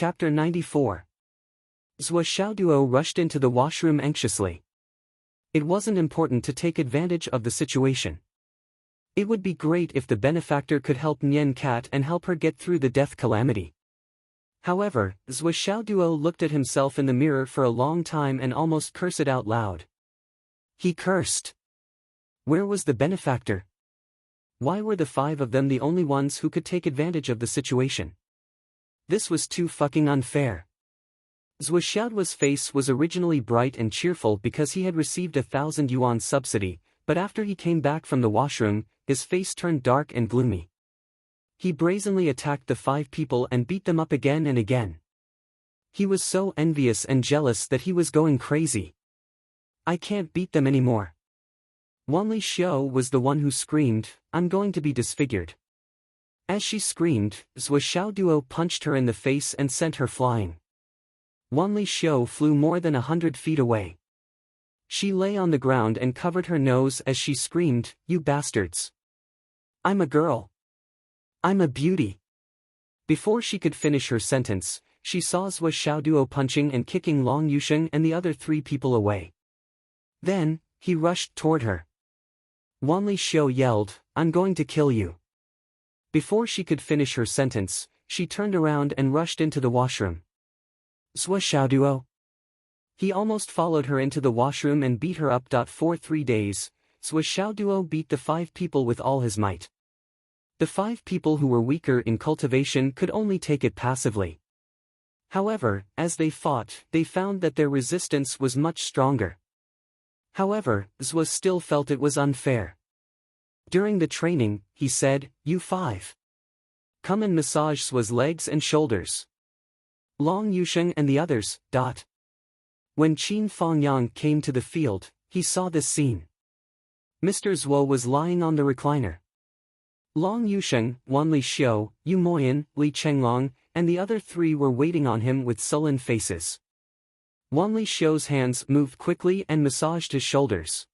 Chapter 94. Zhou Xiaoduo rushed into the washroom anxiously. It wasn't important to take advantage of the situation. It would be great if the benefactor could help Nian Cat and help her get through the death calamity. However, Zhou Xiaoduo looked at himself in the mirror for a long time and almost cursed out loud. He cursed. Where was the benefactor? Why were the 5 of them the only ones who could take advantage of the situation? This was too fucking unfair. Zhou Xiaoduo's face was originally bright and cheerful because he had received 1,000 yuan subsidy, but after he came back from the washroom, his face turned dark and gloomy. He brazenly attacked the 5 people and beat them up again and again. He was so envious and jealous that he was going crazy. I can't beat them anymore. Wanli Xiao was the one who screamed, I'm going to be disfigured. As she screamed, Zhou Xiaoduo punched her in the face and sent her flying. Wanli Xiao flew more than 100 feet away. She lay on the ground and covered her nose as she screamed, You bastards! I'm a girl. I'm a beauty. Before she could finish her sentence, she saw Zhou Xiaoduo punching and kicking Long Yusheng and the other 3 people away. Then, he rushed toward her. Wanli Xiao yelled, I'm going to kill you. Before she could finish her sentence, she turned around and rushed into the washroom. Zhou Xiaoduo? He almost followed her into the washroom and beat her up. For 3 days, Zhou Xiaoduo beat the 5 people with all his might. The 5 people who were weaker in cultivation could only take it passively. However, as they fought, they found that their resistance was much stronger. However, Zhou still felt it was unfair. During the training, he said, You 5. Come and massage Zhuo's legs and shoulders. Long Yusheng and the others. When Qin Fangyang came to the field, he saw this scene. Mr. Zhuo was lying on the recliner. Long Yusheng, Wanli Xiao, Yu Moyan, Li Chenglong, and the other 3 were waiting on him with sullen faces. Wanli Xiao's hands moved quickly and massaged his shoulders.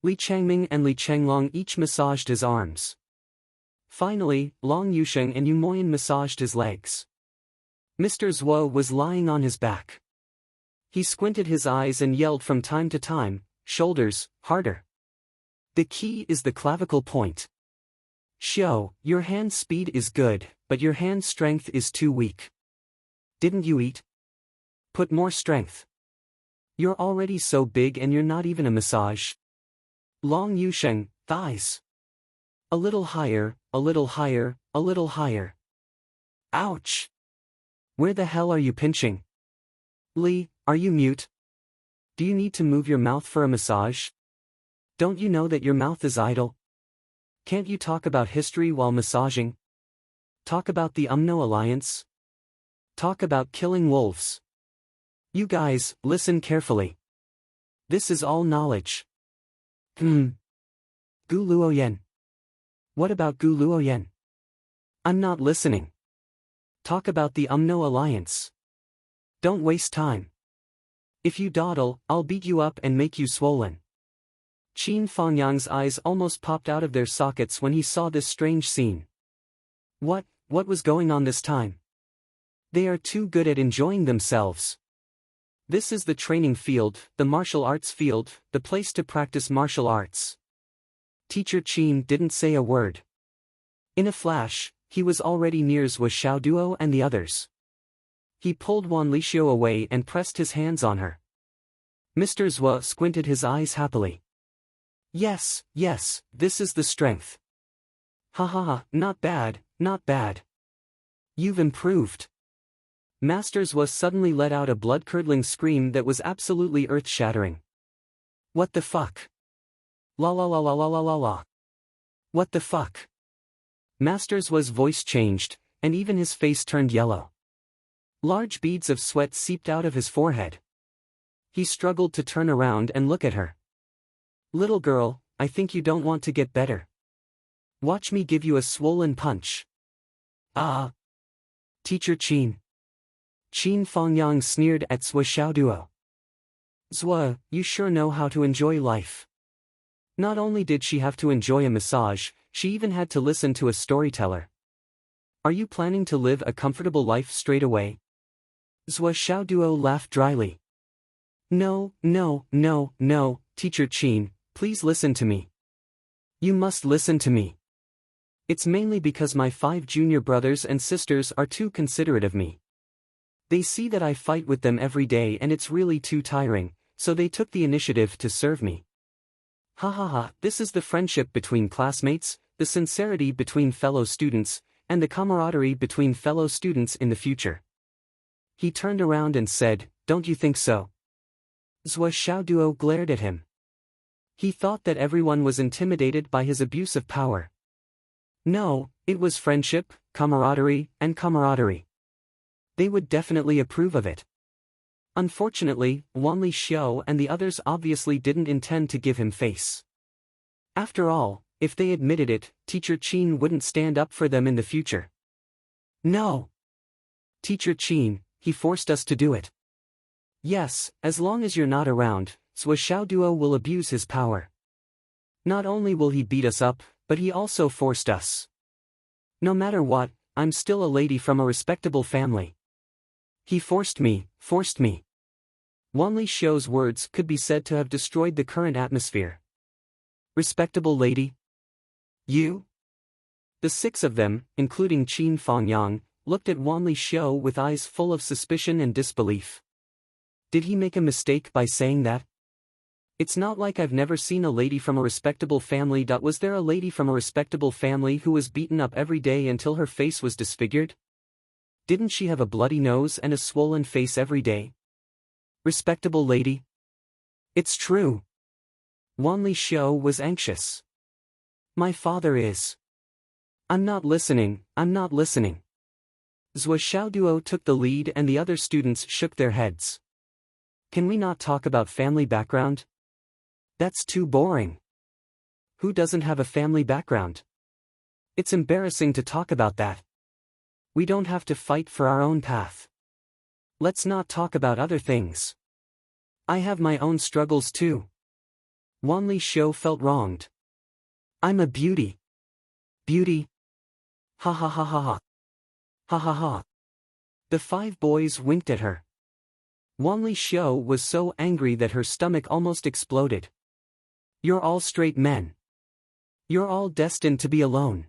Li Changming and Li Chenglong each massaged his arms. Finally, Long Yusheng and Yu Moyan massaged his legs. Mr. Zhuo was lying on his back. He squinted his eyes and yelled from time to time, Shoulders, harder. The key is the clavicle point. Xiao, your hand speed is good, but your hand strength is too weak. Didn't you eat? Put more strength. You're already so big and you're not even a massage. Long Yusheng, thighs. A little higher, a little higher, a little higher. Ouch! Where the hell are you pinching? Li, are you mute? Do you need to move your mouth for a massage? Don't you know that your mouth is idle? Can't you talk about history while massaging? Talk about the UMNO alliance? Talk about killing wolves. You guys, listen carefully. This is all knowledge. Gu Luoyan. What about Gu Luoyan? I'm not listening. Talk about the UMNO alliance. Don't waste time. If you dawdle, I'll beat you up and make you swollen. Qin Fangyang's eyes almost popped out of their sockets when he saw this strange scene. What was going on this time? They are too good at enjoying themselves. This is the training field, the martial arts field, the place to practice martial arts. Teacher Qin didn't say a word. In a flash, he was already near Zhou Xiaoduo and the others. He pulled Wanli Xiao away and pressed his hands on her. Mr. Zhuo squinted his eyes happily. Yes, this is the strength. Ha ha ha, not bad, not bad. You've improved. Master Zhuo suddenly let out a blood-curdling scream that was absolutely earth-shattering. What the fuck? La la la la la la la la. What the fuck? Master Zhuo's voice changed, and even his face turned yellow. Large beads of sweat seeped out of his forehead. He struggled to turn around and look at her. Little girl, I think you don't want to get better. Watch me give you a swollen punch. Ah. Teacher Qin. Qin Fangyang sneered at Zhou Xiaoduo. Zhou, you sure know how to enjoy life. Not only did she have to enjoy a massage, she even had to listen to a storyteller. Are you planning to live a comfortable life straight away? Zhua Xiaoduo laughed dryly. No, no, no, no, Teacher Qin, please listen to me. You must listen to me. It's mainly because my 5 junior brothers and sisters are too considerate of me. They see that I fight with them every day and it's really too tiring, so they took the initiative to serve me. Ha ha ha, this is the friendship between classmates, the sincerity between fellow students, and the camaraderie between fellow students in the future. He turned around and said, don't you think so? Zhua Xiaoduo glared at him. He thought that everyone was intimidated by his abuse of power. No, it was friendship, camaraderie, and camaraderie. They would definitely approve of it. Unfortunately, Wanli Xiao and the others obviously didn't intend to give him face. After all, if they admitted it, Teacher Qin wouldn't stand up for them in the future. No. Teacher Qin, he forced us to do it. Yes, as long as you're not around, Zhua Xiaoduo will abuse his power. Not only will he beat us up, but he also forced us. No matter what, I'm still a lady from a respectable family. He forced me, forced me. Wanli Xiao's words could be said to have destroyed the current atmosphere. Respectable lady? You? The 6 of them, including Qin Fangyang, looked at Wanli Xiao with eyes full of suspicion and disbelief. Did he make a mistake by saying that? It's not like I've never seen a lady from a respectable family. Was there a lady from a respectable family who was beaten up every day until her face was disfigured? Didn't she have a bloody nose and a swollen face every day? Respectable lady? It's true. Wanli Xiao was anxious. My father is. I'm not listening, I'm not listening. Zhua Xiaoduo took the lead and the other students shook their heads. Can we not talk about family background? That's too boring. Who doesn't have a family background? It's embarrassing to talk about that. We don't have to fight for our own path. Let's not talk about other things. I have my own struggles too. Wanli Xiao felt wronged. I'm a beauty. Beauty. Ha ha ha ha ha. Ha ha ha. The 5 boys winked at her. Wanli Xiao was so angry that her stomach almost exploded. You're all straight men. You're all destined to be alone.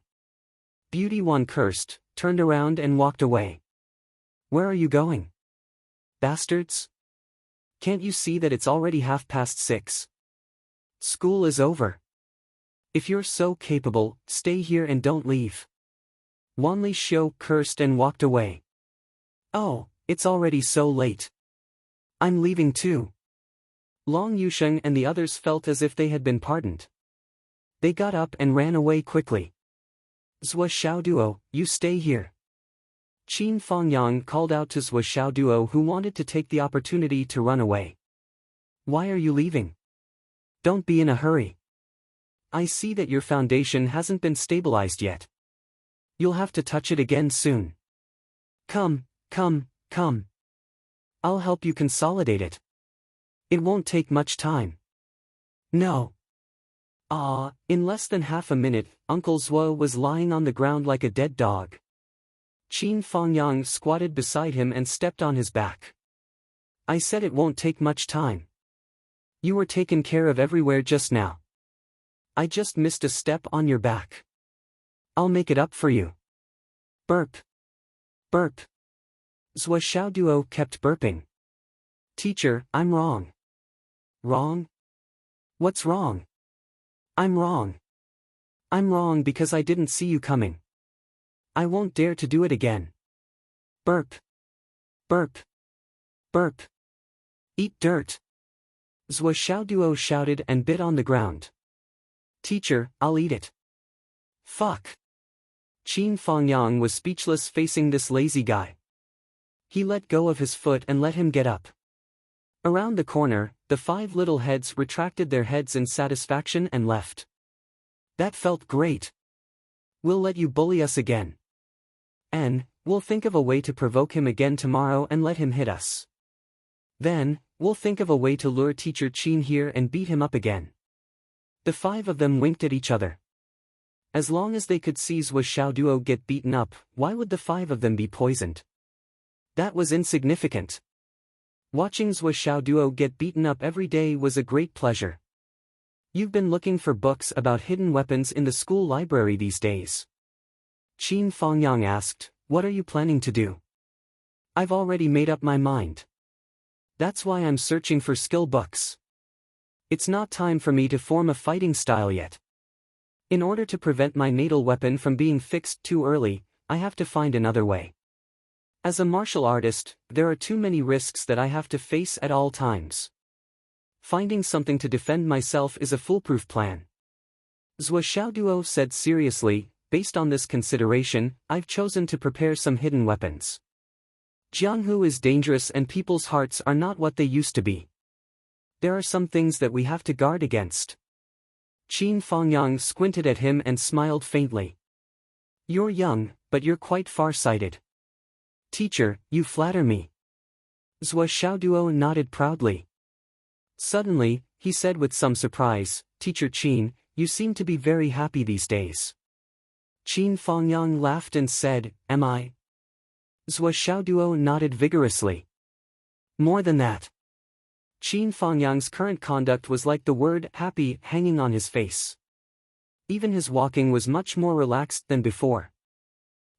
Beauty One cursed, turned around and walked away. Where are you going? Bastards? Can't you see that it's already 6:30? School is over. If you're so capable, stay here and don't leave. Wanli Xiao cursed and walked away. Oh, it's already so late. I'm leaving too. Long Yusheng and the others felt as if they had been pardoned. They got up and ran away quickly. Zhua Xiaoduo, you stay here. Qin Fangyang called out to Zhua Xiaoduo, who wanted to take the opportunity to run away. Why are you leaving? Don't be in a hurry. I see that your foundation hasn't been stabilized yet. You'll have to touch it again soon. Come, come, come. I'll help you consolidate it. It won't take much time. No. In less than half a minute, Uncle Zhuo was lying on the ground like a dead dog. Qin Fangyang squatted beside him and stepped on his back. I said it won't take much time. You were taken care of everywhere just now. I just missed a step on your back. I'll make it up for you. Burp. Burp. Zhua Xiaoduo kept burping. Teacher, I'm wrong. Wrong? What's wrong? I'm wrong. I'm wrong because I didn't see you coming. I won't dare to do it again. Burp. Burp. Burp. Eat dirt. Zhua Xiaoduo shouted and bit on the ground. Teacher, I'll eat it. Fuck. Qin Fangyang was speechless facing this lazy guy. He let go of his foot and let him get up. Around the corner, the 5 little heads retracted their heads in satisfaction and left. That felt great. We'll let you bully us again. And we'll think of a way to provoke him again tomorrow and let him hit us. Then, we'll think of a way to lure Teacher Qin here and beat him up again. The 5 of them winked at each other. As long as they could see Zhua Xiaoduo get beaten up, why would the 5 of them be poisoned? That was insignificant. Watching Zhou Xiaoduo get beaten up every day was a great pleasure. You've been looking for books about hidden weapons in the school library these days. Qin Fengyang asked, what are you planning to do? I've already made up my mind. That's why I'm searching for skill books. It's not time for me to form a fighting style yet. In order to prevent my natal weapon from being fixed too early, I have to find another way. As a martial artist, there are too many risks that I have to face at all times. Finding something to defend myself is a foolproof plan. Zhou Xiaoduo said seriously, based on this consideration, I've chosen to prepare some hidden weapons. Jianghu is dangerous and people's hearts are not what they used to be. There are some things that we have to guard against. Qin Fengyang squinted at him and smiled faintly. You're young, but you're quite far-sighted. Teacher, you flatter me. Zhou Xiaoduo nodded proudly. Suddenly, he said with some surprise, Teacher Qin, you seem to be very happy these days. Qin Fengyang laughed and said, am I? Zhou Xiaoduo nodded vigorously. More than that. Qin Fengyang's current conduct was like the word happy hanging on his face. Even his walking was much more relaxed than before.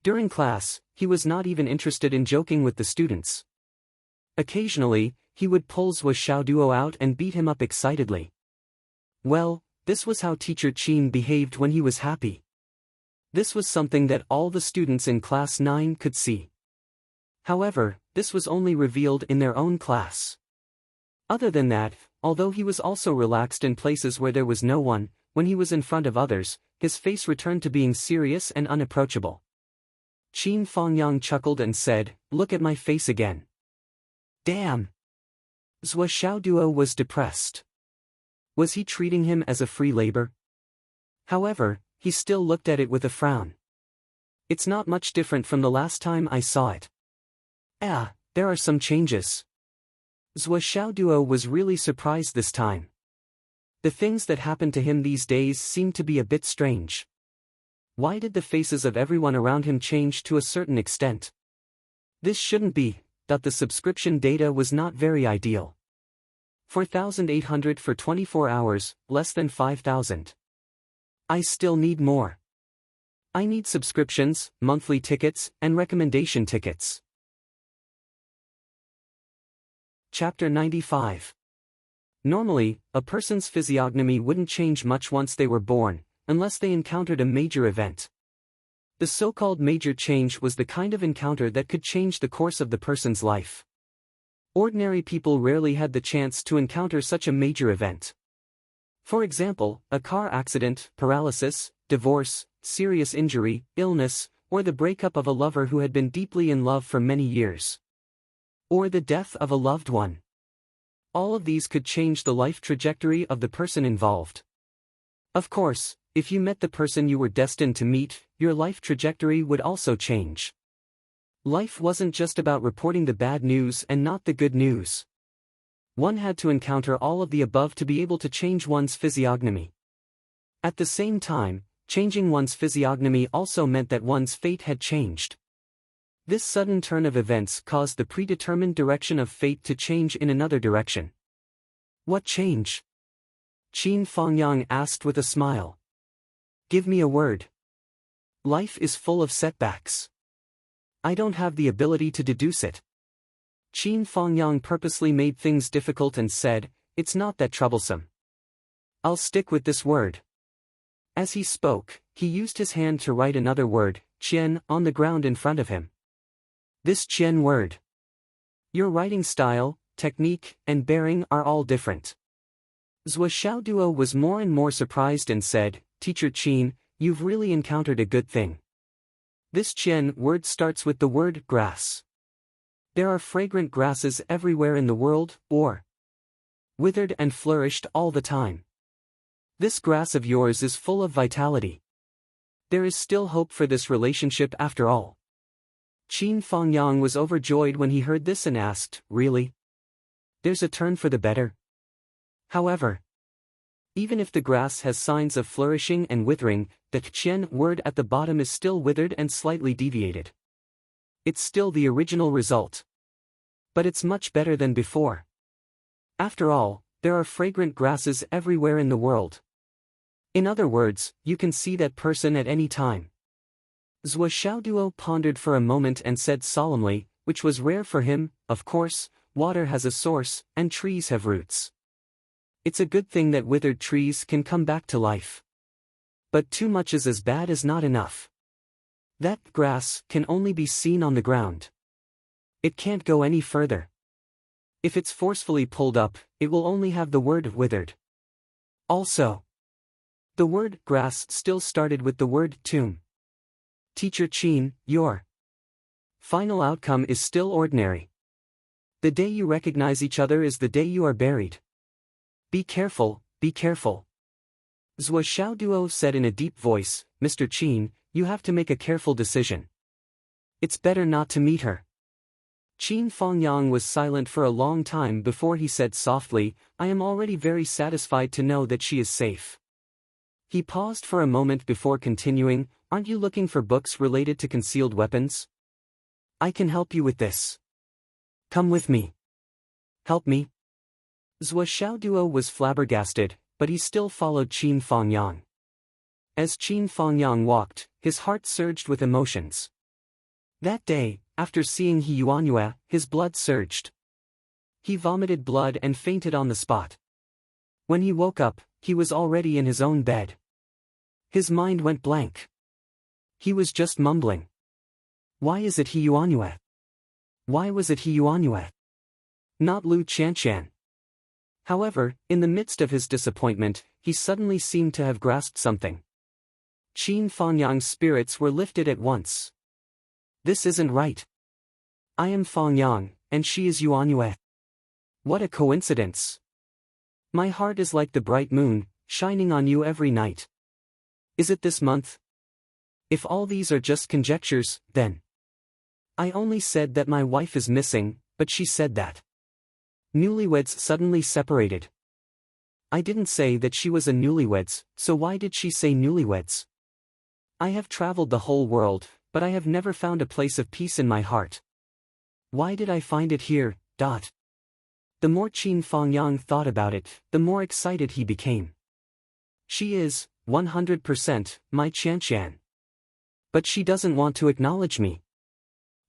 During class, he was not even interested in joking with the students. Occasionally, he would pull Zhou Xiaoduo out and beat him up excitedly. Well, this was how Teacher Qin behaved when he was happy. This was something that all the students in class 9 could see. However, this was only revealed in their own class. Other than that, although he was also relaxed in places where there was no one, when he was in front of others, his face returned to being serious and unapproachable. Qin Fengyang chuckled and said, look at my face again. Damn! Zhou Xiaoduo was depressed. Was he treating him as a free labor? However, he still looked at it with a frown. It's not much different from the last time I saw it. There are some changes. Zhou Xiaoduo was really surprised this time. The things that happen to him these days seem to be a bit strange. Why did the faces of everyone around him change to a certain extent? This shouldn't be, that the subscription data was not very ideal. 4,800 for 24 hours, less than 5,000. I still need more. I need subscriptions, monthly tickets, and recommendation tickets. Chapter 95. Normally, a person's physiognomy wouldn't change much once they were born, unless they encountered a major event. The so-called major change was the kind of encounter that could change the course of the person's life. Ordinary people rarely had the chance to encounter such a major event. For example, a car accident, paralysis, divorce, serious injury, illness, or the breakup of a lover who had been deeply in love for many years. Or the death of a loved one. All of these could change the life trajectory of the person involved. Of course, if you met the person you were destined to meet, your life trajectory would also change. Life wasn't just about reporting the bad news and not the good news. One had to encounter all of the above to be able to change one's physiognomy. At the same time, changing one's physiognomy also meant that one's fate had changed. This sudden turn of events caused the predetermined direction of fate to change in another direction. What change? Qin Fengyang asked with a smile. Give me a word. Life is full of setbacks. I don't have the ability to deduce it. Qin Fengyang purposely made things difficult and said, it's not that troublesome. I'll stick with this word. As he spoke, he used his hand to write another word, Qian, on the ground in front of him. This Qian word. Your writing style, technique, and bearing are all different. Zhou Xiaoduo was more and more surprised and said, Teacher Qin, you've really encountered a good thing. This Qian word starts with the word grass. There are fragrant grasses everywhere in the world, or withered and flourished all the time. This grass of yours is full of vitality. There is still hope for this relationship after all. Qin Fengyang was overjoyed when he heard this and asked, really? There's a turn for the better? However, even if the grass has signs of flourishing and withering, the Qian word at the bottom is still withered and slightly deviated. It's still the original result. But it's much better than before. After all, there are fragrant grasses everywhere in the world. In other words, you can see that person at any time. Zhuo Xiaoduo pondered for a moment and said solemnly, which was rare for him, of course, water has a source, and trees have roots. It's a good thing that withered trees can come back to life. But too much is as bad as not enough. That grass can only be seen on the ground. It can't go any further. If it's forcefully pulled up, it will only have the word withered. Also, the word grass still started with the word tomb. Teacher Qin, your final outcome is still ordinary. The day you recognize each other is the day you are buried. Be careful, be careful. Zhuo Xiaoduo said in a deep voice, Mr. Qin, you have to make a careful decision. It's better not to meet her. Qin Fengyang was silent for a long time before he said softly, I am already very satisfied to know that she is safe. He paused for a moment before continuing, aren't you looking for books related to concealed weapons? I can help you with this. Come with me. Help me? Zhuo Xiaoduo was flabbergasted, but he still followed Qin Fengyang. As Qin Fengyang walked, his heart surged with emotions. That day, after seeing He Yuanyue, his blood surged. He vomited blood and fainted on the spot. When he woke up, he was already in his own bed. His mind went blank. He was just mumbling. Why is it He Yuanyue? Why was it He Yuanyue? Not Lu Qianshan. However, in the midst of his disappointment, he suddenly seemed to have grasped something. Qin Fengyang's spirits were lifted at once. This isn't right. I am Fengyang, and she is Yuanyue. What a coincidence. My heart is like the bright moon, shining on you every night. Is it this month? If all these are just conjectures, then. I only said that my wife is missing, but she said that newlyweds suddenly separated. I didn't say that she was a newlyweds, so why did she say newlyweds? I have traveled the whole world, but I have never found a place of peace in my heart. Why did I find it here? The more Qin Fengyang thought about it, the more excited he became. She is, 100%, my Qianshan. But she doesn't want to acknowledge me.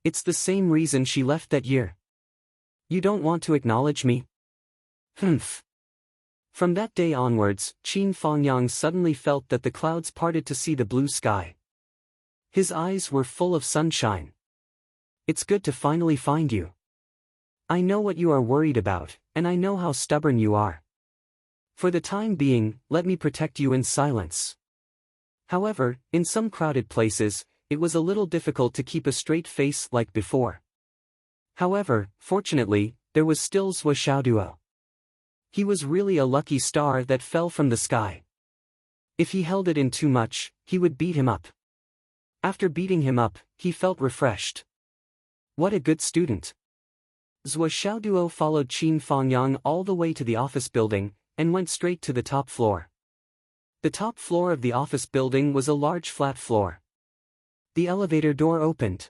It's the same reason she left that year. You don't want to acknowledge me? Humph. From that day onwards, Qin Fengyang suddenly felt that the clouds parted to see the blue sky. His eyes were full of sunshine. It's good to finally find you. I know what you are worried about, and I know how stubborn you are. For the time being, let me protect you in silence. However, in some crowded places, it was a little difficult to keep a straight face like before. However, fortunately, there was still Zhuo Xiaoduo. He was really a lucky star that fell from the sky. If he held it in too much, he would beat him up. After beating him up, he felt refreshed. What a good student. Zhuo Xiaoduo followed Qin Fengyang all the way to the office building, and went straight to the top floor. The top floor of the office building was a large flat floor. The elevator door opened.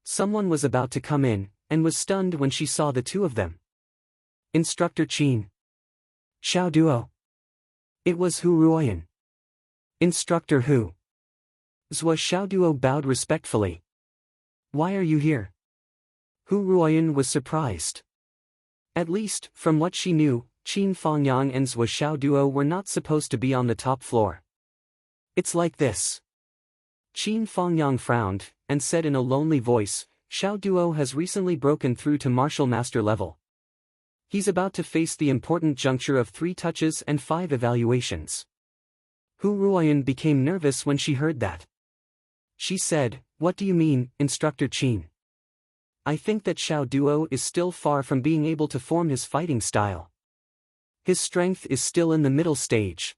Someone was about to come in, and was stunned when she saw the two of them. Instructor Qin Xiaoduo. It was Hu Ruoyan. Instructor Hu. Zhuo Xiaoduo bowed respectfully. Why are you here? Hu Ruoyan was surprised. At least, from what she knew, Qin Fengyang and Zhuo Xiaoduo were not supposed to be on the top floor. It's like this. Qin Fengyang frowned, and said in a lonely voice, Xiaoduo has recently broken through to martial master level. He's about to face the important juncture of 3 touches and 5 evaluations. Hu Ruoyan became nervous when she heard that. She said, what do you mean, Instructor Qin? I think that Xiaoduo is still far from being able to form his fighting style. His strength is still in the middle stage.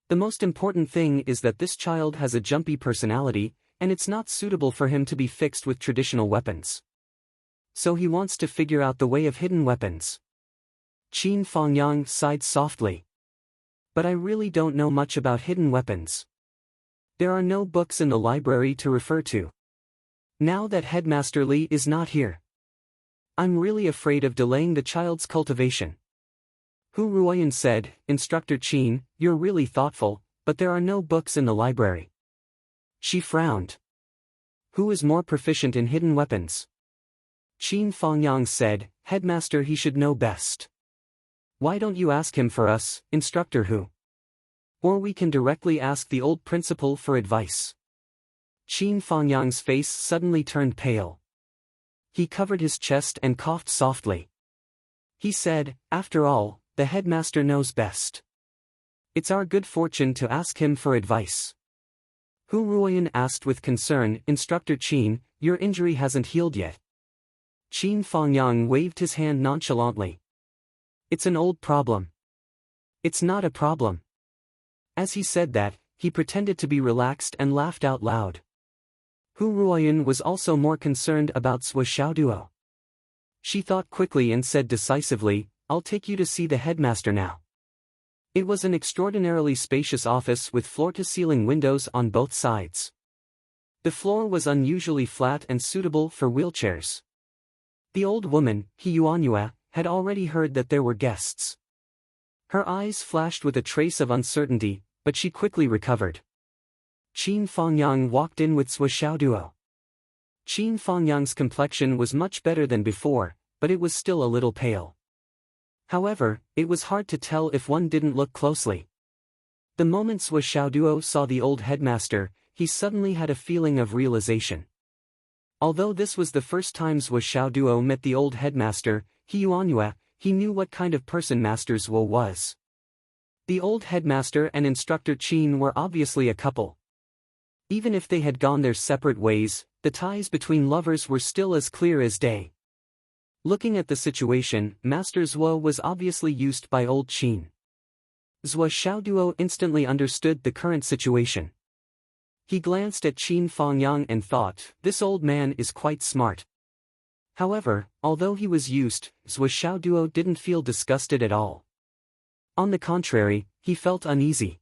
The most important thing is that this child has a jumpy personality, and it's not suitable for him to be fixed with traditional weapons. So he wants to figure out the way of hidden weapons. Qin Fengyang sighed softly. But I really don't know much about hidden weapons. There are no books in the library to refer to. Now that Headmaster Li is not here. I'm really afraid of delaying the child's cultivation. Hu Ruoyan said, Instructor Qin, you're really thoughtful, but there are no books in the library. She frowned. Who is more proficient in hidden weapons? Qin Fangyang said, Headmaster, he should know best. Why don't you ask him for us, Instructor Hu? Or we can directly ask the old principal for advice. Qin Fangyang's face suddenly turned pale. He covered his chest and coughed softly. He said, After all, the headmaster knows best. It's our good fortune to ask him for advice. Hu Ruoyan asked with concern, Instructor Qin, your injury hasn't healed yet. Qin Fangyang waved his hand nonchalantly. It's an old problem. It's not a problem. As he said that, he pretended to be relaxed and laughed out loud. Hu Ruoyan was also more concerned about Sui Xiaoduo. She thought quickly and said decisively, I'll take you to see the headmaster now. It was an extraordinarily spacious office with floor-to-ceiling windows on both sides. The floor was unusually flat and suitable for wheelchairs. The old woman, He Yuanyue, had already heard that there were guests. Her eyes flashed with a trace of uncertainty, but she quickly recovered. Qin Fangyang walked in with Sui Xiaoduo. Qin Fangyang's complexion was much better than before, but it was still a little pale. However, it was hard to tell if one didn't look closely. The moment Sui Xiaoduo saw the old headmaster, he suddenly had a feeling of realization. Although this was the first time Sui Xiaoduo met the old headmaster, He Yuanyue, he knew what kind of person Master Zhuo was. The old headmaster and Instructor Qin were obviously a couple. Even if they had gone their separate ways, the ties between lovers were still as clear as day. Looking at the situation, Master Zhuo was obviously used by old Qin. Sui Xiaoduo instantly understood the current situation. He glanced at Qin Fangyang and thought, this old man is quite smart. However, although he was used, Sui Xiaoduo didn't feel disgusted at all. On the contrary, he felt uneasy.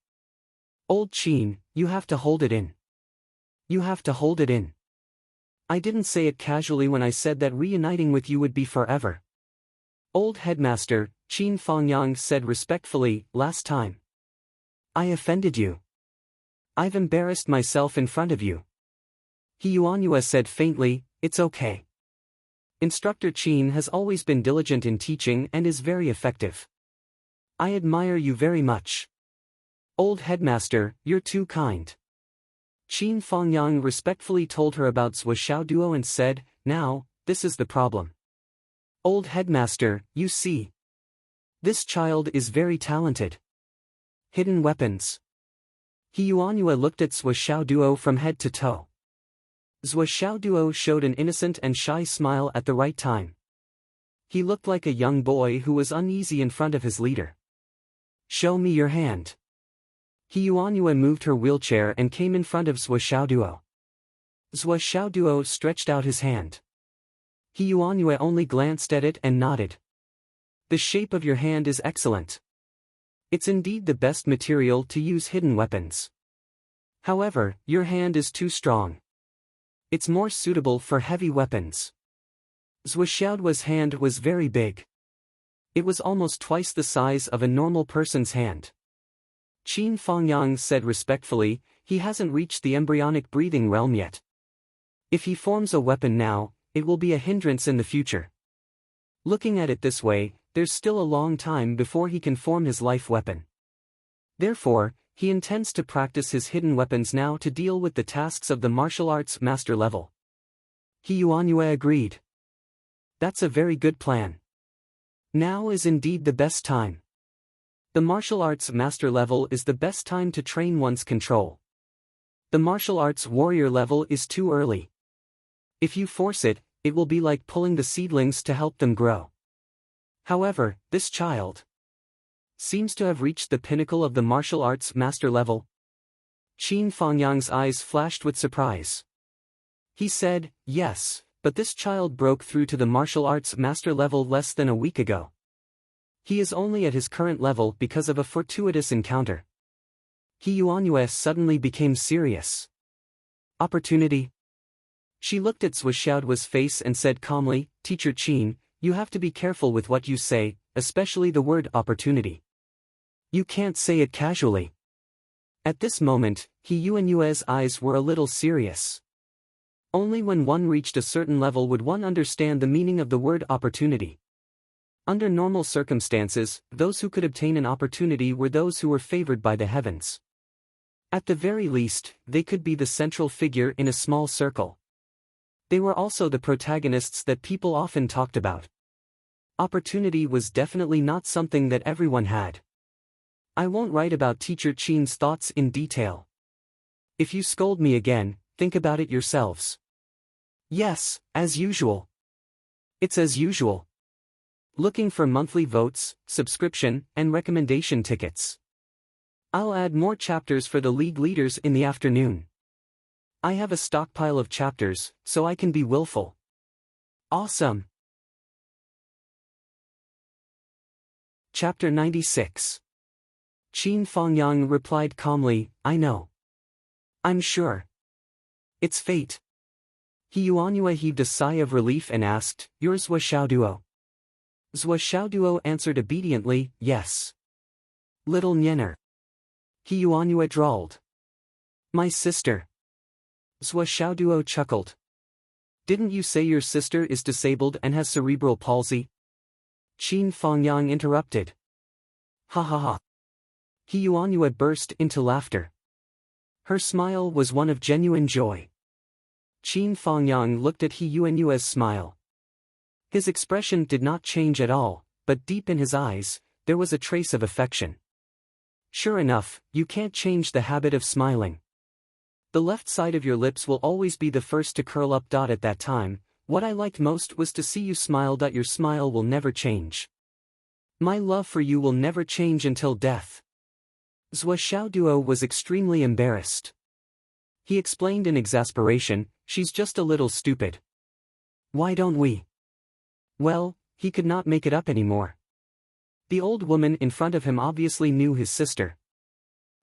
Old Qin, you have to hold it in. You have to hold it in. I didn't say it casually when I said that reuniting with you would be forever. Old headmaster, Qin Fangyang said respectfully, last time. I offended you. I've embarrassed myself in front of you. He Yuanyue said faintly, it's okay. Instructor Qin has always been diligent in teaching and is very effective. I admire you very much. Old headmaster, you're too kind. Qin Fangyang respectfully told her about Sui Xiaoduo and said, now, this is the problem. Old headmaster, you see. This child is very talented. Hidden weapons. He Yuanyue looked at Sui Xiaoduo from head to toe. Sui Xiaoduo showed an innocent and shy smile at the right time. He looked like a young boy who was uneasy in front of his leader. Show me your hand. He Yuanyue moved her wheelchair and came in front of Sui Xiaoduo. Sui Xiaoduo stretched out his hand. He Yuanyue only glanced at it and nodded. The shape of your hand is excellent. It's indeed the best material to use hidden weapons. However, your hand is too strong. It's more suitable for heavy weapons. Sui Xiaoduo's hand was very big. It was almost twice the size of a normal person's hand. Qin Fangyang said respectfully, he hasn't reached the embryonic breathing realm yet. If he forms a weapon now, it will be a hindrance in the future. Looking at it this way, there's still a long time before he can form his life weapon. Therefore, he intends to practice his hidden weapons now to deal with the tasks of the martial arts master level. He Yuanyue agreed. That's a very good plan. Now is indeed the best time. The martial arts master level is the best time to train one's control. The martial arts warrior level is too early. If you force it, it will be like pulling the seedlings to help them grow. However, this child seems to have reached the pinnacle of the martial arts master level. Qin Fangyang's eyes flashed with surprise. He said, yes, but this child broke through to the martial arts master level less than a week ago. He is only at his current level because of a fortuitous encounter. He Yuanyue suddenly became serious. Opportunity? She looked at Sui Xiaoduo's face and said calmly, Teacher Qin, You have to be careful with what you say, especially the word opportunity. You can't say it casually. At this moment, Yuan's eyes were a little serious. Only when one reached a certain level would one understand the meaning of the word opportunity. Under normal circumstances, those who could obtain an opportunity were those who were favored by the heavens. At the very least, they could be the central figure in a small circle. They were also the protagonists that people often talked about. Opportunity was definitely not something that everyone had. I won't write about Teacher Chin's thoughts in detail. If you scold me again, think about it yourselves. Yes, as usual. It's as usual. Looking for monthly votes, subscription, and recommendation tickets. I'll add more chapters for the league leaders in the afternoon. I have a stockpile of chapters, so I can be willful. Awesome. Chapter 96. Qin Fangyang replied calmly, I know. I'm sure. It's fate. He Yuanhua heaved a sigh of relief and asked, Yours was Xiaoduo? Zhua Xiaoduo answered obediently, yes. Little Nyener. He Yuanhua drawled. My sister. Zhua Xiaoduo chuckled. Didn't you say your sister is disabled and has cerebral palsy? Qin Fangyang interrupted. Ha ha ha. He Yuanhua burst into laughter. Her smile was one of genuine joy. Qin Fangyang looked at He Yuanhua's smile. His expression did not change at all, but deep in his eyes, there was a trace of affection. Sure enough, you can't change the habit of smiling. The left side of your lips will always be the first to curl up. At that time, what I liked most was to see you smile. Your smile will never change. My love for you will never change until death. Zhua Xiaoduo was extremely embarrassed. He explained in exasperation, she's just a little stupid. Why don't we? Well, he could not make it up anymore. The old woman in front of him obviously knew his sister.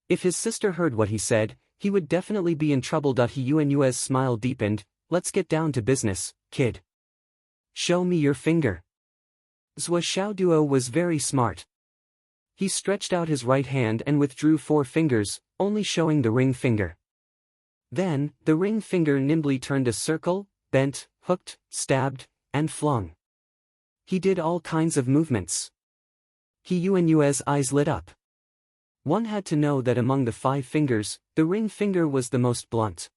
If his sister heard what he said, he would definitely be in trouble. He Yuanhua's smile deepened, let's get down to business, kid. Show me your finger. Zhua Xiaoduo was very smart. He stretched out his right hand and withdrew 4 fingers, only showing the ring finger. Then, the ring finger nimbly turned a circle, bent, hooked, stabbed, and flung. He did all kinds of movements. He Yuanhua's eyes lit up. One had to know that among the 5 fingers, the ring finger was the most blunt.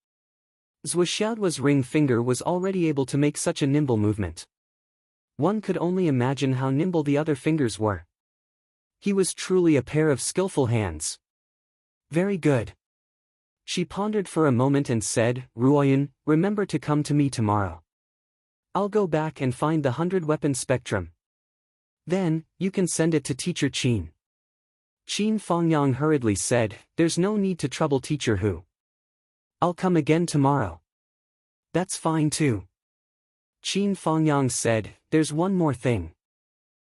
Zhua Xiaoduo's ring finger was already able to make such a nimble movement. One could only imagine how nimble the other fingers were. He was truly a pair of skillful hands. Very good. She pondered for a moment and said, Ruoyan, remember to come to me tomorrow. I'll go back and find the 100-weapon spectrum. Then, you can send it to Teacher Qin. Qin Fangyang hurriedly said, there's no need to trouble Teacher Hu. I'll come again tomorrow. That's fine too. Qin Fangyang said, there's one more thing.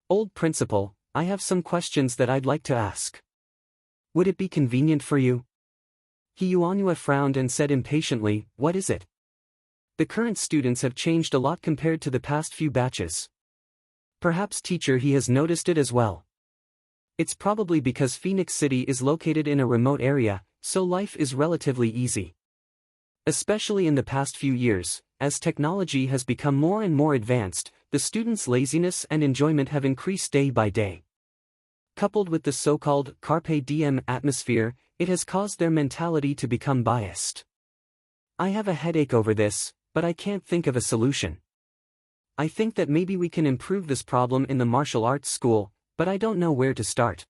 Old principal, I have some questions that I'd like to ask. Would it be convenient for you? He Yuanhua frowned and said impatiently, what is it? The current students have changed a lot compared to the past few batches. Perhaps Teacher He has noticed it as well. It's probably because Phoenix City is located in a remote area, so life is relatively easy. Especially in the past few years, as technology has become more and more advanced, the students' laziness and enjoyment have increased day by day. Coupled with the so-called carpe diem atmosphere, it has caused their mentality to become biased. I have a headache over this, but I can't think of a solution. I think that maybe we can improve this problem in the martial arts school, but I don't know where to start.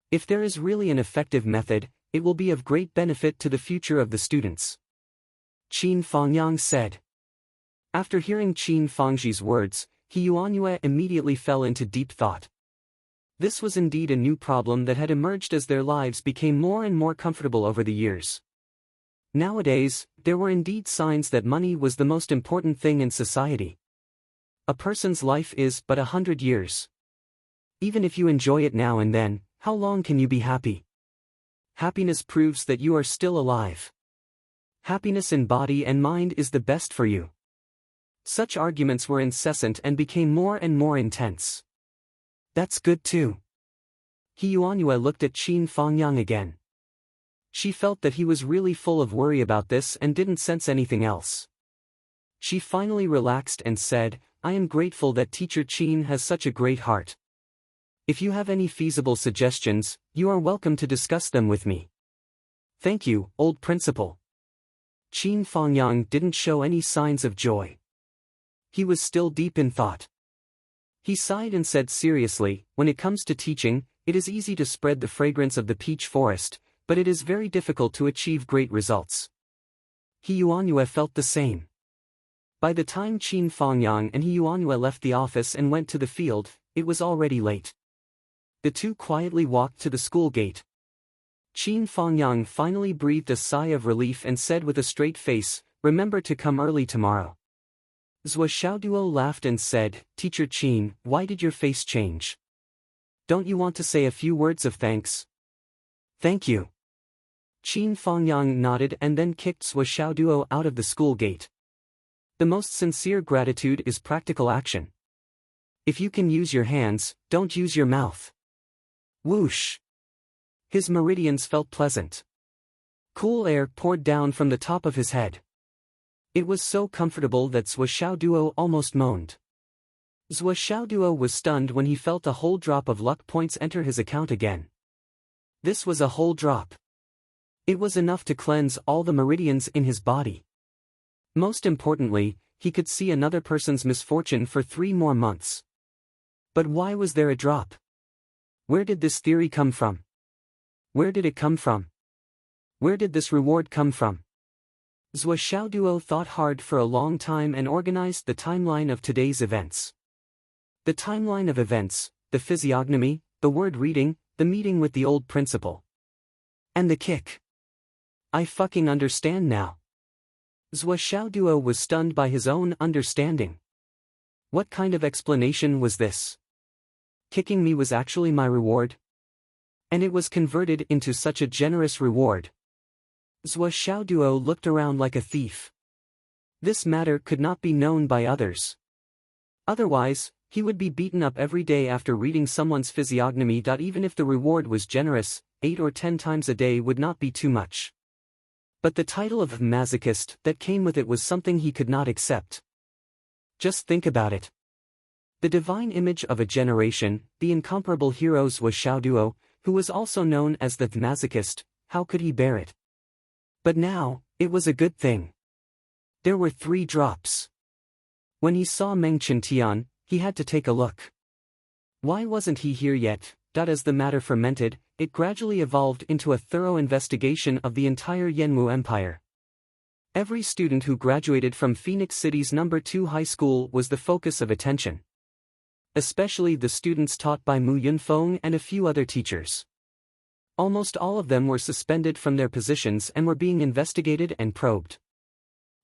If there is really an effective method, it will be of great benefit to the future of the students. Qin Fangyang said. After hearing Qin Fangji's words, He Yuanhua immediately fell into deep thought. This was indeed a new problem that had emerged as their lives became more and more comfortable over the years. Nowadays, there were indeed signs that money was the most important thing in society. A person's life is but 100 years. Even if you enjoy it now and then, how long can you be happy? Happiness proves that you are still alive. Happiness in body and mind is the best for you. Such arguments were incessant and became more and more intense. That's good too. He Yuanyue looked at Qin Fangyang again. She felt that he was really full of worry about this and didn't sense anything else. She finally relaxed and said, I am grateful that Teacher Qin has such a great heart. If you have any feasible suggestions, you are welcome to discuss them with me. Thank you, old principal. Qin Fangyang didn't show any signs of joy. He was still deep in thought. He sighed and said seriously, when it comes to teaching, it is easy to spread the fragrance of the peach forest, but it is very difficult to achieve great results. He Yuanyue felt the same. By the time Qin Fangyang and He Yuanyue left the office and went to the field, it was already late. The two quietly walked to the school gate. Qin Fangyang finally breathed a sigh of relief and said with a straight face, remember to come early tomorrow. Zhou Xiaoduo laughed and said, Teacher Qin, why did your face change? Don't you want to say a few words of thanks? Thank you. Qin Fangyang nodded and then kicked Zhou Xiaoduo out of the school gate. The most sincere gratitude is practical action. If you can use your hands, don't use your mouth. Whoosh! His meridians felt pleasant. Cool air poured down from the top of his head. It was so comfortable that Zhou Xiaoduo almost moaned. Zhou Xiaoduo was stunned when he felt a whole drop of luck points enter his account again. This was a whole drop. It was enough to cleanse all the meridians in his body. Most importantly, he could see another person's misfortune for 3 more months. But why was there a drop? Where did this theory come from? Where did it come from? Where did this reward come from? Zhou Xiaoduo thought hard for a long time and organized the timeline of today's events. The timeline of events, the physiognomy, the word reading, the meeting with the old principal. And the kick. I fucking understand now. Zhou Xiaoduo was stunned by his own understanding. What kind of explanation was this? Kicking me was actually my reward? And it was converted into such a generous reward. Zhou Xiaoduo looked around like a thief. This matter could not be known by others. Otherwise, he would be beaten up every day after reading someone's physiognomy. Even if the reward was generous, 8 or 10 times a day would not be too much. But the title of masochist that came with it was something he could not accept. Just think about it. The divine image of a generation, the incomparable hero Zhou Xiaoduo, who was also known as the masochist, how could he bear it? But now, it was a good thing. There were 3 drops. When he saw Meng Qintian, he had to take a look. Why wasn't he here yet? As the matter fermented, it gradually evolved into a thorough investigation of the entire Yanwu Empire. Every student who graduated from Phoenix City's No. 2 high school was the focus of attention. Especially the students taught by Mu Yunfeng and a few other teachers. Almost all of them were suspended from their positions and were being investigated and probed.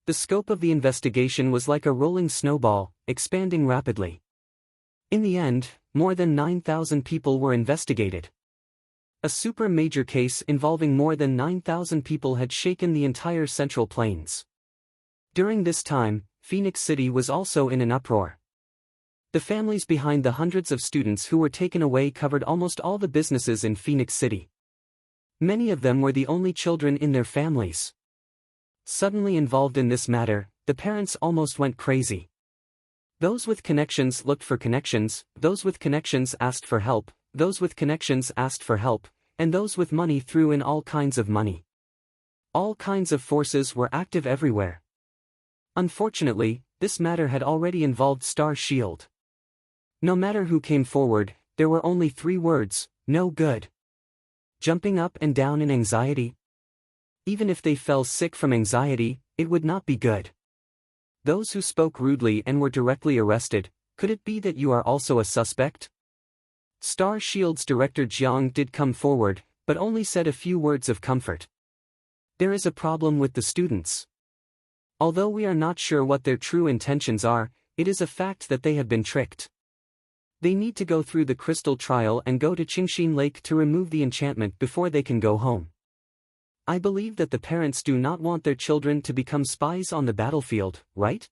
The scope of the investigation was like a rolling snowball, expanding rapidly. In the end, more than 9,000 people were investigated. A super major case involving more than 9,000 people had shaken the entire Central Plains. During this time, Phoenix City was also in an uproar. The families behind the hundreds of students who were taken away covered almost all the businesses in Phoenix City. Many of them were the only children in their families. Suddenly involved in this matter, the parents almost went crazy. Those with connections looked for connections, those with connections asked for help, those with connections asked for help, and those with money threw in all kinds of money. All kinds of forces were active everywhere. Unfortunately, this matter had already involved Star Shield. No matter who came forward, there were only 3 words, no good. Jumping up and down in anxiety? Even if they fell sick from anxiety, it would not be good. Those who spoke rudely and were directly arrested, could it be that you are also a suspect? Star Shield's director Jiang did come forward, but only said a few words of comfort. There is a problem with the students. Although we are not sure what their true intentions are, it is a fact that they have been tricked. They need to go through the crystal trial and go to Qingxin Lake to remove the enchantment before they can go home. I believe that the parents do not want their children to become spies on the battlefield, right?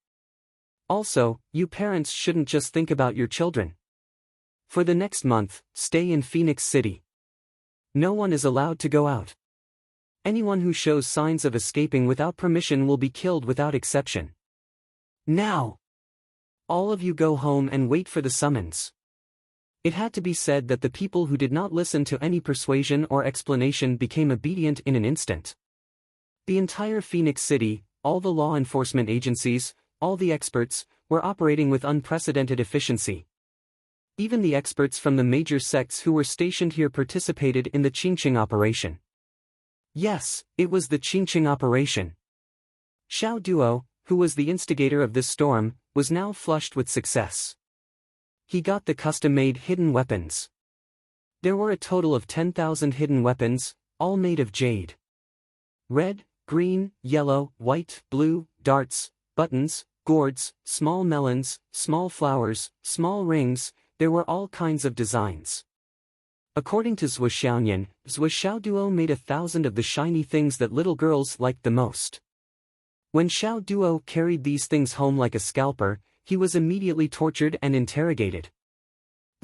Also, you parents shouldn't just think about your children. For the next month, stay in Phoenix City. No one is allowed to go out. Anyone who shows signs of escaping without permission will be killed without exception. Now! All of you go home and wait for the summons. It had to be said that the people who did not listen to any persuasion or explanation became obedient in an instant. The entire Phoenix City, all the law enforcement agencies, all the experts, were operating with unprecedented efficiency. Even the experts from the major sects who were stationed here participated in the Qingqing operation. Yes, it was the Qingqing operation. Xiao Duo, who was the instigator of this storm, was now flushed with success. He got the custom-made hidden weapons. There were a total of 10,000 hidden weapons, all made of jade. Red, green, yellow, white, blue, darts, buttons, gourds, small melons, small flowers, small rings, there were all kinds of designs. According to Zhou Xiaoyan, Zhou Xiaoduo made 1,000 of the shiny things that little girls liked the most. When Xiao Duo carried these things home like a scalper, he was immediately tortured and interrogated.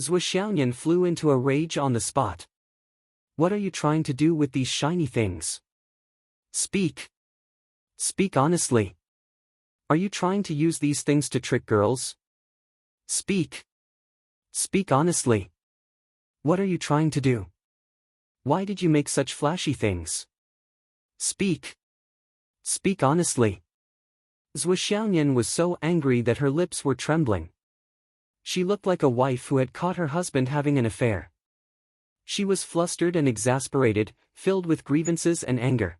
Zhou Xiaoyan flew into a rage on the spot. What are you trying to do with these shiny things? Speak. Speak honestly. Are you trying to use these things to trick girls? Speak. Speak honestly. What are you trying to do? Why did you make such flashy things? Speak. Speak honestly. Zhou Xiaoyan was so angry that her lips were trembling. She looked like a wife who had caught her husband having an affair. She was flustered and exasperated, filled with grievances and anger.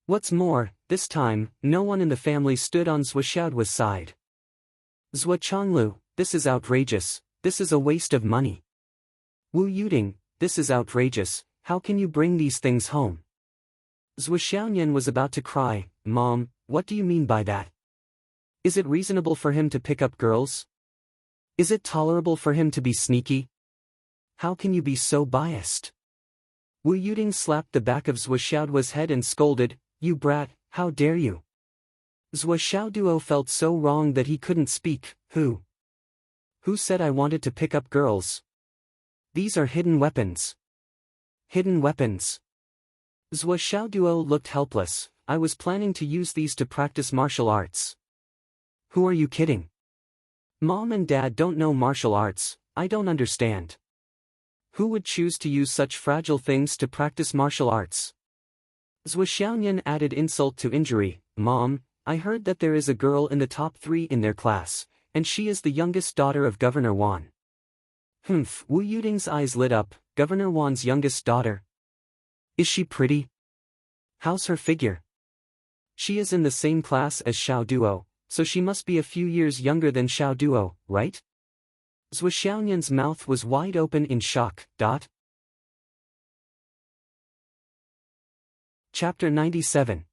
What's more, this time, no one in the family stood on Zhou Xiaoduo's side. Zhou Changlu, this is outrageous, this is a waste of money. Wu Yuding, this is outrageous, how can you bring these things home? Zhou Xiaoyan was about to cry, Mom, what do you mean by that? Is it reasonable for him to pick up girls? Is it tolerable for him to be sneaky? How can you be so biased? Wu Yuding slapped the back of Zhou Xiaoduo's head and scolded, You brat, how dare you? Zhou Xiaoduo felt so wrong that he couldn't speak. Who said I wanted to pick up girls? These are hidden weapons. Hidden weapons. Zhou Xiaoduo looked helpless. I was planning to use these to practice martial arts. Who are you kidding? Mom and Dad don't know martial arts, I don't understand. Who would choose to use such fragile things to practice martial arts? Zhou Xiaoyan added insult to injury. Mom, I heard that there is a girl in the top 3 in their class, and she is the youngest daughter of Governor Wan. Wu Yuding's eyes lit up. Governor Wan's youngest daughter? Is she pretty? How's her figure? She is in the same class as Xiao Duo, so she must be a few years younger than Xiao Duo, right? Zhou Xiaoyan's mouth was wide open in shock. Chapter 97.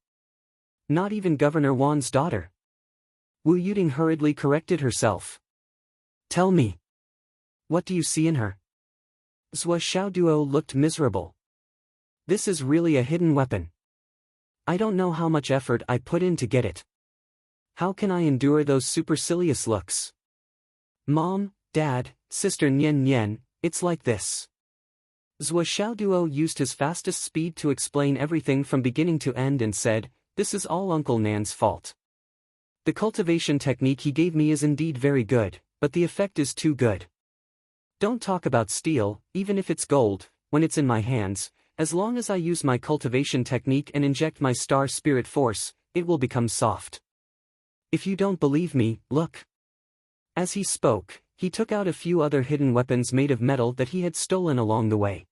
Not even Governor Wan's daughter. Wu Yuding hurriedly corrected herself. Tell me. What do you see in her? Zhou Xiaoduo looked miserable. This is really a hidden weapon. I don't know how much effort I put in to get it. How can I endure those supercilious looks? Mom, Dad, Sister Nian Nian, it's like this. Zhou Xiaoduo used his fastest speed to explain everything from beginning to end and said, This is all Uncle Nan's fault. The cultivation technique he gave me is indeed very good, but the effect is too good. Don't talk about steel, even if it's gold, when it's in my hands, as long as I use my cultivation technique and inject my star spirit force, it will become soft. If you don't believe me, look. As he spoke, he took out a few other hidden weapons made of metal that he had stolen along the way.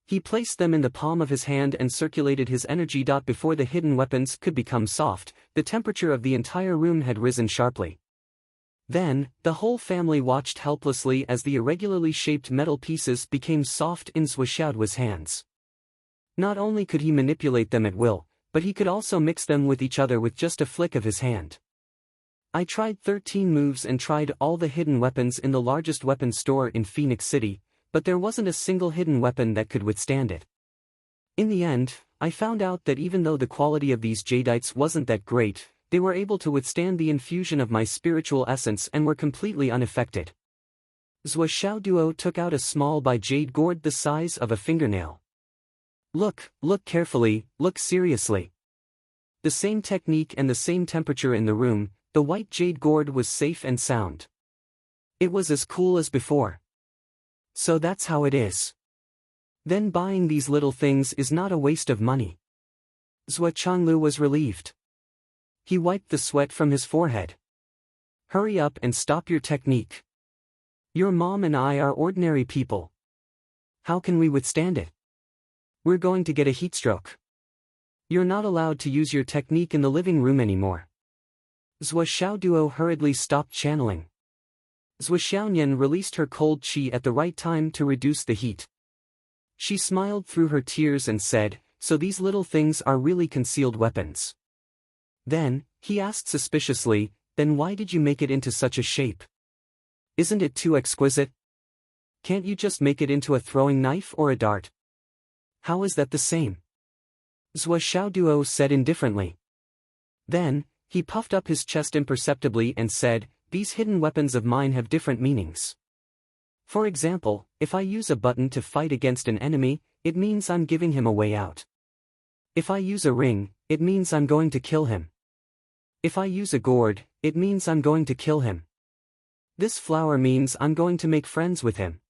He placed them in the palm of his hand and circulated his energy. Before the hidden weapons could become soft, the temperature of the entire room had risen sharply. Then, the whole family watched helplessly as the irregularly shaped metal pieces became soft in Zhou Xiaoduo's hands. Not only could he manipulate them at will, but he could also mix them with each other with just a flick of his hand. I tried 13 moves and tried all the hidden weapons in the largest weapon store in Phoenix City, but there wasn't a single hidden weapon that could withstand it. In the end, I found out that even though the quality of these jadites wasn't that great, they were able to withstand the infusion of my spiritual essence and were completely unaffected. Zhou Xiaoduo took out a small jade gourd the size of a fingernail. Look carefully, look seriously. The same technique and the same temperature in the room, the white jade gourd was safe and sound. It was as cool as before. So that's how it is. Then buying these little things is not a waste of money. Zhou Changlu was relieved. He wiped the sweat from his forehead. Hurry up and stop your technique. Your mom and I are ordinary people. How can we withstand it? We're going to get a heatstroke. You're not allowed to use your technique in the living room anymore. Zhou Xiaoduo hurriedly stopped channeling. Zhou Xiaonian released her cold qi at the right time to reduce the heat. She smiled through her tears and said, "So these little things are really concealed weapons." Then, he asked suspiciously, "Then why did you make it into such a shape? Isn't it too exquisite? Can't you just make it into a throwing knife or a dart? How is that the same?" Zhou Xiaoduo said indifferently. Then, he puffed up his chest imperceptibly and said, "These hidden weapons of mine have different meanings. For example, if I use a button to fight against an enemy, it means I'm giving him a way out. If I use a ring, it means I'm going to kill him. If I use a gourd, it means I'm going to kill him. This flower means I'm going to make friends with him.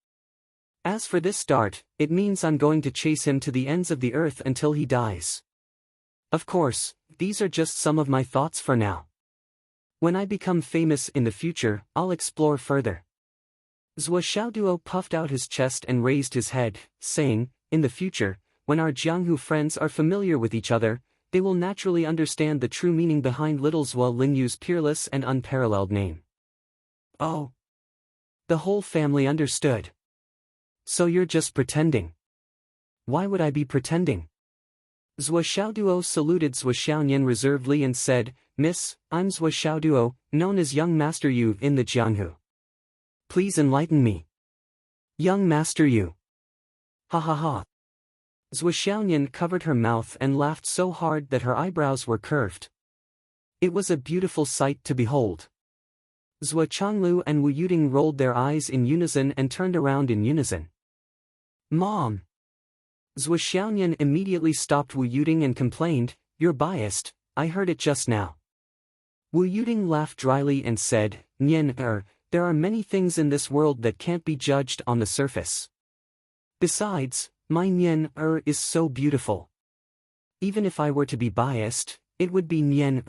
As for this dart, it means I'm going to chase him to the ends of the earth until he dies. Of course, these are just some of my thoughts for now. When I become famous in the future, I'll explore further." Zhou Xiaoduo puffed out his chest and raised his head, saying, "In the future, when our Jianghu friends are familiar with each other, they will naturally understand the true meaning behind little Zhou Lingyu's peerless and unparalleled name." Oh. The whole family understood. "So you're just pretending." "Why would I be pretending?" Zhou Xiaoduo saluted Zhou Xiaonian reservedly and said, "Miss, I'm Zhou Xiaoduo, known as Young Master Yu in the Jianghu. Please enlighten me." "Young Master Yu." Ha ha ha. Zhou Xiaonian covered her mouth and laughed so hard that her eyebrows were curved. It was a beautiful sight to behold. Zhou Changlu and Wu Yuding rolled their eyes in unison and turned around in unison. "Mom!" Zhou Xiaonian immediately stopped Wu Yuding and complained, "You're biased, I heard it just now." Wu Yuding laughed dryly and said, "Nian, there are many things in this world that can't be judged on the surface. Besides, my Nian is so beautiful. Even if I were to be biased, it would be Nian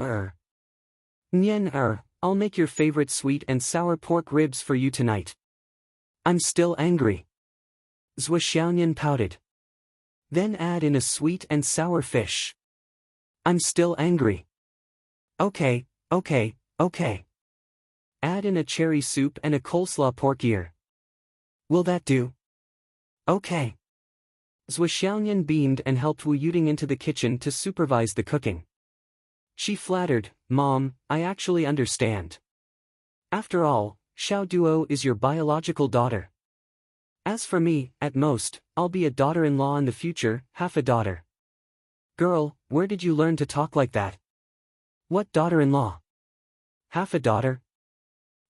Nian I'll make your favorite sweet and sour pork ribs for you tonight." "I'm still angry." Zhou Xiaonian pouted. "Then add in a sweet and sour fish." "I'm still angry." Okay. Add in a cherry soup and a coleslaw pork ear." "Will that do?" "Okay." Zhou Xiaonian beamed and helped Wu Yuding into the kitchen to supervise the cooking. She flattered, "Mom, I actually understand. After all, Xiaoduo is your biological daughter. As for me, at most, I'll be a daughter-in-law in the future, half a daughter." "Girl, where did you learn to talk like that? What daughter-in-law? Half a daughter?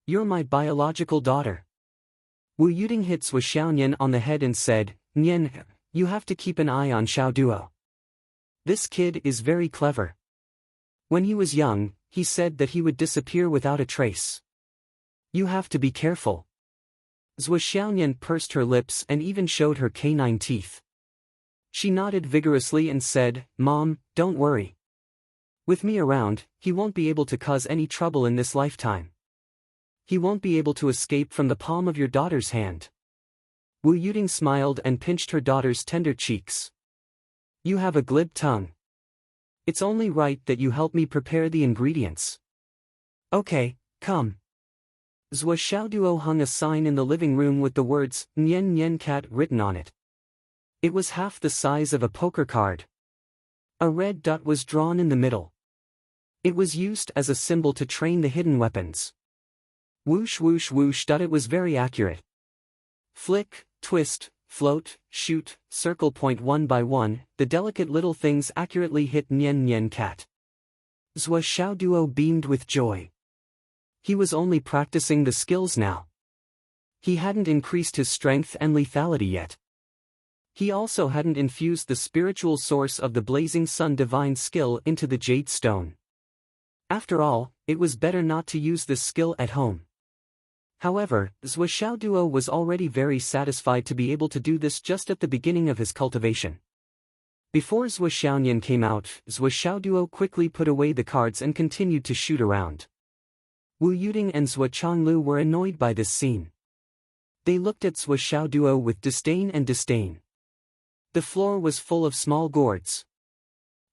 You're my biological daughter." Wu Yuding hit Zhou Xiaonian on the head and said, "Nian, you have to keep an eye on Xiaoduo. This kid is very clever. When he was young, he said that he would disappear without a trace. You have to be careful." Zhou Xiaonian pursed her lips and even showed her canine teeth. She nodded vigorously and said, "Mom, don't worry. With me around, he won't be able to cause any trouble in this lifetime. He won't be able to escape from the palm of your daughter's hand." Wu Yuding smiled and pinched her daughter's tender cheeks. "You have a glib tongue. It's only right that you help me prepare the ingredients." "Okay, come." Zhou Xiaoduo hung a sign in the living room with the words, "Nian Nian Cat" written on it. It was half the size of a poker card. A red dot was drawn in the middle. It was used as a symbol to train the hidden weapons. Whoosh whoosh whoosh. It was very accurate. Flick, twist, float, shoot, circle. Point one by one, the delicate little things accurately hit Nian Nian Cat. Zhou Xiaoduo beamed with joy. He was only practicing the skills now. He hadn't increased his strength and lethality yet. He also hadn't infused the spiritual source of the blazing sun divine skill into the jade stone. After all, it was better not to use this skill at home. However, Zhou Xiaoduo was already very satisfied to be able to do this just at the beginning of his cultivation. Before Zhou Xiaoyan came out, Zhou Xiaoduo quickly put away the cards and continued to shoot around. Wu Yuding and Zhou Changlu were annoyed by this scene. They looked at Zhou Xiaoduo with disdain and disdain. The floor was full of small gourds.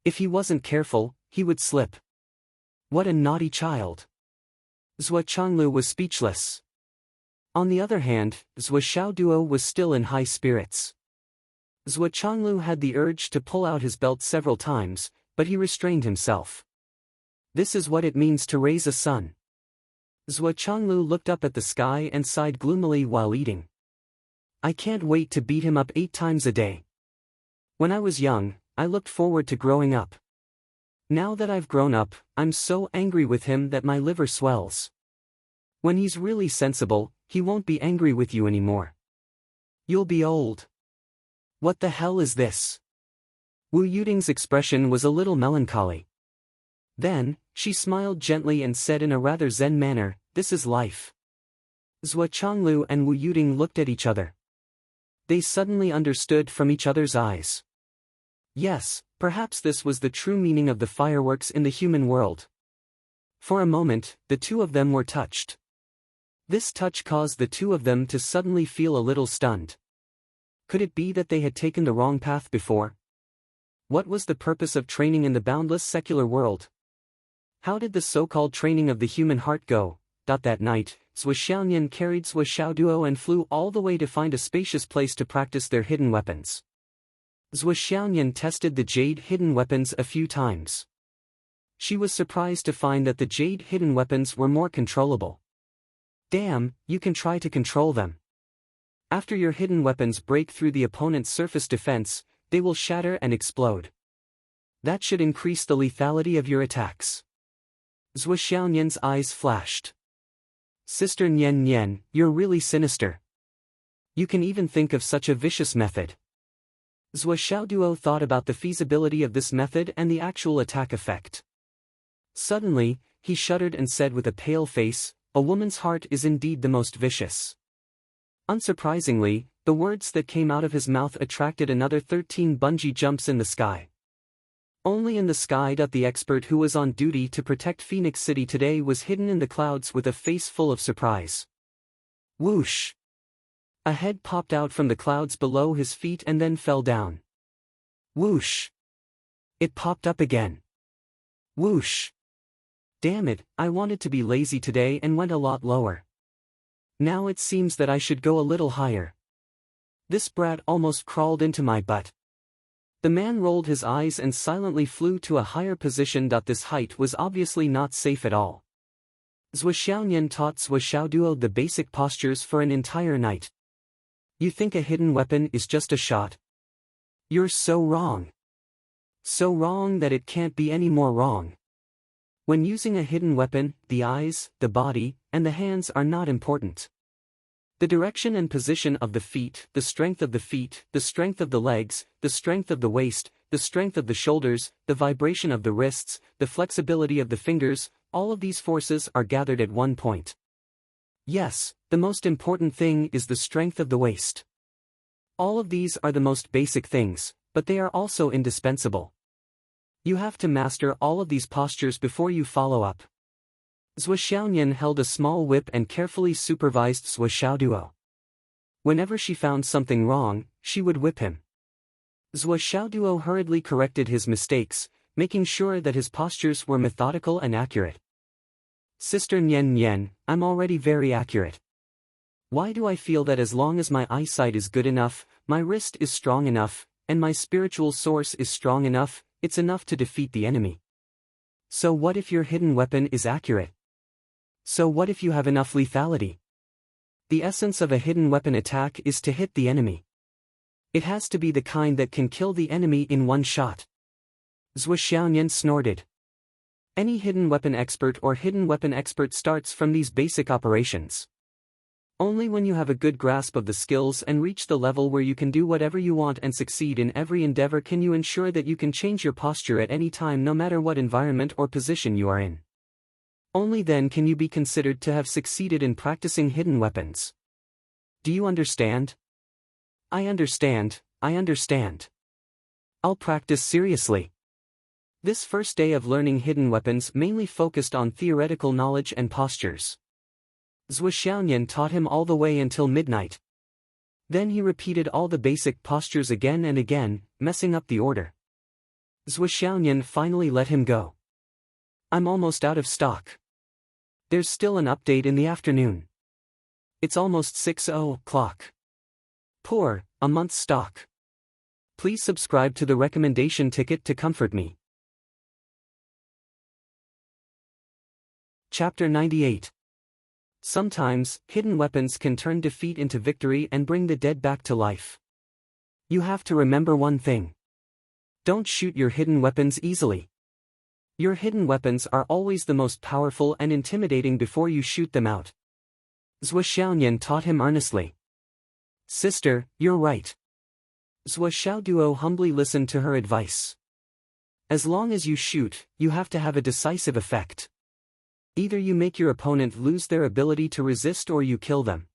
If he wasn't careful, he would slip. What a naughty child. Zhou Changlu was speechless. On the other hand, Zhou Xiaoduo was still in high spirits. Zhou Changlu had the urge to pull out his belt several times, but he restrained himself. This is what it means to raise a son. Zhou Changlu looked up at the sky and sighed gloomily while eating. I can't wait to beat him up 8 times a day. When I was young, I looked forward to growing up. Now that I've grown up, I'm so angry with him that my liver swells. When he's really sensible, he won't be angry with you anymore. You'll be old. What the hell is this? Wu Yuding's expression was a little melancholy. Then, she smiled gently and said in a rather zen manner, this is life. Zhou Changlu and Wu Yuding looked at each other. They suddenly understood from each other's eyes. Yes, perhaps this was the true meaning of the fireworks in the human world. For a moment, the two of them were touched. This touch caused the two of them to suddenly feel a little stunned. Could it be that they had taken the wrong path before? What was the purpose of training in the boundless secular world? How did the so-called training of the human heart go? That night, Zhou Xiaoyan carried Zhou Xiaoduo and flew all the way to find a spacious place to practice their hidden weapons. Zhou Xiaoyan tested the jade hidden weapons a few times. She was surprised to find that the jade hidden weapons were more controllable. Damn, you can try to control them. After your hidden weapons break through the opponent's surface defense, they will shatter and explode. That should increase the lethality of your attacks. Zhou Xiaoyan's eyes flashed. Sister Nian Nian, you're really sinister. You can even think of such a vicious method. Zhou Xiaoduo thought about the feasibility of this method and the actual attack effect. Suddenly, he shuddered and said with a pale face, a woman's heart is indeed the most vicious. Unsurprisingly, the words that came out of his mouth attracted another 13 bungee jumps in the sky. Only in the sky. The expert who was on duty to protect Phoenix City today was hidden in the clouds with a face full of surprise. Whoosh! A head popped out from the clouds below his feet and then fell down. Whoosh! It popped up again. Whoosh! Damn it, I wanted to be lazy today and went a lot lower. Now it seems that I should go a little higher. This brat almost crawled into my butt. The man rolled his eyes and silently flew to a higher position. This height was obviously not safe at all. Zhou Xiaoyan taught Zhou Xiaoduo the basic postures for an entire night. You think a hidden weapon is just a shot? You're so wrong. So wrong that it can't be any more wrong. When using a hidden weapon, the eyes, the body, and the hands are not important. The direction and position of the feet, the strength of the feet, the strength of the legs, the strength of the waist, the strength of the shoulders, the vibration of the wrists, the flexibility of the fingers, all of these forces are gathered at one point. Yes, the most important thing is the strength of the waist. All of these are the most basic things, but they are also indispensable. You have to master all of these postures before you follow up. Zhou Xiaoyan held a small whip and carefully supervised Zhou Xiaoduo. Whenever she found something wrong, she would whip him. Zhou Xiaoduo hurriedly corrected his mistakes, making sure that his postures were methodical and accurate. Sister Nian Nian, I'm already very accurate. Why do I feel that as long as my eyesight is good enough, my wrist is strong enough, and my spiritual source is strong enough, it's enough to defeat the enemy? So what if your hidden weapon is accurate? So what if you have enough lethality? The essence of a hidden weapon attack is to hit the enemy. It has to be the kind that can kill the enemy in one shot. Zhou Xiaoyan snorted. Any hidden weapon expert starts from these basic operations. Only when you have a good grasp of the skills and reach the level where you can do whatever you want and succeed in every endeavor can you ensure that you can change your posture at any time no matter what environment or position you are in. Only then can you be considered to have succeeded in practicing hidden weapons. Do you understand? I understand. I'll practice seriously. This first day of learning hidden weapons mainly focused on theoretical knowledge and postures. Zhuo Xiaoyan taught him all the way until midnight. Then he repeated all the basic postures again and again, messing up the order. Zhuo Xiaoyan finally let him go. I'm almost out of stock. There's still an update in the afternoon. It's almost 6:00. Poor, a month's stock. Please subscribe to the recommendation ticket to comfort me. Chapter 98. Sometimes, hidden weapons can turn defeat into victory and bring the dead back to life. You have to remember one thing. Don't shoot your hidden weapons easily. Your hidden weapons are always the most powerful and intimidating before you shoot them out. Zhuo Xiaoyan taught him earnestly. Sister, you're right. Zhuo Xiaoduo humbly listened to her advice. As long as you shoot, you have to have a decisive effect. Either you make your opponent lose their ability to resist or you kill them.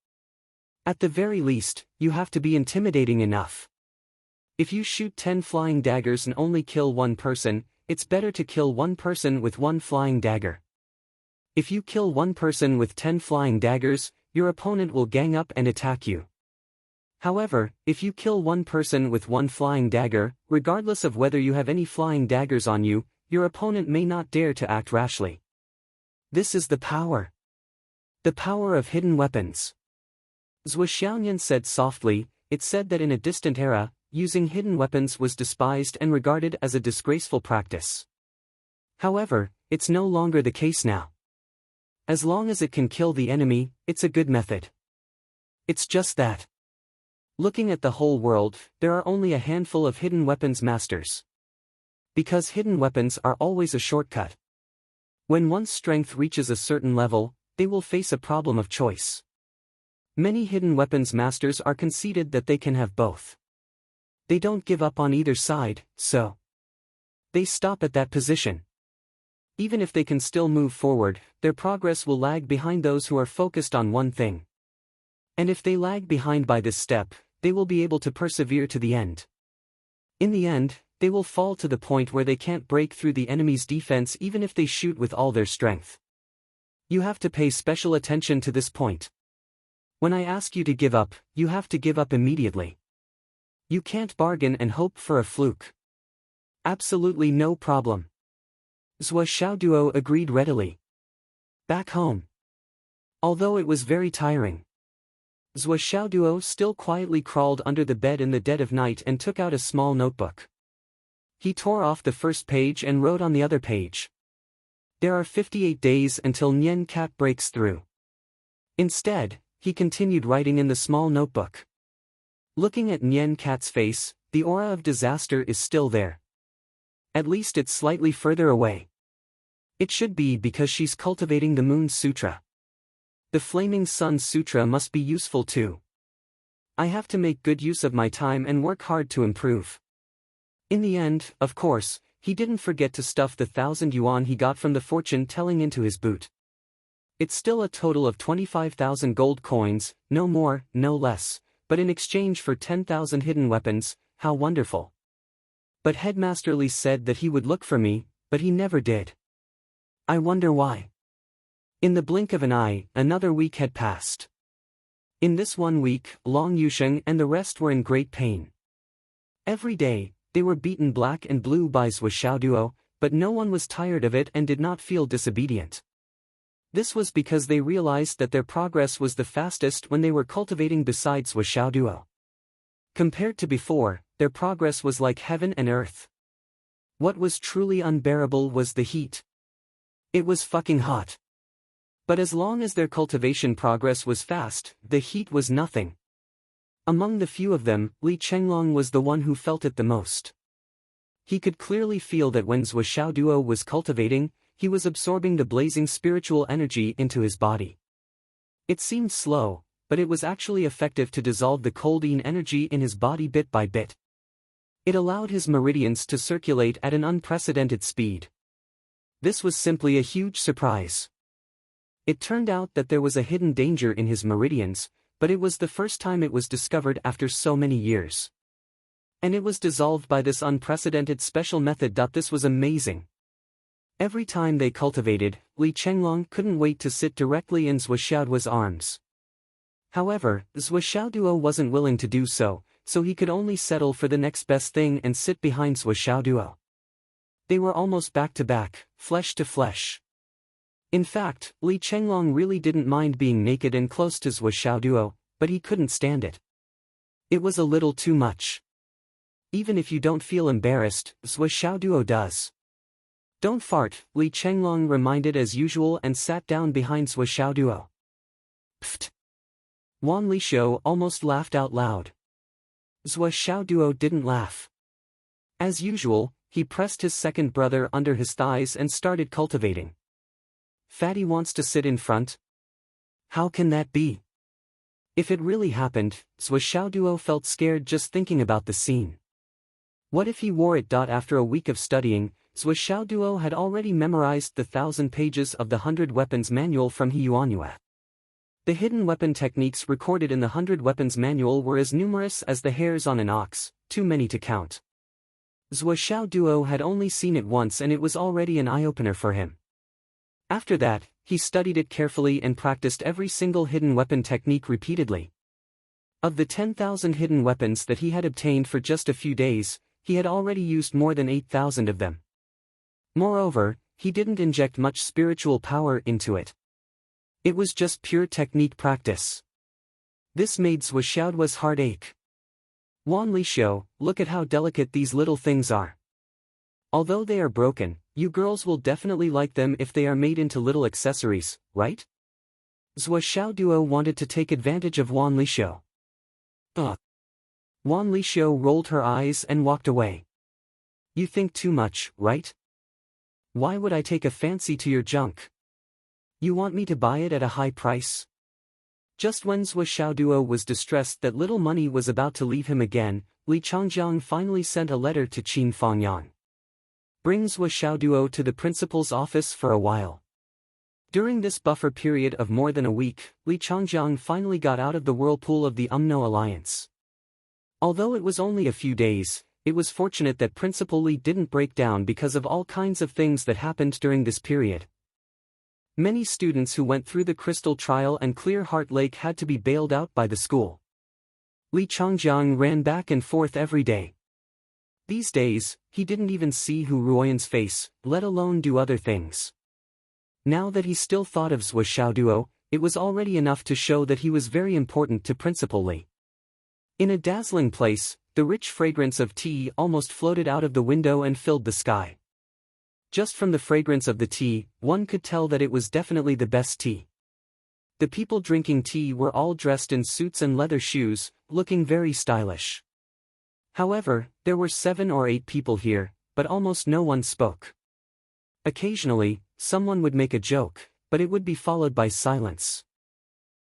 At the very least, you have to be intimidating enough. If you shoot 10 flying daggers and only kill one person, it's better to kill one person with one flying dagger. If you kill one person with 10 flying daggers, your opponent will gang up and attack you. However, if you kill one person with one flying dagger, regardless of whether you have any flying daggers on you, your opponent may not dare to act rashly. This is the power. The power of hidden weapons. Zhuo Xiaoyan said softly, it said that in a distant era, using hidden weapons was despised and regarded as a disgraceful practice. However, it's no longer the case now. As long as it can kill the enemy, it's a good method. It's just that. Looking at the whole world, there are only a handful of hidden weapons masters. Because hidden weapons are always a shortcut. When one's strength reaches a certain level, they will face a problem of choice. Many hidden weapons masters are conceited that they can have both. They don't give up on either side, so they stop at that position. Even if they can still move forward, their progress will lag behind those who are focused on one thing. And if they lag behind by this step, they will be able to persevere to the end. In the end, they will fall to the point where they can't break through the enemy's defense even if they shoot with all their strength. You have to pay special attention to this point. When I ask you to give up, you have to give up immediately. You can't bargain and hope for a fluke. Absolutely no problem. Zhuo Xiaoduo agreed readily. Back home. Although it was very tiring, Zhuo Xiaoduo still quietly crawled under the bed in the dead of night and took out a small notebook. He tore off the first page and wrote on the other page. There are 58 days until Nian Cat breaks through. Instead, he continued writing in the small notebook. Looking at Nian Cat's face, the aura of disaster is still there. At least it's slightly further away. It should be because she's cultivating the Moon Sutra. The Flaming Sun Sutra must be useful too. I have to make good use of my time and work hard to improve. In the end, of course, he didn't forget to stuff the 1,000 yuan he got from the fortune-telling into his boot. It's still a total of 25,000 gold coins, no more, no less, but in exchange for 10,000 hidden weapons, how wonderful. But Headmaster Li said that he would look for me, but he never did. I wonder why. In the blink of an eye, another week had passed. In this 1 week, Long Yusheng and the rest were in great pain. Every day, they were beaten black and blue by Zhuo Xiaoduo, but no one was tired of it and did not feel disobedient. This was because they realized that their progress was the fastest when they were cultivating beside Zhuo Xiaoduo. Compared to before, their progress was like heaven and earth. What was truly unbearable was the heat. It was fucking hot. But as long as their cultivation progress was fast, the heat was nothing. Among the few of them, Li Chenglong was the one who felt it the most. He could clearly feel that when Zhuo Xiaoduo was cultivating, he was absorbing the blazing spiritual energy into his body. It seemed slow, but it was actually effective to dissolve the coldine energy in his body bit by bit. It allowed his meridians to circulate at an unprecedented speed. This was simply a huge surprise. It turned out that there was a hidden danger in his meridians, but it was the first time it was discovered after so many years. And it was dissolved by this unprecedented special method. This was amazing. Every time they cultivated, Li Chenglong couldn't wait to sit directly in Zhou Xiaoduo's arms. However, Zhou Xiaoduo wasn't willing to do so, so he could only settle for the next best thing and sit behind Zhou Xiaoduo. They were almost back to back, flesh to flesh. In fact, Li Chenglong really didn't mind being naked and close to Zhou Xiaoduo, but he couldn't stand it. It was a little too much. Even if you don't feel embarrassed, Zhou Xiaoduo does. Don't fart, Li Chenglong reminded as usual and sat down behind Zhou Xiaoduo. Pfft! Wan Lishou almost laughed out loud. Zhou Xiaoduo didn't laugh. As usual, he pressed his second brother under his thighs and started cultivating. Fatty wants to sit in front? How can that be? If it really happened, Zhou Xiaoduo felt scared just thinking about the scene. What if he wore it? After a week of studying, Zhou Xiaoduo had already memorized the 1,000 pages of the 100 Weapons Manual from He Yuanyue. The hidden weapon techniques recorded in the 100 Weapons Manual were as numerous as the hairs on an ox, too many to count. Zhou Xiaoduo had only seen it once and it was already an eye-opener for him. After that, he studied it carefully and practiced every single hidden weapon technique repeatedly. Of the 10,000 hidden weapons that he had obtained for just a few days, he had already used more than 8,000 of them. Moreover, he didn't inject much spiritual power into it. It was just pure technique practice. This made Zhou Xiaoduo's heart ache. Wan Lishou, look at how delicate these little things are. Although they are broken, you girls will definitely like them if they are made into little accessories, right? Zhou Xiaoduo wanted to take advantage of Wan Lishou. Wan Lishou rolled her eyes and walked away. You think too much, right? Why would I take a fancy to your junk? You want me to buy it at a high price? Just when Zhou Xiaoduo was distressed that little money was about to leave him again, Li Changjiang finally sent a letter to Qin Fangyang. Bring Zhou Xiaoduo to the principal's office for a while. During this buffer period of more than a week, Li Changjiang finally got out of the whirlpool of the Umno alliance. Although it was only a few days, it was fortunate that Principal Li didn't break down because of all kinds of things that happened during this period. Many students who went through the Crystal Trial and Clear Heart Lake had to be bailed out by the school. Li Changjiang ran back and forth every day. These days, he didn't even see Hu Ruoyan's face, let alone do other things. Now that he still thought of Zhou Xiaoduo, it was already enough to show that he was very important to Principal Li. In a dazzling place, the rich fragrance of tea almost floated out of the window and filled the sky. Just from the fragrance of the tea, one could tell that it was definitely the best tea. The people drinking tea were all dressed in suits and leather shoes, looking very stylish. However, there were 7 or 8 people here, but almost no one spoke. Occasionally, someone would make a joke, but it would be followed by silence.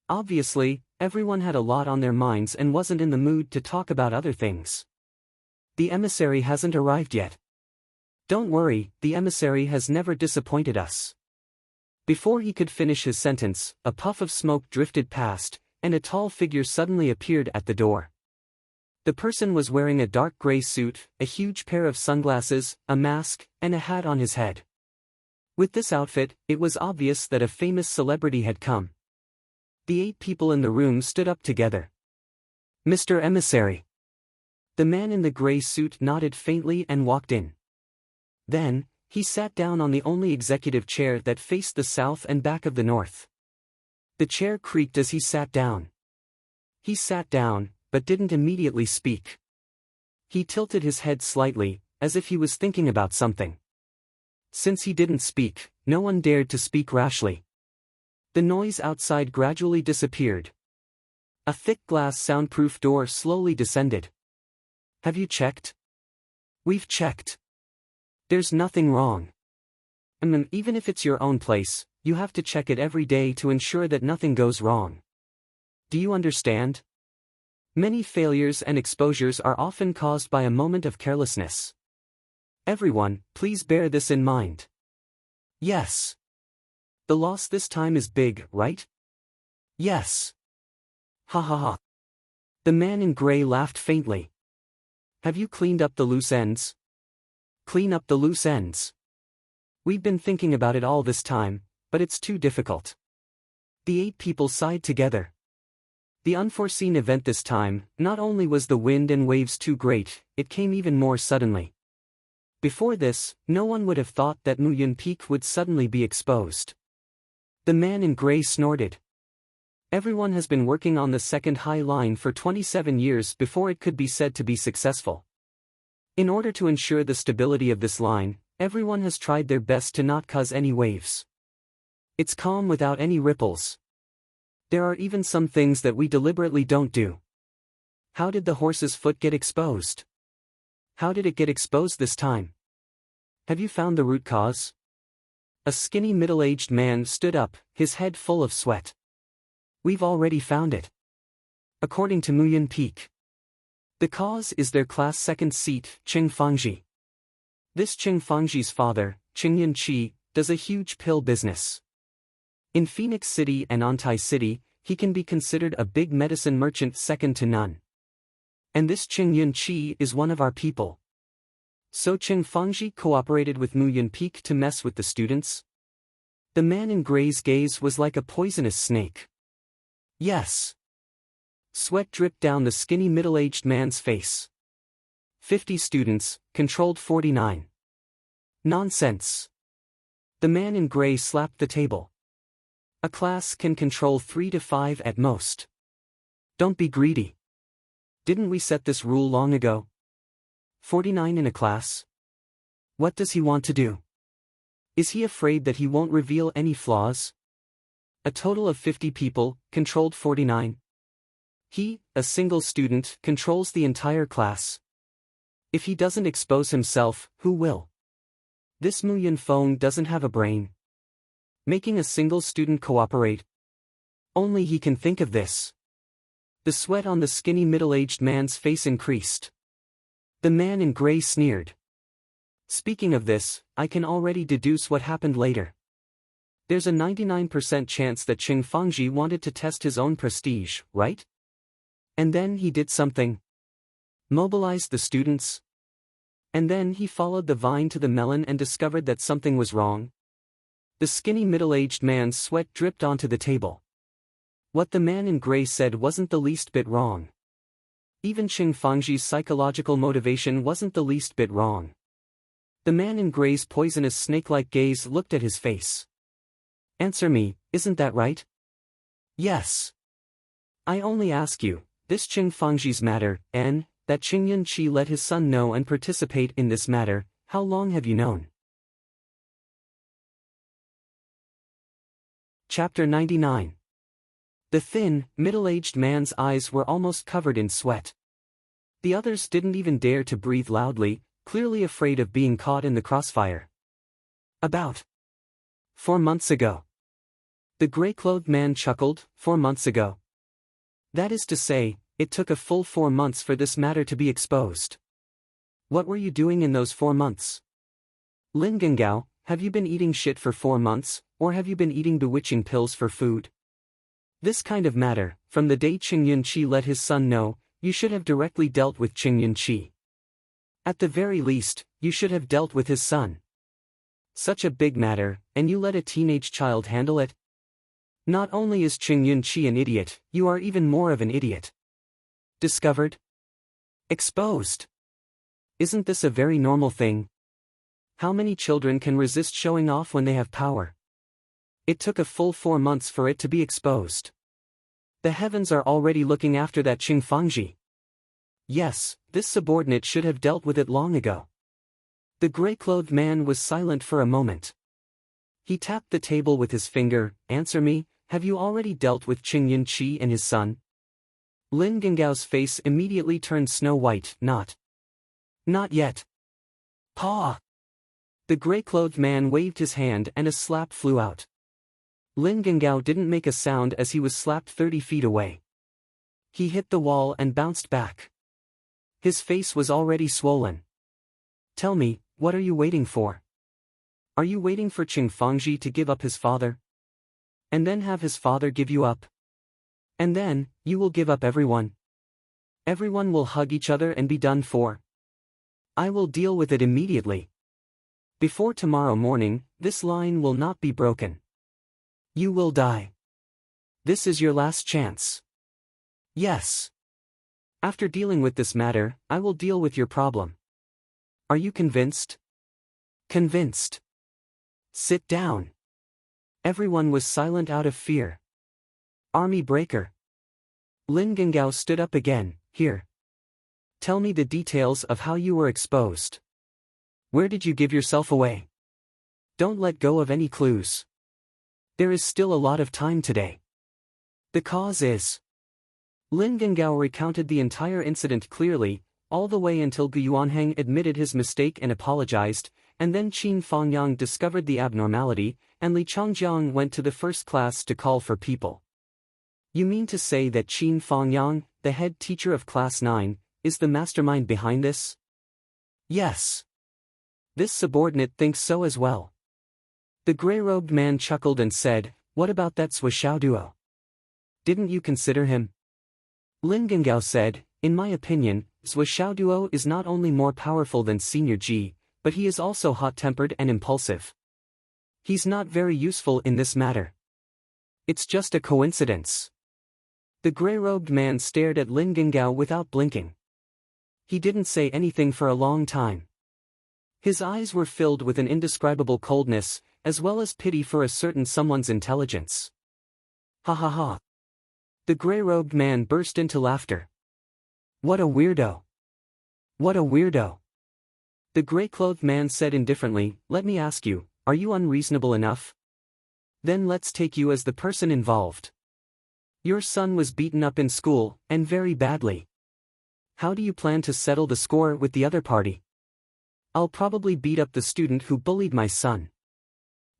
Obviously, everyone had a lot on their minds and wasn't in the mood to talk about other things. The emissary hasn't arrived yet. Don't worry, the emissary has never disappointed us. Before he could finish his sentence, a puff of smoke drifted past, and a tall figure suddenly appeared at the door. The person was wearing a dark gray suit, a huge pair of sunglasses, a mask, and a hat on his head. With this outfit, it was obvious that a famous celebrity had come. The 8 people in the room stood up together. Mr. Emissary. The man in the gray suit nodded faintly and walked in. Then, he sat down on the only executive chair that faced the south and back of the north. The chair creaked as he sat down. He sat down, but didn't immediately speak. He tilted his head slightly, as if he was thinking about something. Since he didn't speak, no one dared to speak rashly. The noise outside gradually disappeared. A thick glass soundproof door slowly descended. Have you checked? We've checked. There's nothing wrong. Even if it's your own place, you have to check it every day to ensure that nothing goes wrong. Do you understand? Many failures and exposures are often caused by a moment of carelessness. Everyone, please bear this in mind. Yes. The loss this time is big, right? Yes. Ha ha ha. The man in gray laughed faintly. Have you cleaned up the loose ends? Clean up the loose ends. We've been thinking about it all this time, but it's too difficult. The 8 people sighed together. The unforeseen event this time, not only was the wind and waves too great, it came even more suddenly. Before this, no one would have thought that Muyan Peak would suddenly be exposed. The man in gray snorted. Everyone has been working on the second high line for 27 years before it could be said to be successful. In order to ensure the stability of this line, everyone has tried their best to not cause any waves. It's calm without any ripples. There are even some things that we deliberately don't do. How did the horse's foot get exposed? How did it get exposed this time? Have you found the root cause? A skinny middle-aged man stood up, his head full of sweat. We've already found it. According to Muyan Peak. The cause is their class second seat, Qing Fangji. This Qing Fangji's father, Qing Yunqi, does a huge pill business. In Phoenix City and Antai City, he can be considered a big medicine merchant second to none. And this Qing Yunqi is one of our people. So Qing Fangji cooperated with Muyan Peak to mess with the students? The man in gray's gaze was like a poisonous snake. Yes. Sweat dripped down the skinny middle-aged man's face. 50 students, controlled 49. Nonsense. The man in gray slapped the table. A class can control 3 to 5 at most. Don't be greedy. Didn't we set this rule long ago? 49 in a class? What does he want to do? Is he afraid that he won't reveal any flaws? A total of 50 people, controlled 49. He, a single student, controls the entire class. If he doesn't expose himself, who will? This Muyan Feng doesn't have a brain. Making a single student cooperate? Only he can think of this. The sweat on the skinny middle-aged man's face increased. The man in gray sneered. Speaking of this, I can already deduce what happened later. There's a 99% chance that Qing Fangji wanted to test his own prestige, right? And then he did something. Mobilized the students. And then he followed the vine to the melon and discovered that something was wrong. The skinny middle-aged man's sweat dripped onto the table. What the man in gray said wasn't the least bit wrong. Even Qing Fangji's psychological motivation wasn't the least bit wrong. The man in gray's poisonous snake-like gaze looked at his face. Answer me, isn't that right? Yes. I only ask you, this Qing Fangji's matter, and that Qing Yunqi let his son know and participate in this matter, how long have you known? Chapter 99. The thin, middle-aged man's eyes were almost covered in sweat. The others didn't even dare to breathe loudly, clearly afraid of being caught in the crossfire. About 4 months ago. The gray-clothed man chuckled. 4 months ago. That is to say, it took a full 4 months for this matter to be exposed. What were you doing in those 4 months? Lin Gengao, have you been eating shit for 4 months, or have you been eating bewitching pills for food? This kind of matter, from the day Qing Yunqi let his son know, you should have directly dealt with Qing Yunqi. At the very least, you should have dealt with his son. Such a big matter, and you let a teenage child handle it? Not only is Qing Yunqi an idiot, you are even more of an idiot. Discovered? Exposed. Isn't this a very normal thing? How many children can resist showing off when they have power? It took a full 4 months for it to be exposed. The heavens are already looking after that Qing Fangji. Yes, this subordinate should have dealt with it long ago. The gray-clothed man was silent for a moment. He tapped the table with his finger. Answer me, have you already dealt with Qing Yunqi and his son? Lin Gengao's face immediately turned snow white. Not yet. Pa! The gray-clothed man waved his hand and a slap flew out. Lin Gengao didn't make a sound as he was slapped 30 feet away. He hit the wall and bounced back. His face was already swollen. Tell me, what are you waiting for? Are you waiting for Qing Fangji to give up his father? And then have his father give you up? And then, you will give up everyone? Everyone will hug each other and be done for. I will deal with it immediately. Before tomorrow morning, this line will not be broken. You will die. This is your last chance. Yes. After dealing with this matter, I will deal with your problem. Are you convinced? Convinced. Sit down. Everyone was silent out of fear. Army breaker. Lin Gengao stood up again. Here. Tell me the details of how you were exposed. Where did you give yourself away? Don't let go of any clues. There is still a lot of time today. The cause is. Lin Gengao recounted the entire incident clearly, all the way until Gu Yuanheng admitted his mistake and apologized, and then Qin Fangyang discovered the abnormality, and Li Changjiang went to the first class to call for people. You mean to say that Qin Fangyang, the head teacher of class 9, is the mastermind behind this? Yes. This subordinate thinks so as well. The gray-robed man chuckled and said, what about that Sui Xiaoduo? Didn't you consider him? Lin Gengao said, in my opinion, Sui Xiaoduo is not only more powerful than Senior Ji, but he is also hot-tempered and impulsive. He's not very useful in this matter. It's just a coincidence. The gray-robed man stared at Lin Gengao without blinking. He didn't say anything for a long time. His eyes were filled with an indescribable coldness, as well as pity for a certain someone's intelligence. Ha ha ha. The gray-robed man burst into laughter. What a weirdo. What a weirdo. The gray-clothed man said indifferently, let me ask you, are you unreasonable enough? Then let's take you as the person involved. Your son was beaten up in school, and very badly. How do you plan to settle the score with the other party? I'll probably beat up the student who bullied my son.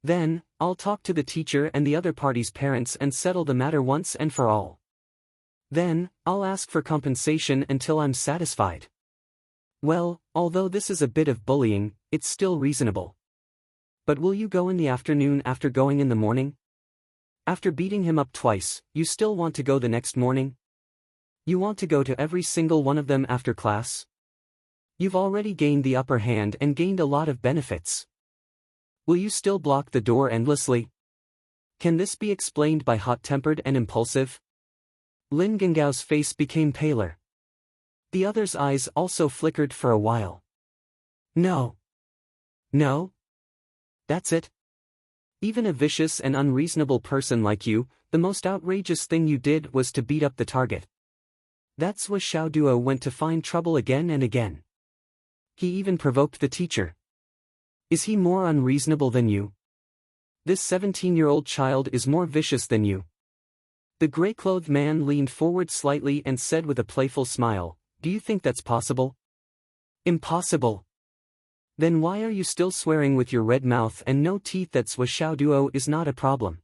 Then, I'll talk to the teacher and the other party's parents and settle the matter once and for all. Then, I'll ask for compensation until I'm satisfied. Well, although this is a bit of bullying, it's still reasonable. But will you go in the afternoon after going in the morning? After beating him up twice, you still want to go the next morning? You want to go to every single one of them after class? You've already gained the upper hand and gained a lot of benefits. Will you still block the door endlessly? Can this be explained by hot-tempered and impulsive? Lin Gengao's face became paler. The other's eyes also flickered for a while. No. No? That's it? Even a vicious and unreasonable person like you, the most outrageous thing you did was to beat up the target. That's why Xiao Duo went to find trouble again and again. He even provoked the teacher. Is he more unreasonable than you? This 17-year-old child is more vicious than you. The gray-clothed man leaned forward slightly and said with a playful smile, do you think that's possible? Impossible. Then why are you still swearing with your red mouth and no teeth that Sui Xiao Duo is not a problem?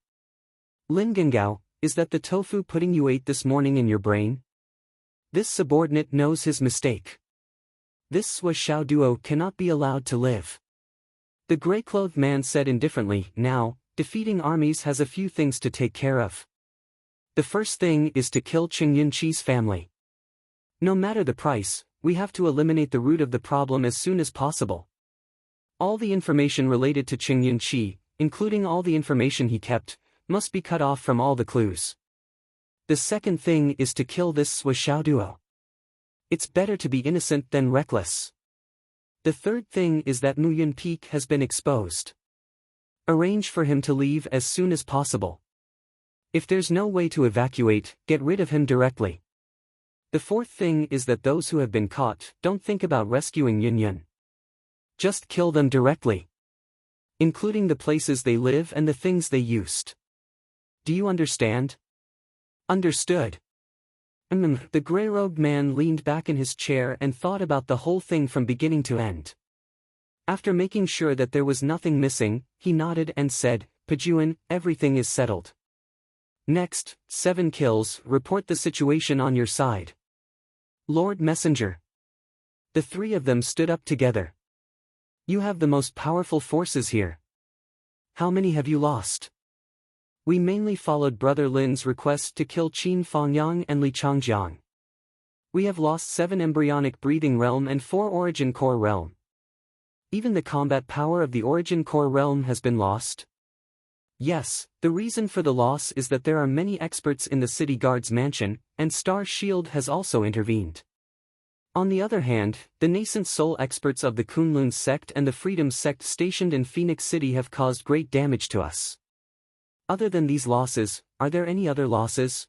Lin Gengao, is that the tofu pudding you ate this morning in your brain? This subordinate knows his mistake. This Sui Xiao Duo cannot be allowed to live. The gray-clothed man said indifferently, now, defeating armies has a few things to take care of. The first thing is to kill Qing Yunqi's family. No matter the price, we have to eliminate the root of the problem as soon as possible. All the information related to Qing Yunqi, including all the information he kept, must be cut off from all the clues. The second thing is to kill this Sui Xiao Duo. It's better to be innocent than reckless. The third thing is that Mu Yun Peak has been exposed. Arrange for him to leave as soon as possible. If there's no way to evacuate, get rid of him directly. The fourth thing is that those who have been caught, don't think about rescuing Yun Yun. Just kill them directly. Including the places they live and the things they used. Do you understand? Understood. The gray-robed man leaned back in his chair and thought about the whole thing from beginning to end. After making sure that there was nothing missing, he nodded and said, "Pajuan, everything is settled. Next, 7 kills, report the situation on your side." "Lord Messenger." The 3 of them stood up together. "You have the most powerful forces here. How many have you lost?" "We mainly followed Brother Lin's request to kill Qin Fangyang and Li Changjiang. We have lost 7 embryonic breathing realm and 4 origin core realm. Even the combat power of the origin core realm has been lost." "Yes, the reason for the loss is that there are many experts in the city guard's mansion, and Star Shield has also intervened. On the other hand, the nascent soul experts of the Kunlun sect and the Freedom sect stationed in Phoenix City have caused great damage to us. Other than these losses, are there any other losses?"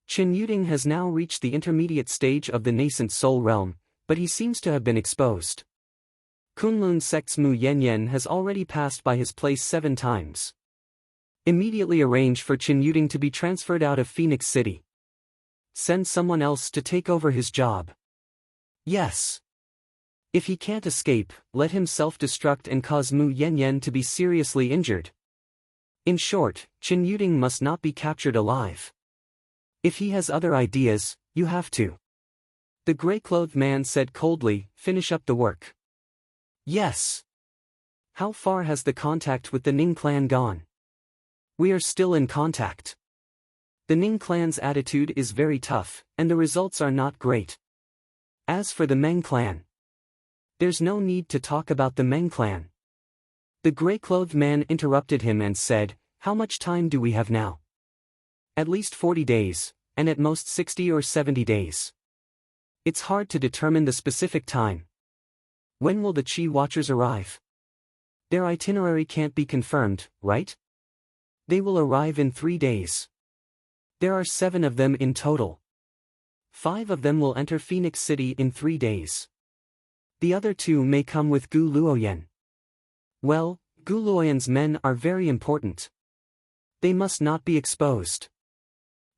Qin Yuding has now reached the intermediate stage of the nascent soul realm, but he seems to have been exposed. Kunlun sect's Mu Yanyan has already passed by his place 7 times. Immediately arrange for Qin Yuding to be transferred out of Phoenix City. Send someone else to take over his job. Yes. If he can't escape, let him self-destruct and cause Mu Yanyan to be seriously injured. In short, Qin Yuding must not be captured alive. If he has other ideas, you have to. The gray-clothed man said coldly, "Finish up the work." "Yes." "How far has the contact with the Ning clan gone?" "We are still in contact. The Ning clan's attitude is very tough, and the results are not great. As for the Meng clan, there's no need to talk about the Meng clan." The gray-clothed man interrupted him and said, "How much time do we have now?" "At least 40 days, and at most 60 or 70 days. It's hard to determine the specific time." "When will the Qi Watchers arrive?" "Their itinerary can't be confirmed, right?" "They will arrive in 3 days. There are 7 of them in total. 5 of them will enter Phoenix City in 3 days. The other 2 may come with Gu Luoyan." "Well, Gu Luoyan's men are very important. They must not be exposed.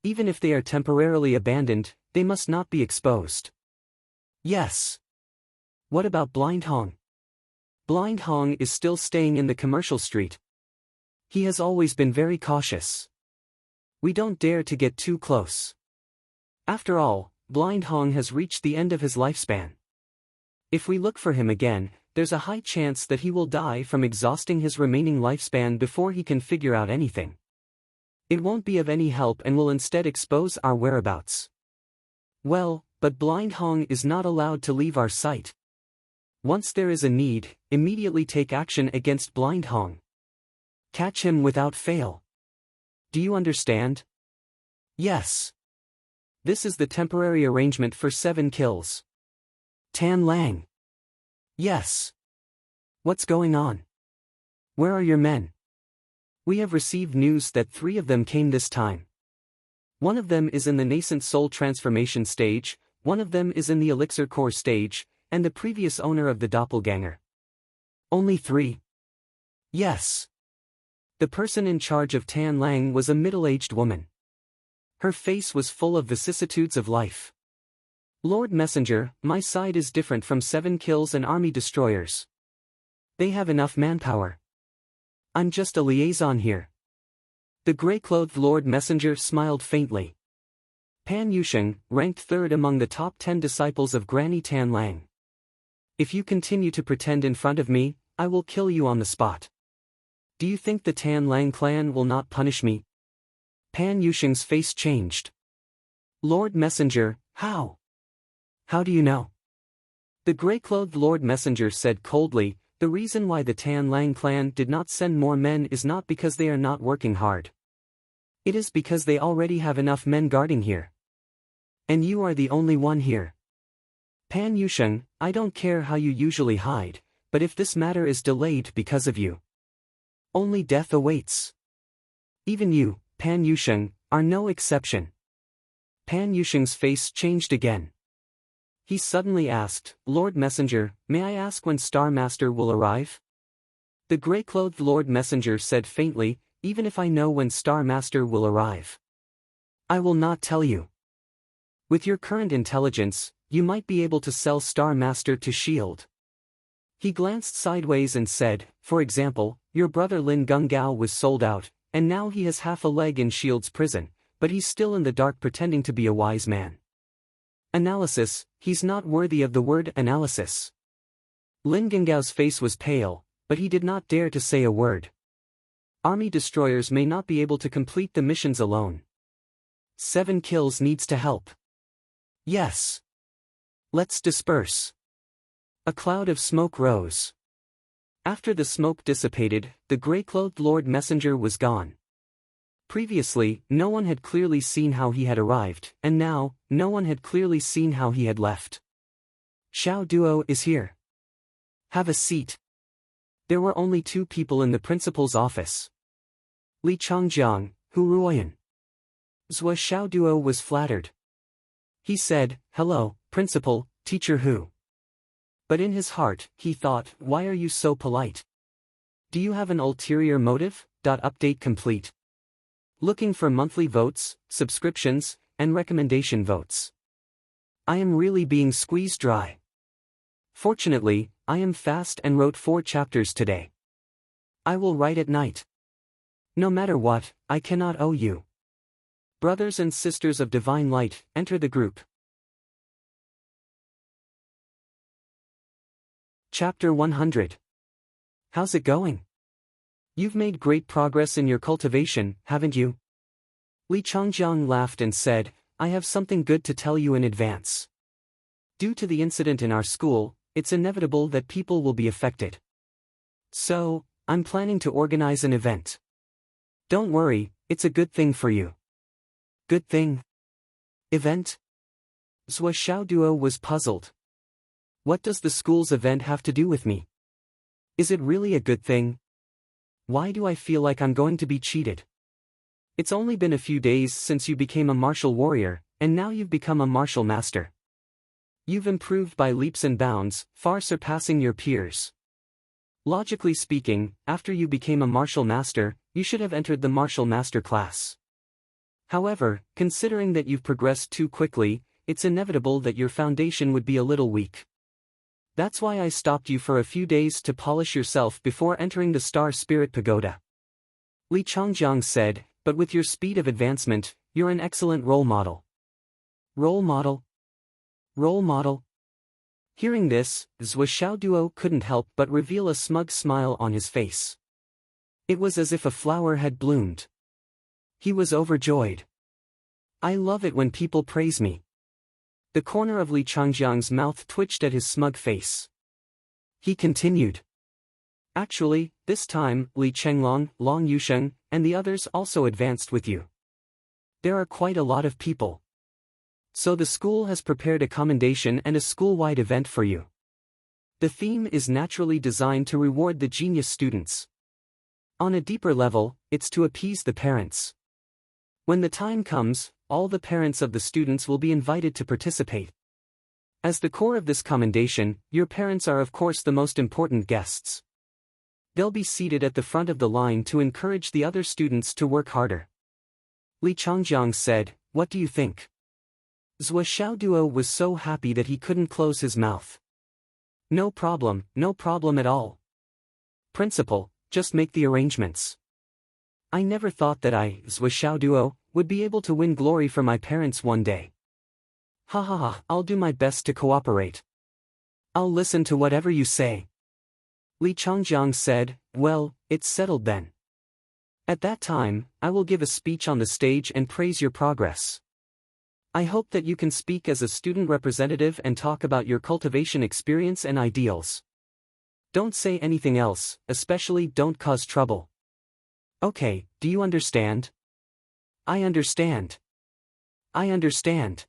Even if they are temporarily abandoned, they must not be exposed." "Yes." "What about Blind Hong?" "Blind Hong is still staying in the commercial street. He has always been very cautious. We don't dare to get too close. After all, Blind Hong has reached the end of his lifespan. If we look for him again, there's a high chance that he will die from exhausting his remaining lifespan before he can figure out anything. It won't be of any help and will instead expose our whereabouts." "Well, but Blind Hong is not allowed to leave our sight. Once there is a need, immediately take action against Blind Hong. Catch him without fail. Do you understand?" "Yes." "This is the temporary arrangement for 7 kills. Tan Lang." "Yes." "What's going on? Where are your men?" "We have received news that 3 of them came this time. One of them is in the nascent soul transformation stage, one of them is in the elixir core stage, and the previous owner of the doppelganger." "Only 3? "Yes." The person in charge of Tan Lang was a middle-aged woman. Her face was full of vicissitudes of life. "Lord Messenger, my side is different from 7 kills and army destroyers. They have enough manpower. I'm just a liaison here." The gray-clothed Lord Messenger smiled faintly. "Pan Yusheng, ranked 3rd among the top 10 disciples of Granny Tan Lang. If you continue to pretend in front of me, I will kill you on the spot. Do you think the Tan Lang clan will not punish me?" Pan Yusheng's face changed. "Lord Messenger, how? How do you know?" The gray-clothed Lord Messenger said coldly, "The reason why the Tan Lang clan did not send more men is not because they are not working hard. It is because they already have enough men guarding here. And you are the only one here. Pan Yusheng, I don't care how you usually hide, but if this matter is delayed because of you, only death awaits. Even you, Pan Yusheng, are no exception." Pan Yusheng's face changed again. He suddenly asked, "Lord Messenger, may I ask when Star Master will arrive?" The gray-clothed Lord Messenger said faintly, "Even if I know when Star Master will arrive, I will not tell you. With your current intelligence, you might be able to sell Star Master to S.H.I.E.L.D. He glanced sideways and said, for example, your brother Lin Gungao was sold out, and now he has half a leg in Shield's prison, but he's still in the dark pretending to be a wise man. Analysis, he's not worthy of the word analysis. Lin Gungao's face was pale, but he did not dare to say a word. Army destroyers may not be able to complete the missions alone. 7 kills needs to help. Yes. Let's disperse. A cloud of smoke rose. After the smoke dissipated, the grey-clothed Lord Messenger was gone. Previously, no one had clearly seen how he had arrived, and now, no one had clearly seen how he had left. Xiao Duo is here. Have a seat. There were only 2 people in the principal's office. Li Changjiang, Hu Ruoyan. Zhou Xiaoduo was flattered. He said, hello, principal, teacher Hu. But in his heart, he thought, why are you so polite? Do you have an ulterior motive? Update complete. Looking for monthly votes, subscriptions, and recommendation votes. I am really being squeezed dry. Fortunately, I am fast and wrote 4 chapters today. I will write at night. No matter what, I cannot owe you. Brothers and sisters of divine light, enter the group. Chapter 100. How's it going? You've made great progress in your cultivation, haven't you? Li Changjiang laughed and said, I have something good to tell you in advance. Due to the incident in our school, it's inevitable that people will be affected. So, I'm planning to organize an event. Don't worry, it's a good thing for you. Good thing? Event? Zhou Xiaoduo was puzzled. What does the school's event have to do with me? Is it really a good thing? Why do I feel like I'm going to be cheated? It's only been a few days since you became a martial warrior, and now you've become a martial master. You've improved by leaps and bounds, far surpassing your peers. Logically speaking, after you became a martial master, you should have entered the martial master class. However, considering that you've progressed too quickly, it's inevitable that your foundation would be a little weak. That's why I stopped you for a few days to polish yourself before entering the Star Spirit Pagoda. Li Changjiang said, but with your speed of advancement, you're an excellent role model. Role model? Role model? Hearing this, Zhou Xiaoduo couldn't help but reveal a smug smile on his face. It was as if a flower had bloomed. He was overjoyed. I love it when people praise me. The corner of Li Changjiang's mouth twitched at his smug face. He continued. Actually, this time, Li Chenglong, Long Yusheng, and the others also advanced with you. There are quite a lot of people. So the school has prepared a commendation and a school-wide event for you. The theme is naturally designed to reward the genius students. On a deeper level, it's to appease the parents. When the time comes, all the parents of the students will be invited to participate. As the core of this commendation, your parents are of course the most important guests. They'll be seated at the front of the line to encourage the other students to work harder. Li Changjiang said, what do you think? Zhou Xiaoduo was so happy that he couldn't close his mouth. No problem at all. Principal, just make the arrangements. I never thought that I, Zhou Xiaoduo, would be able to win glory for my parents one day. Ha ha ha, I'll do my best to cooperate. I'll listen to whatever you say. Li Changjiang said, well, it's settled then. At that time, I will give a speech on the stage and praise your progress. I hope that you can speak as a student representative and talk about your cultivation experience and ideals. Don't say anything else, especially don't cause trouble. Okay, do you understand? I understand. I understand.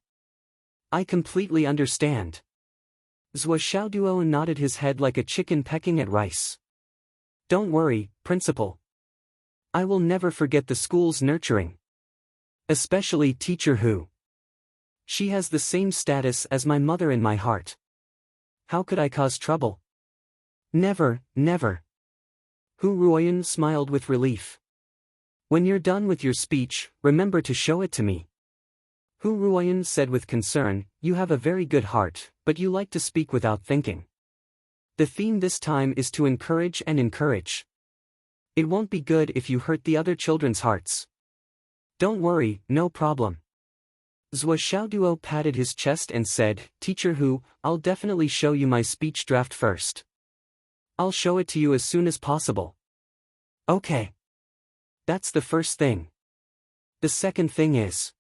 I completely understand. Zhou Xiaoduo nodded his head like a chicken pecking at rice. Don't worry, principal. I will never forget the school's nurturing. Especially teacher Hu. She has the same status as my mother in my heart. How could I cause trouble? Never, never. Hu Ruoyan smiled with relief. When you're done with your speech, remember to show it to me. Hu Ruoyan said with concern, you have a very good heart, but you like to speak without thinking. The theme this time is to encourage and encourage. It won't be good if you hurt the other children's hearts. Don't worry, no problem. Zhou Xiaoduo patted his chest and said, Teacher Hu, I'll definitely show you my speech draft first. I'll show it to you as soon as possible. Okay. That's the first thing. The second thing is.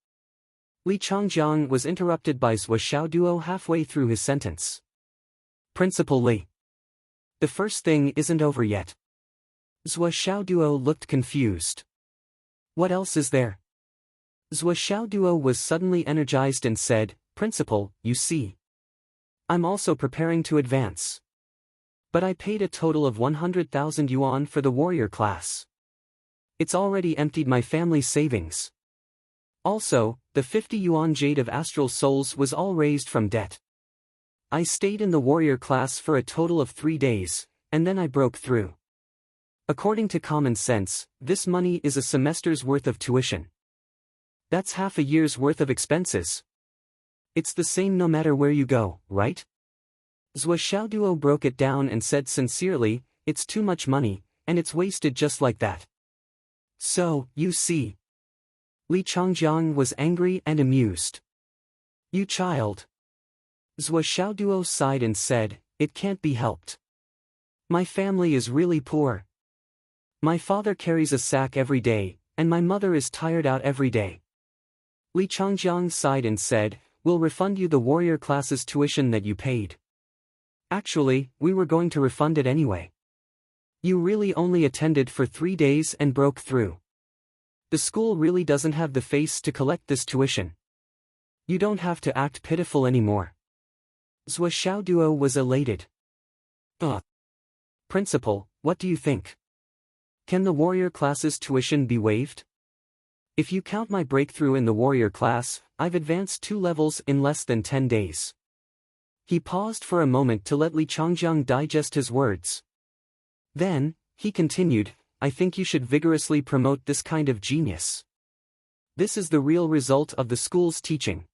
Li Changjiang was interrupted by Zhou Xiaoduo halfway through his sentence. Principal Li. The first thing isn't over yet. Zhou Xiaoduo looked confused. What else is there? Zhou Xiaoduo was suddenly energized and said, Principal, you see. I'm also preparing to advance. But I paid a total of 100,000 yuan for the warrior class. It's already emptied my family's savings. Also, the 50 yuan jade of astral souls was all raised from debt. I stayed in the warrior class for a total of 3 days, and then I broke through. According to common sense, this money is a semester's worth of tuition. That's half a year's worth of expenses. It's the same no matter where you go, right? Zhou Xiaoduo broke it down and said sincerely, it's too much money, and it's wasted just like that. So, you see. Li Changjiang was angry and amused. You child. Zhou Xiaoduo sighed and said, it can't be helped. My family is really poor. My father carries a sack every day, and my mother is tired out every day. Li Changjiang sighed and said, we'll refund you the warrior class's tuition that you paid. Actually, we were going to refund it anyway. You really only attended for 3 days and broke through. The school really doesn't have the face to collect this tuition. You don't have to act pitiful anymore. Zhou Xiaoduo was elated. Principal, what do you think? Can the warrior class's tuition be waived? If you count my breakthrough in the warrior class, I've advanced 2 levels in less than 10 days. He paused for a moment to let Li Changjiang digest his words. Then, he continued, I think you should vigorously promote this kind of genius. This is the real result of the school's teaching.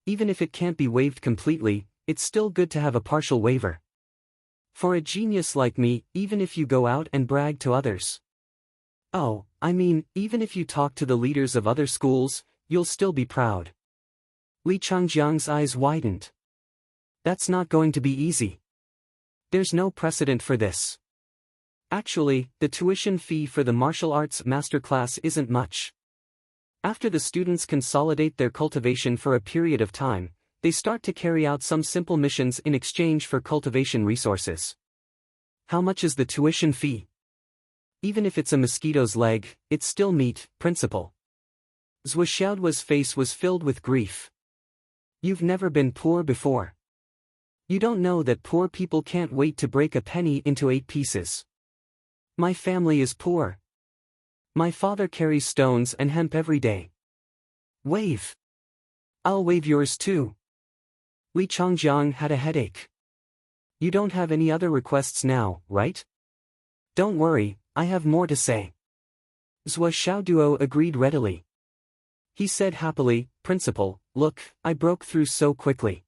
Even if it can't be waived completely, it's still good to have a partial waiver. For a genius like me, even if you go out and brag to others. Oh, I mean, even if you talk to the leaders of other schools, you'll still be proud. Li Changjiang's eyes widened. That's not going to be easy. There's no precedent for this. Actually, the tuition fee for the martial arts masterclass isn't much. After the students consolidate their cultivation for a period of time, they start to carry out some simple missions in exchange for cultivation resources. How much is the tuition fee? Even if it's a mosquito's leg, it's still meat, Principal. Zhou Xiaoduo's face was filled with grief. You've never been poor before. You don't know that poor people can't wait to break a penny into 8 pieces. My family is poor. My father carries stones and hemp every day. Wave. I'll wave yours too. Li Changjiang had a headache. You don't have any other requests now, right? Don't worry, I have more to say. Zhou Xiaoduo agreed readily. He said happily, Principal, look, I broke through so quickly.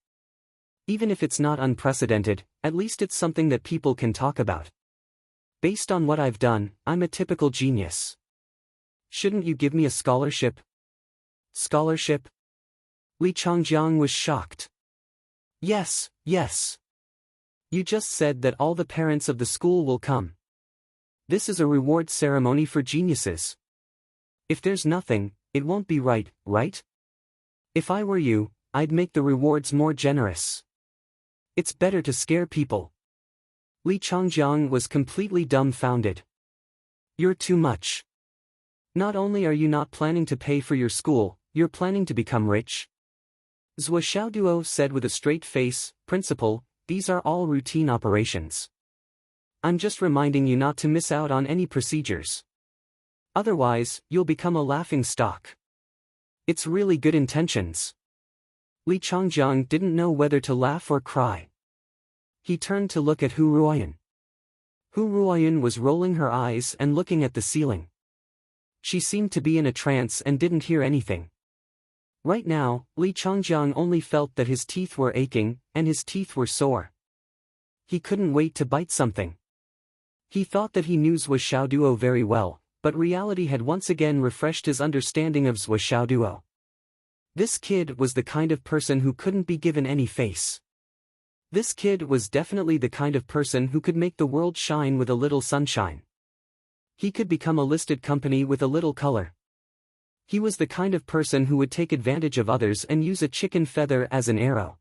Even if it's not unprecedented, at least it's something that people can talk about. Based on what I've done, I'm a typical genius. Shouldn't you give me a scholarship? Scholarship? Li Changjiang was shocked. Yes, yes. You just said that all the parents of the school will come. This is a reward ceremony for geniuses. If there's nothing, it won't be right, right? If I were you, I'd make the rewards more generous. It's better to scare people. Li Changjiang was completely dumbfounded. You're too much. Not only are you not planning to pay for your school, you're planning to become rich. Zhou Xiaoduo said with a straight face, Principal, these are all routine operations. I'm just reminding you not to miss out on any procedures. Otherwise, you'll become a laughing stock. It's really good intentions. Li Changjiang didn't know whether to laugh or cry. He turned to look at Hu Ruoyan. Hu Ruoyan was rolling her eyes and looking at the ceiling. She seemed to be in a trance and didn't hear anything. Right now, Li Changjiang only felt that his teeth were aching, and his teeth were sore. he couldn't wait to bite something. He thought that he knew Zhuo Xiaoduo very well, but reality had once again refreshed his understanding of Zhuo Xiaoduo. This kid was the kind of person who couldn't be given any face. This kid was definitely the kind of person who could make the world shine with a little sunshine. He could become a listed company with a little color. He was the kind of person who would take advantage of others and use a chicken feather as an arrow.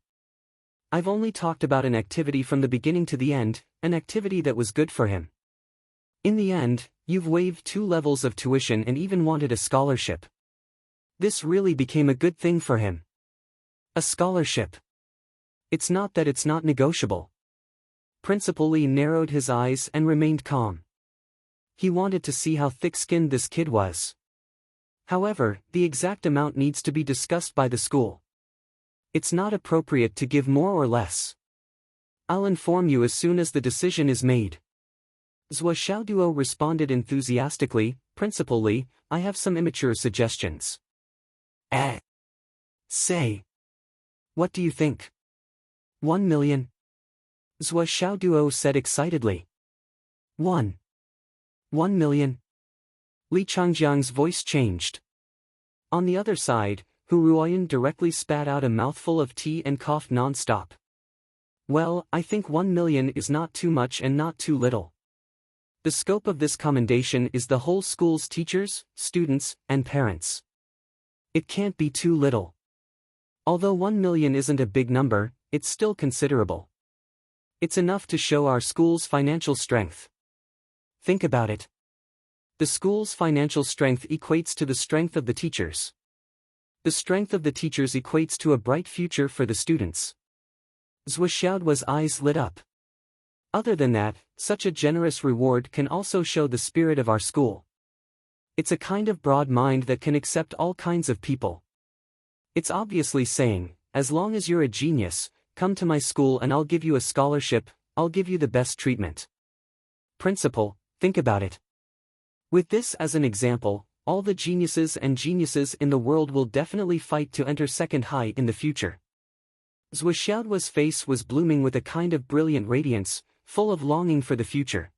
I've only talked about an activity from the beginning to the end, an activity that was good for him. In the end, you've waived 2 levels of tuition and even wanted a scholarship. This really became a good thing for him. A scholarship. It's not that it's not negotiable. Principal Lee narrowed his eyes and remained calm. He wanted to see how thick-skinned this kid was. However, the exact amount needs to be discussed by the school. It's not appropriate to give more or less. I'll inform you as soon as the decision is made. Zhuo Xiaoduo responded enthusiastically, Principal Lee, I have some immature suggestions. Say. What do you think? 1 million? Zhuo Xiaoduo said excitedly. 1 million? Li Changjiang's voice changed. On the other side, Hu Ruoyan directly spat out a mouthful of tea and coughed non-stop. Well, I think 1 million is not too much and not too little. The scope of this commendation is the whole school's teachers, students, and parents. It can't be too little. Although 1 million isn't a big number, it's still considerable. It's enough to show our school's financial strength. Think about it. The school's financial strength equates to the strength of the teachers. The strength of the teachers equates to a bright future for the students. Zhuo Xiaoduo's eyes lit up. Other than that, such a generous reward can also show the spirit of our school. It's a kind of broad mind that can accept all kinds of people. It's obviously saying, as long as you're a genius, come to my school and I'll give you a scholarship, I'll give you the best treatment. Principal, think about it. With this as an example, all the geniuses in the world will definitely fight to enter second high in the future. Zhuo Xiaoduo's face was blooming with a kind of brilliant radiance, full of longing for the future.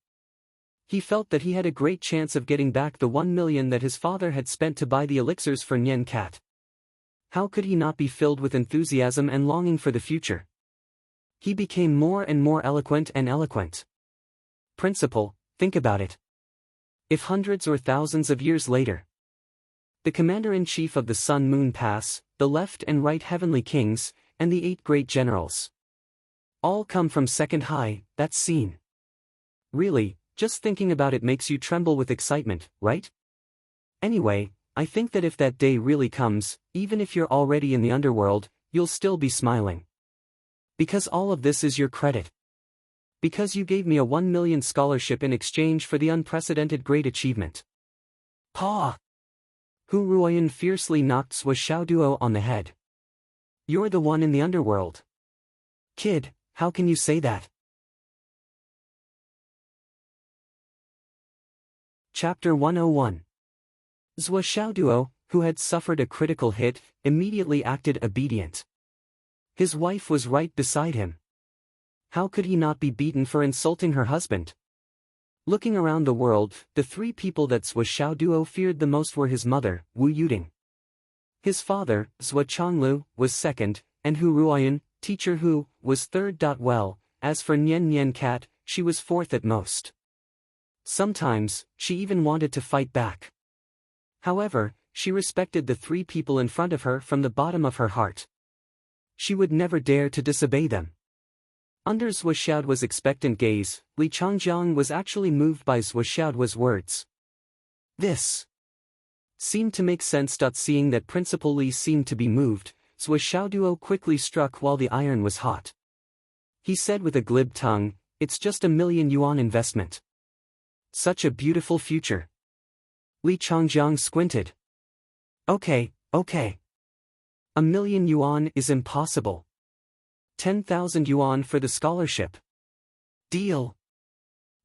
He felt that he had a great chance of getting back the 1 million that his father had spent to buy the elixirs for Nian Cat. How could he not be filled with enthusiasm and longing for the future? He became more and more eloquent and eloquent. Principal, think about it. If hundreds or thousands of years later, the Commander-in-Chief of the Sun-Moon Pass, the left and right heavenly kings, and the 8 great generals all come from second high, that's seen. Really, just thinking about it makes you tremble with excitement, right? Anyway, I think that if that day really comes, even if you're already in the underworld, you'll still be smiling. Because all of this is your credit. Because you gave me a 1 million scholarship in exchange for the unprecedented great achievement. Pa! Hu Ruoyan fiercely knocked Zhuo Xiaoduo on the head. You're the one in the underworld. Kid, how can you say that? Chapter 101. Zhuo Xiaoduo, who had suffered a critical hit, immediately acted obedient. His wife was right beside him. How could he not be beaten for insulting her husband? Looking around the world, the 3 people that Zhuo Xiaoduo feared the most were his mother, Wu Yuding. His father, Zhuo Chonglu, was second, and Hu Ruoyan, teacher Hu, was third. Well, as for Nian Cat, she was fourth at most. Sometimes, she even wanted to fight back. However, she respected the 3 people in front of her from the bottom of her heart. She would never dare to disobey them. Under Zhuo Xiaoduo's expectant gaze, Li Changjiang was actually moved by Zhuo Xiaoduo's words. This seemed to make sense. Seeing that Principal Li seemed to be moved, Zhuo Xiaoduo quickly struck while the iron was hot. He said with a glib tongue, it's just 1 million yuan investment. Such a beautiful future. Li Changjiang squinted. Okay. 1 million yuan is impossible. 10,000 yuan for the scholarship. Deal.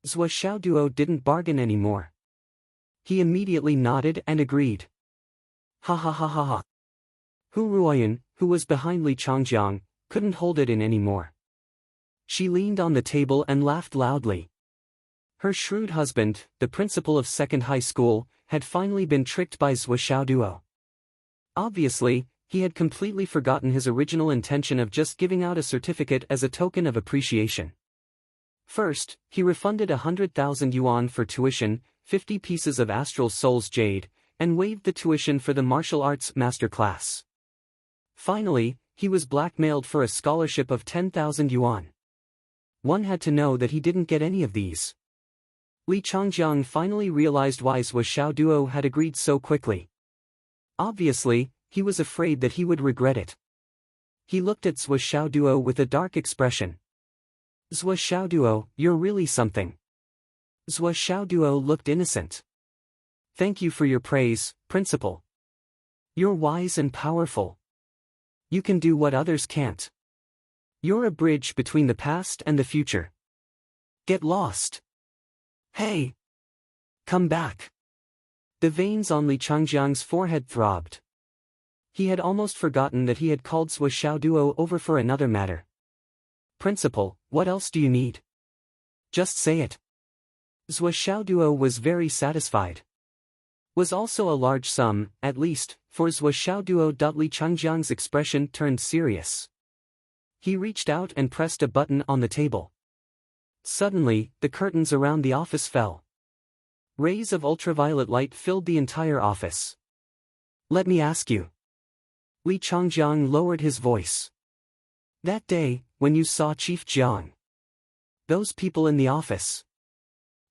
Zhuo Xiaoduo didn't bargain anymore. He immediately nodded and agreed. Ha. Hu Ruoyan, who was behind Li Changjiang, couldn't hold it in anymore. She leaned on the table and laughed loudly. Her shrewd husband, the principal of second high school, had finally been tricked by Zhou Xiaoduo. Obviously, he had completely forgotten his original intention of just giving out a certificate as a token of appreciation. First, he refunded 100,000 yuan for tuition, 50 pieces of Astral Soul's jade, and waived the tuition for the martial arts master class. Finally, he was blackmailed for a scholarship of 10,000 yuan. One had to know that he didn't get any of these. Li Changjiang finally realized why Zhou Xiaoduo had agreed so quickly. Obviously, he was afraid that he would regret it. He looked at Zhou Xiaoduo with a dark expression. Zhou Xiaoduo, you're really something. Zhou Xiaoduo looked innocent. Thank you for your praise, principal. You're wise and powerful. You can do what others can't. You're a bridge between the past and the future. Get lost. Hey! Come back. The veins on Li Changjiang's forehead throbbed. He had almost forgotten that he had called Zhou Xiaoduo over for another matter. Principal, what else do you need? Just say it. Zhou Xiaoduo was very satisfied. Was also a large sum, at least, for Zhou Xiaoduo. Li Changjiang's expression turned serious. He reached out and pressed a button on the table. Suddenly, the curtains around the office fell. Rays of ultraviolet light filled the entire office. Let me ask you. Li Changjiang lowered his voice. That day, when you saw Chief Jiang. Those people in the office.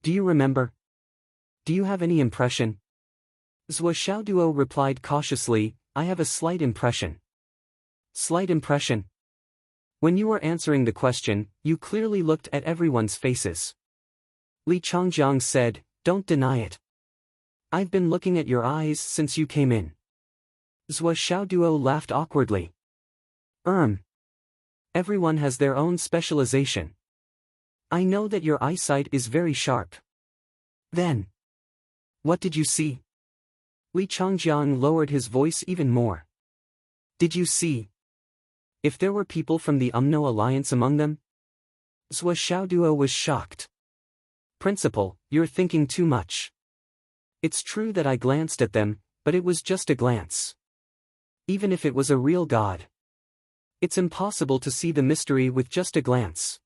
Do you remember? Do you have any impression? Zhou Xiaoduo replied cautiously, I have a slight impression. Slight impression? When you were answering the question, you clearly looked at everyone's faces. Li Changjiang said, don't deny it. I've been looking at your eyes since you came in. Zhou Xiaoduo laughed awkwardly. Everyone has their own specialization. I know that your eyesight is very sharp. Then. What did you see? Li Changjiang lowered his voice even more. Did you see? If there were people from the UMNO alliance among them? Zhou Xiaoduo was shocked. Principal, you're thinking too much. It's true that I glanced at them, but it was just a glance. Even if it was a real god. It's impossible to see the mystery with just a glance.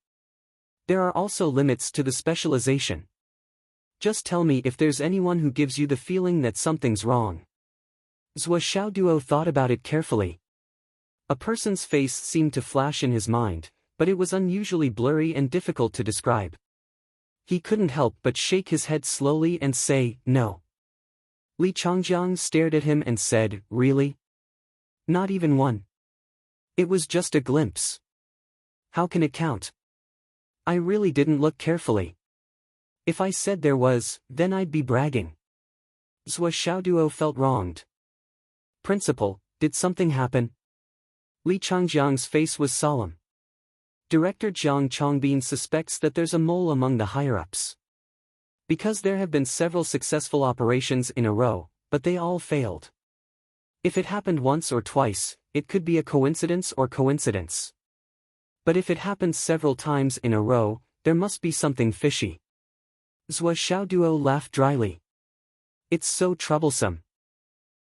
There are also limits to the specialization. Just tell me if there's anyone who gives you the feeling that something's wrong. Zhou Xiaoduo thought about it carefully. A person's face seemed to flash in his mind, but it was unusually blurry and difficult to describe. He couldn't help but shake his head slowly and say, no. Li Changjiang stared at him and said, really? Not even one. It was just a glimpse. How can it count? I really didn't look carefully. If I said there was, then I'd be bragging. Zhou Xiaoduo felt wronged. Principal, did something happen? Li Changjiang's face was solemn. Director Jiang Chongbin suspects that there's a mole among the higher-ups. Because there have been several successful operations in a row, but they all failed. If it happened once or twice, it could be a coincidence or coincidence. But if it happens several times in a row, there must be something fishy. Zhou Xiaoduo laughed dryly. It's so troublesome.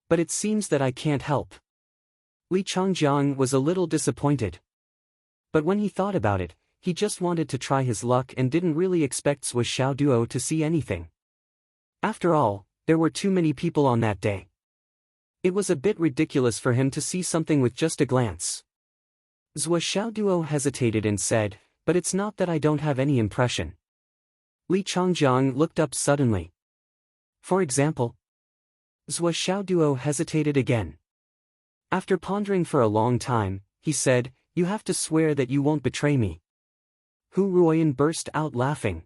But it seems that I can't help. Li Changjiang was a little disappointed. But when he thought about it, he just wanted to try his luck and didn't really expect Zhou Xiaoduo to see anything. After all, there were too many people on that day. It was a bit ridiculous for him to see something with just a glance. Zhou Xiaoduo hesitated and said, but it's not that I don't have any impression. Li Changjiang looked up suddenly. For example? Zhou Xiaoduo hesitated again. After pondering for a long time, he said, you have to swear that you won't betray me. Hu Ruoyan burst out laughing.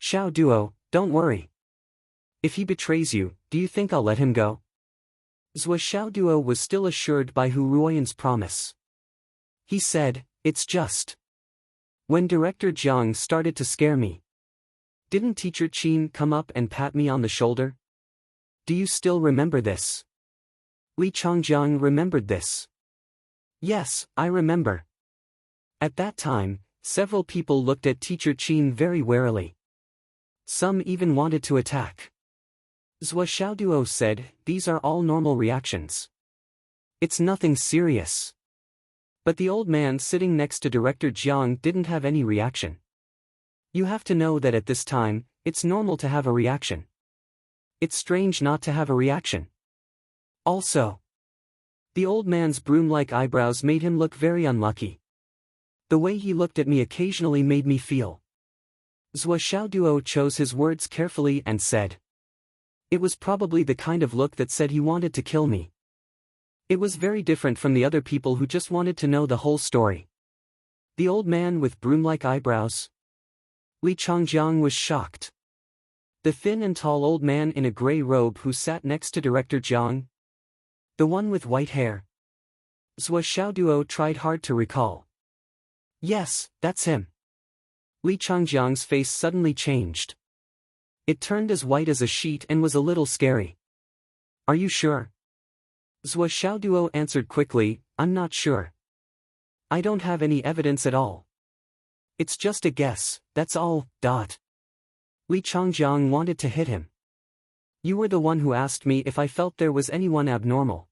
Xiaoduo, don't worry. If he betrays you, do you think I'll let him go? Zhou Xiaoduo was still assured by Hu Ruoyan's promise. He said, it's just. When Director Jiang started to scare me. Didn't Teacher Qin come up and pat me on the shoulder? Do you still remember this? Li Changjiang remembered this. Yes, I remember. At that time, Several people looked at Teacher Qin very warily. Some even wanted to attack. Zhou Xiaoduo said, "These are all normal reactions. It's nothing serious." But the old man sitting next to Director Jiang didn't have any reaction. You have to know that at this time, it's normal to have a reaction. It's strange not to have a reaction. Also, the old man's broom-like eyebrows made him look very unlucky. The way he looked at me occasionally made me feel. Zhou Xiaoduo chose his words carefully and said. It was probably the kind of look that said he wanted to kill me. It was very different from the other people who just wanted to know the whole story. The old man with broom-like eyebrows? Li Changjiang was shocked. The thin and tall old man in a gray robe who sat next to Director Jiang? The one with white hair? Zhou Xiaoduo tried hard to recall. Yes, that's him. Li Changjiang's face suddenly changed. It turned as white as a sheet and was a little scary. Are you sure? Zhou Xiaoduo answered quickly, I'm not sure. I don't have any evidence at all. It's just a guess, that's all. Li Changjiang wanted to hit him. You were the one who asked me if I felt there was anyone abnormal.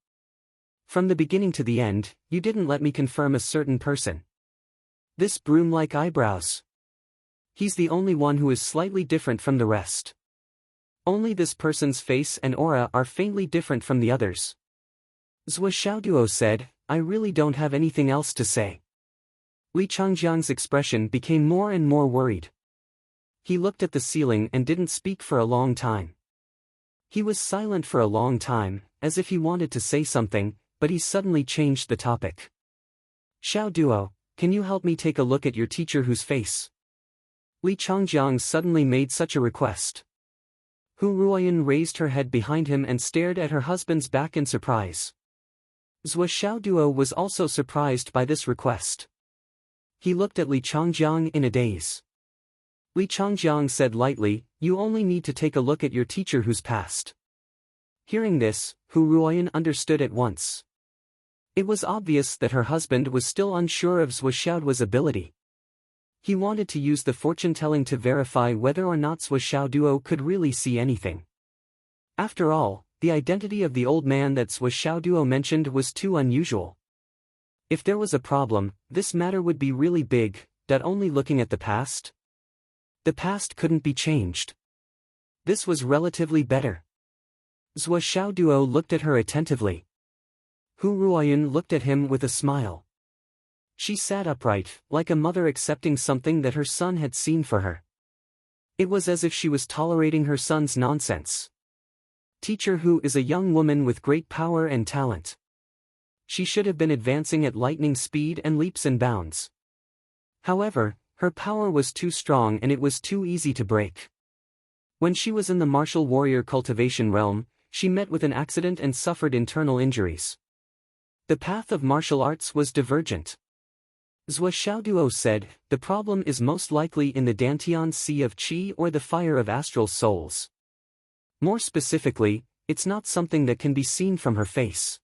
From the beginning to the end, you didn't let me confirm a certain person. This broom-like eyebrows. He's the only one who is slightly different from the rest. Only this person's face and aura are faintly different from the others. Zhou Xiaoduo said, I really don't have anything else to say. Li Changjiang's expression became more and more worried. He looked at the ceiling and didn't speak for a long time. He was silent for a long time, as if he wanted to say something, but he suddenly changed the topic. Xiaoduo, can you help me take a look at your teacher whose face? Li Changjiang suddenly made such a request. Hu Ruoyan raised her head behind him and stared at her husband's back in surprise. Zhou Xiaoduo was also surprised by this request. He looked at Li Changjiang in a daze. Li Changjiang said lightly, you only need to take a look at your teacher who's passed. Hearing this, Hu Ruoyan understood at once. It was obvious that her husband was still unsure of Zhou Xiaoduo's ability. He wanted to use the fortune-telling to verify whether or not Zhou Xiaoduo could really see anything. After all, the identity of the old man that Zhou Xiaoduo mentioned was too unusual. If there was a problem, this matter would be really big, that only looking at the past? The past couldn't be changed. This was relatively better. Zhou Xiaoduo looked at her attentively. Hu Ruoyan looked at him with a smile. She sat upright, like a mother accepting something that her son had seen for her. It was as if she was tolerating her son's nonsense. Teacher Hu is a young woman with great power and talent. She should have been advancing at lightning speed and leaps and bounds. However, her power was too strong and it was too easy to break. When she was in the martial warrior cultivation realm, she met with an accident and suffered internal injuries. The path of martial arts was divergent. Zhou Xiaoduo said, the problem is most likely in the Dantian Sea of Qi or the fire of astral souls. More specifically, it's not something that can be seen from her face.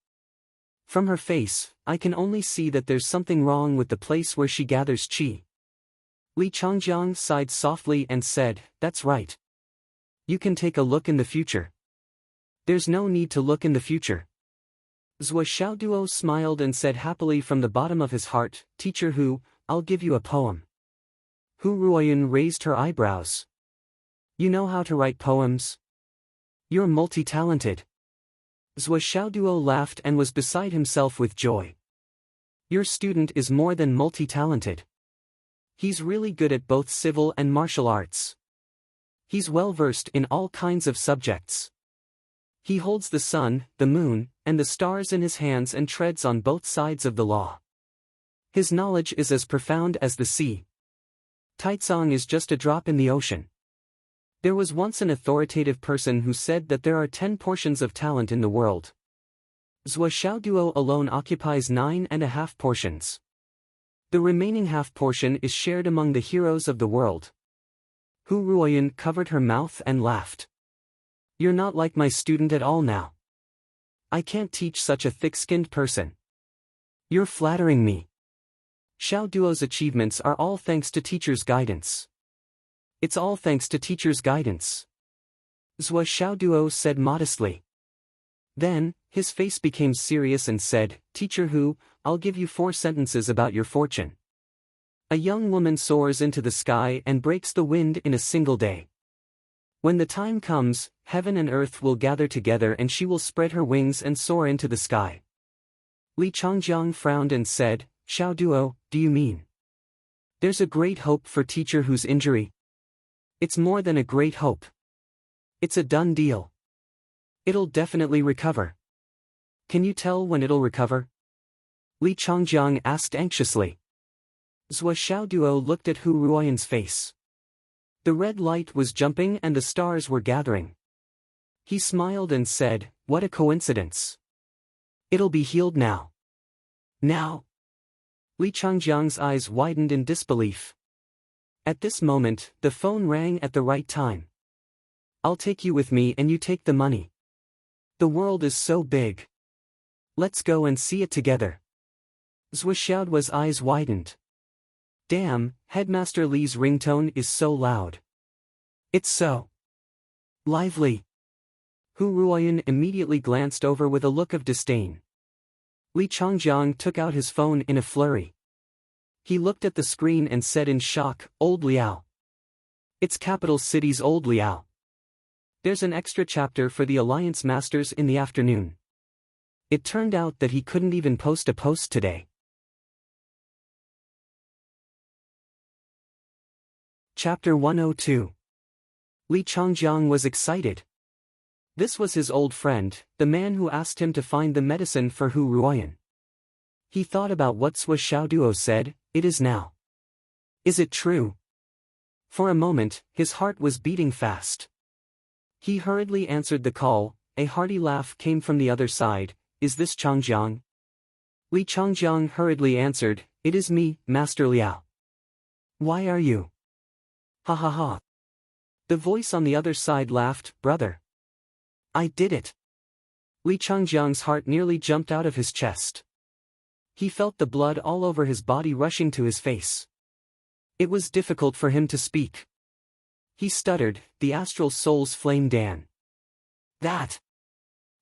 From her face, I can only see that there's something wrong with the place where she gathers qi. Li Changjiang sighed softly and said, that's right. You can take a look in the future. There's no need to look in the future. Zhou Xiaoduo smiled and said happily from the bottom of his heart, Teacher Hu, I'll give you a poem. Hu Ruoyan raised her eyebrows. You know how to write poems? You're multi-talented. Zhou Xiaoduo laughed and was beside himself with joy. Your student is more than multi-talented. He's really good at both civil and martial arts. He's well-versed in all kinds of subjects. He holds the sun, the moon, and the stars in his hands and treads on both sides of the law. His knowledge is as profound as the sea. Taizong is just a drop in the ocean. There was once an authoritative person who said that there are 10 portions of talent in the world. Zhou Xiaoduo alone occupies 9.5 portions. The remaining half portion is shared among the heroes of the world. Hu Ruoyan covered her mouth and laughed. You're not like my student at all now. I can't teach such a thick-skinned person. You're flattering me. Xiao Duo's achievements are all thanks to teacher's guidance. It's all thanks to teacher's guidance. Zhua Xiaoduo said modestly. Then, his face became serious and said, Teacher Hu, I'll give you 4 sentences about your fortune. A young woman soars into the sky and breaks the wind in a single day. When the time comes, heaven and earth will gather together and she will spread her wings and soar into the sky. Li Changjiang frowned and said, Xiaoduo, do you mean? There's a great hope for Teacher Hu's injury? It's more than a great hope. It's a done deal. It'll definitely recover. Can you tell when it'll recover? Li Changjiang asked anxiously. Zhua Xiaoduo looked at Hu Ruoyan's face. The red light was jumping and the stars were gathering. He smiled and said, What a coincidence. It'll be healed now. Now? Li Changjiang's eyes widened in disbelief. At this moment, the phone rang at the right time. I'll take you with me and you take the money. The world is so big. Let's go and see it together. Zhua Xiaoduo's eyes widened. Damn, Headmaster Li's ringtone is so loud. It's so lively. Hu Ruoyan immediately glanced over with a look of disdain. Li Changjiang took out his phone in a flurry. He looked at the screen and said in shock, Old Liao. It's capital city's Old Liao. There's an extra chapter for the Alliance Masters in the afternoon. It turned out that he couldn't even post a post today. Chapter 102. Li Changjiang was excited. This was his old friend, the man who asked him to find the medicine for Hu Ruoyan. He thought about what Zhua Xiaoduo said, it is now. Is it true? For a moment, his heart was beating fast. He hurriedly answered the call, a hearty laugh came from the other side, is this Changjiang? Li Changjiang hurriedly answered, it is me, Master Liao. Why are you? Ha ha ha. The voice on the other side laughed, brother. I did it. Li Changjiang's heart nearly jumped out of his chest. He felt the blood all over his body rushing to his face. It was difficult for him to speak. He stuttered, the astral soul's flame Dan. That.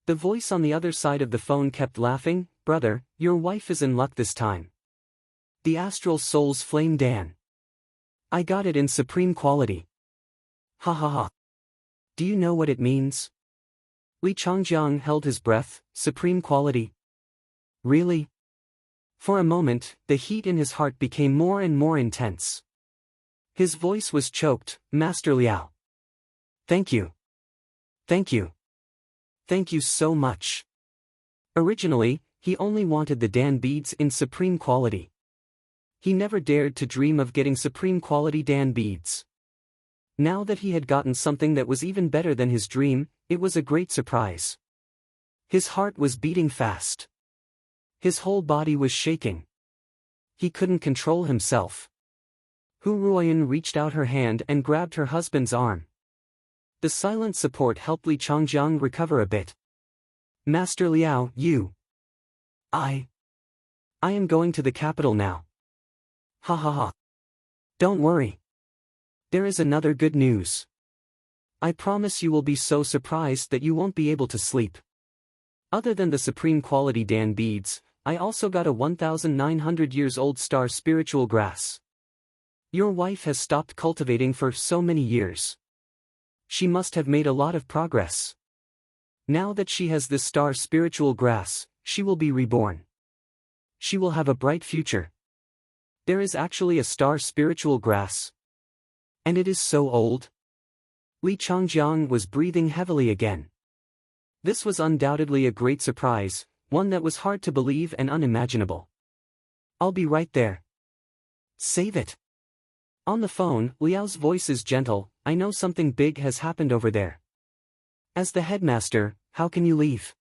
The voice on the other side of the phone kept laughing, brother, your wife is in luck this time. The astral soul's flame Dan. I got it in supreme quality. Ha ha ha. Do you know what it means? Li Changjiang held his breath, supreme quality. Really? For a moment, the heat in his heart became more and more intense. His voice was choked, Master Liao. Thank you. Thank you. Thank you so much. Originally, he only wanted the Dan beads in supreme quality. He never dared to dream of getting supreme quality Dan beads. Now that he had gotten something that was even better than his dream, it was a great surprise. His heart was beating fast. His whole body was shaking. He couldn't control himself. Hu Ruoyan reached out her hand and grabbed her husband's arm. The silent support helped Li Changjiang recover a bit. Master Liao, you. I am going to the capital now. Ha ha ha. Don't worry. There is another good news. I promise you will be so surprised that you won't be able to sleep. Other than the supreme quality Dan beads, I also got a 1,900 years old star spiritual grass. Your wife has stopped cultivating for so many years. She must have made a lot of progress. Now that she has this star spiritual grass, she will be reborn. She will have a bright future. There is actually a star spiritual grass. And it is so old. Li Changjiang was breathing heavily again. This was undoubtedly a great surprise, one that was hard to believe and unimaginable. I'll be right there. Save it. On the phone, Liao's voice is gentle, I know something big has happened over there. As the headmaster, how can you leave?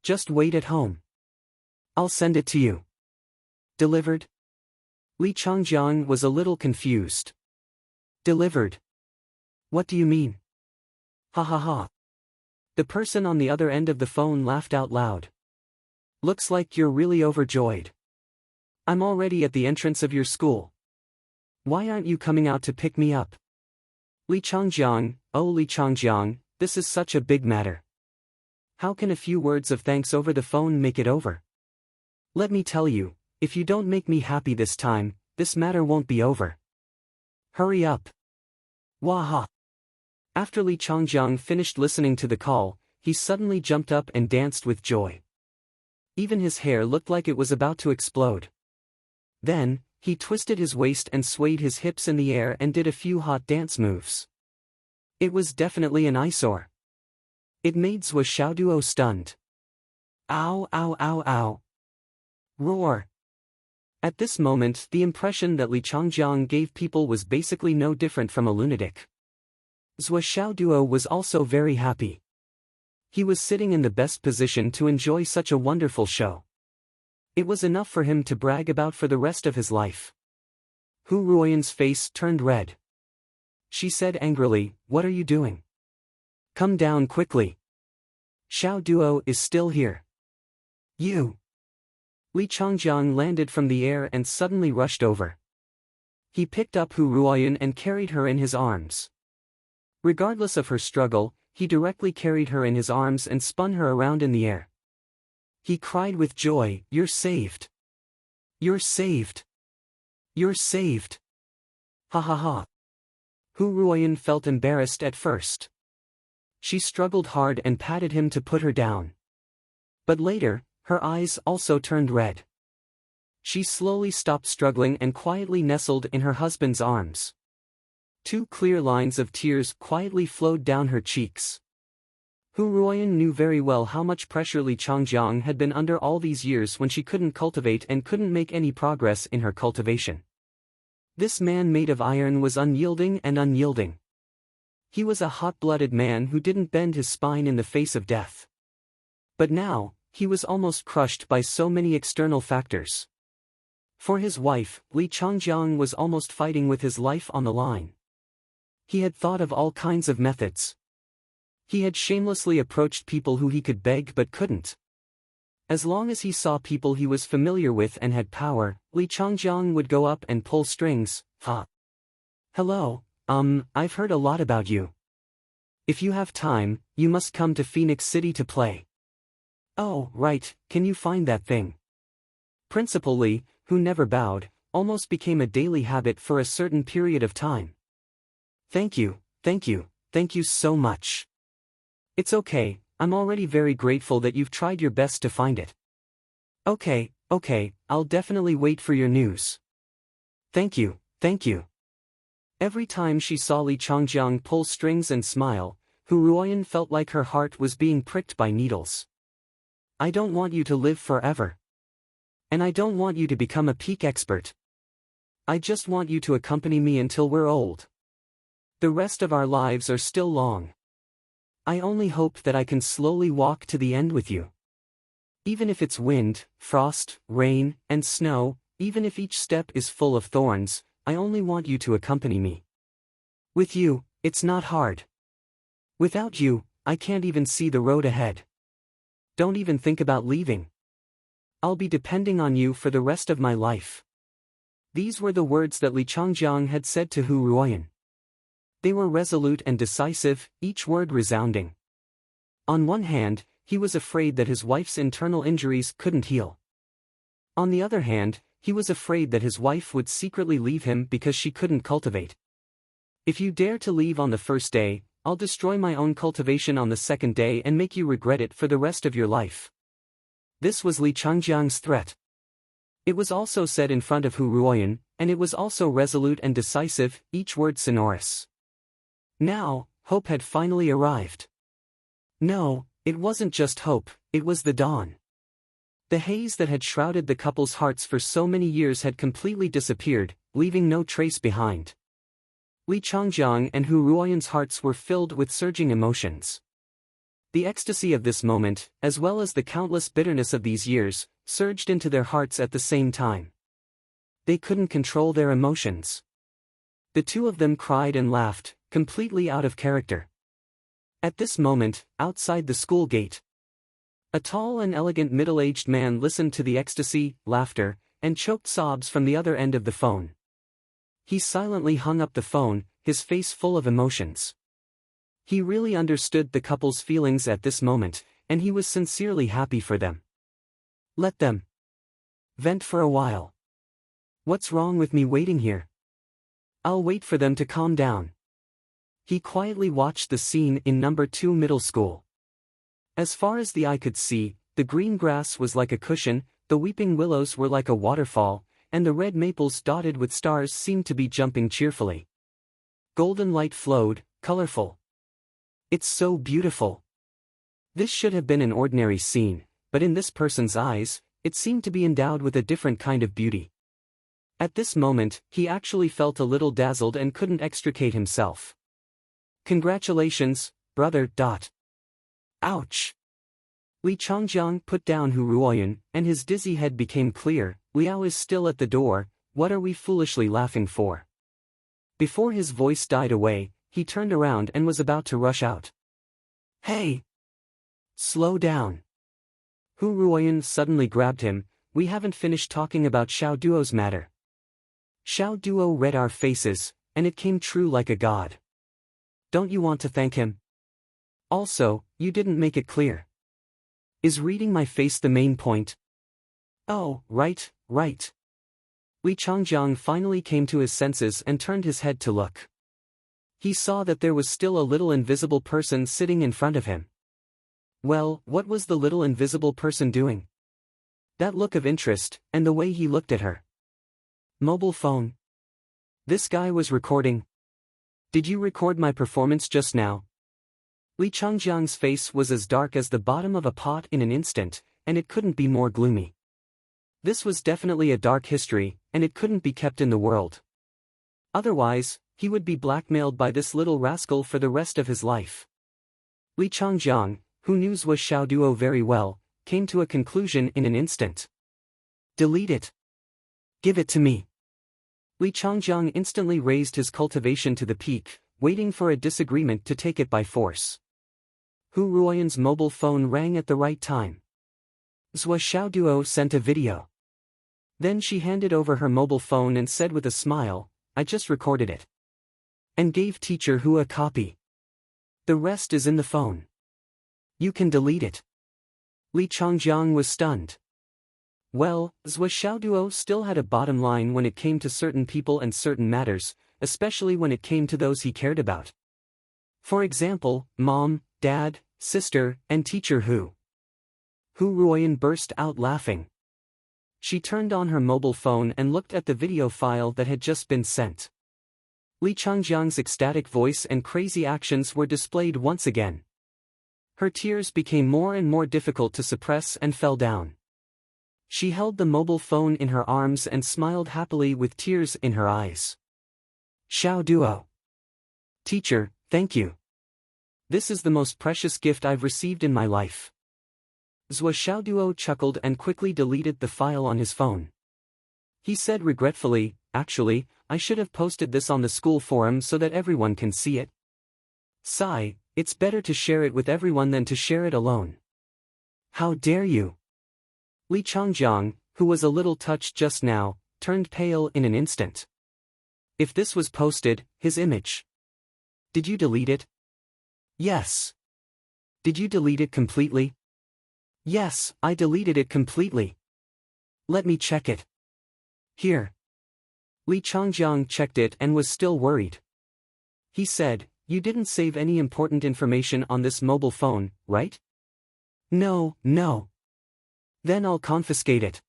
Just wait at home. I'll send it to you. Delivered? Li Changjiang was a little confused. Delivered? What do you mean? Ha ha ha. The person on the other end of the phone laughed out loud. Looks like you're really overjoyed. I'm already at the entrance of your school. Why aren't you coming out to pick me up? Li Changjiang, oh Li Changjiang, this is such a big matter. How can a few words of thanks over the phone make it over? Let me tell you, if you don't make me happy this time, this matter won't be over. Hurry up. Waha. After Li Changjiang finished listening to the call, he suddenly jumped up and danced with joy. Even his hair looked like it was about to explode. Then, he twisted his waist and swayed his hips in the air and did a few hot dance moves. It was definitely an eyesore. It made Zhuo Xiaoduo stunned. Ow, ow, ow, ow. Roar. At this moment, the impression that Li Changjiang gave people was basically no different from a lunatic. Zhuo Xiaoduo was also very happy. He was sitting in the best position to enjoy such a wonderful show. It was enough for him to brag about for the rest of his life. Hu Ruoyan's face turned red. She said angrily, "What are you doing? Come down quickly. Xiaoduo is still here." You. Li Changjiang landed from the air and suddenly rushed over. He picked up Hu Ruoyan and carried her in his arms. Regardless of her struggle, he directly carried her in his arms and spun her around in the air. He cried with joy, "You're saved! You're saved! You're saved!" Ha ha ha. Hu Ruoyan felt embarrassed at first. She struggled hard and patted him to put her down. But later, her eyes also turned red. She slowly stopped struggling and quietly nestled in her husband's arms. 2 clear lines of tears quietly flowed down her cheeks. Hu Ruoyan knew very well how much pressure Li Changjiang had been under all these years when she couldn't cultivate and couldn't make any progress in her cultivation. This man made of iron was unyielding and unyielding. He was a hot-blooded man who didn't bend his spine in the face of death. But now, he was almost crushed by so many external factors. For his wife, Li Changjiang was almost fighting with his life on the line. He had thought of all kinds of methods. He had shamelessly approached people who he could beg but couldn't. As long as he saw people he was familiar with and had power, Li Changjiang would go up and pull strings. Hello, I've heard a lot about you. If you have time, you must come to Phoenix City to play. Oh, right, can you find that thing? Principal Li, who never bowed, almost became a daily habit for a certain period of time. Thank you so much. It's okay, I'm already very grateful that you've tried your best to find it. Okay, I'll definitely wait for your news. Thank you. Every time she saw Li Changjiang pull strings and smile, Hu Ruoyan felt like her heart was being pricked by needles. I don't want you to live forever. And I don't want you to become a peak expert. I just want you to accompany me until we're old. The rest of our lives are still long. I only hope that I can slowly walk to the end with you. Even if it's wind, frost, rain, and snow, even if each step is full of thorns, I only want you to accompany me. With you, it's not hard. Without you, I can't even see the road ahead. Don't even think about leaving. I'll be depending on you for the rest of my life. These were the words that Li Changjiang had said to Hu Ruoyan. They were resolute and decisive, each word resounding. On one hand, he was afraid that his wife's internal injuries couldn't heal. On the other hand, he was afraid that his wife would secretly leave him because she couldn't cultivate. If you dare to leave on the first day, I'll destroy my own cultivation on the second day and make you regret it for the rest of your life. This was Li Changjiang's threat. It was also said in front of Hu Ruoyan, and it was also resolute and decisive, each word sonorous. Now, hope had finally arrived. No, it wasn't just hope, it was the dawn. The haze that had shrouded the couple's hearts for so many years had completely disappeared, leaving no trace behind. Li Changjiang and Hu Ruoyan's hearts were filled with surging emotions. The ecstasy of this moment, as well as the countless bitterness of these years, surged into their hearts at the same time. They couldn't control their emotions. The two of them cried and laughed, completely out of character. At this moment, outside the school gate, a tall and elegant middle-aged man listened to the ecstasy, laughter, and choked sobs from the other end of the phone. He silently hung up the phone, his face full of emotions. He really understood the couple's feelings at this moment, and he was sincerely happy for them. Let them vent for a while. What's wrong with me waiting here? I'll wait for them to calm down. He quietly watched the scene in number 2 middle school. As far as the eye could see, the green grass was like a cushion, the weeping willows were like a waterfall, and the red maples dotted with stars seemed to be jumping cheerfully. Golden light flowed, colorful. It's so beautiful. This should have been an ordinary scene, but in this person's eyes, it seemed to be endowed with a different kind of beauty. At this moment, he actually felt a little dazzled and couldn't extricate himself. Congratulations, brother. Ouch. Li Changjiang put down Hu Ruoyan, and his dizzy head became clear. Liao is still at the door, what are we foolishly laughing for? Before his voice died away, he turned around and was about to rush out. Hey! Slow down. Hu Ruoyan suddenly grabbed him, we haven't finished talking about Xiao Duo's matter. Xiao Duo read our faces, and it came true like a god. Don't you want to thank him? Also, you didn't make it clear. Is reading my face the main point? Oh, right. Li Changjiang finally came to his senses and turned his head to look. He saw that there was still a little invisible person sitting in front of him. Well, what was the little invisible person doing? That look of interest, and the way he looked at her. Mobile phone. This guy was recording. Did you record my performance just now? Li Changjiang's face was as dark as the bottom of a pot in an instant, and it couldn't be more gloomy. This was definitely a dark history, and it couldn't be kept in the world. Otherwise, he would be blackmailed by this little rascal for the rest of his life. Li Changjiang, who knew Zhou Xiaoduo very well, came to a conclusion in an instant. Delete it. Give it to me. Li Changjiang instantly raised his cultivation to the peak, waiting for a disagreement to take it by force. Hu Ruoyan's mobile phone rang at the right time. Zhou Xiaoduo sent a video. Then she handed over her mobile phone and said with a smile, I just recorded it. And gave teacher Hu a copy. The rest is in the phone. You can delete it. Li Changjiang was stunned. Well, Zhou Xiaoduo still had a bottom line when it came to certain people and certain matters, especially when it came to those he cared about. For example, mom, dad, sister, and teacher Hu. Hu Ruoyan burst out laughing. She turned on her mobile phone and looked at the video file that had just been sent. Li Changjiang's ecstatic voice and crazy actions were displayed once again. Her tears became more and more difficult to suppress and fell down. She held the mobile phone in her arms and smiled happily with tears in her eyes. Xiao Duo. Teacher, thank you. This is the most precious gift I've received in my life. Zhou Xiaoduo chuckled and quickly deleted the file on his phone. He said regretfully, actually, I should have posted this on the school forum so that everyone can see it. Sigh, it's better to share it with everyone than to share it alone. How dare you? Li Changjiang, who was a little touched just now, turned pale in an instant. If this was posted, his image. Did you delete it? Yes. Did you delete it completely? Yes, I deleted it completely. Let me check it. Here. Li Changjiang checked it and was still worried. He said, you didn't save any important information on this mobile phone, right? No. Then I'll confiscate it.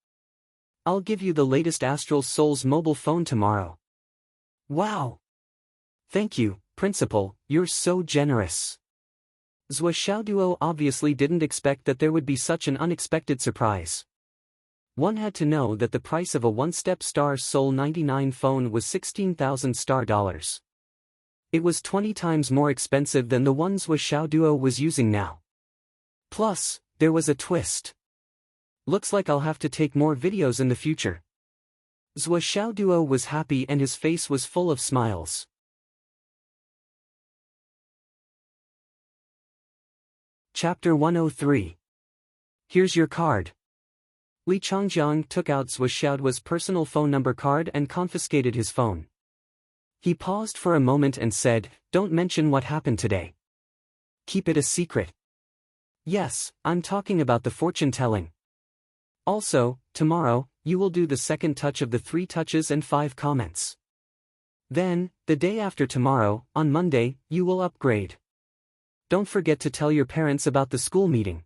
I'll give you the latest Astral Souls mobile phone tomorrow. Wow. Thank you, Principal, you're so generous. Zhou Xiaoduo obviously didn't expect that there would be such an unexpected surprise. One had to know that the price of a one-step Star Soul 99 phone was 16,000 star dollars. It was 20 times more expensive than the ones Zhou Xiaoduo was using now. Plus, there was a twist. Looks like I'll have to take more videos in the future. Zhou Xiaoduo was happy and his face was full of smiles. Chapter 103. Here's your card. Li Changjiang took out Zhou Xiaoduo's personal phone number card and confiscated his phone. He paused for a moment and said, "Don't mention what happened today. Keep it a secret." "Yes, I'm talking about the fortune-telling. Also, tomorrow, you will do the second touch of the 3 touches and 5 comments. Then, the day after tomorrow, on Monday, you will upgrade. Don't forget to tell your parents about the school meeting.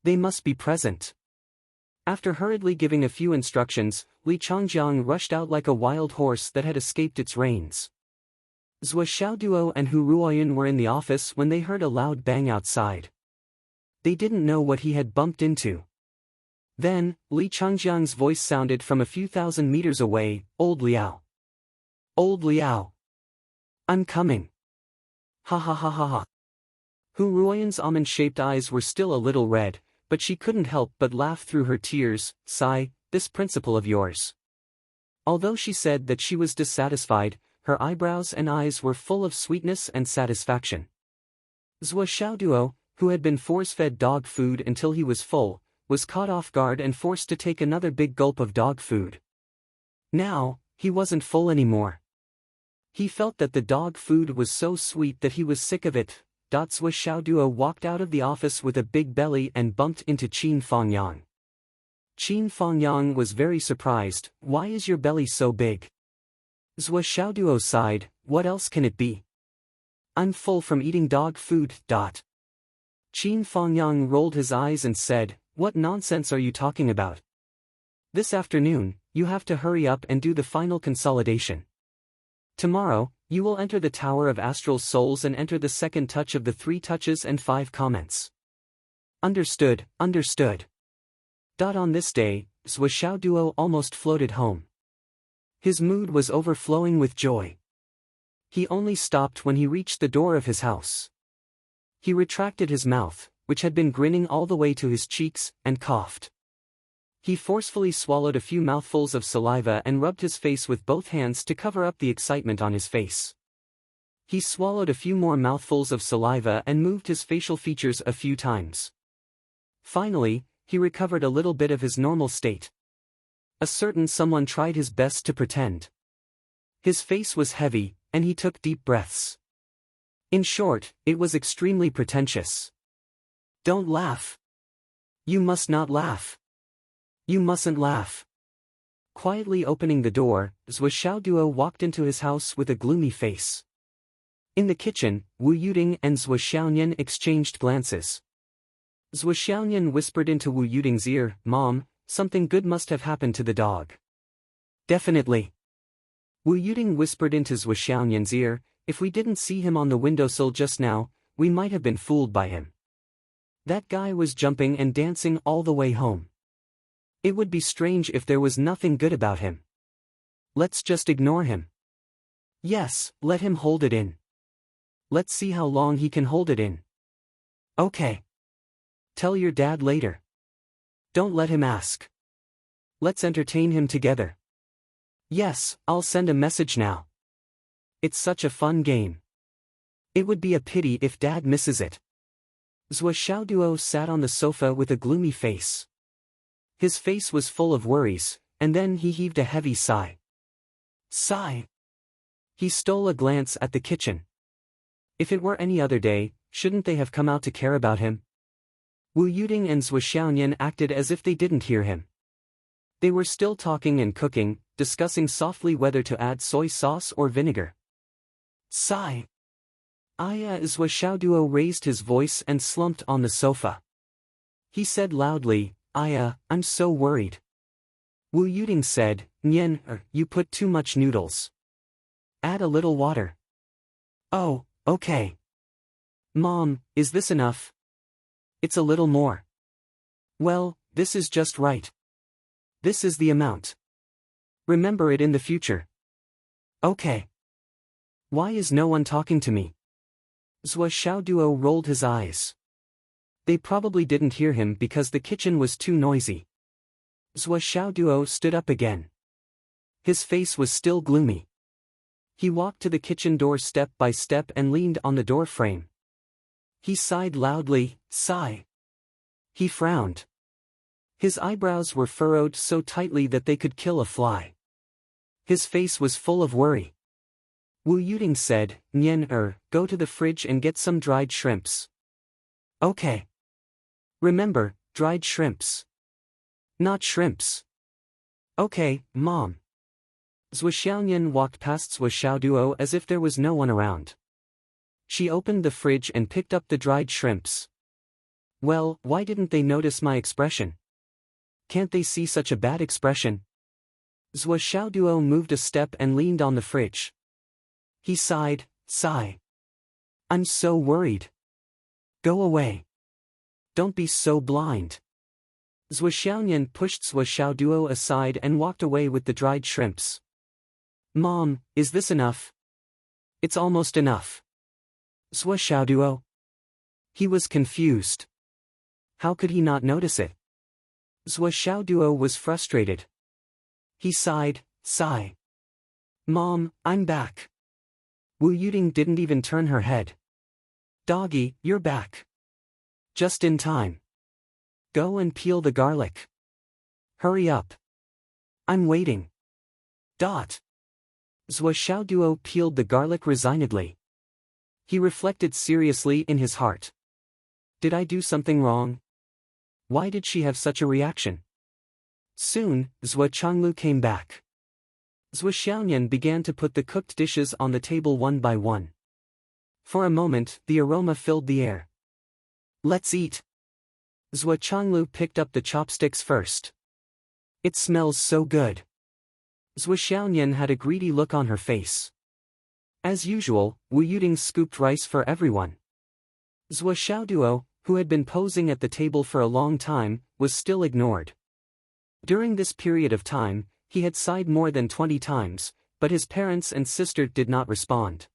They must be present." After hurriedly giving a few instructions, Li Changjiang rushed out like a wild horse that had escaped its reins. Zhou Xiaoduo and Hu Ruoyun were in the office when they heard a loud bang outside. They didn't know what he had bumped into. Then, Li Changjiang's voice sounded from a few thousand meters away, "Old Liao. Old Liao. I'm coming. Ha ha ha ha ha." Hu Ruoyun's almond-shaped eyes were still a little red, but she couldn't help but laugh through her tears. "Sigh, this principal of yours." Although she said that she was dissatisfied, her eyebrows and eyes were full of sweetness and satisfaction. Zhou Xiaoduo, who had been force-fed dog food until he was full, was caught off guard and forced to take another big gulp of dog food. Now, he wasn't full anymore. He felt that the dog food was so sweet that he was sick of it. Zhou Xiaoduo walked out of the office with a big belly and bumped into Qin Fangyang. Qin Fangyang was very surprised. "Why is your belly so big?" Zhou Xiaoduo sighed, "What else can it be? I'm full from eating dog food." Qin Fangyang rolled his eyes and said, "What nonsense are you talking about? This afternoon, you have to hurry up and do the final consolidation. Tomorrow, you will enter the Tower of Astral Souls and enter the second touch of the 3 touches and 5 comments." "Understood, understood." On this day, Zhou Xiaoduo almost floated home. His mood was overflowing with joy. He only stopped when he reached the door of his house. He retracted his mouth, which had been grinning all the way to his cheeks, and coughed. He forcefully swallowed a few mouthfuls of saliva and rubbed his face with both hands to cover up the excitement on his face. He swallowed a few more mouthfuls of saliva and moved his facial features a few times. Finally, he recovered a little bit of his normal state. A certain someone tried his best to pretend. His face was heavy, and he took deep breaths. In short, it was extremely pretentious. "Don't laugh. You must not laugh. You mustn't laugh." Quietly opening the door, Zhou Xiaoduo walked into his house with a gloomy face. In the kitchen, Wu Yuding and Zhou Xiaoyan exchanged glances. Zhou Xiaoyan whispered into Wu Yuding's ear, "Mom, something good must have happened to the dog." "Definitely." Wu Yuding whispered into Zhou Xiaoyan's ear, "If we didn't see him on the windowsill just now, we might have been fooled by him. That guy was jumping and dancing all the way home. It would be strange if there was nothing good about him. Let's just ignore him. Yes, let him hold it in. Let's see how long he can hold it in." "Okay. Tell your dad later. Don't let him ask. Let's entertain him together." "Yes, I'll send a message now. It's such a fun game. It would be a pity if Dad misses it." Zhou Xiaoduo sat on the sofa with a gloomy face. His face was full of worries, and then he heaved a heavy sigh. Sigh. He stole a glance at the kitchen. If it were any other day, shouldn't they have come out to care about him? Wu Yuding and Zhou Xiaoyan acted as if they didn't hear him. They were still talking and cooking, discussing softly whether to add soy sauce or vinegar. Sigh. Zhou Xiaoduo raised his voice and slumped on the sofa. He said loudly, I'm so worried. Wu Yuding said, Nian, you put too much noodles. Add a little water. Oh, okay. Mom, is this enough? It's a little more. Well, this is just right. This is the amount. Remember it in the future. Okay. Why is no one talking to me? Zhou Xiaoduo rolled his eyes. They probably didn't hear him because the kitchen was too noisy. Zhou Xiaoduo stood up again. His face was still gloomy. He walked to the kitchen door step by step and leaned on the door frame. He sighed loudly, sigh. He frowned. His eyebrows were furrowed so tightly that they could kill a fly. His face was full of worry. Wu Yuting said, "Nian, go to the fridge and get some dried shrimps." "Okay. Remember, dried shrimps. Not shrimps." "Okay, Mom." Zhou Xiaoyan walked past Zhou Xiaoduo as if there was no one around. She opened the fridge and picked up the dried shrimps. Well, why didn't they notice my expression? Can't they see such a bad expression? Zhou Xiaoduo moved a step and leaned on the fridge. He sighed, "Sigh. I'm so worried. Go away. Don't be so blind." Zhou Xiaoyan pushed Zhou Xiaoduo aside and walked away with the dried shrimps. "Mom, is this enough?" "It's almost enough." Zhou Xiaoduo? He was confused. How could he not notice it? Zhou Xiaoduo was frustrated. He sighed, "Sigh. Mom, I'm back." Wu Yuting didn't even turn her head. "Doggy, you're back. Just in time. Go and peel the garlic. Hurry up. I'm waiting." Dot. Zhou Xiaoduo peeled the garlic resignedly. He reflected seriously in his heart. Did I do something wrong? Why did she have such a reaction? Soon, Zhou Changlu came back. Zhou Xiaoyan began to put the cooked dishes on the table one by one. For a moment, the aroma filled the air. "Let's eat." Zhou Changlu picked up the chopsticks first. "It smells so good." Zhou Xiaoyan had a greedy look on her face. As usual, Wu Yuting scooped rice for everyone. Zhou Xiaoduo, who had been posing at the table for a long time, was still ignored. During this period of time, he had sighed more than 20 times, but his parents and sister did not respond.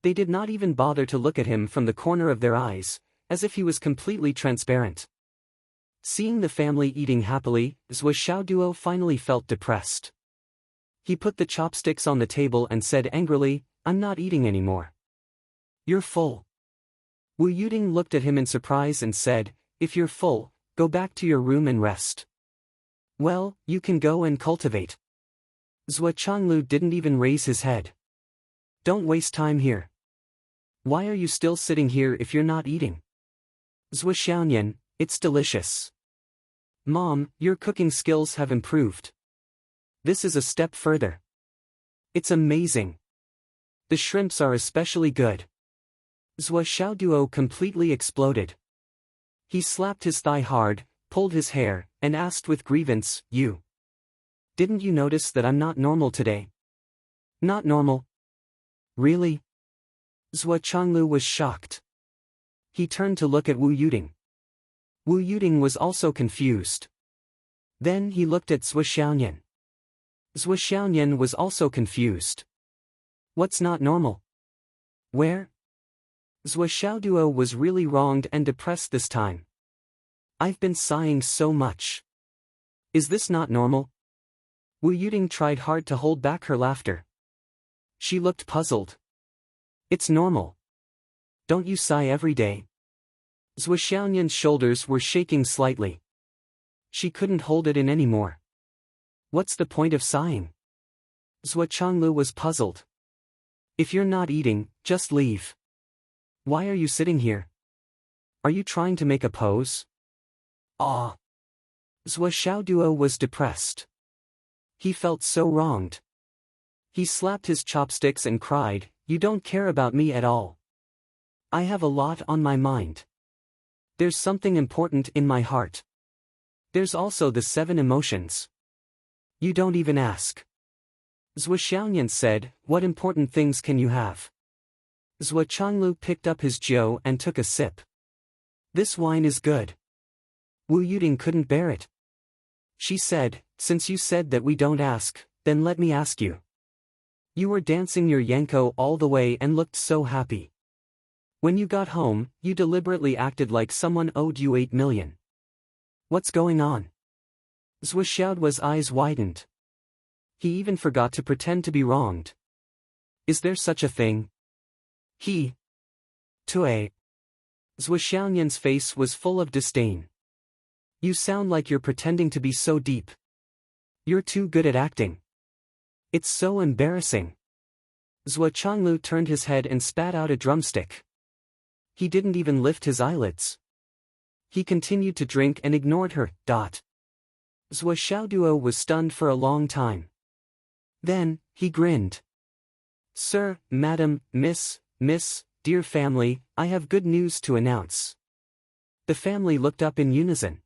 They did not even bother to look at him from the corner of their eyes, as if he was completely transparent. Seeing the family eating happily, Zhou Xiaoduo finally felt depressed. He put the chopsticks on the table and said angrily, "I'm not eating anymore." "You're full." Wu Yuting looked at him in surprise and said, "If you're full, go back to your room and rest." "Well, you can go and cultivate." Zhou Changlu didn't even raise his head. "Don't waste time here. Why are you still sitting here if you're not eating?" "Zhou Xiaoyan, it's delicious." "Mom, your cooking skills have improved. This is a step further. It's amazing. The shrimps are especially good." Zhou Xiaoduo completely exploded. He slapped his thigh hard, pulled his hair, and asked with grievance, Didn't you notice that I'm not normal today?" "Not normal? Really?" Zhou Changlu was shocked. He turned to look at Wu Yuting. Wu Yuting was also confused. Then he looked at Zhou Xiaoyan. Zhou Xiaoyan was also confused. "What's not normal? Where?" Zhou Xiaoduo was really wronged and depressed this time. "I've been sighing so much. Is this not normal?" Wu Yuting tried hard to hold back her laughter. She looked puzzled. "It's normal. Don't you sigh every day?" Zhou Xiaoyan's shoulders were shaking slightly. She couldn't hold it in anymore. "What's the point of sighing?" Zhou Changlu was puzzled. "If you're not eating, just leave. Why are you sitting here? Are you trying to make a pose?" "Ah." Zhou Xiaoduo was depressed. He felt so wronged. He slapped his chopsticks and cried, "You don't care about me at all. I have a lot on my mind. There's something important in my heart. There's also the 7 emotions. You don't even ask." Zhou Xiaoyan said, "What important things can you have?" Zhou Changlu picked up his jiu and took a sip. "This wine is good." Wu Yuting couldn't bear it. She said, "Since you said that we don't ask, then let me ask you. You were dancing your yanko all the way and looked so happy. When you got home, you deliberately acted like someone owed you 8 million. What's going on?" Zhou Xiaoduo's eyes widened. He even forgot to pretend to be wronged. Is there such a thing? Tue. Zhou Xiaoyan's face was full of disdain. You sound like you're pretending to be so deep. You're too good at acting. It's so embarrassing. Zhuo Changlu turned his head and spat out a drumstick. He didn't even lift his eyelids. He continued to drink and ignored her. Zhuo Xiaoduo was stunned for a long time. Then, he grinned. Sir, madam, miss, dear family, I have good news to announce. The family looked up in unison.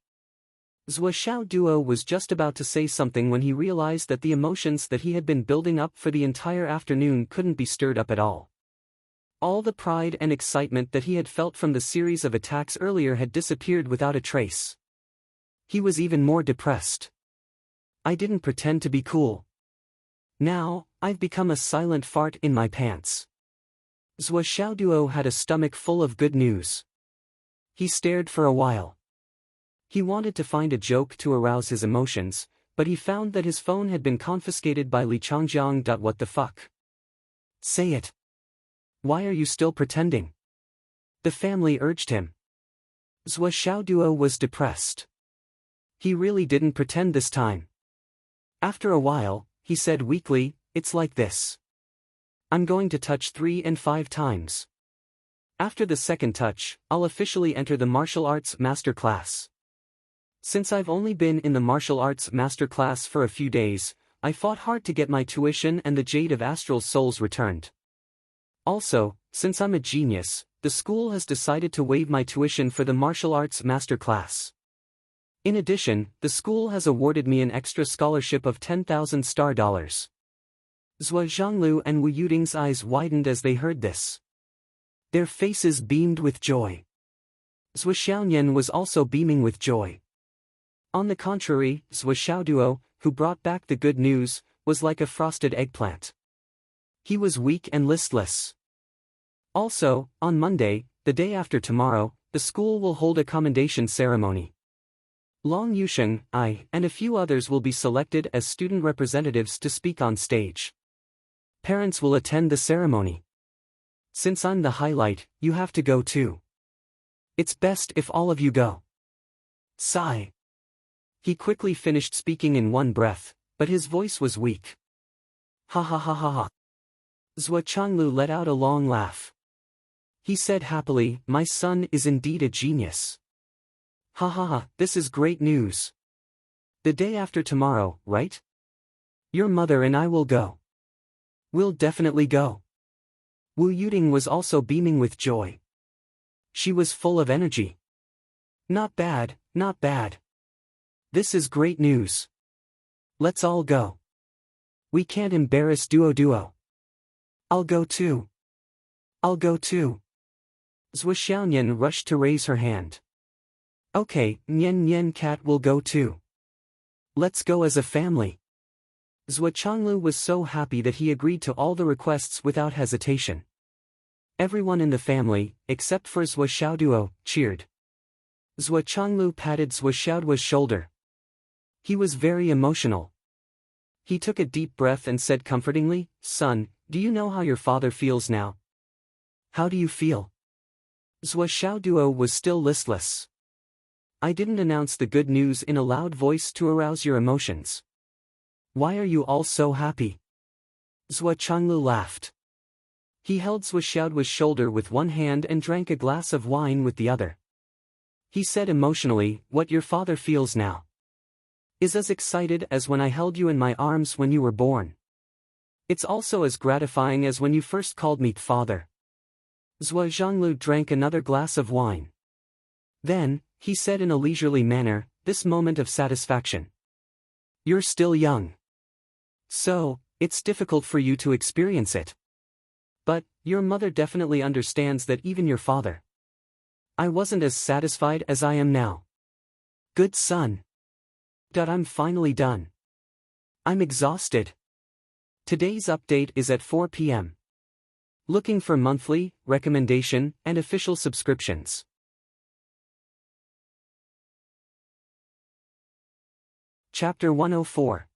Zhuo Xiaoduo was just about to say something when he realized that the emotions that he had been building up for the entire afternoon couldn't be stirred up at all. All the pride and excitement that he had felt from the series of attacks earlier had disappeared without a trace. He was even more depressed. I didn't pretend to be cool. Now, I've become a silent fart in my pants. Zhuo Xiaoduo had a stomach full of good news. He stared for a while. He wanted to find a joke to arouse his emotions, but he found that his phone had been confiscated by Li Changjiang. What the fuck? Say it. Why are you still pretending? The family urged him. Zhuo Xiaoduo was depressed. He really didn't pretend this time. After a while, he said weakly, it's like this. I'm going to touch 3 and 5 times. After the second touch, I'll officially enter the martial arts master class. Since I've only been in the martial arts master class for a few days, I fought hard to get my tuition and the Jade of Astral Souls returned. Also, since I'm a genius, the school has decided to waive my tuition for the martial arts master class. In addition, the school has awarded me an extra scholarship of 10,000 star dollars. Zhuo Zhanglu and Wu Yuding's eyes widened as they heard this. Their faces beamed with joy. Zhuo Xiaonian was also beaming with joy. On the contrary, Zhuo Xiaoduo, who brought back the good news, was like a frosted eggplant. He was weak and listless. Also, on Monday, the day after tomorrow, the school will hold a commendation ceremony. Long Yusheng, I, and a few others will be selected as student representatives to speak on stage. Parents will attend the ceremony. Since I'm the highlight, you have to go too. It's best if all of you go. Sigh. He quickly finished speaking in one breath, but his voice was weak. Ha ha ha ha ha. Zhuo Changlu let out a long laugh. He said happily, my son is indeed a genius. Ha ha ha, this is great news. The day after tomorrow, right? Your mother and I will go. We'll definitely go. Wu Yuding was also beaming with joy. She was full of energy. Not bad, not bad. This is great news. Let's all go. We can't embarrass Duo. I'll go too. I'll go too. Zhuo Xiaonian rushed to raise her hand. Okay, Nian Cat will go too. Let's go as a family. Zhuo Changlu was so happy that he agreed to all the requests without hesitation. Everyone in the family, except for Zhuo Xiaoduo, cheered. Zhuo Changlu patted Zhuo Xiaoduo's shoulder. He was very emotional. He took a deep breath and said comfortingly, Son, do you know how your father feels now? How do you feel? Zhuo Xiaoduo was still listless. I didn't announce the good news in a loud voice to arouse your emotions. Why are you all so happy? Zhuo Changlu laughed. He held Zhuo Xiaoduo's shoulder with one hand and drank a glass of wine with the other. He said emotionally, what your father feels now is as excited as when I held you in my arms when you were born. It's also as gratifying as when you first called me father. Zhuo Zhanglu drank another glass of wine. Then, he said in a leisurely manner, this moment of satisfaction. You're still young. So, it's difficult for you to experience it. But, your mother definitely understands that even your father. I wasn't as satisfied as I am now. Good son. I'm finally done. I'm exhausted. Today's update is at 4 p.m. Looking for monthly, recommendation, and official subscriptions. Chapter 104.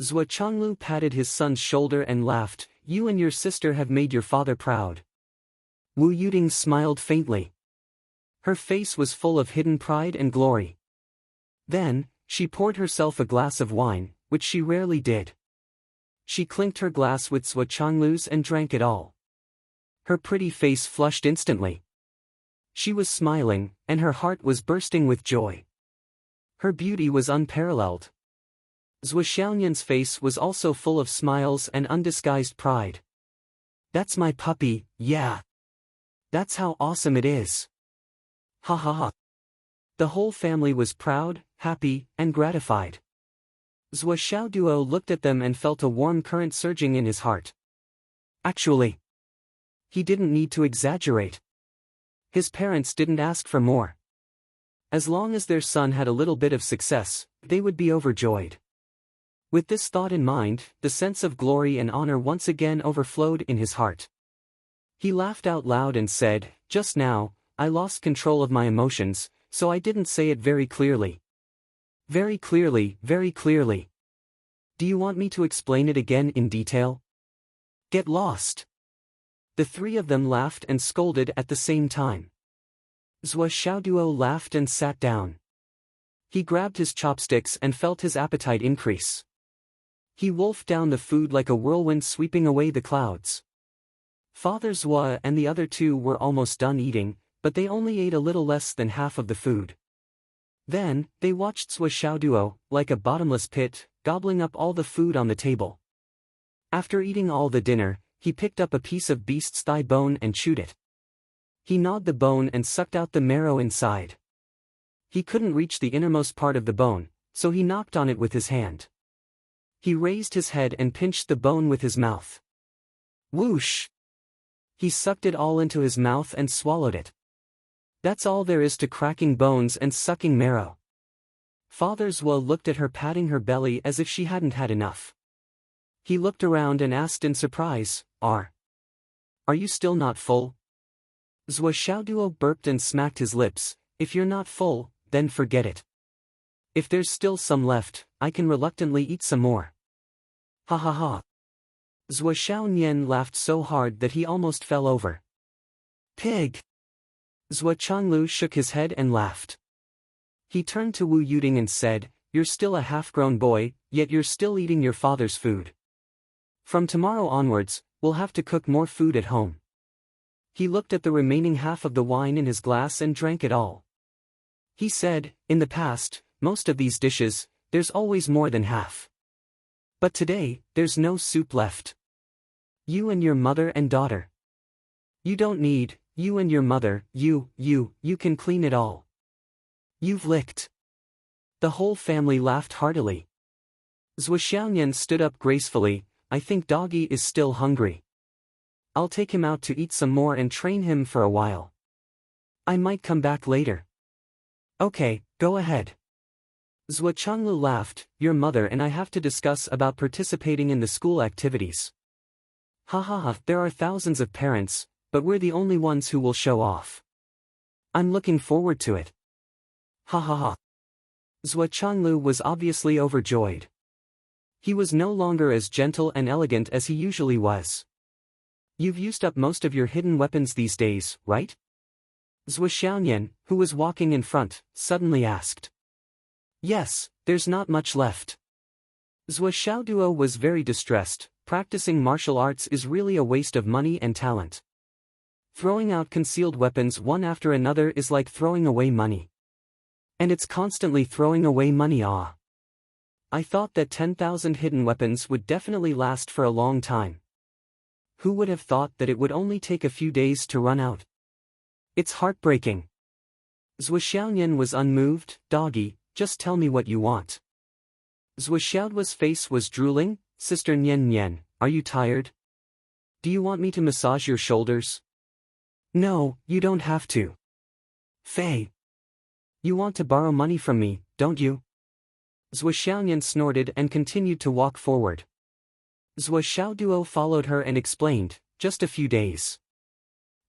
Zhuo Changlu patted his son's shoulder and laughed, you and your sister have made your father proud. Wu Yuding smiled faintly. Her face was full of hidden pride and glory. Then, she poured herself a glass of wine, which she rarely did. She clinked her glass with Zhuo Changlu's and drank it all. Her pretty face flushed instantly. She was smiling, and her heart was bursting with joy. Her beauty was unparalleled. Zhuo Xiaonian's face was also full of smiles and undisguised pride. That's my puppy, yeah. That's how awesome it is. Ha ha ha. The whole family was proud, happy, and gratified. Zhuo Xiaoduo looked at them and felt a warm current surging in his heart. Actually, he didn't need to exaggerate. His parents didn't ask for more. As long as their son had a little bit of success, they would be overjoyed. With this thought in mind, the sense of glory and honor once again overflowed in his heart. He laughed out loud and said, "Just now, I lost control of my emotions, so I didn't say it very clearly. Very clearly, very clearly. Do you want me to explain it again in detail? Get lost." The three of them laughed and scolded at the same time. Zhuo Xiaoduo laughed and sat down. He grabbed his chopsticks and felt his appetite increase. He wolfed down the food like a whirlwind sweeping away the clouds. Father Zhuo and the other two were almost done eating, but they only ate a little less than half of the food. Then, they watched Zhuo Xiaoduo, like a bottomless pit, gobbling up all the food on the table. After eating all the dinner, he picked up a piece of beast's thigh bone and chewed it. He gnawed the bone and sucked out the marrow inside. He couldn't reach the innermost part of the bone, so he knocked on it with his hand. He raised his head and pinched the bone with his mouth. Whoosh! He sucked it all into his mouth and swallowed it. That's all there is to cracking bones and sucking marrow. Father Zhuo looked at her patting her belly as if she hadn't had enough. He looked around and asked in surprise, Are you still not full? Zhuo Xiaoduo burped and smacked his lips. If you're not full, then forget it. If there's still some left, I can reluctantly eat some more. Ha ha ha. Zhuo Xiaonian laughed so hard that he almost fell over. Pig! Zhuo Changlu shook his head and laughed. He turned to Wu Yuding and said, "You're still a half-grown boy, yet you're still eating your father's food. From tomorrow onwards, we'll have to cook more food at home." He looked at the remaining half of the wine in his glass and drank it all. He said, "In the past, most of these dishes, there's always more than half. But today, there's no soup left. You and your mother and daughter. You don't need, you and your mother, you can clean it all. You've licked." The whole family laughed heartily. Zhuo Xiaonian stood up gracefully. "I think Doggy is still hungry. I'll take him out to eat some more and train him for a while. I might come back later." "Okay, go ahead." Zhuo Changlu laughed. "Your mother and I have to discuss about participating in the school activities." Ha ha ha, there are thousands of parents, but we're the only ones who will show off. I'm looking forward to it. Ha ha ha. Zhuo Changlu was obviously overjoyed. He was no longer as gentle and elegant as he usually was. "You've used up most of your hidden weapons these days, right?" Zhuo Xiaonian, who was walking in front, suddenly asked. "Yes, there's not much left." Zhuo Xiaoduo was very distressed. Practicing martial arts is really a waste of money and talent. Throwing out concealed weapons one after another is like throwing away money. And it's constantly throwing away money. I thought that 10,000 hidden weapons would definitely last for a long time. Who would have thought that it would only take a few days to run out? It's heartbreaking. Zhuo Xiaonian was unmoved. "Doggy, just tell me what you want." Zhuo Xiaoduo's face was drooling. "Sister Nian Nian, are you tired? Do you want me to massage your shoulders?" "No, you don't have to." "Fei. You want to borrow money from me, don't you?" Zhuo Xiaonian snorted and continued to walk forward. Zhuo Xiaoduo followed her and explained, "Just a few days.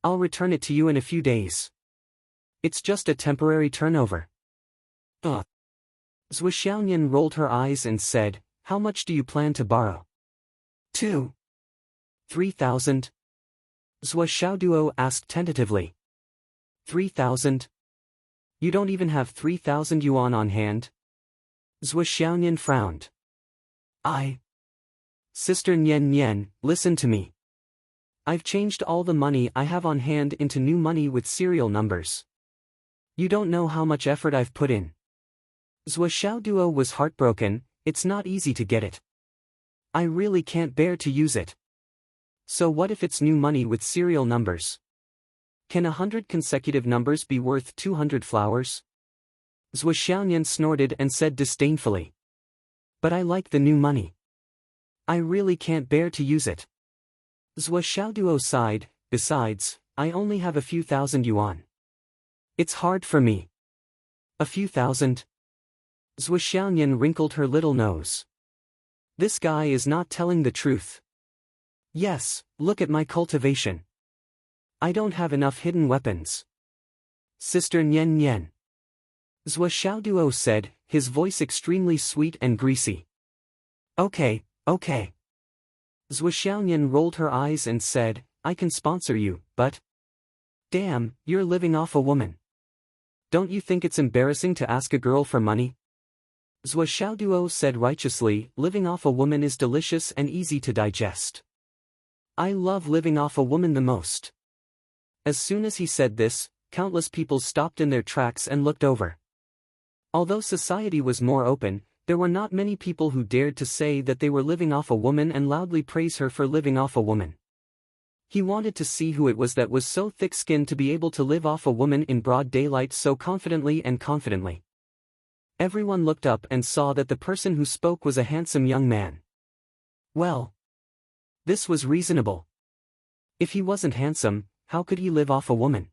I'll return it to you in a few days. It's just a temporary turnover." Zhuo Xiaonian rolled her eyes and said, "How much do you plan to borrow?" 3,000? Zhuo Xiaoduo asked tentatively. 3,000? You don't even have 3,000 yuan on hand? Zhou Xiaoyan frowned. Sister Nian Nian, listen to me. I've changed all the money I have on hand into new money with serial numbers. You don't know how much effort I've put in. Zhou Xiaoduo was heartbroken. It's not easy to get it. I really can't bear to use it. So what if it's new money with serial numbers? Can 100 consecutive numbers be worth 200 flowers? Zhou Xiaoyan snorted and said disdainfully. But I like the new money. I really can't bear to use it. Zhou Xiaoduo sighed. Besides, I only have a few thousand yuan. It's hard for me. A few thousand? Zhou Xiaoyan wrinkled her little nose. This guy is not telling the truth. Yes, look at my cultivation. I don't have enough hidden weapons. Sister Nian Nian. Zhou Xiaoduo said, his voice extremely sweet and greasy. Okay. Zhou Xiaoyan rolled her eyes and said, I can sponsor you, but... Damn, you're living off a woman. Don't you think it's embarrassing to ask a girl for money? Zhou Xiaoduo said righteously, living off a woman is delicious and easy to digest. I love living off a woman the most. As soon as he said this, countless people stopped in their tracks and looked over. Although society was more open, there were not many people who dared to say that they were living off a woman and loudly praise her for living off a woman. He wanted to see who it was that was so thick-skinned to be able to live off a woman in broad daylight so confidently. Everyone looked up and saw that the person who spoke was a handsome young man. Well, this was reasonable. If he wasn't handsome, how could he live off a woman?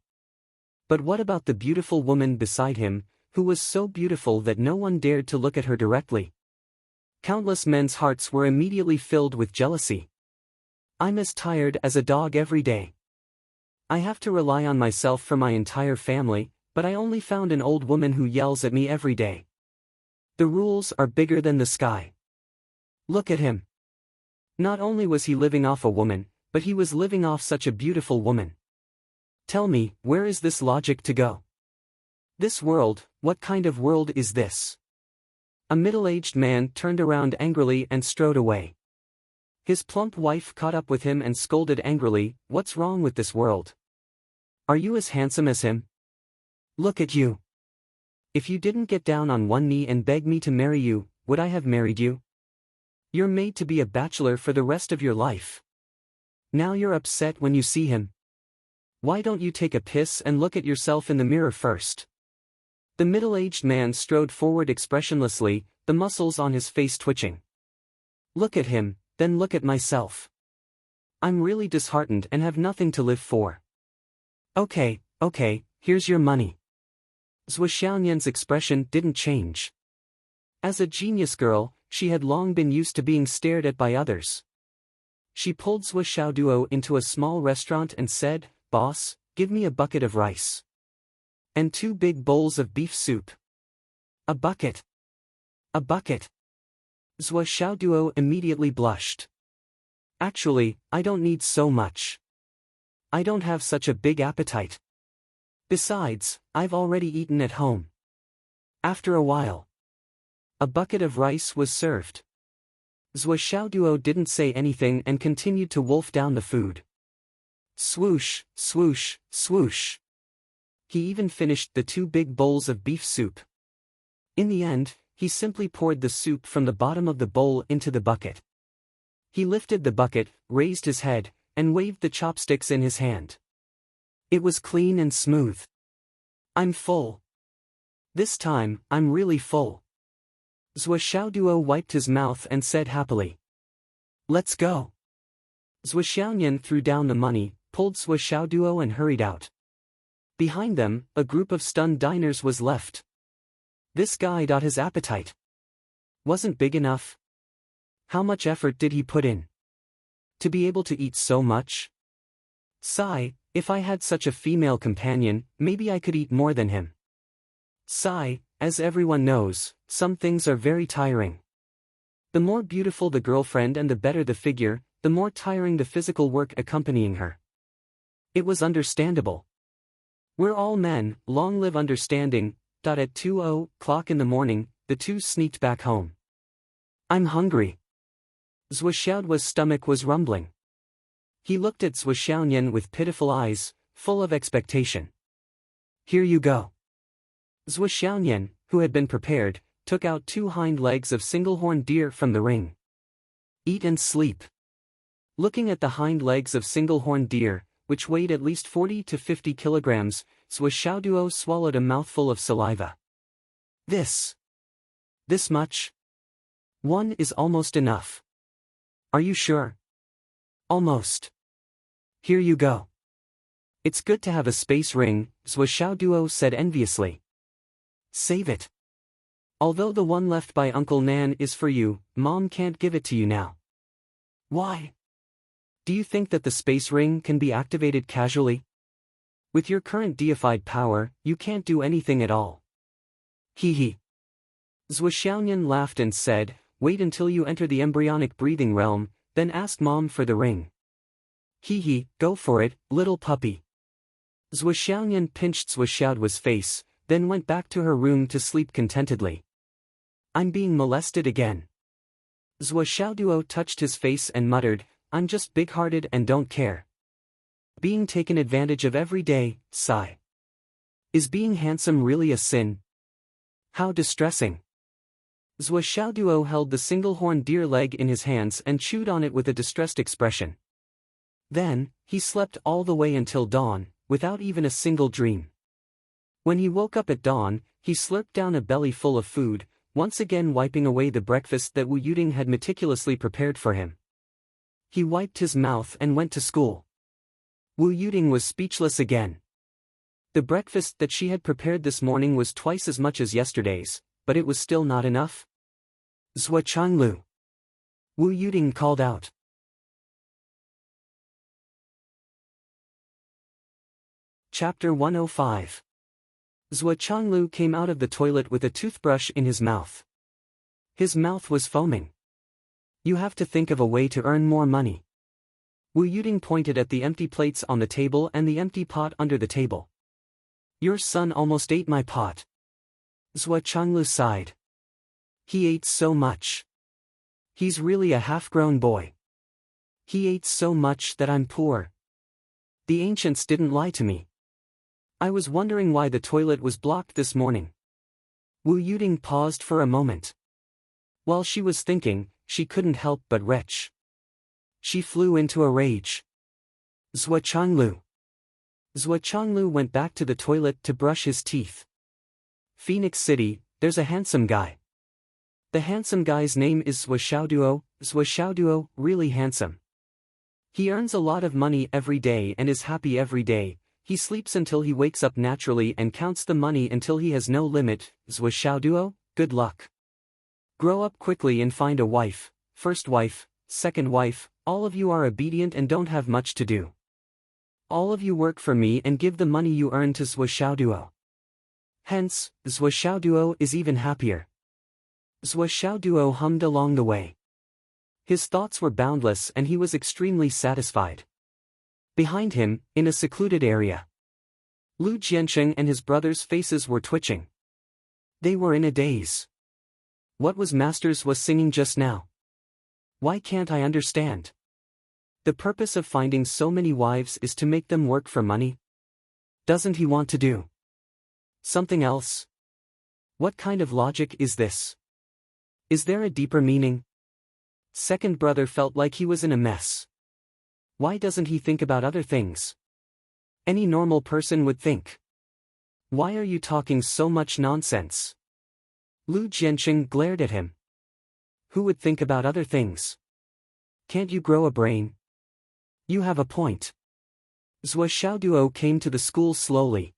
But what about the beautiful woman beside him, who was so beautiful that no one dared to look at her directly? Countless men's hearts were immediately filled with jealousy. I'm as tired as a dog every day. I have to rely on myself for my entire family, but I only found an old woman who yells at me every day. The rules are bigger than the sky. Look at him. Not only was he living off a woman, but he was living off such a beautiful woman. Tell me, where is this logic to go? This world, what kind of world is this? A middle-aged man turned around angrily and strode away. His plump wife caught up with him and scolded angrily, what's wrong with this world? Are you as handsome as him? Look at you. If you didn't get down on one knee and beg me to marry you, would I have married you? You're made to be a bachelor for the rest of your life. Now you're upset when you see him. Why don't you take a piss and look at yourself in the mirror first? The middle-aged man strode forward expressionlessly, the muscles on his face twitching. Look at him, then look at myself. I'm really disheartened and have nothing to live for. Okay, here's your money. Zhou Xiaoyan's expression didn't change. As a genius girl, she had long been used to being stared at by others. She pulled Zhou Xiaoduo into a small restaurant and said, Boss, give me a bucket of rice. And 2 big bowls of beef soup. A bucket. Zhou Xiaoduo immediately blushed. Actually, I don't need so much. I don't have such a big appetite. Besides, I've already eaten at home. After a while, a bucket of rice was served. Zhou Xiaoduo didn't say anything and continued to wolf down the food. Swoosh, swoosh, swoosh. He even finished the 2 big bowls of beef soup. In the end, he simply poured the soup from the bottom of the bowl into the bucket. He lifted the bucket, raised his head, and waved the chopsticks in his hand. It was clean and smooth. I'm full. This time, I'm really full. Zhou Xiaoduo wiped his mouth and said happily. Let's go. Zhou Xiaoyan threw down the money, pulled Zhou Xiaoduo and hurried out. Behind them, a group of stunned diners was left. This guy got his appetite. Wasn't big enough. How much effort did he put in? To be able to eat so much? Sigh, if I had such a female companion, maybe I could eat more than him. Sigh, as everyone knows, some things are very tiring. The more beautiful the girlfriend and the better the figure, the more tiring the physical work accompanying her. It was understandable. We're all men, long live understanding. At 2:00 o'clock in the morning, the two sneaked back home. I'm hungry. Zhuo Xiaoduo's stomach was rumbling. He looked at Zhuo Xiaoyan with pitiful eyes, full of expectation. Here you go. Zhuo Xiaoyan, who had been prepared, took out 2 hind legs of single-horned deer from the ring. Eat and sleep. Looking at the hind legs of single-horned deer, which weighed at least 40 to 50 kilograms, Zhuo Xiaoduo swallowed a mouthful of saliva. This much? One is almost enough. Are you sure? Almost. Here you go. It's good to have a space ring, Zhuo Xiaoduo said enviously. Save it. Although the one left by Uncle Nan is for you, Mom can't give it to you now. Why? Do you think that the space ring can be activated casually? With your current deified power, you can't do anything at all. Hee hee. Zhuo Xiaoyan laughed and said, wait until you enter the embryonic breathing realm, then ask Mom for the ring. Hee hee, go for it, little puppy. Zhuo Xiaoyan pinched Zhuo Xiaoduo's face, then went back to her room to sleep contentedly. I'm being molested again. Zhuo Xiaoduo touched his face and muttered, I'm just big-hearted and don't care. Being taken advantage of every day, sigh. Is being handsome really a sin? How distressing. Zhuo Xiaoduo held the single-horned deer leg in his hands and chewed on it with a distressed expression. Then, he slept all the way until dawn, without even a single dream. When he woke up at dawn, he slurped down a belly full of food, once again wiping away the breakfast that Wu Yuding had meticulously prepared for him. He wiped his mouth and went to school. Wu Yuding was speechless again. The breakfast that she had prepared this morning was twice as much as yesterday's, but it was still not enough. Zhuo Changlu. Wu Yuding called out. Chapter 105. Zhuo Changlu came out of the toilet with a toothbrush in his mouth. His mouth was foaming. You have to think of a way to earn more money. Wu Yuding pointed at the empty plates on the table and the empty pot under the table. Your son almost ate my pot. Zhuo Changlu sighed. He ate so much. He's really a half-grown boy. He ate so much that I'm poor. The ancients didn't lie to me. I was wondering why the toilet was blocked this morning. Wu Yuding paused for a moment. While she was thinking, she couldn't help but retch. She flew into a rage. Zhuo Changlu. Zhuo Changlu went back to the toilet to brush his teeth. Phoenix City, there's a handsome guy. The handsome guy's name is Zhuo Xiaoduo. Zhuo Xiaoduo, really handsome. He earns a lot of money every day and is happy every day. He sleeps until he wakes up naturally and counts the money until he has no limit. Zhuo Xiaoduo, good luck. Grow up quickly and find a wife, first wife, second wife, all of you are obedient and don't have much to do. All of you work for me and give the money you earn to Zhuo Xiaoduo. Hence, Zhuo Xiaoduo is even happier. Zhuo Xiaoduo hummed along the way. His thoughts were boundless and he was extremely satisfied. Behind him, in a secluded area, Lu Jiansheng and his brothers' faces were twitching. They were in a daze. What was Masters was singing just now? Why can't I understand? The purpose of finding so many wives is to make them work for money? Doesn't he want to do something else? What kind of logic is this? Is there a deeper meaning? Second brother felt like he was in a mess. Why doesn't he think about other things? Any normal person would think. Why are you talking so much nonsense? Lu Jiansheng glared at him. Who would think about other things? Can't you grow a brain? You have a point. Zhuo Xiaoduo came to the school slowly.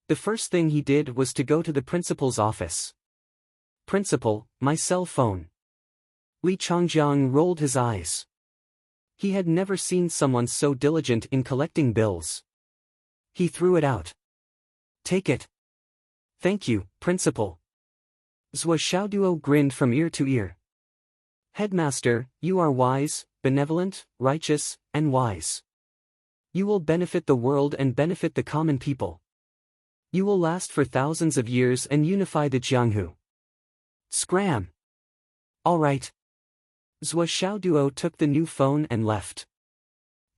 The first thing he did was to go to the principal's office. Principal, my cell phone. Li Changjiang rolled his eyes. He had never seen someone so diligent in collecting bills. He threw it out. Take it. Thank you, Principal. Zhuo Xiaoduo grinned from ear to ear. Headmaster, you are wise, benevolent, righteous, and wise. You will benefit the world and benefit the common people. You will last for thousands of years and unify the Jianghu. Scram! All right. Zhou Xiaoduo took the new phone and left.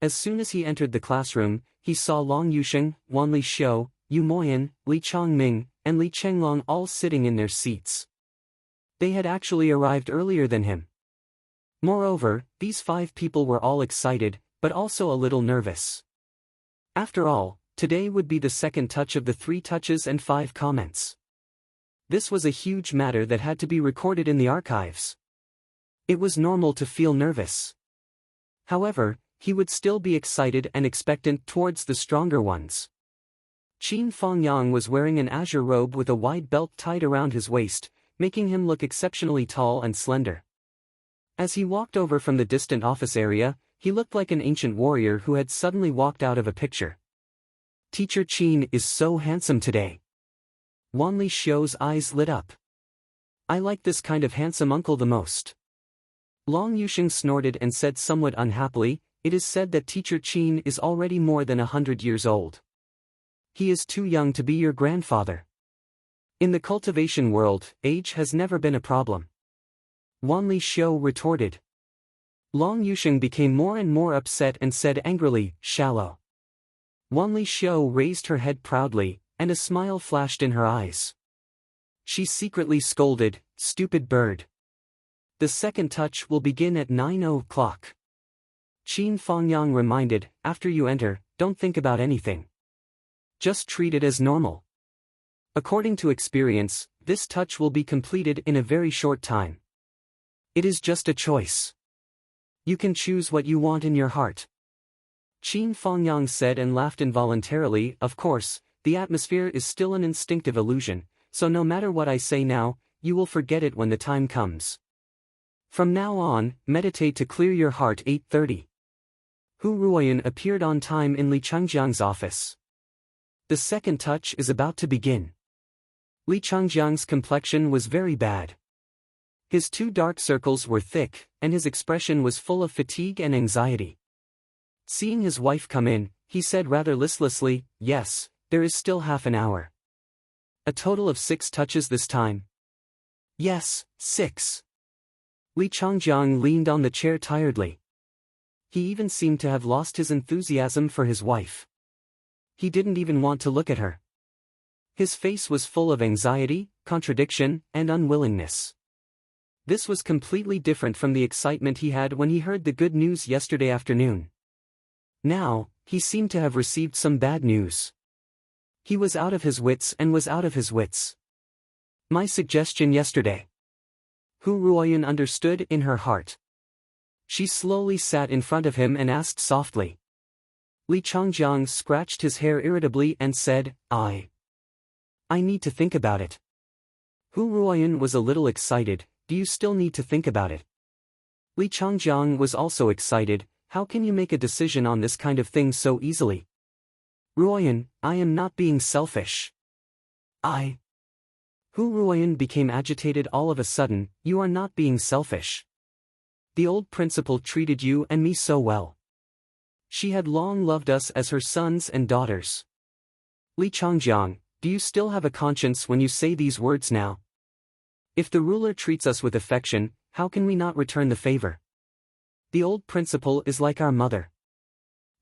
As soon as he entered the classroom, he saw Long Yusheng, Wan Li Xiu, Yu Moyan, Li Changming, and Li Chenglong all sitting in their seats. They had actually arrived earlier than him. Moreover, these 5 people were all excited, but also a little nervous. After all, today would be the second touch of the 3 touches and 5 comments. This was a huge matter that had to be recorded in the archives. It was normal to feel nervous. However, he would still be excited and expectant towards the stronger ones. Qin Fengyang was wearing an azure robe with a wide belt tied around his waist, making him look exceptionally tall and slender. As he walked over from the distant office area, he looked like an ancient warrior who had suddenly walked out of a picture. Teacher Qin is so handsome today. Wan Li Xiu's eyes lit up. I like this kind of handsome uncle the most. Long Yusheng snorted and said somewhat unhappily, it is said that Teacher Qin is already more than 100 years old. He is too young to be your grandfather. In the cultivation world, age has never been a problem. Wan Li Xiu retorted. Long Yusheng became more and more upset and said angrily, shallow. Wan Li Xiu raised her head proudly, and a smile flashed in her eyes. She secretly scolded, stupid bird. The second touch will begin at 9 o'clock. Qin Fengyang reminded, after you enter, don't think about anything. Just treat it as normal. According to experience, this touch will be completed in a very short time. It is just a choice. You can choose what you want in your heart. Qin Fengyang said and laughed involuntarily. Of course, the atmosphere is still an instinctive illusion, so no matter what I say now, you will forget it when the time comes. From now on, meditate to clear your heart. 8:30. Hu Ruoyan appeared on time in Li Changjiang's office. The second touch is about to begin. Li Changjiang's complexion was very bad. His 2 dark circles were thick, and his expression was full of fatigue and anxiety. Seeing his wife come in, he said rather listlessly, yes, there is still half an hour. A total of 6 touches this time. Yes, 6. Li Changjiang leaned on the chair tiredly. He even seemed to have lost his enthusiasm for his wife. He didn't even want to look at her. His face was full of anxiety, contradiction, and unwillingness. This was completely different from the excitement he had when he heard the good news yesterday afternoon. Now, he seemed to have received some bad news. He was out of his wits and was out of his wits. My suggestion yesterday. Hu Ruoyan understood in her heart. She slowly sat in front of him and asked softly. Li Changjiang scratched his hair irritably and said, I need to think about it. Hu Ruoyan was a little excited. Do you still need to think about it? Li Changjiang was also excited. How can you make a decision on this kind of thing so easily? Ruoyan, I am not being selfish. Hu Ruoyan became agitated all of a sudden. You are not being selfish. The old principal treated you and me so well. She had long loved us as her sons and daughters. Li Changjiang, do you still have a conscience when you say these words now? If the ruler treats us with affection, how can we not return the favor? The old principal is like our mother.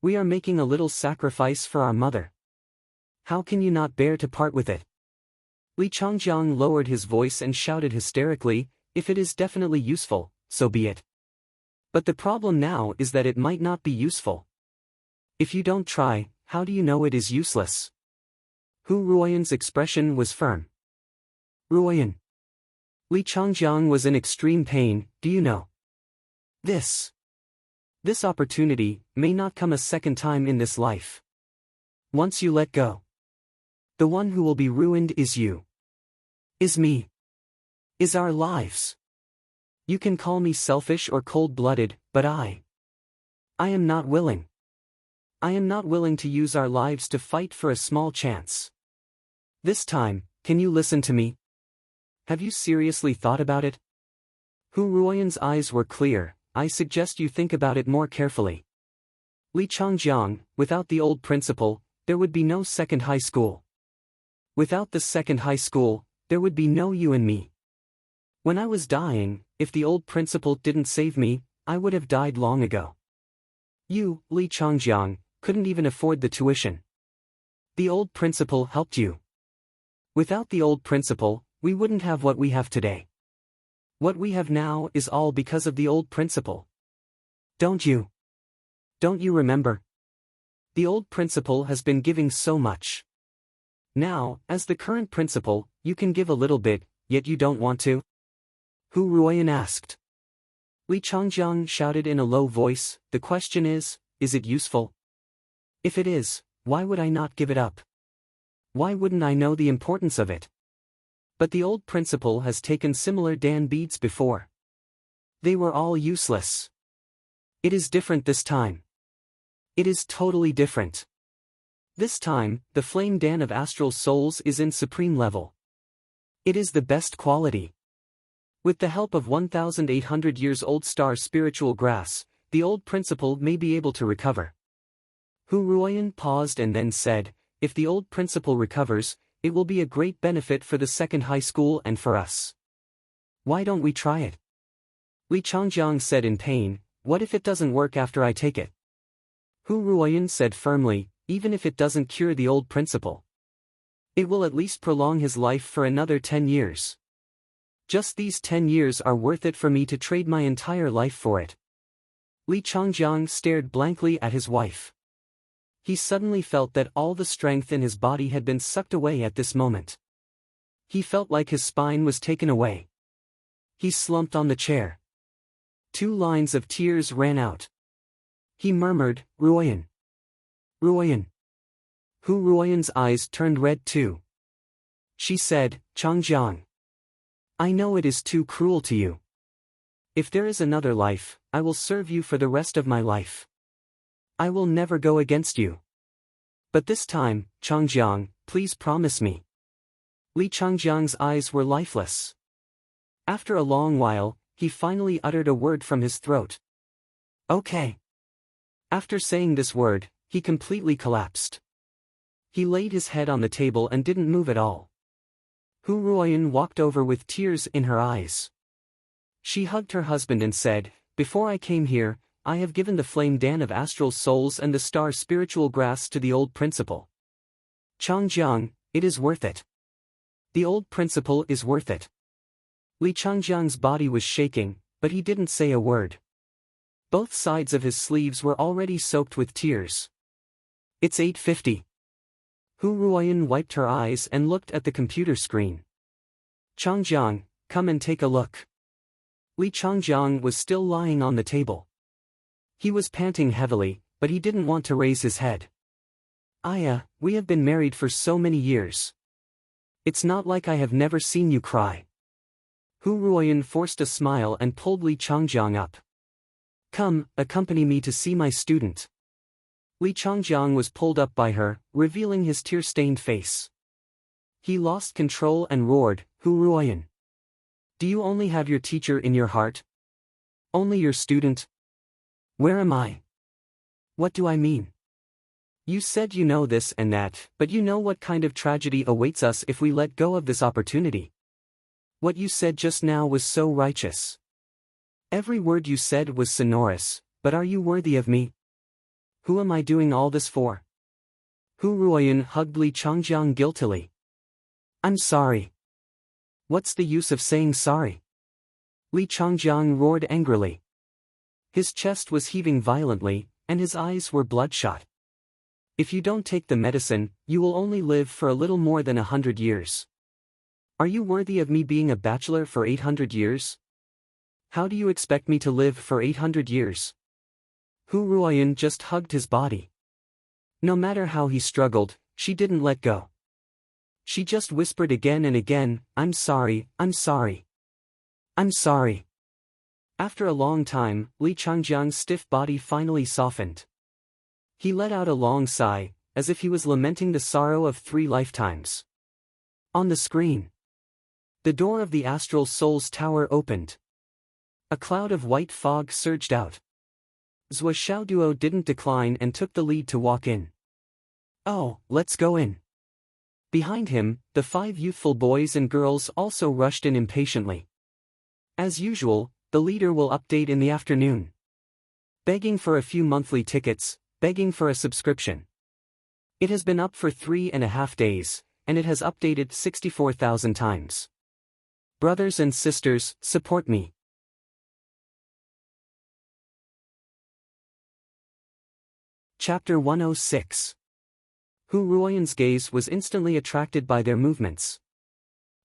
We are making a little sacrifice for our mother. How can you not bear to part with it? Li Changjiang lowered his voice and shouted hysterically, if it is definitely useful, so be it. But the problem now is that it might not be useful. If you don't try, how do you know it is useless? Hu Ruoyan's expression was firm. Ruoyan. Li Changjiang was in extreme pain. Do you know? This opportunity may not come a second time in this life. Once you let go, the one who will be ruined is you. Is me. Is our lives. You can call me selfish or cold-blooded, but I am not willing. I am not willing to use our lives to fight for a small chance. This time, can you listen to me? Have you seriously thought about it? Hu Ruoyan's eyes were clear. I suggest you think about it more carefully. Li Changjiang, without the old principal, there would be no second high school. Without the second high school, there would be no you and me. When I was dying, if the old principal didn't save me, I would have died long ago. You, Li Changjiang, couldn't even afford the tuition. The old principal helped you. Without the old principal, we wouldn't have what we have today. What we have now is all because of the old principal. Don't you? Don't you remember? The old principal has been giving so much. Now, as the current principal, you can give a little bit, yet you don't want to? Hu Ruoyan asked. Li Changjiang shouted in a low voice, the question is it useful? If it is, why would I not give it up? Why wouldn't I know the importance of it? But the old principal has taken similar Dan beads before. They were all useless. It is different this time. It is totally different. This time, the flame Dan of astral souls is in supreme level. It is the best quality. With the help of 1,800 years old star spiritual grass, the old principal may be able to recover. Hu Ruoyan paused and then said, if the old principal recovers, it will be a great benefit for the second high school and for us. Why don't we try it? Li Changjiang said in pain, what if it doesn't work after I take it? Hu Ruoyan said firmly, even if it doesn't cure the old principal, it will at least prolong his life for another 10 years. Just these 10 years are worth it for me to trade my entire life for it. Li Changjiang stared blankly at his wife. He suddenly felt that all the strength in his body had been sucked away at this moment. He felt like his spine was taken away. He slumped on the chair. 2 lines of tears ran out. He murmured, Ruoyan. Ruoyan. Hu Ruoyan's eyes turned red too. She said, Changjiang, I know it is too cruel to you. If there is another life, I will serve you for the rest of my life. I will never go against you. But this time, Changjiang, please promise me. Li Changjiang's eyes were lifeless. After a long while, he finally uttered a word from his throat. Okay. After saying this word, he completely collapsed. He laid his head on the table and didn't move at all. Hu Ruoyan walked over with tears in her eyes. She hugged her husband and said, before I came here, I have given the flame Dan of astral souls and the star spiritual grass to the old principal. Changjiang, it is worth it. The old principal is worth it. Li Changjiang's body was shaking, but he didn't say a word. Both sides of his sleeves were already soaked with tears. It's 8:50. Hu Ruoyan wiped her eyes and looked at the computer screen. Changjiang, come and take a look. Li Changjiang was still lying on the table. He was panting heavily, but he didn't want to raise his head. Aya, we have been married for so many years. It's not like I have never seen you cry. Hu Ruoyan forced a smile and pulled Li Changjiang up. Come, accompany me to see my student. Li Changjiang was pulled up by her, revealing his tear-stained face. He lost control and roared, Hu Ruoyan. Do you only have your teacher in your heart? Only your student? Where am I? What do I mean? You said you know this and that, but you know what kind of tragedy awaits us if we let go of this opportunity. What you said just now was so righteous. Every word you said was sonorous, but are you worthy of me? Who am I doing all this for? Hu Ruoyan hugged Li Changjiang guiltily. I'm sorry. What's the use of saying sorry? Li Changjiang roared angrily. His chest was heaving violently, and his eyes were bloodshot. If you don't take the medicine, you will only live for a little more than 100 years. Are you worthy of me being a bachelor for 800 years? How do you expect me to live for 800 years? Hu Ruoyan just hugged his body. No matter how he struggled, she didn't let go. She just whispered again and again, I'm sorry, I'm sorry. I'm sorry. After a long time, Li Changjiang's stiff body finally softened. He let out a long sigh, as if he was lamenting the sorrow of 3 lifetimes. On the screen, the door of the astral soul's tower opened. A cloud of white fog surged out. Zhou Xiaoduo didn't decline and took the lead to walk in. Oh, let's go in. Behind him, the 5 youthful boys and girls also rushed in impatiently. As usual, the leader will update in the afternoon. Begging for a few monthly tickets, begging for a subscription. It has been up for 3.5 days, and it has updated 64,000 times. Brothers and sisters, support me. Chapter 106. Hu Ruoyan's gaze was instantly attracted by their movements.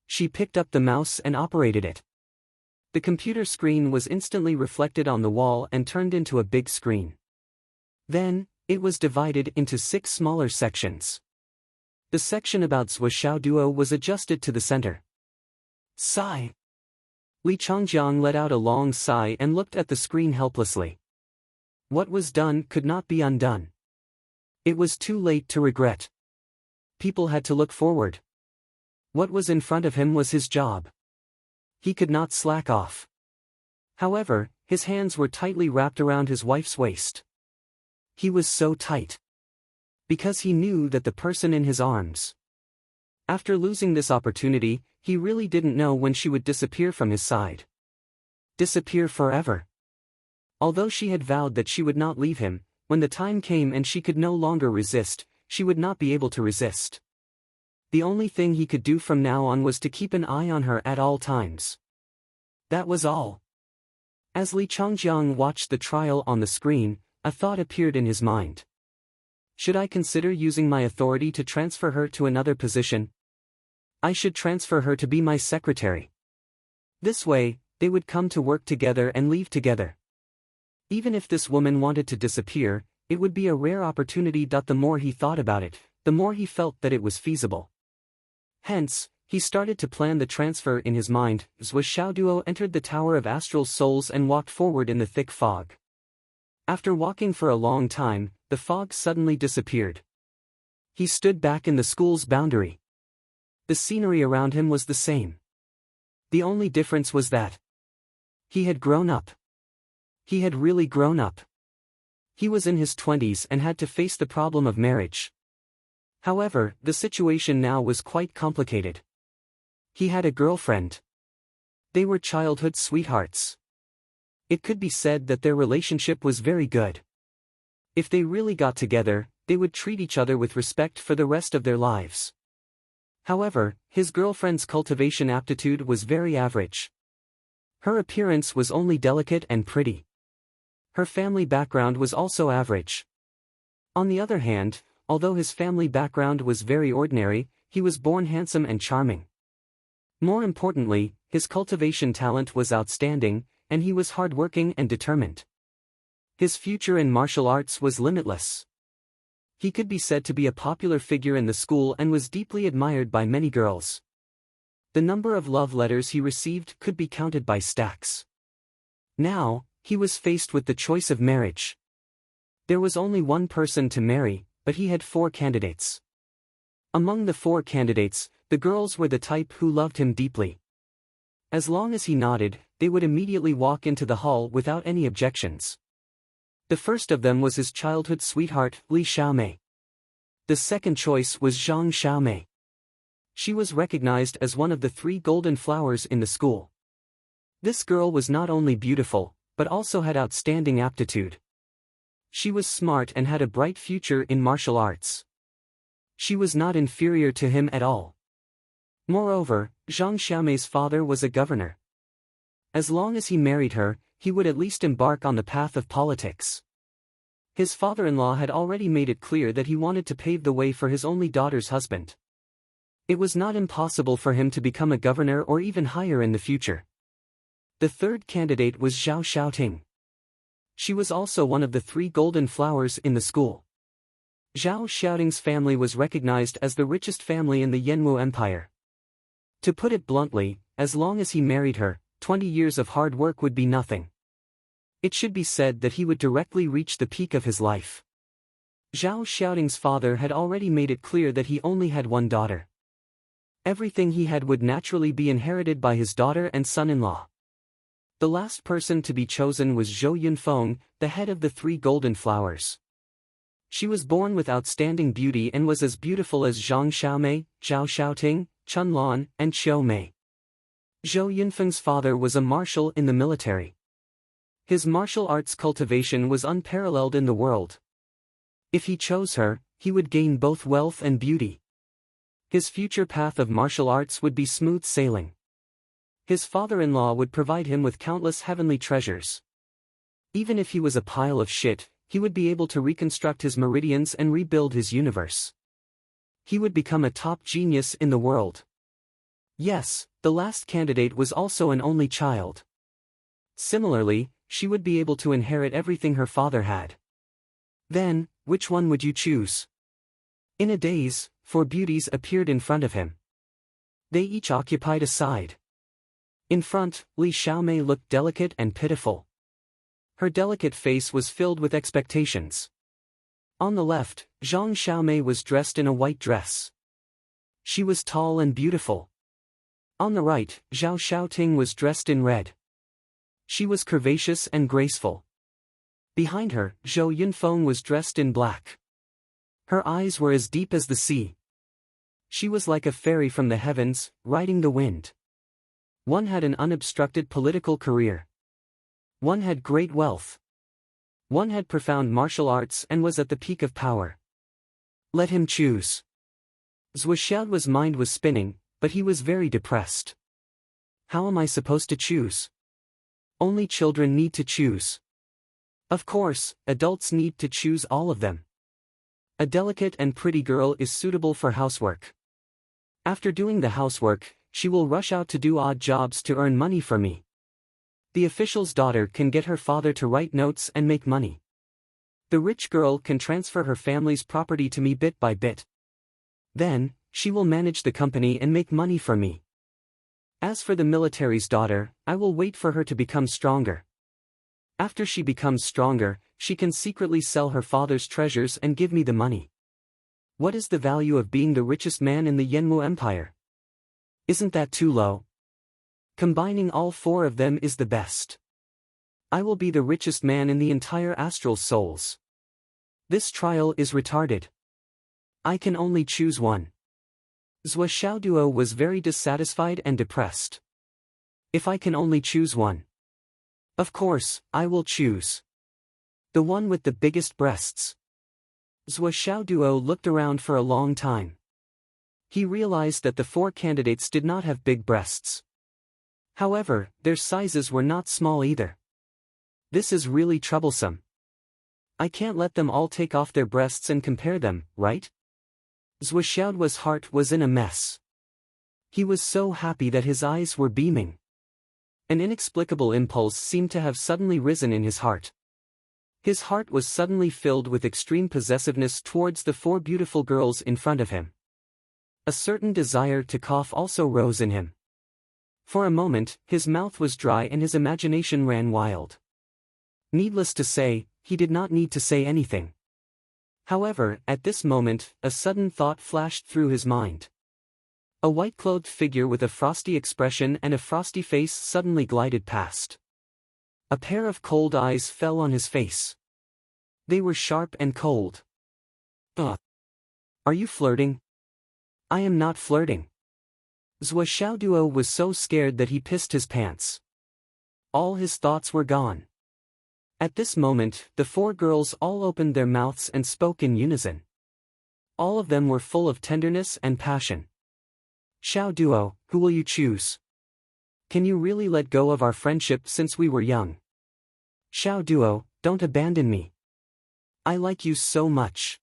She picked up the mouse and operated it. The computer screen was instantly reflected on the wall and turned into a big screen. Then, it was divided into 6 smaller sections. The section about Zhou Xiao Duo was adjusted to the center. Sigh. Li Changjiang let out a long sigh and looked at the screen helplessly. What was done could not be undone. It was too late to regret. People had to look forward. What was in front of him was his job. He could not slack off. However, his hands were tightly wrapped around his wife's waist. He was so tight. Because he knew that the person in his arms. After losing this opportunity, he really didn't know when she would disappear from his side. Disappear forever. Although she had vowed that she would not leave him, when the time came and she could no longer resist, she would not be able to resist. The only thing he could do from now on was to keep an eye on her at all times. That was all. As Li Changjiang watched the trial on the screen, a thought appeared in his mind. Should I consider using my authority to transfer her to another position? I should transfer her to be my secretary. This way, they would come to work together and leave together. Even if this woman wanted to disappear, it would be a rare opportunity. The more he thought about it, the more he felt that it was feasible. Hence, he started to plan the transfer in his mind. Zhou Xiaoduo entered the Tower of Astral Souls and walked forward in the thick fog. After walking for a long time, the fog suddenly disappeared. He stood back in the school's boundary. The scenery around him was the same. The only difference was that he had grown up. He had really grown up. He was in his 20s and had to face the problem of marriage. However, the situation now was quite complicated. He had a girlfriend. They were childhood sweethearts. It could be said that their relationship was very good. If they really got together, they would treat each other with respect for the rest of their lives. However, his girlfriend's cultivation aptitude was very average. Her appearance was only delicate and pretty. Her family background was also average. On the other hand, although his family background was very ordinary, he was born handsome and charming. More importantly, his cultivation talent was outstanding, and he was hardworking and determined. His future in martial arts was limitless. He could be said to be a popular figure in the school and was deeply admired by many girls. The number of love letters he received could be counted by stacks. Now, he was faced with the choice of marriage. There was only one person to marry, but he had 4 candidates. Among the 4 candidates, the girls were the type who loved him deeply. As long as he nodded, they would immediately walk into the hall without any objections. The first of them was his childhood sweetheart, Li Xiaomei. The second choice was Zhang Xiaomei. She was recognized as one of the 3 golden flowers in the school. This girl was not only beautiful, but also had outstanding aptitude. She was smart and had a bright future in martial arts. She was not inferior to him at all. Moreover, Zhang Xiaomei's father was a governor. As long as he married her, he would at least embark on the path of politics. His father-in-law had already made it clear that he wanted to pave the way for his only daughter's husband. It was not impossible for him to become a governor or even higher in the future. The third candidate was Zhao Xiaoting. She was also one of the 3 golden flowers in the school. Zhao Xiaoting's family was recognized as the richest family in the Yanwu Empire. To put it bluntly, as long as he married her, 20 years of hard work would be nothing. It should be said that he would directly reach the peak of his life. Zhao Xiaoting's father had already made it clear that he only had one daughter. Everything he had would naturally be inherited by his daughter and son-in-law. The last person to be chosen was Zhou Yunfeng, the head of the 3 golden flowers. She was born with outstanding beauty and was as beautiful as Zhang Xiaomei, Zhao Xiaoting, Chun Lan, and Qiu Mei. Zhou Yunfeng's father was a marshal in the military. His martial arts cultivation was unparalleled in the world. If he chose her, he would gain both wealth and beauty. His future path of martial arts would be smooth sailing. His father-in-law would provide him with countless heavenly treasures. Even if he was a pile of shit, he would be able to reconstruct his meridians and rebuild his universe. He would become a top genius in the world. Yes, the last candidate was also an only child. Similarly, she would be able to inherit everything her father had. Then, which one would you choose? In a daze, 4 beauties appeared in front of him. They each occupied a side. In front, Li Xiaomei looked delicate and pitiful. Her delicate face was filled with expectations. On the left, Zhang Xiaomei was dressed in a white dress. She was tall and beautiful. On the right, Zhao Xiaoting was dressed in red. She was curvaceous and graceful. Behind her, Zhou Yunfeng was dressed in black. Her eyes were as deep as the sea. She was like a fairy from the heavens, riding the wind. One had an unobstructed political career. One had great wealth. One had profound martial arts and was at the peak of power. Let him choose. Zhuoxiao's mind was spinning, but he was very depressed. How am I supposed to choose? Only children need to choose. Of course, adults need to choose all of them. A delicate and pretty girl is suitable for housework. After doing the housework, she will rush out to do odd jobs to earn money for me. The official's daughter can get her father to write notes and make money. The rich girl can transfer her family's property to me bit by bit. Then, she will manage the company and make money for me. As for the military's daughter, I will wait for her to become stronger. After she becomes stronger, she can secretly sell her father's treasures and give me the money. What is the value of being the richest man in the Yanwu Empire? Isn't that too low? Combining all 4 of them is the best. I will be the richest man in the entire astral souls. This trial is retarded. I can only choose one. Zhuoxiaoduo was very dissatisfied and depressed. If I can only choose one. Of course, I will choose the one with the biggest breasts. Zhuoxiaoduo looked around for a long time. He realized that the 4 candidates did not have big breasts. However, their sizes were not small either. This is really troublesome. I can't let them all take off their breasts and compare them, right? Zhuoxiaoduo's heart was in a mess. He was so happy that his eyes were beaming. An inexplicable impulse seemed to have suddenly risen in his heart. His heart was suddenly filled with extreme possessiveness towards the 4 beautiful girls in front of him. A certain desire to cough also rose in him. For a moment, his mouth was dry and his imagination ran wild. Needless to say, he did not need to say anything. However, at this moment, a sudden thought flashed through his mind. A white-clothed figure with a frosty expression and a frosty face suddenly glided past. A pair of cold eyes fell on his face. They were sharp and cold. Ugh. Are you flirting? I am not flirting. Zhuoxiaoduo was so scared that he pissed his pants. All his thoughts were gone. At this moment, the 4 girls all opened their mouths and spoke in unison. All of them were full of tenderness and passion. Xiaoduo, who will you choose? Can you really let go of our friendship since we were young? Xiaoduo, don't abandon me. I like you so much.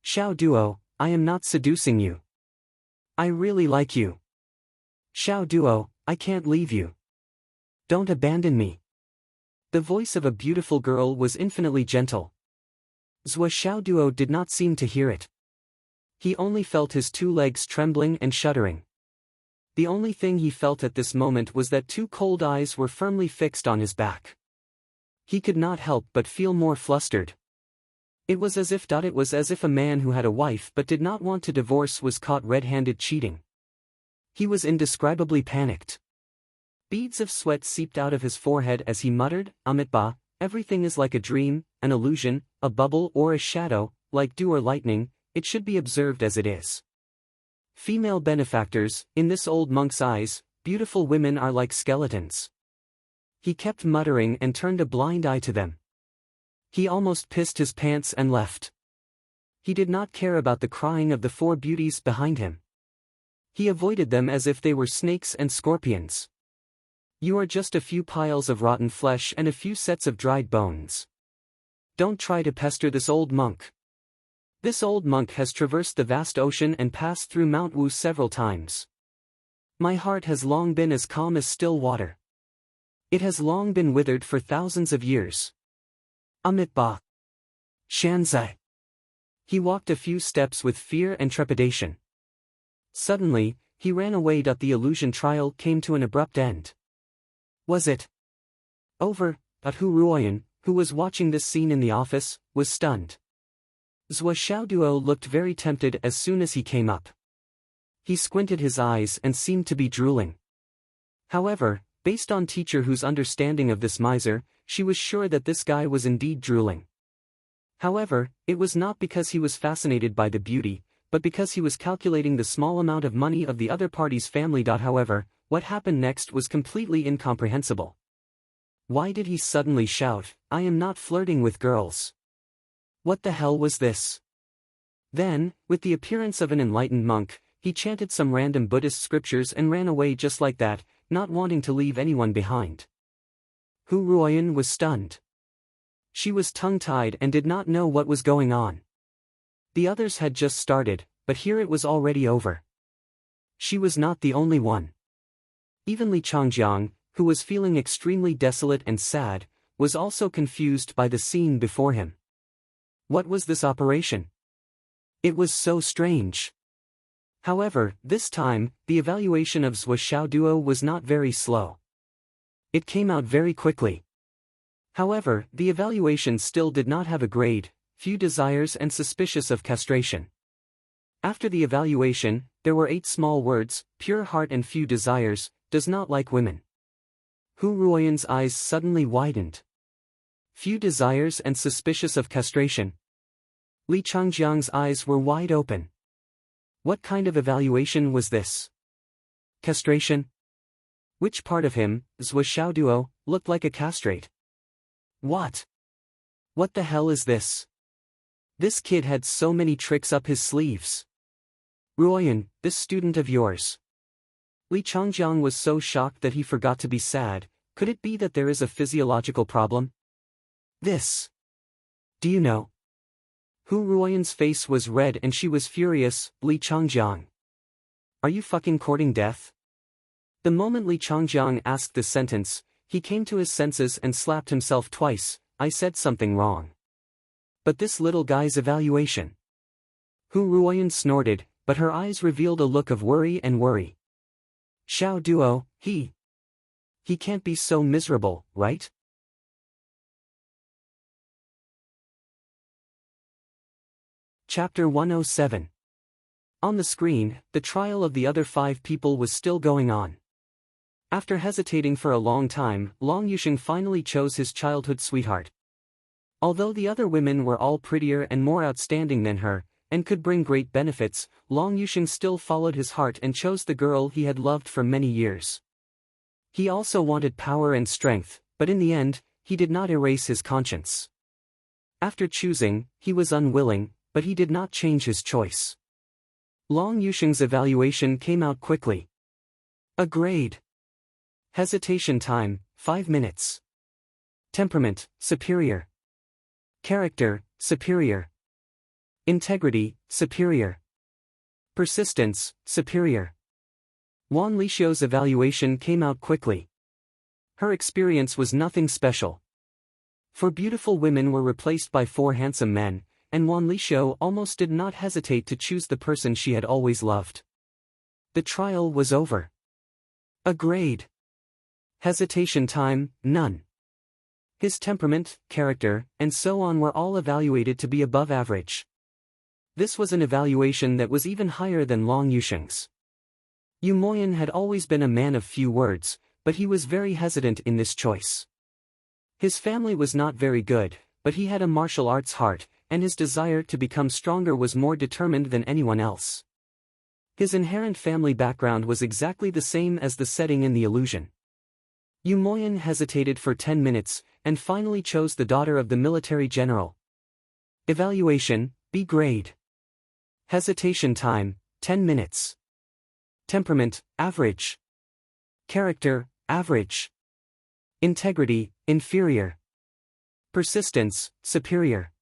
Xiaoduo, I am not seducing you. I really like you. Xiaoduo, I can't leave you. Don't abandon me. The voice of a beautiful girl was infinitely gentle. Zhuoxiaoduo did not seem to hear it. He only felt his 2 legs trembling and shuddering. The only thing he felt at this moment was that 2 cold eyes were firmly fixed on his back. He could not help but feel more flustered. It was as if a man who had a wife but did not want to divorce was caught red-handed cheating. He was indescribably panicked. Beads of sweat seeped out of his forehead as he muttered, Amitabha, everything is like a dream, an illusion, a bubble or a shadow, like dew or lightning, it should be observed as it is. Female benefactors, in this old monk's eyes, beautiful women are like skeletons. He kept muttering and turned a blind eye to them. He almost pissed his pants and left. He did not care about the crying of the four beauties behind him. He avoided them as if they were snakes and scorpions. You are just a few piles of rotten flesh and a few sets of dried bones. Don't try to pester this old monk. This old monk has traversed the vast ocean and passed through Mount Wu several times. My heart has long been as calm as still water. It has long been withered for thousands of years. Amitba. Shanzai. He walked a few steps with fear and trepidation. Suddenly, he ran away. The illusion trial came to an abrupt end. Was it over? Hu Ruoyan, who was watching this scene in the office, was stunned. Zhou Xiaoduo looked very tempted as soon as he came up. He squinted his eyes and seemed to be drooling. However, based on Teacher Hu's understanding of this miser, she was sure that this guy was indeed drooling. However, it was not because he was fascinated by the beauty, but because he was calculating the small amount of money of the other party's family. However, what happened next was completely incomprehensible. Why did he suddenly shout, "I am not flirting with girls"? What the hell was this? Then, with the appearance of an enlightened monk, he chanted some random Buddhist scriptures and ran away just like that, not wanting to leave anyone behind. Hu Ruoyan was stunned. She was tongue-tied and did not know what was going on. The others had just started, but here it was already over. She was not the only one. Even Li Changjiang, who was feeling extremely desolate and sad, was also confused by the scene before him. What was this operation? It was so strange. However, this time, the evaluation of Zhou Xiaoduo was not very slow. It came out very quickly. However, the evaluation still did not have a grade, few desires and suspicious of castration. After the evaluation, there were 8 small words: pure heart and few desires, does not like women. Hu Ruoyan's eyes suddenly widened. Few desires and suspicious of castration. Li Changjiang's eyes were wide open. What kind of evaluation was this? Castration? Which part of him, Zhou Xiaoduo, looked like a castrate? What? What the hell is this? This kid had so many tricks up his sleeves. Ruoyan, this student of yours. Li Changjiang was so shocked that he forgot to be sad. Could it be that there is a physiological problem? This. Do you know? Hu Ruoyan's face was red and she was furious. Li Changjiang. Are you fucking courting death? The moment Li Changjiang asked this sentence, he came to his senses and slapped himself twice. I said something wrong. But this little guy's evaluation. Hu Ruoyan snorted, but her eyes revealed a look of worry and worry. Xiaoduo, he can't be so miserable, right? Chapter 107. On the screen, the trial of the other 5 people was still going on. After hesitating for a long time, Long Yusheng finally chose his childhood sweetheart. Although the other women were all prettier and more outstanding than her, and could bring great benefits, Long Yusheng still followed his heart and chose the girl he had loved for many years. He also wanted power and strength, but in the end, he did not erase his conscience. After choosing, he was unwilling, but he did not change his choice. Long Yusheng's evaluation came out quickly. A grade. Hesitation time, 5 minutes. Temperament, superior. Character, superior. Integrity, superior. Persistence, superior. Wan Lixio's evaluation came out quickly. Her experience was nothing special. 4 beautiful women were replaced by 4 handsome men, and Wan Lixio almost did not hesitate to choose the person she had always loved. The trial was over. A grade. Hesitation time, none. His temperament, character, and so on were all evaluated to be above average. This was an evaluation that was even higher than Long Yusheng's. Yu Moyan had always been a man of few words, but he was very hesitant in this choice. His family was not very good, but he had a martial arts heart, and his desire to become stronger was more determined than anyone else. His inherent family background was exactly the same as the setting in the illusion. Yu Moyan hesitated for 10 minutes, and finally chose the daughter of the military general. Evaluation, B grade. Hesitation time, 10 minutes. Temperament, average. Character, average. Integrity, inferior. Persistence, superior.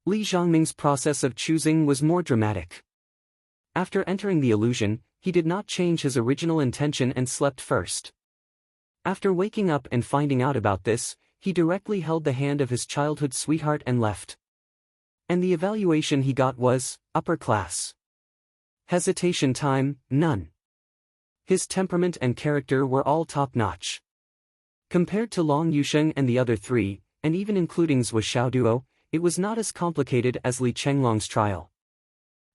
Li Zhongming's process of choosing was more dramatic. After entering the illusion, he did not change his original intention and slept first. After waking up and finding out about this, he directly held the hand of his childhood sweetheart and left. And the evaluation he got was, upper class. Hesitation time, none. His temperament and character were all top-notch. Compared to Long Yusheng and the other three, and even including Zhou Xiaoduo, it was not as complicated as Li Chenglong's trial.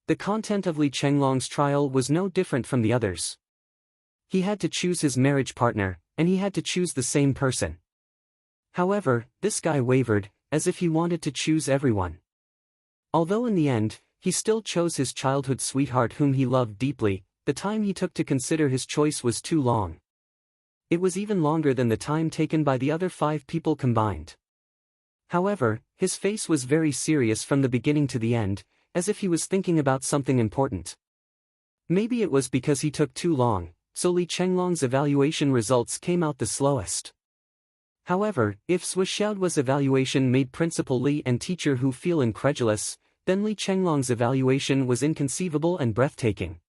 The content of Li Chenglong's trial was no different from the others. He had to choose his marriage partner, and he had to choose the same person. However, this guy wavered, as if he wanted to choose everyone. Although in the end, he still chose his childhood sweetheart whom he loved deeply, the time he took to consider his choice was too long. It was even longer than the time taken by the other 5 people combined. However, his face was very serious from the beginning to the end, as if he was thinking about something important. Maybe it was because he took too long, so Li Chenglong's evaluation results came out the slowest. However, if Zhou Xiaoduo's evaluation made Principal Li and Teacher Hu feel incredulous, then Li Chenglong's evaluation was inconceivable and breathtaking.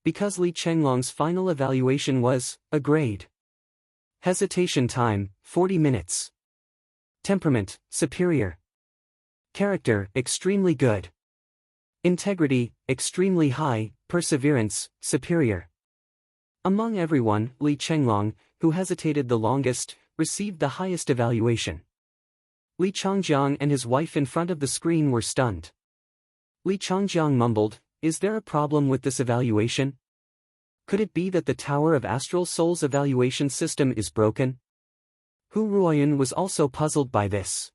Because Li Chenglong's final evaluation was, a grade. Hesitation time, 40 minutes. Temperament, superior. Character, extremely good. Integrity, extremely high, perseverance, superior. Among everyone, Li Chenglong, who hesitated the longest, received the highest evaluation. Li Changjiang and his wife in front of the screen were stunned. Li Changjiang mumbled, "Is there a problem with this evaluation? Could it be that the Tower of Astral Souls evaluation system is broken?" Hu Ruoyun was also puzzled by this.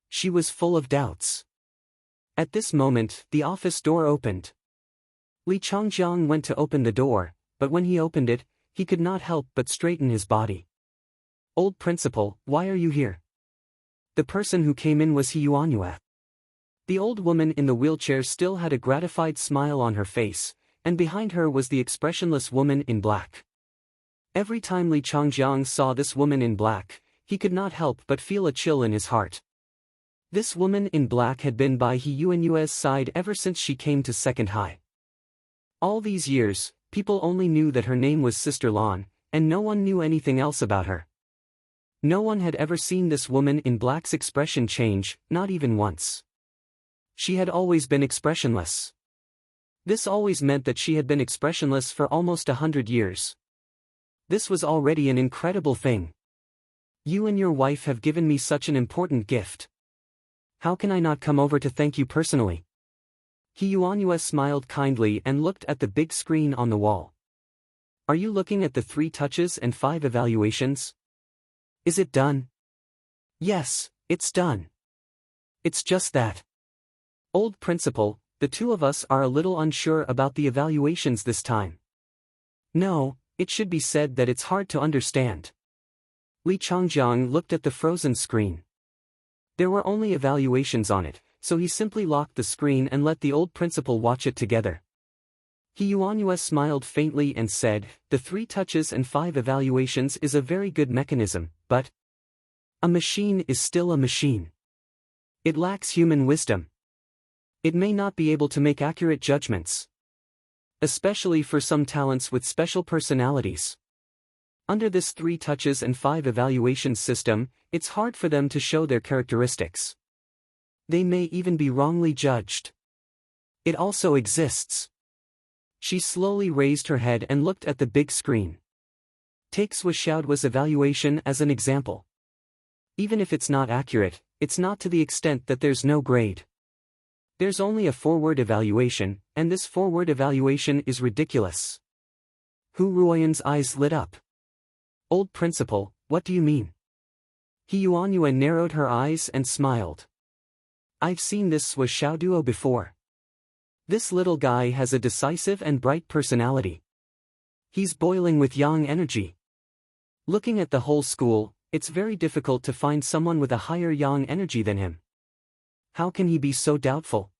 She was full of doubts. At this moment, the office door opened. Li Changjiang went to open the door, but when he opened it, he could not help but straighten his body. "Old principal, why are you here?" The person who came in was He Yuanyue. The old woman in the wheelchair still had a gratified smile on her face, and behind her was the expressionless woman in black. Every time Li Changjiang saw this woman in black, he could not help but feel a chill in his heart. This woman in black had been by He Yuanyue's side ever since she came to Second High. All these years, people only knew that her name was Sister Lan, and no one knew anything else about her. No one had ever seen this woman in black's expression change, not even once. She had always been expressionless. This always meant that she had been expressionless for almost 100 years. This was already an incredible thing. "You and your wife have given me such an important gift. How can I not come over to thank you personally?" He Yuanyue smiled kindly and looked at the big screen on the wall. "Are you looking at the 3 touches and 5 evaluations? Is it done?" "Yes, it's done. It's just that. Old principal, the 2 of us are a little unsure about the evaluations this time." "No, it should be said that it's hard to understand." Li Changjiang looked at the frozen screen. There were only evaluations on it, so he simply locked the screen and let the old principal watch it together. He Yuanyue smiled faintly and said, "The 3 touches and 5 evaluations is a very good mechanism, but a machine is still a machine. It lacks human wisdom. It may not be able to make accurate judgments. Especially for some talents with special personalities. Under this 3 touches and 5 evaluation system, it's hard for them to show their characteristics. They may even be wrongly judged. It also exists." She slowly raised her head and looked at the big screen. Take Zhou Xiaoduo's evaluation as an example. Even if it's not accurate, it's not to the extent that there's no grade. There's only a 4-word evaluation, and this 4-word evaluation is ridiculous. Hu Ruoyun's eyes lit up. "Old principal, what do you mean?" He Yuanyue narrowed her eyes and smiled. "I've seen this Zhou Xiaoduo before. This little guy has a decisive and bright personality. He's boiling with yang energy. Looking at the whole school, it's very difficult to find someone with a higher yang energy than him. How can he be so doubtful?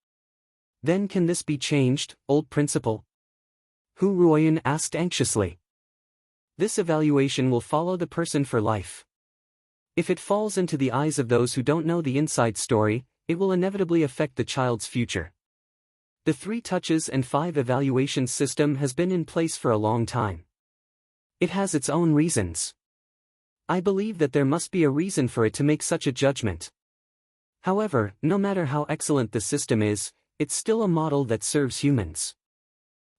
Then can this be changed, old principal? Hu Ruoyan asked anxiously. This evaluation will follow the person for life. If it falls into the eyes of those who don't know the inside story, it will inevitably affect the child's future. The 3 touches and 5 evaluation system has been in place for a long time. It has its own reasons. I believe that there must be a reason for it to make such a judgment. However, no matter how excellent the system is, it's still a model that serves humans.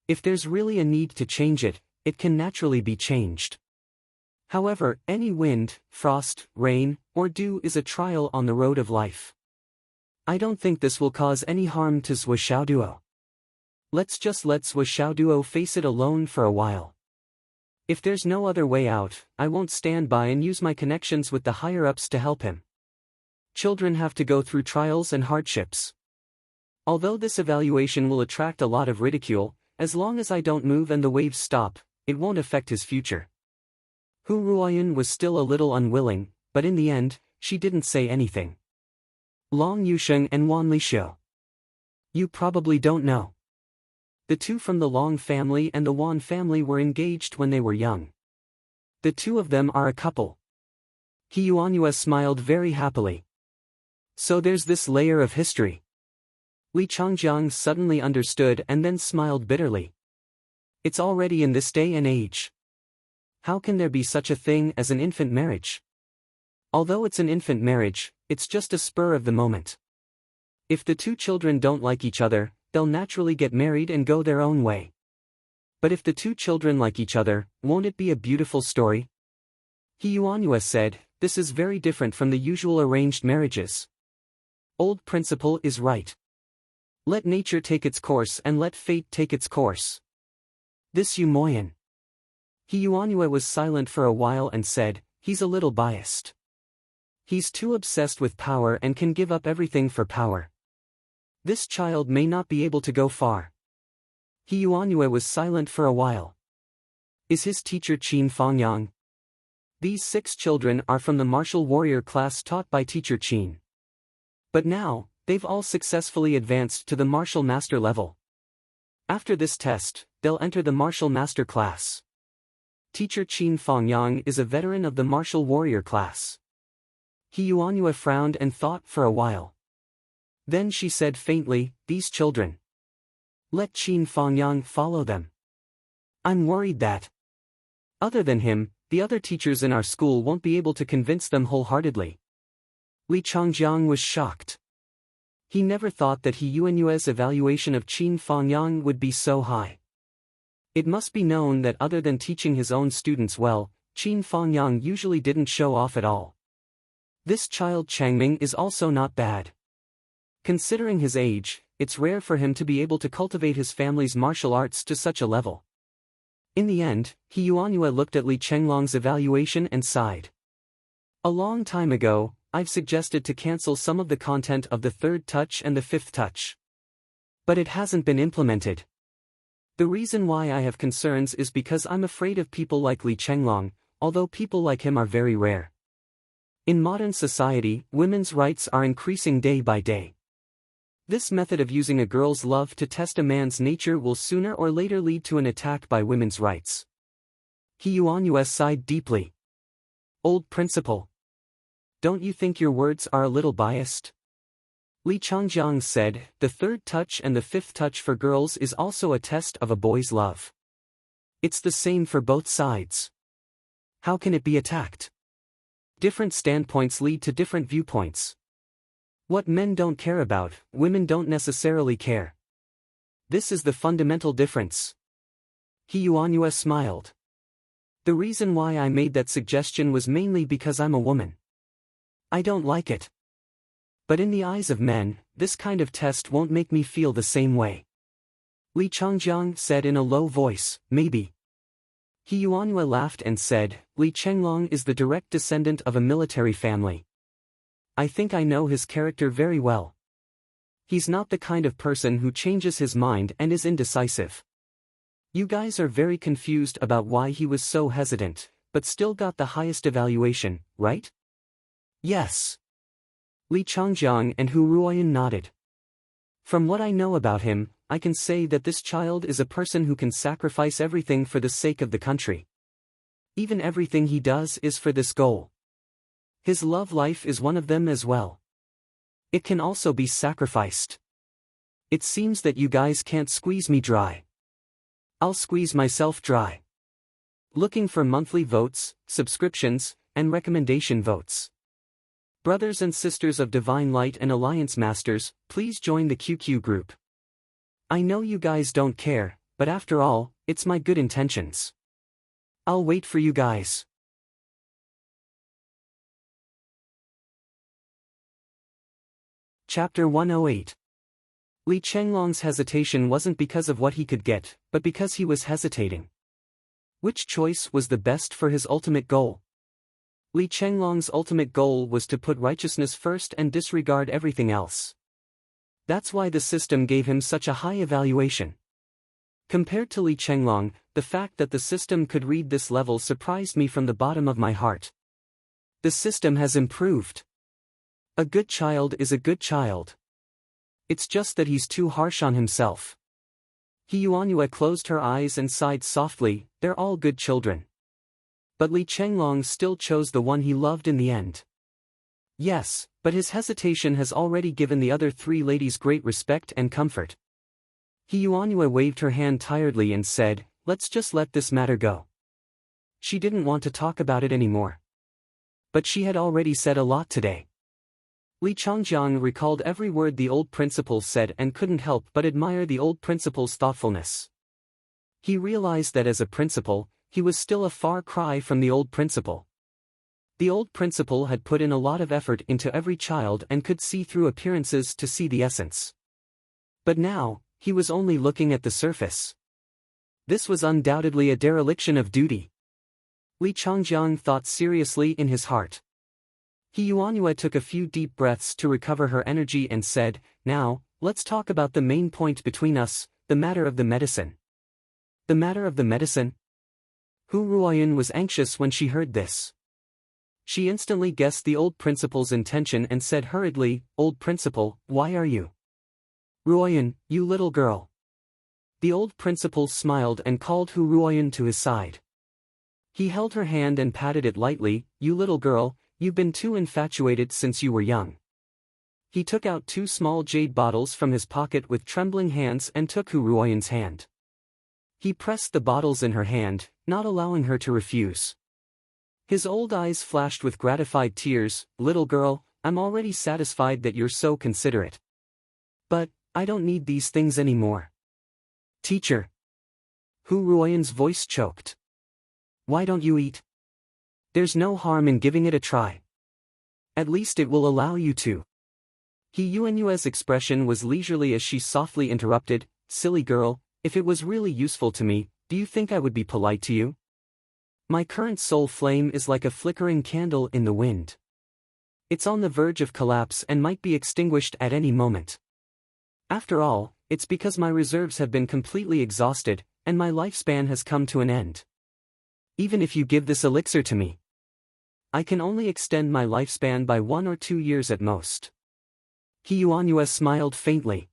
If there's really a need to change it, it can naturally be changed. However, any wind, frost, rain, or dew is a trial on the road of life. I don't think this will cause any harm to Zhou Xiaoduo. Let's just let Zhou Xiaoduo face it alone for a while. If there's no other way out, I won't stand by and use my connections with the higher-ups to help him. Children have to go through trials and hardships. Although this evaluation will attract a lot of ridicule, as long as I don't move and the waves stop, it won't affect his future. Hu Ruoyan was still a little unwilling, but in the end, she didn't say anything. Long Yusheng and Wan Lixiu. You probably don't know. The 2 from the Long family and the Wan family were engaged when they were young. The 2 of them are a couple. He Yuanyue smiled very happily. So there's this layer of history. Li Changjiang suddenly understood and then smiled bitterly. It's already in this day and age. How can there be such a thing as an infant marriage? Although it's an infant marriage, it's just a spur of the moment. If the 2 children don't like each other, they'll naturally get married and go their own way. But if the 2 children like each other, won't it be a beautiful story? He Yuanyue said, this is very different from the usual arranged marriages. Old principle is right. Let nature take its course and let fate take its course. This Yu Moyan. He Yuanyue was silent for a while and said, he's a little biased. He's too obsessed with power and can give up everything for power. This child may not be able to go far. He Yuanyue was silent for a while. Is his teacher Qin Fangyang? These 6 children are from the martial warrior class taught by teacher Qin. But now, they've all successfully advanced to the martial master level. After this test, they'll enter the martial master class. Teacher Qin Fangyang is a veteran of the martial warrior class. He Yuanyue frowned and thought for a while. Then she said faintly, these children. Let Qin Fangyang follow them. I'm worried that, other than him, the other teachers in our school won't be able to convince them wholeheartedly. Li Changjiang was shocked. He never thought that He Yuanyue's evaluation of Qin Fangyang would be so high. It must be known that other than teaching his own students well, Qin Fangyang usually didn't show off at all. This child Changming is also not bad. Considering his age, it's rare for him to be able to cultivate his family's martial arts to such a level. In the end, He Yuanyue looked at Li Chenglong's evaluation and sighed. A long time ago, I've suggested to cancel some of the content of the 3rd touch and the 5th touch. But it hasn't been implemented. The reason why I have concerns is because I'm afraid of people like Li Chenglong, although people like him are very rare. In modern society, women's rights are increasing day by day. This method of using a girl's love to test a man's nature will sooner or later lead to an attack by women's rights. He Yuanyue sighed deeply. Old principal. Don't you think your words are a little biased? Li Changjiang said, the 3rd touch and the 5th touch for girls is also a test of a boy's love. It's the same for both sides. How can it be attacked? Different standpoints lead to different viewpoints. What men don't care about, women don't necessarily care. This is the fundamental difference. He Yuanyue smiled. The reason why I made that suggestion was mainly because I'm a woman. I don't like it. But in the eyes of men, this kind of test won't make me feel the same way. Li Changjiang said in a low voice, maybe. He Yuanyue laughed and said, Li Chenglong is the direct descendant of a military family. I think I know his character very well. He's not the kind of person who changes his mind and is indecisive. You guys are very confused about why he was so hesitant, but still got the highest evaluation, right? Yes. Li Changjiang and Hu Ruoyan nodded. From what I know about him, I can say that this child is a person who can sacrifice everything for the sake of the country. Even everything he does is for this goal. His love life is one of them as well. It can also be sacrificed. It seems that you guys can't squeeze me dry. I'll squeeze myself dry. Looking for monthly votes, subscriptions, and recommendation votes. Brothers and sisters of Divine Light and Alliance Masters, please join the QQ group. I know you guys don't care, but after all, it's my good intentions. I'll wait for you guys. Chapter 108. Li Chenglong's hesitation wasn't because of what he could get, but because he was hesitating. Which choice was the best for his ultimate goal? Li Chenglong's ultimate goal was to put righteousness first and disregard everything else. That's why the system gave him such a high evaluation. Compared to Li Chenglong, the fact that the system could read this level surprised me from the bottom of my heart. The system has improved. A good child is a good child. It's just that he's too harsh on himself. He Yuanyue closed her eyes and sighed softly, they're all good children. But Li Chenglong still chose the one he loved in the end. Yes, but his hesitation has already given the other three ladies great respect and comfort. He Yuanyue waved her hand tiredly and said, let's just let this matter go. She didn't want to talk about it anymore. But she had already said a lot today. Li Changjiang recalled every word the old principal said and couldn't help but admire the old principal's thoughtfulness. He realized that as a principal, he was still a far cry from the old principal. The old principal had put in a lot of effort into every child and could see through appearances to see the essence. But now, he was only looking at the surface. This was undoubtedly a dereliction of duty. Li Changjiang thought seriously in his heart. He Yuanyue took a few deep breaths to recover her energy and said, now, let's talk about the main point between us, the matter of the medicine. The matter of the medicine? Hu Ruoyan was anxious when she heard this. She instantly guessed the old principal's intention and said hurriedly, old principal, why are you? Ruoyan, you little girl. The old principal smiled and called Hu Ruoyan to his side. He held her hand and patted it lightly, you little girl, you've been too infatuated since you were young. He took out 2 small jade bottles from his pocket with trembling hands and took Hu Ruoyan's hand. He pressed the bottles in her hand, not allowing her to refuse. His old eyes flashed with gratified tears, little girl, I'm already satisfied that you're so considerate. But, I don't need these things anymore. Teacher. Hu Ruoyan's voice choked. Why don't you eat? There's no harm in giving it a try. At least it will allow you to. He Yuanyue's expression was leisurely as she softly interrupted, silly girl, if it was really useful to me, do you think I would be polite to you? My current soul flame is like a flickering candle in the wind. It's on the verge of collapse and might be extinguished at any moment. After all, it's because my reserves have been completely exhausted, and my lifespan has come to an end. Even if you give this elixir to me, I can only extend my lifespan by 1 or 2 years at most. He Yuanyue smiled faintly.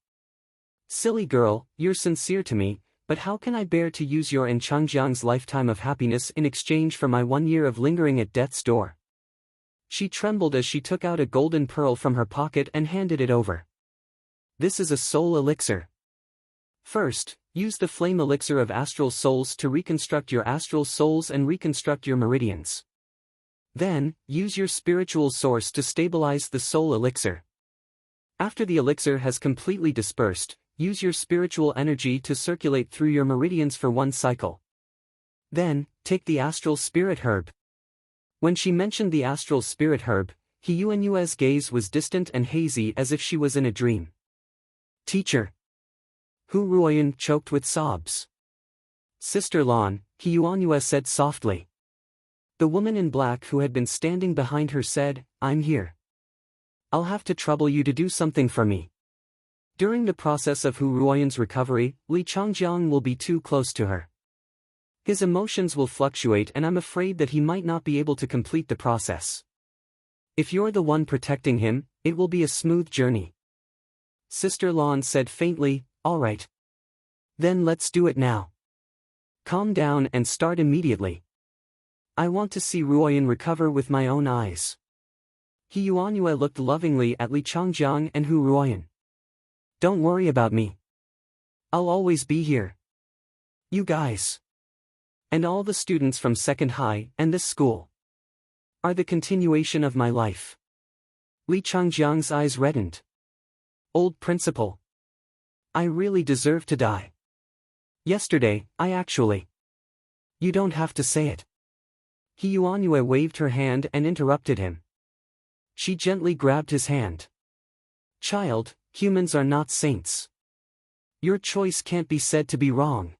Silly girl, you're sincere to me, but how can I bear to use your and Changjiang's lifetime of happiness in exchange for my 1 year of lingering at death's door? She trembled as she took out a golden pearl from her pocket and handed it over. This is a soul elixir. First, use the flame elixir of astral souls to reconstruct your astral souls and reconstruct your meridians. Then, use your spiritual source to stabilize the soul elixir. After the elixir has completely dispersed, use your spiritual energy to circulate through your meridians for 1 cycle. Then, take the astral spirit herb. When she mentioned the astral spirit herb, He Yuanyue's gaze was distant and hazy as if she was in a dream. Teacher. Hu Ruoyan choked with sobs. Sister Lan, He Yuanyue said softly. The woman in black who had been standing behind her said, I'm here. I'll have to trouble you to do something for me. During the process of Hu Ruoyan's recovery, Li Changjiang will be too close to her. His emotions will fluctuate and I'm afraid that he might not be able to complete the process. If you're the one protecting him, it will be a smooth journey. Sister Lan said faintly, all right. Then let's do it now. Calm down and start immediately. I want to see Ruoyan recover with my own eyes. He Yuanyue looked lovingly at Li Changjiang and Hu Ruoyan. Don't worry about me. I'll always be here. You guys. And all the students from Second High and this school are the continuation of my life. Li Changjiang's eyes reddened. Old principal. I really deserve to die. Yesterday, I actually. You don't have to say it. He Yuanyue waved her hand and interrupted him. She gently grabbed his hand. Child, humans are not saints. Your choice can't be said to be wrong.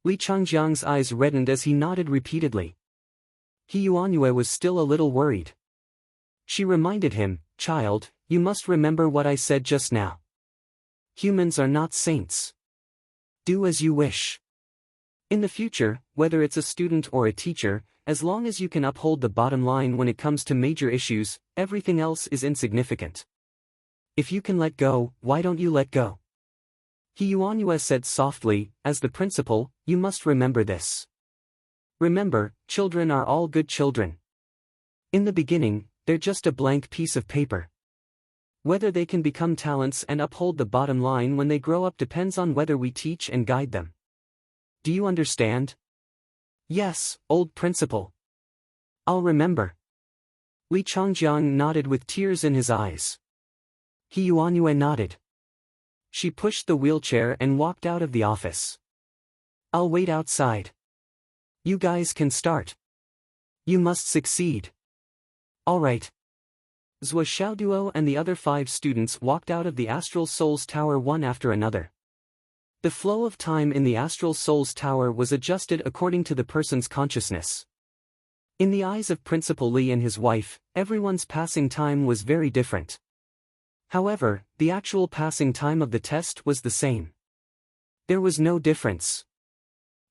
Li Changjiang's eyes reddened as he nodded repeatedly. He Yuanyue was still a little worried. She reminded him, child, you must remember what I said just now. Humans are not saints. Do as you wish. In the future, whether it's a student or a teacher, as long as you can uphold the bottom line when it comes to major issues, everything else is insignificant. If you can let go, why don't you let go? He Yuanyue said softly, as the principal, you must remember this. Remember, children are all good children. In the beginning, they're just a blank piece of paper. Whether they can become talents and uphold the bottom line when they grow up depends on whether we teach and guide them. Do you understand? Yes, old principal. I'll remember. Li Changjiang nodded with tears in his eyes. He Yuanyue nodded. She pushed the wheelchair and walked out of the office. I'll wait outside. You guys can start. You must succeed. All right. Zhou Xiaoduo and the other 5 students walked out of the Astral Souls Tower one after another. The flow of time in the Astral Souls Tower was adjusted according to the person's consciousness. In the eyes of Principal Li and his wife, everyone's passing time was very different. However, the actual passing time of the test was the same. There was no difference.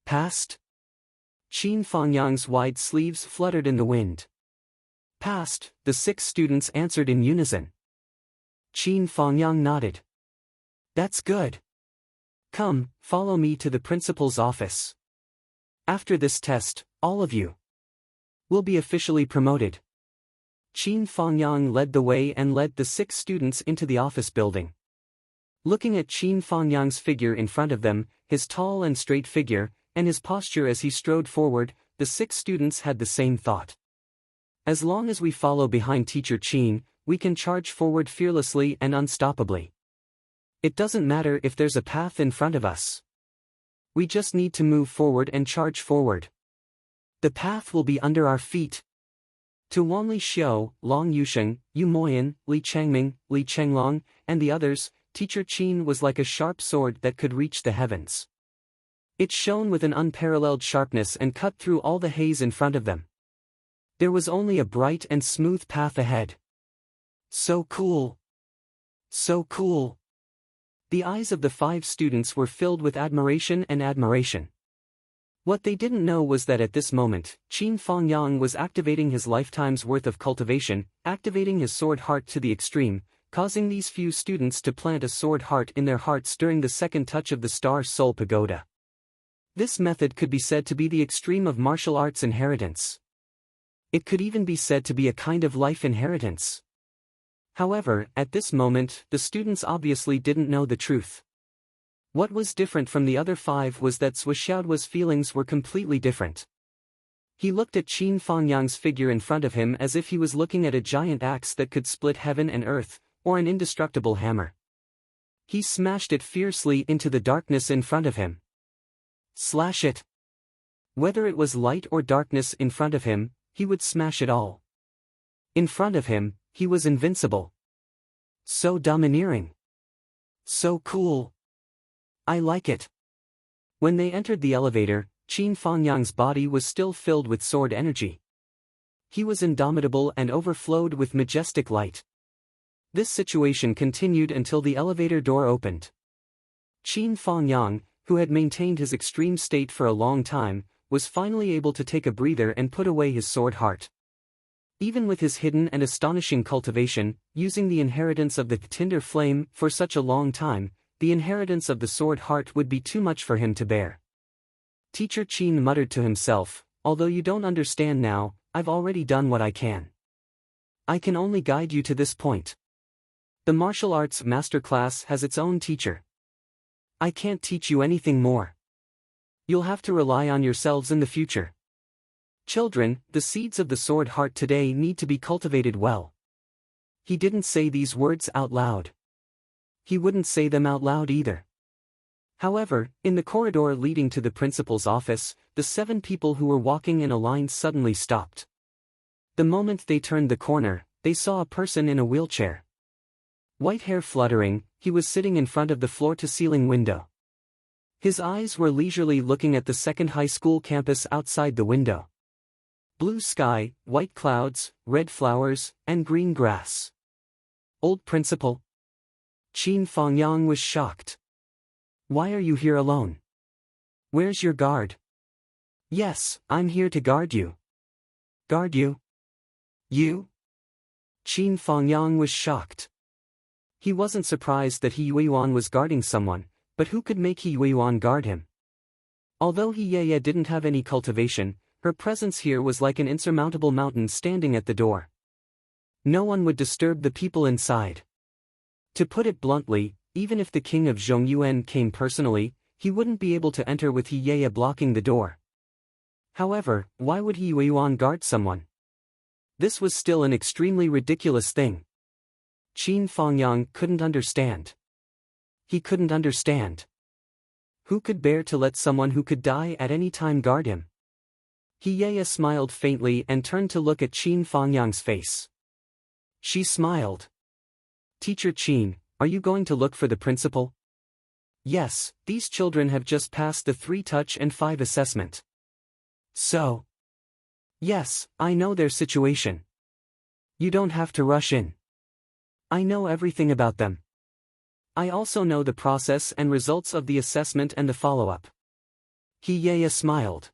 Passed? Qin Fangyang's wide sleeves fluttered in the wind. Passed, the 6 students answered in unison. Qin Fangyang nodded. That's good. Come, follow me to the principal's office. After this test, all of you will be officially promoted. Qin Fangyang led the way and led the 6 students into the office building. Looking at Qin Fangyang's figure in front of them, his tall and straight figure, and his posture as he strode forward, the 6 students had the same thought. As long as we follow behind Teacher Qin, we can charge forward fearlessly and unstoppably. It doesn't matter if there's a path in front of us. We just need to move forward and charge forward. The path will be under our feet. To Wanli Xiao, Long Yusheng, Yu Moyan, Li Changming, Li Chenglong, and the others, Teacher Qin was like a sharp sword that could reach the heavens. It shone with an unparalleled sharpness and cut through all the haze in front of them. There was only a bright and smooth path ahead. So cool! So cool! The eyes of the 5 students were filled with admiration and admiration. What they didn't know was that at this moment, Qin Fangyang was activating his lifetime's worth of cultivation, activating his sword heart to the extreme, causing these few students to plant a sword heart in their hearts during the second touch of the Star Soul Pagoda. This method could be said to be the extreme of martial arts inheritance. It could even be said to be a kind of life inheritance. However, at this moment, the students obviously didn't know the truth. What was different from the other 5 was that Zhou Xiaoduo's feelings were completely different. He looked at Qin Fangyang's figure in front of him as if he was looking at a giant axe that could split heaven and earth, or an indestructible hammer. He smashed it fiercely into the darkness in front of him. Slash it! Whether it was light or darkness in front of him, he would smash it all. In front of him, he was invincible. So domineering. So cool. I like it. When they entered the elevator, Qin Fangyang's body was still filled with sword energy. He was indomitable and overflowed with majestic light. This situation continued until the elevator door opened. Qin Fangyang, who had maintained his extreme state for a long time, was finally able to take a breather and put away his sword heart. Even with his hidden and astonishing cultivation, using the inheritance of the tinder flame for such a long time, the inheritance of the sword heart would be too much for him to bear. Teacher Qin muttered to himself, although you don't understand now, I've already done what I can. I can only guide you to this point. The martial arts masterclass has its own teacher. I can't teach you anything more. You'll have to rely on yourselves in the future. Children, the seeds of the sword heart today need to be cultivated well. He didn't say these words out loud. He wouldn't say them out loud either. However, in the corridor leading to the principal's office, the 7 people who were walking in a line suddenly stopped. The moment they turned the corner, they saw a person in a wheelchair. White hair fluttering, he was sitting in front of the floor-to-ceiling window. His eyes were leisurely looking at the second high school campus outside the window. Blue sky, white clouds, red flowers, and green grass. Old principal? Qin Fangyang was shocked. Why are you here alone? Where's your guard? Yes, I'm here to guard you. Guard you? You? Qin Fangyang was shocked. He wasn't surprised that He Yuan was guarding someone, but who could make He Yuan guard him? Although He Ye didn't have any cultivation, her presence here was like an insurmountable mountain standing at the door. No one would disturb the people inside. To put it bluntly, even if the king of Zhongyuan came personally, he wouldn't be able to enter with He Ye blocking the door. However, why would He Yuan guard someone? This was still an extremely ridiculous thing. Qin Fangyang couldn't understand. He couldn't understand. Who could bear to let someone who could die at any time guard him? He Ye smiled faintly and turned to look at Qin Fangyang's face. She smiled. Teacher Qin, are you going to look for the principal? Yes, these children have just passed the 3-touch and 5 assessment. So? Yes, I know their situation. You don't have to rush in. I know everything about them. I also know the process and results of the assessment and the follow-up. He Ye smiled.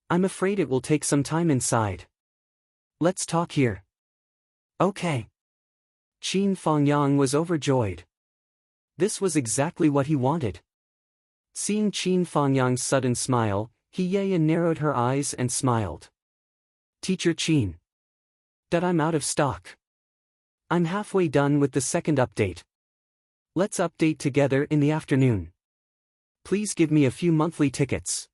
I'm afraid it will take some time inside. Let's talk here. Okay. Qin Fangyang was overjoyed. This was exactly what he wanted. Seeing Qin Fangyang's sudden smile, He Ye narrowed her eyes and smiled. Teacher Qin. That I'm out of stock. I'm halfway done with the second update. Let's update together in the afternoon. Please give me a few monthly tickets.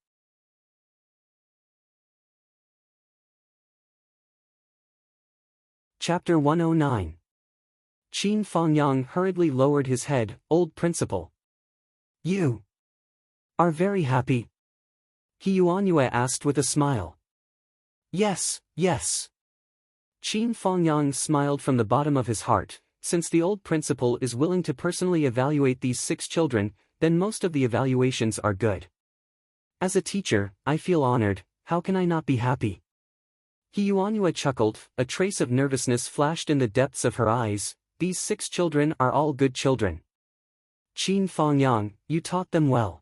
Chapter 109. Qin Fangyang hurriedly lowered his head. Old principal. You are very happy? He Yuanyue asked with a smile. Yes, yes. Qin Fangyang smiled from the bottom of his heart. Since the old principal is willing to personally evaluate these 6 children, then most of the evaluations are good. As a teacher, I feel honored. How can I not be happy? He Yuanyue chuckled, a trace of nervousness flashed in the depths of her eyes. These 6 children are all good children. Qin Fangyang, you taught them well.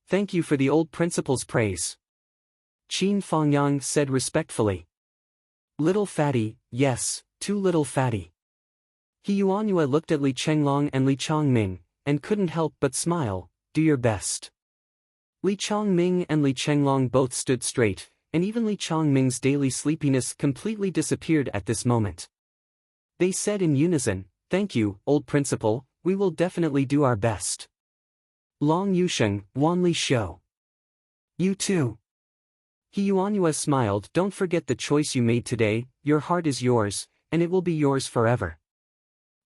Thank you for the old principal's praise. Qin Fangyang said respectfully. Little fatty, yes, too little fatty. He Yuanyue looked at Li Chenglong and Li Chongming, and couldn't help but smile. Do your best. Li Chongming and Li Chenglong both stood straight, and even Li Chongming's daily sleepiness completely disappeared at this moment. They said in unison, thank you, old principal, we will definitely do our best. Long Yusheng, Wanli Shou. You too. He Yuanyue smiled. Don't forget the choice you made today, your heart is yours, and it will be yours forever.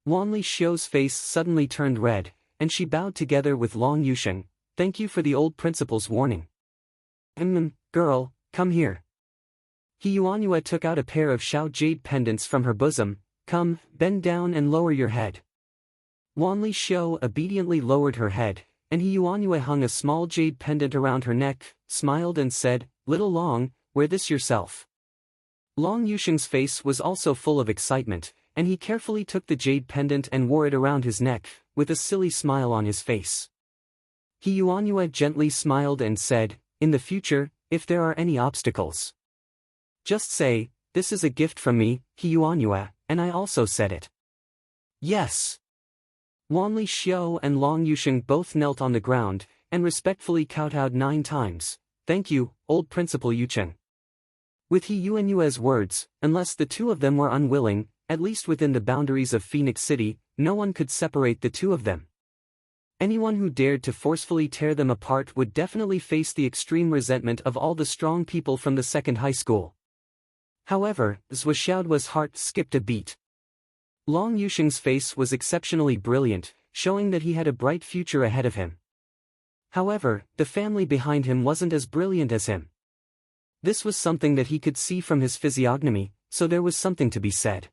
Wanli Shou's face suddenly turned red, and she bowed together with Long Yusheng. Thank you for the old principal's warning. Girl, come here. He Yuanyue took out a pair of Shao jade pendants from her bosom. Come, bend down and lower your head. Wanli Shou obediently lowered her head, and He Yuanyue hung a small jade pendant around her neck, smiled and said, Little Long, wear this yourself. Long Yusheng's face was also full of excitement, and he carefully took the jade pendant and wore it around his neck, with a silly smile on his face. He Yuanyue gently smiled and said, "In the future, if there are any obstacles, just say, 'This is a gift from me, He Yuanyue,' and I also said it." "Yes." Wanli Xiao and Long Yusheng both knelt on the ground, and respectfully kowtowed 9 times. "Thank you, old Principal Yucheng." With He Yuanyue's words, unless the two of them were unwilling, at least within the boundaries of Phoenix City, no one could separate the two of them. Anyone who dared to forcefully tear them apart would definitely face the extreme resentment of all the strong people from the second high school. However, Zhou Xiaoduo's heart skipped a beat. Long Yusheng's face was exceptionally brilliant, showing that he had a bright future ahead of him. However, the family behind him wasn't as brilliant as him. This was something that he could see from his physiognomy, so there was something to be said.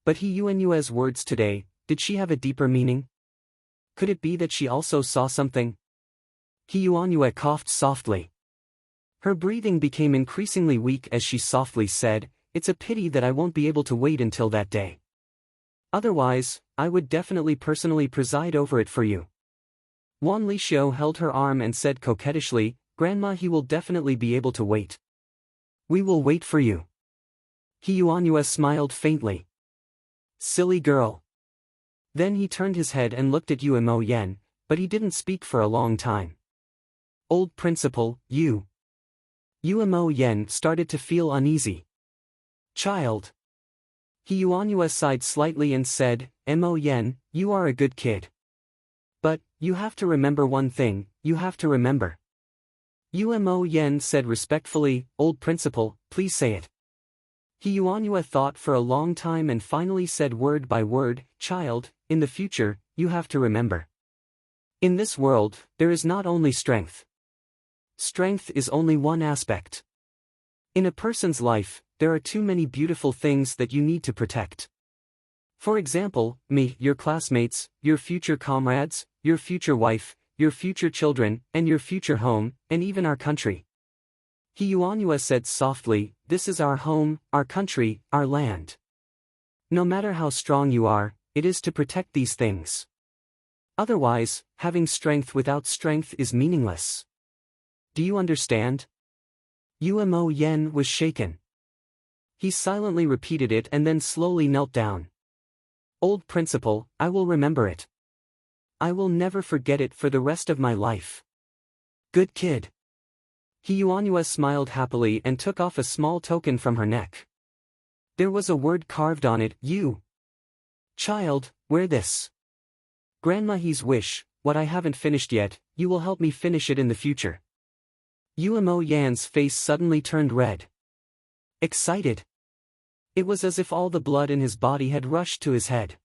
But He Yuanyue's words today, did she have a deeper meaning? Could it be that she also saw something? He Yuanyue coughed softly. Her breathing became increasingly weak as she softly said, "It's a pity that I won't be able to wait until that day. Otherwise, I would definitely personally preside over it for you." Wan Lixiu held her arm and said coquettishly, "Grandma, he will definitely be able to wait. We will wait for you." He Yuanyue smiled faintly. "Silly girl." Then he turned his head and looked at Yue Mo Yen, but he didn't speak for a long time. "Old Principal, you." Yue Mo Yen started to feel uneasy. "Child." He Yuanyue sighed slightly and said, "Mo Yen, you are a good kid. But, you have to remember one thing, you have to remember." Yue Mo Yen said respectfully, "Old Principal, please say it." He Yuanyue thought for a long time and finally said word by word, "Child, in the future, you have to remember. In this world, there is not only strength. Strength is only one aspect. In a person's life, there are too many beautiful things that you need to protect. For example, me, your classmates, your future comrades, your future wife, your future children, and your future home, and even our country." He Yuanyue said softly, "This is our home, our country, our land. No matter how strong you are, it is to protect these things. Otherwise, having strength without strength is meaningless. Do you understand?" Yue Mo Yen was shaken. He silently repeated it and then slowly knelt down. "Old Principal, I will remember it. I will never forget it for the rest of my life. Good kid." He Yuanyue smiled happily and took off a small token from her neck. There was a word carved on it, "You." "Child, wear this. Grandma He's wish, what I haven't finished yet, you will help me finish it in the future." Yue Mo Yan's face suddenly turned red. Excited. It was as if all the blood in his body had rushed to his head.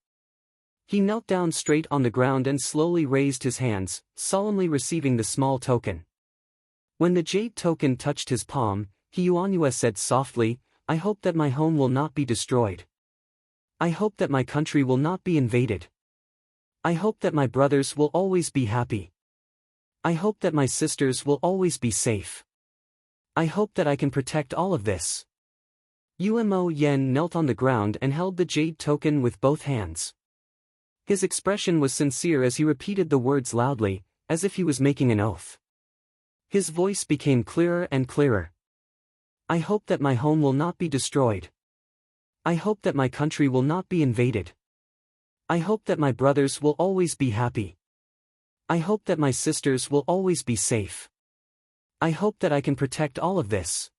He knelt down straight on the ground and slowly raised his hands, solemnly receiving the small token. When the jade token touched his palm, He Yuanyue said softly, "I hope that my home will not be destroyed. I hope that my country will not be invaded. I hope that my brothers will always be happy. I hope that my sisters will always be safe. I hope that I can protect all of this." Yue Mo Yen knelt on the ground and held the jade token with both hands. His expression was sincere as he repeated the words loudly, as if he was making an oath. His voice became clearer and clearer. "I hope that my home will not be destroyed. I hope that my country will not be invaded. I hope that my brothers will always be happy. I hope that my sisters will always be safe. I hope that I can protect all of this.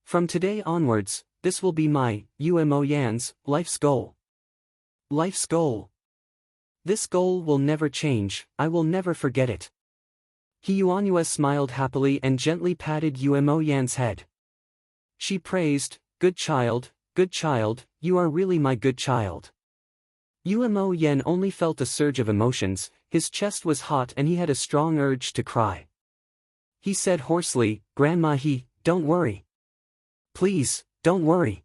From today onwards, this will be my, Yue Mo Yan's, life's goal. Life's goal. This goal will never change, I will never forget it." He Yuanyue smiled happily and gently patted Yue Mo Yan's head. She praised, good child, you are really my good child." Yue Mo Yen only felt a surge of emotions, his chest was hot and he had a strong urge to cry. He said hoarsely, "Grandma don't worry. Please, don't worry."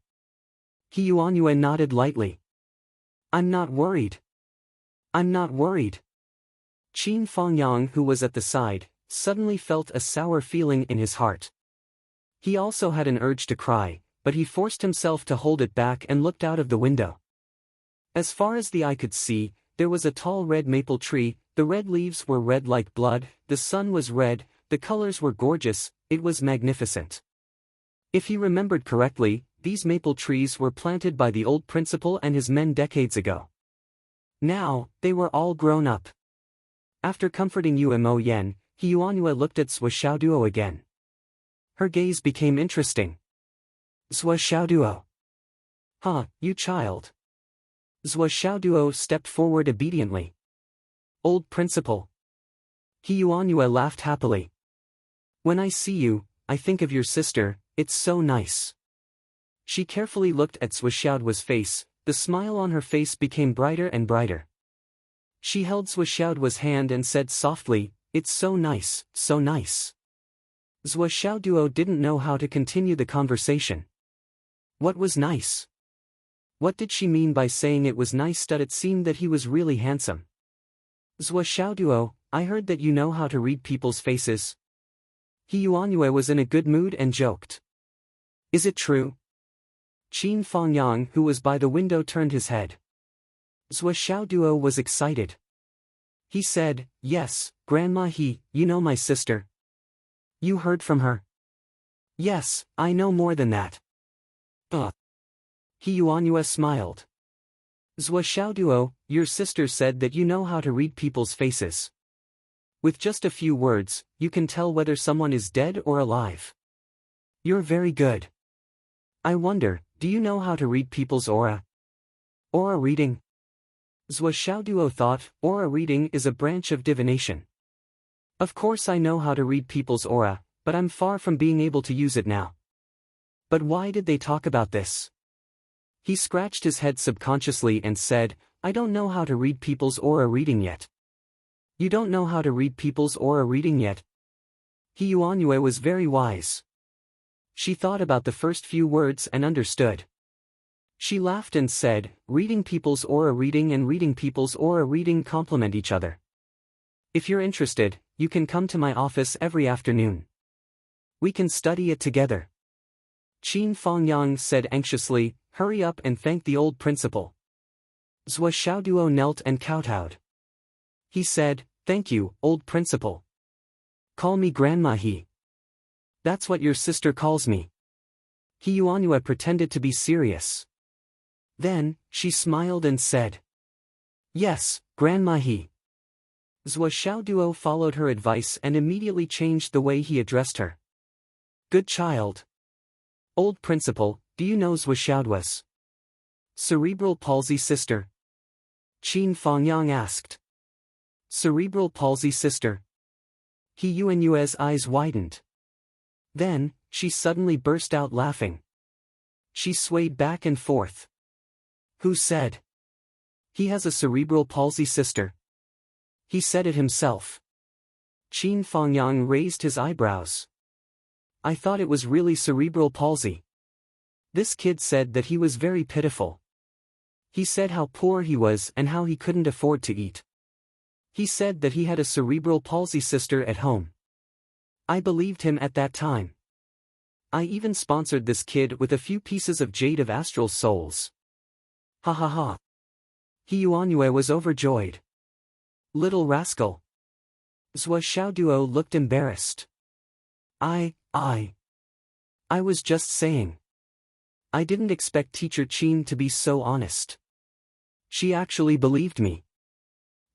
He Yuanyue nodded lightly. "I'm not worried. I'm not worried." Qin Fengyang, who was at the side, suddenly felt a sour feeling in his heart. He also had an urge to cry, but he forced himself to hold it back and looked out of the window. As far as the eye could see, there was a tall red maple tree, the red leaves were red like blood, the sun was red, the colors were gorgeous, it was magnificent. If he remembered correctly, these maple trees were planted by the old principal and his men decades ago. Now, they were all grown up. After comforting Umo Yen, Yuanyue looked at Zhou Xiaoduo again. Her gaze became interesting. Zhou Xiaoduo. Huh, you child. Zhou Xiaoduo stepped forward obediently. Old principal. Yuanyue laughed happily. When I see you, I think of your sister, it's so nice. She carefully looked at Zhou Xiaoduo's face, the smile on her face became brighter and brighter. She held Zhou Xiaoduo's hand and said softly, it's so nice, so nice. Zhou Xiaoduo didn't know how to continue the conversation. What was nice? What did she mean by saying it was nice? It seemed that he was really handsome. Zhou Xiaoduo, I heard that you know how to read people's faces. Yuanyue was in a good mood and joked. Is it true? Qin Fangyang, who was by the window, turned his head. Zhou Xiaoduo was excited. He said, yes, Grandma you know my sister. You heard from her? Yes, I know more than that. Yuanyue smiled. Zhou Xiaoduo, your sister said that you know how to read people's faces. With just a few words, you can tell whether someone is dead or alive. You're very good. I wonder, do you know how to read people's aura? Aura reading? Zhou Xiaoduo thought, aura reading is a branch of divination. Of course I know how to read people's aura, but I'm far from being able to use it now. But why did they talk about this? He scratched his head subconsciously and said, I don't know how to read people's aura reading yet. You don't know how to read people's aura reading yet? Yuanyue was very wise. She thought about the first few words and understood. She laughed and said, reading people's aura reading and reading people's aura reading complement each other. If you're interested, you can come to my office every afternoon. We can study it together. Qin Fangyang said anxiously, hurry up and thank the old principal. Zhou Xiaoduo knelt and kowtowed. He said, thank you, old principal. Call me Grandma He. That's what your sister calls me. Yuanyue pretended to be serious. Then, she smiled and said, yes, Grandma He. Zhou Xiaoduo followed her advice and immediately changed the way he addressed her. Good child. Old principal, do you know Zhou Xiaoduo's cerebral palsy sister? Qin Fangyang asked. Cerebral palsy sister. Yuanyue's eyes widened. Then, she suddenly burst out laughing. She swayed back and forth. Who said? He has a cerebral palsy sister. He said it himself. Qin Fangyang raised his eyebrows. I thought it was really cerebral palsy. This kid said that he was very pitiful. He said how poor he was and how he couldn't afford to eat. He said that he had a cerebral palsy sister at home. I believed him at that time. I even sponsored this kid with a few pieces of jade of astral souls. Ha ha ha. Yuanyue was overjoyed. Little rascal. Zhou Xiaoduo looked embarrassed. I was just saying. I didn't expect Teacher Qin to be so honest. She actually believed me.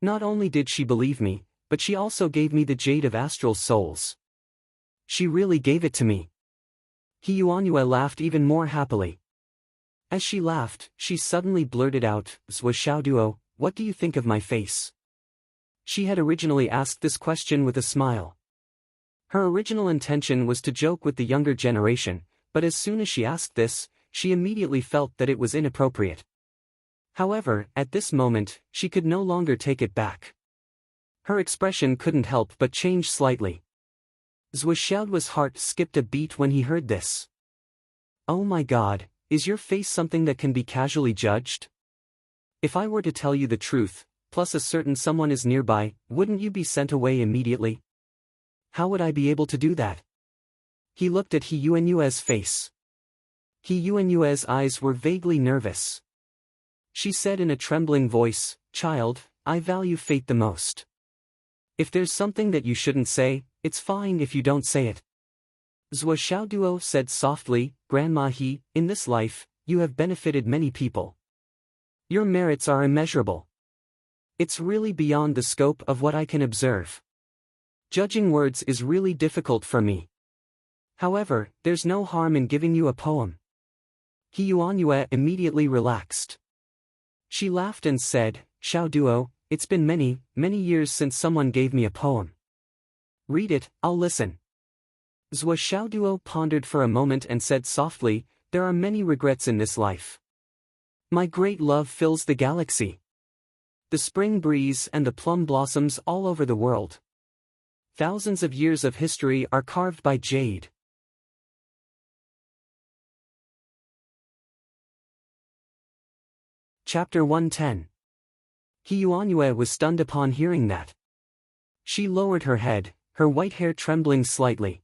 Not only did she believe me, but she also gave me the jade of astral souls. She really gave it to me. Yuanyue laughed even more happily. As she laughed, she suddenly blurted out, Zhou Xiaoduo, what do you think of my face? She had originally asked this question with a smile. Her original intention was to joke with the younger generation, but as soon as she asked this, she immediately felt that it was inappropriate. However, at this moment, she could no longer take it back. Her expression couldn't help but change slightly. Zhou Xiaoduo's heart skipped a beat when he heard this. Oh my God, is your face something that can be casually judged? If I were to tell you the truth, plus a certain someone is nearby, wouldn't you be sent away immediately? How would I be able to do that? He looked at Yuanyue's face. Yuanyue's eyes were vaguely nervous. She said in a trembling voice, "Child, I value fate the most. If there's something that you shouldn't say, it's fine if you don't say it." Zhou Xiaoduo said softly, "Grandma He, in this life, you have benefited many people. Your merits are immeasurable. It's really beyond the scope of what I can observe. Judging words is really difficult for me. However, there's no harm in giving you a poem." He Yuanyue immediately relaxed. She laughed and said, "Xiaoduo, it's been many, many years since someone gave me a poem. Read it, I'll listen." Zhou Xiaoduo pondered for a moment and said softly, "There are many regrets in this life. My great love fills the galaxy. The spring breeze and the plum blossoms all over the world. Thousands of years of history are carved by jade." Chapter 110. He Yuanyue was stunned upon hearing that. She lowered her head, her white hair trembling slightly.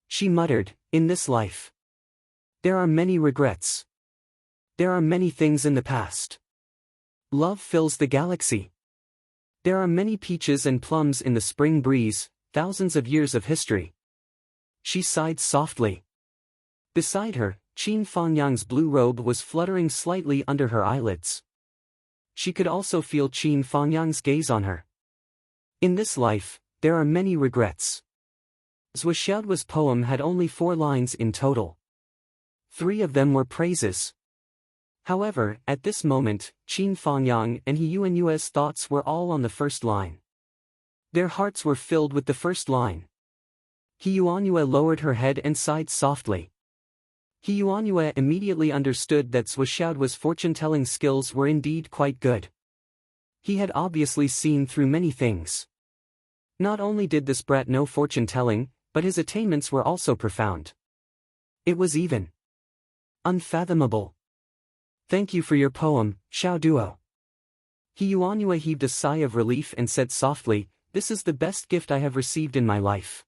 She muttered, "In this life, there are many regrets. There are many things in the past. Love fills the galaxy. There are many peaches and plums in the spring breeze, thousands of years of history." She sighed softly. Beside her, Qin Fangyang's blue robe was fluttering slightly under her eyelids. She could also feel Qin Fangyang's gaze on her. In this life, there are many regrets. Zhou Xiaoduo's poem had only 4 lines in total. 3 of them were praises. However, at this moment, Qin Fangyang and He Yuanyue's thoughts were all on the first line. Their hearts were filled with the first line. He Yuanyue lowered her head and sighed softly. He Yuanyue immediately understood that Zhou Xiaoduo's fortune-telling skills were indeed quite good. He had obviously seen through many things. Not only did this brat know fortune-telling, but his attainments were also profound. It was even unfathomable. "Thank you for your poem, Xiaoduo." He Yuanyue heaved a sigh of relief and said softly, "This is the best gift I have received in my life.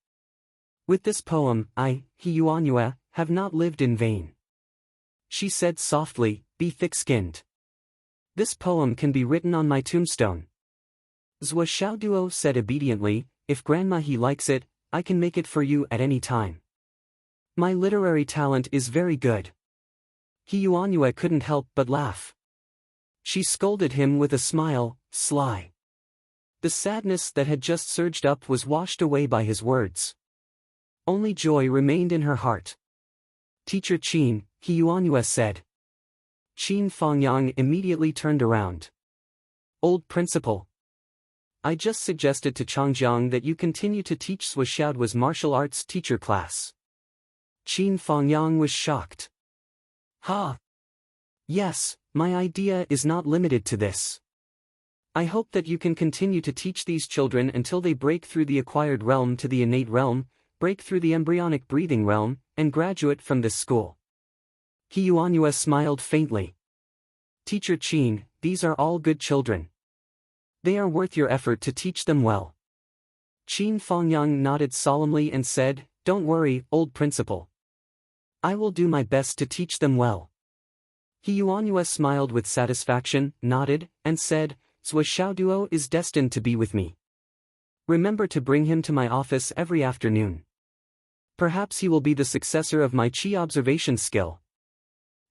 With this poem, I, He Yuanyue, have not lived in vain." She said softly, "Be thick-skinned. This poem can be written on my tombstone." Zhou Xiaoduo said obediently, "If Grandma He likes it, I can make it for you at any time. My literary talent is very good." He Yuanyue couldn't help but laugh. She scolded him with a smile, "Sly." The sadness that had just surged up was washed away by his words. Only joy remained in her heart. "Teacher Qin," He Yuanyue said. Qin Fangyang immediately turned around. "Old principal. I just suggested to Changjiang that you continue to teach Zhou Xiaoduo's martial arts teacher class." Qin Fangyang was shocked. "Ha! Yes, my idea is not limited to this. I hope that you can continue to teach these children until they break through the acquired realm to the innate realm, break through the embryonic breathing realm, and graduate from this school." He Yuanyue smiled faintly. "Teacher Qin, these are all good children. They are worth your effort to teach them well." Qin Fangyang nodded solemnly and said, "Don't worry, old principal. I will do my best to teach them well." He Yuanyue smiled with satisfaction, nodded, and said, "Zhou Xiaoduo is destined to be with me. Remember to bring him to my office every afternoon. Perhaps he will be the successor of my qi observation skill.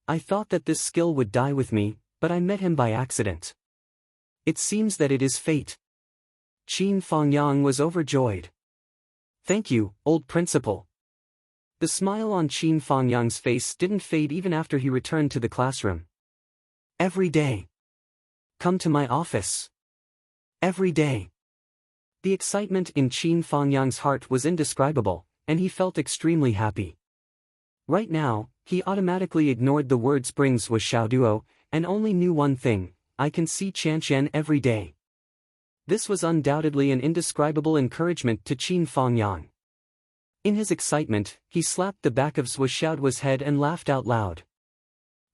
I thought that this skill would die with me, but I met him by accident. It seems that it is fate." Qin Fangyang was overjoyed. "Thank you, old principal." The smile on Qin Fangyang's face didn't fade even after he returned to the classroom. "Every day. Come to my office. Every day." The excitement in Qin Fangyang's heart was indescribable, and he felt extremely happy. Right now, he automatically ignored the words "bring Zhou Xiaoduo," and only knew one thing: I can see Qian every day. This was undoubtedly an indescribable encouragement to Qin Fangyang. In his excitement, he slapped the back of Zhou Xiaoduo's head and laughed out loud.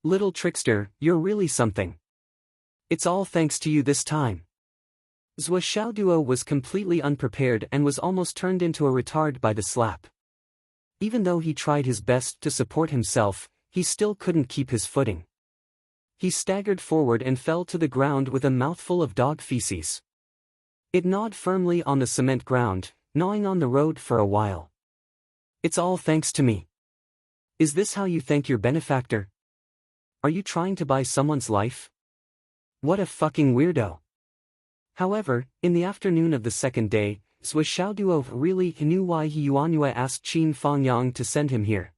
"Little trickster, you're really something. It's all thanks to you this time." Zhou Xiaoduo was completely unprepared and was almost turned into a retard by the slap. Even though he tried his best to support himself, he still couldn't keep his footing. He staggered forward and fell to the ground with a mouthful of dog feces. It gnawed firmly on the cement ground, gnawing on the road for a while. It's all thanks to me. Is this how you thank your benefactor? Are you trying to buy someone's life? What a fucking weirdo. However, in the afternoon of the second day, Zhou Xiaoduo really knew why He Yuanyue asked Qin Fangyang to send him here.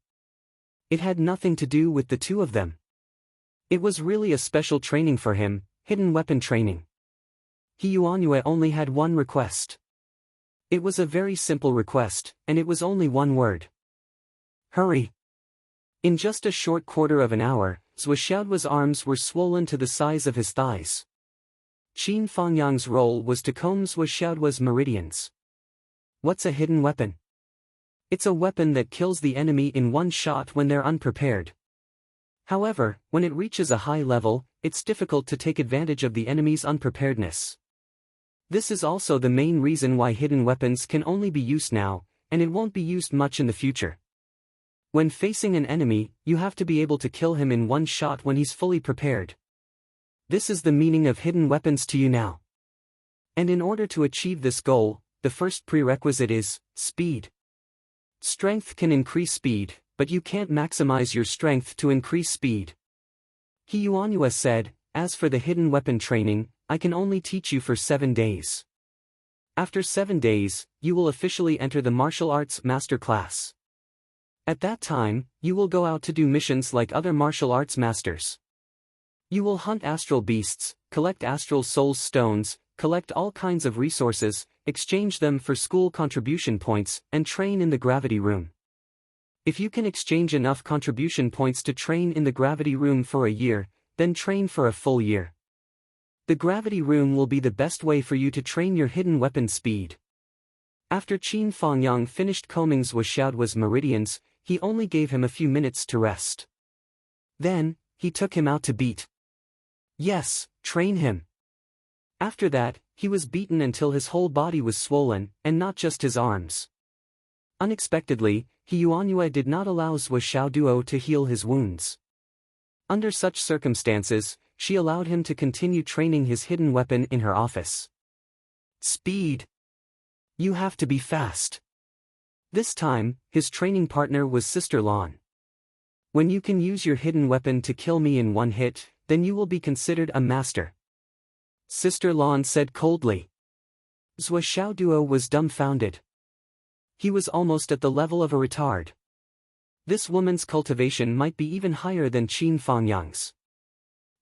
It had nothing to do with the two of them. It was really a special training for him, hidden weapon training. He Yuanyue only had one request. It was a very simple request, and it was only one word. Hurry. In just a short quarter of an hour, Zhou Xiaoduo's arms were swollen to the size of his thighs. Qin Fangyang's role was to comb Zhou Xiaoduo's meridians. What's a hidden weapon? It's a weapon that kills the enemy in one shot when they're unprepared. However, when it reaches a high level, it's difficult to take advantage of the enemy's unpreparedness. This is also the main reason why hidden weapons can only be used now, and it won't be used much in the future. When facing an enemy, you have to be able to kill him in one shot when he's fully prepared. This is the meaning of hidden weapons to you now. And in order to achieve this goal, the first prerequisite is speed. Strength can increase speed, but you can't maximize your strength to increase speed. He Yuanyue said, as for the hidden weapon training, I can only teach you for 7 days. After 7 days, you will officially enter the martial arts master class. At that time, you will go out to do missions like other martial arts masters. You will hunt astral beasts, collect astral souls stones, collect all kinds of resources, exchange them for school contribution points, and train in the gravity room. If you can exchange enough contribution points to train in the gravity room for a year, then train for a full year. The gravity room will be the best way for you to train your hidden weapon speed. After Qin Fangyang finished combing Zhou Xiaoduo's meridians, he only gave him a few minutes to rest. Then, he took him out to beat. Yes, train him. After that, he was beaten until his whole body was swollen, and not just his arms. Unexpectedly, He Yuanyue did not allow Zhou Xiaoduo to heal his wounds. Under such circumstances, she allowed him to continue training his hidden weapon in her office. Speed. You have to be fast. This time, his training partner was Sister Lan. When you can use your hidden weapon to kill me in one hit, then you will be considered a master. Sister Lan said coldly. Zhou Xiaoduo was dumbfounded. He was almost at the level of a retard. This woman's cultivation might be even higher than Qin Fangyang's.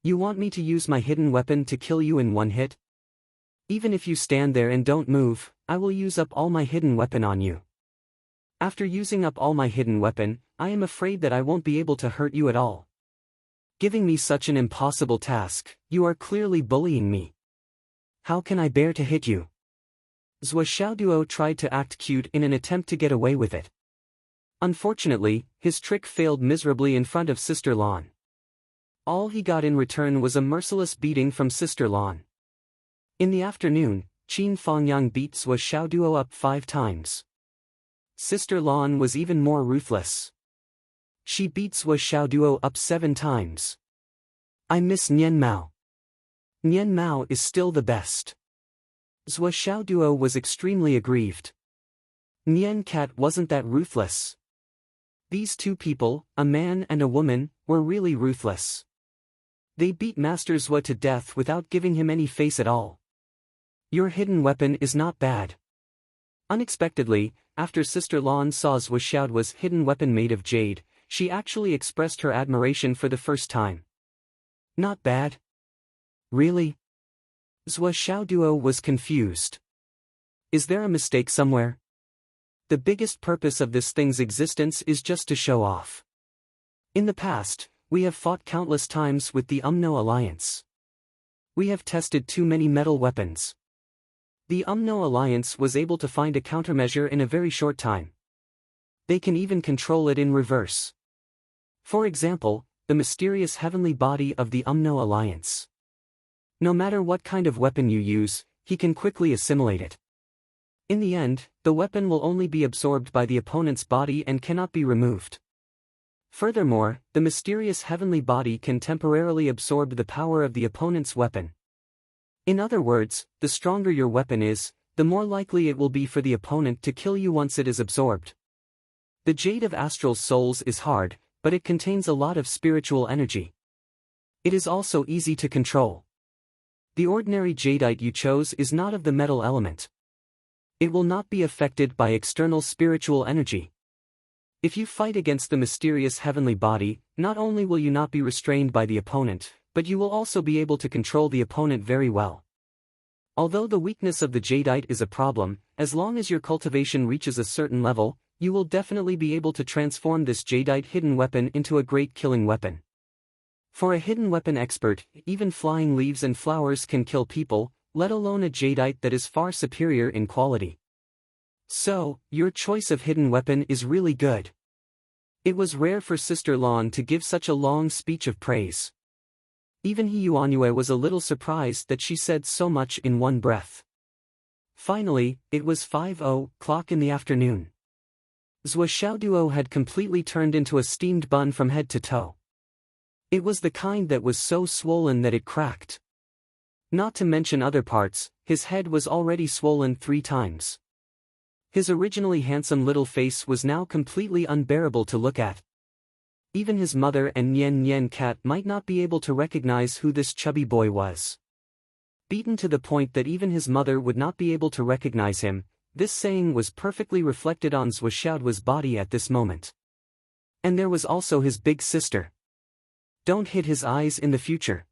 You want me to use my hidden weapon to kill you in one hit? Even if you stand there and don't move, I will use up all my hidden weapon on you. After using up all my hidden weapon, I am afraid that I won't be able to hurt you at all. Giving me such an impossible task, you are clearly bullying me. How can I bear to hit you? Zhou Xiaoduo tried to act cute in an attempt to get away with it. Unfortunately, his trick failed miserably in front of Sister Lan. All he got in return was a merciless beating from Sister Lan. In the afternoon, Qin Fangyang beat Zhou Xiaoduo up 5 times. Sister Lan was even more ruthless. She beat Zhou Xiaoduo up 7 times. I miss Nian Mao. Nian Mao is still the best. Zhou Xiaoduo was extremely aggrieved. Nian Cat wasn't that ruthless. These two people, a man and a woman, were really ruthless. They beat Master Zhou to death without giving him any face at all. Your hidden weapon is not bad. Unexpectedly, after Sister Lan saw Zhou Xiaoduo's hidden weapon made of jade, she actually expressed her admiration for the first time. Not bad? Really? Zhou Xiaoduo was confused. Is there a mistake somewhere? The biggest purpose of this thing's existence is just to show off. In the past, we have fought countless times with the UMNO Alliance. We have tested too many metal weapons. The UMNO Alliance was able to find a countermeasure in a very short time. They can even control it in reverse. For example, the mysterious heavenly body of the UMNO Alliance. No matter what kind of weapon you use, he can quickly assimilate it. In the end, the weapon will only be absorbed by the opponent's body and cannot be removed. Furthermore, the mysterious heavenly body can temporarily absorb the power of the opponent's weapon. In other words, the stronger your weapon is, the more likely it will be for the opponent to kill you once it is absorbed. The Jade of Astral Souls is hard, but it contains a lot of spiritual energy. It is also easy to control. The ordinary jadeite you chose is not of the metal element. It will not be affected by external spiritual energy. If you fight against the mysterious heavenly body, not only will you not be restrained by the opponent, but you will also be able to control the opponent very well. Although the weakness of the jadeite is a problem, as long as your cultivation reaches a certain level, you will definitely be able to transform this jadeite hidden weapon into a great killing weapon. For a hidden weapon expert, even flying leaves and flowers can kill people, let alone a jadeite that is far superior in quality. So, your choice of hidden weapon is really good. It was rare for Sister Lan to give such a long speech of praise. Even He Yuanyue was a little surprised that she said so much in one breath. Finally, it was 5:00 in the afternoon. Zhou Xiaoduo had completely turned into a steamed bun from head to toe. It was the kind that was so swollen that it cracked. Not to mention other parts, his head was already swollen 3 times. His originally handsome little face was now completely unbearable to look at. Even his mother and Nian Nian cat might not be able to recognize who this chubby boy was. Beaten to the point that even his mother would not be able to recognize him, this saying was perfectly reflected on Zhou Xiaoduo's body at this moment. And there was also his big sister. Don't hit his eyes in the future.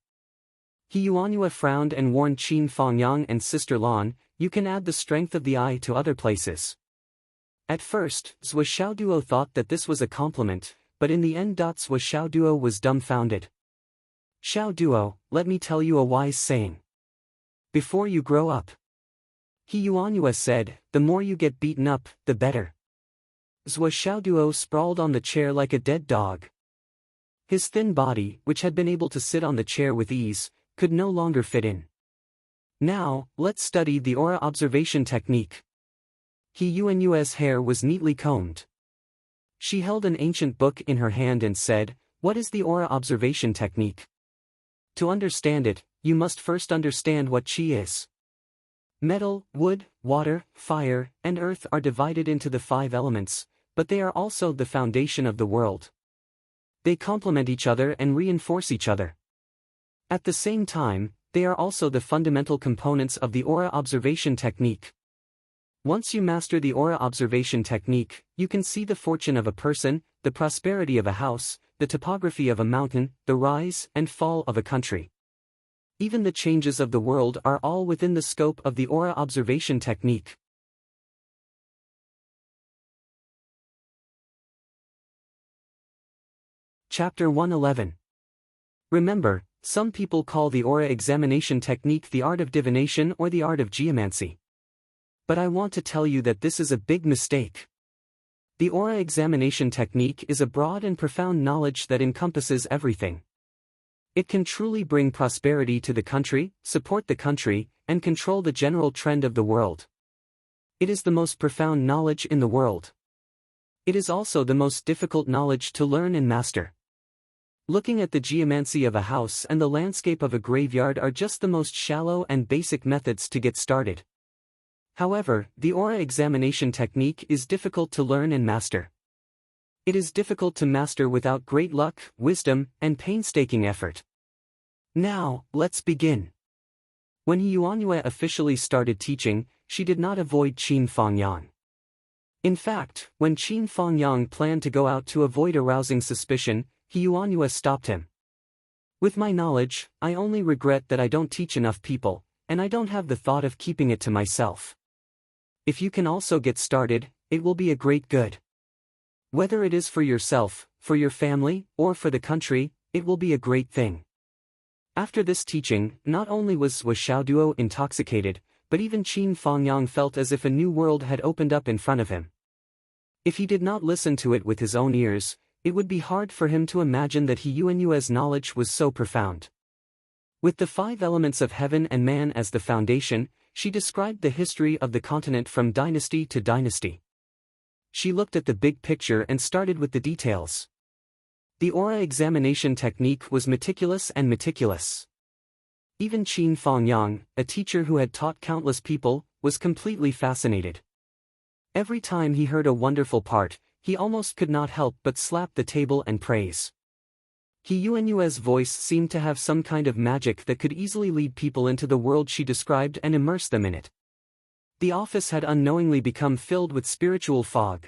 He Yuanyue frowned and warned Qin Fangyang and Sister Lan, you can add the strength of the eye to other places. At first, Zhou Xiaoduo thought that this was a compliment, but in the end Zhou Xiaoduo was dumbfounded. Xiaoduo, let me tell you a wise saying. Before you grow up. He Yuanyue said, the more you get beaten up, the better. Zhou Xiaoduo sprawled on the chair like a dead dog. His thin body, which had been able to sit on the chair with ease, could no longer fit in. Now, let's study the aura observation technique. He Yuanyue's hair was neatly combed. She held an ancient book in her hand and said, what is the aura observation technique? To understand it, you must first understand what qi is. Metal, wood, water, fire, and earth are divided into the 5 elements, but they are also the foundation of the world. They complement each other and reinforce each other. At the same time, they are also the fundamental components of the aura observation technique. Once you master the aura observation technique, you can see the fortune of a person, the prosperity of a house, the topography of a mountain, the rise and fall of a country. Even the changes of the world are all within the scope of the aura observation technique. Chapter 111. Remember, some people call the aura examination technique the art of divination or the art of geomancy. But I want to tell you that this is a big mistake. The aura examination technique is a broad and profound knowledge that encompasses everything. It can truly bring prosperity to the country, support the country, and control the general trend of the world. It is the most profound knowledge in the world. It is also the most difficult knowledge to learn and master. Looking at the geomancy of a house and the landscape of a graveyard are just the most shallow and basic methods to get started. However, the aura examination technique is difficult to learn and master. It is difficult to master without great luck, wisdom, and painstaking effort. Now, let's begin. When He Yuanyue officially started teaching, she did not avoid Qin Fangyang. In fact, when Qin Fangyang planned to go out to avoid arousing suspicion, He Yuanyue stopped him. With my knowledge, I only regret that I don't teach enough people, and I don't have the thought of keeping it to myself. If you can also get started, it will be a great good. Whether it is for yourself, for your family, or for the country, it will be a great thing. After this teaching, not only was Zhou Xiaoduo intoxicated, but even Qin Fangyang felt as if a new world had opened up in front of him. If he did not listen to it with his own ears, it would be hard for him to imagine that He Yuanyue's knowledge was so profound. With the 5 elements of heaven and man as the foundation, she described the history of the continent from dynasty to dynasty. She looked at the big picture and started with the details. The aura examination technique was meticulous and meticulous. Even Qin Fongyang, a teacher who had taught countless people, was completely fascinated. Every time he heard a wonderful part, he almost could not help but slap the table and praise. He Yuan's voice seemed to have some kind of magic that could easily lead people into the world she described and immerse them in it. The office had unknowingly become filled with spiritual fog.